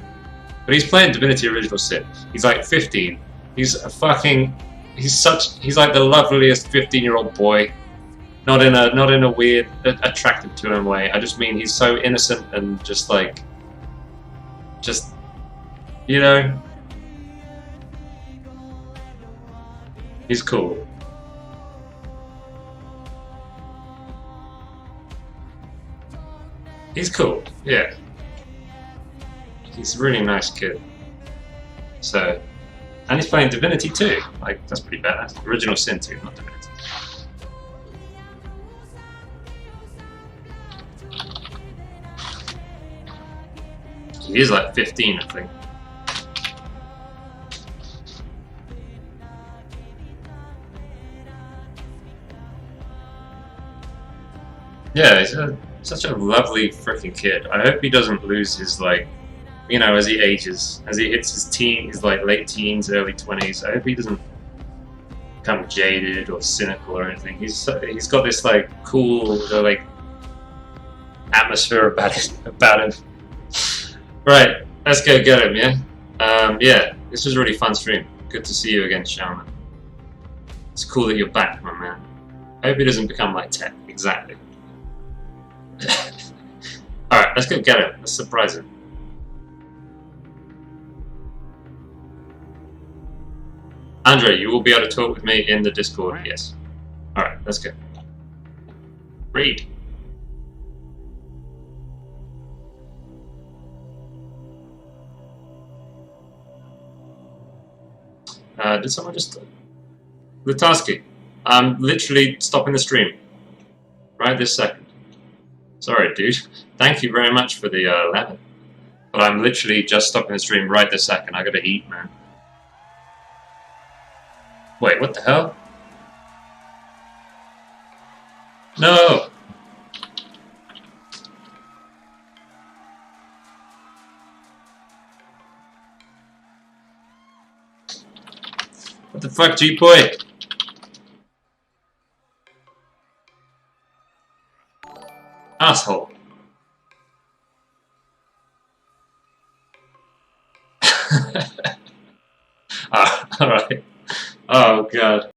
But he's playing Divinity Original Sin. He's like 15. He's a fucking. He's like the loveliest 15-year-old boy. Not in a weird, attractive to him way. I just mean he's so innocent and just like, you know. He's cool. He's cool, yeah. He's a really nice kid. So, and he's playing Divinity 2. Like, that's pretty badass. Original Sin 2, not Divinity. He is like 15, I think. Yeah, he's such a lovely freaking kid. I hope he doesn't lose his, like, you know, as he ages, as he hits his like late teens, early 20s. I hope he doesn't become jaded or cynical or anything. He's got this like cool like atmosphere about him. Right, let's go get him. Yeah, yeah. This was a really fun stream. Good to see you again, Shaman. It's cool that you're back, my man. I hope he doesn't become like Ted. Exactly. Alright, let's go get him. Let's surprise him. Andre, you will be able to talk with me in the Discord, yes. Alright, let's go. Read. Did someone just... Lutaski, I'm literally stopping the stream. Right this second. Sorry, dude. Thank you very much for the 11. But I'm literally just stopping the stream right this second. I gotta eat, man. Wait, what the hell? No! What the fuck, G-Boy? Asshole. Alright. Oh god.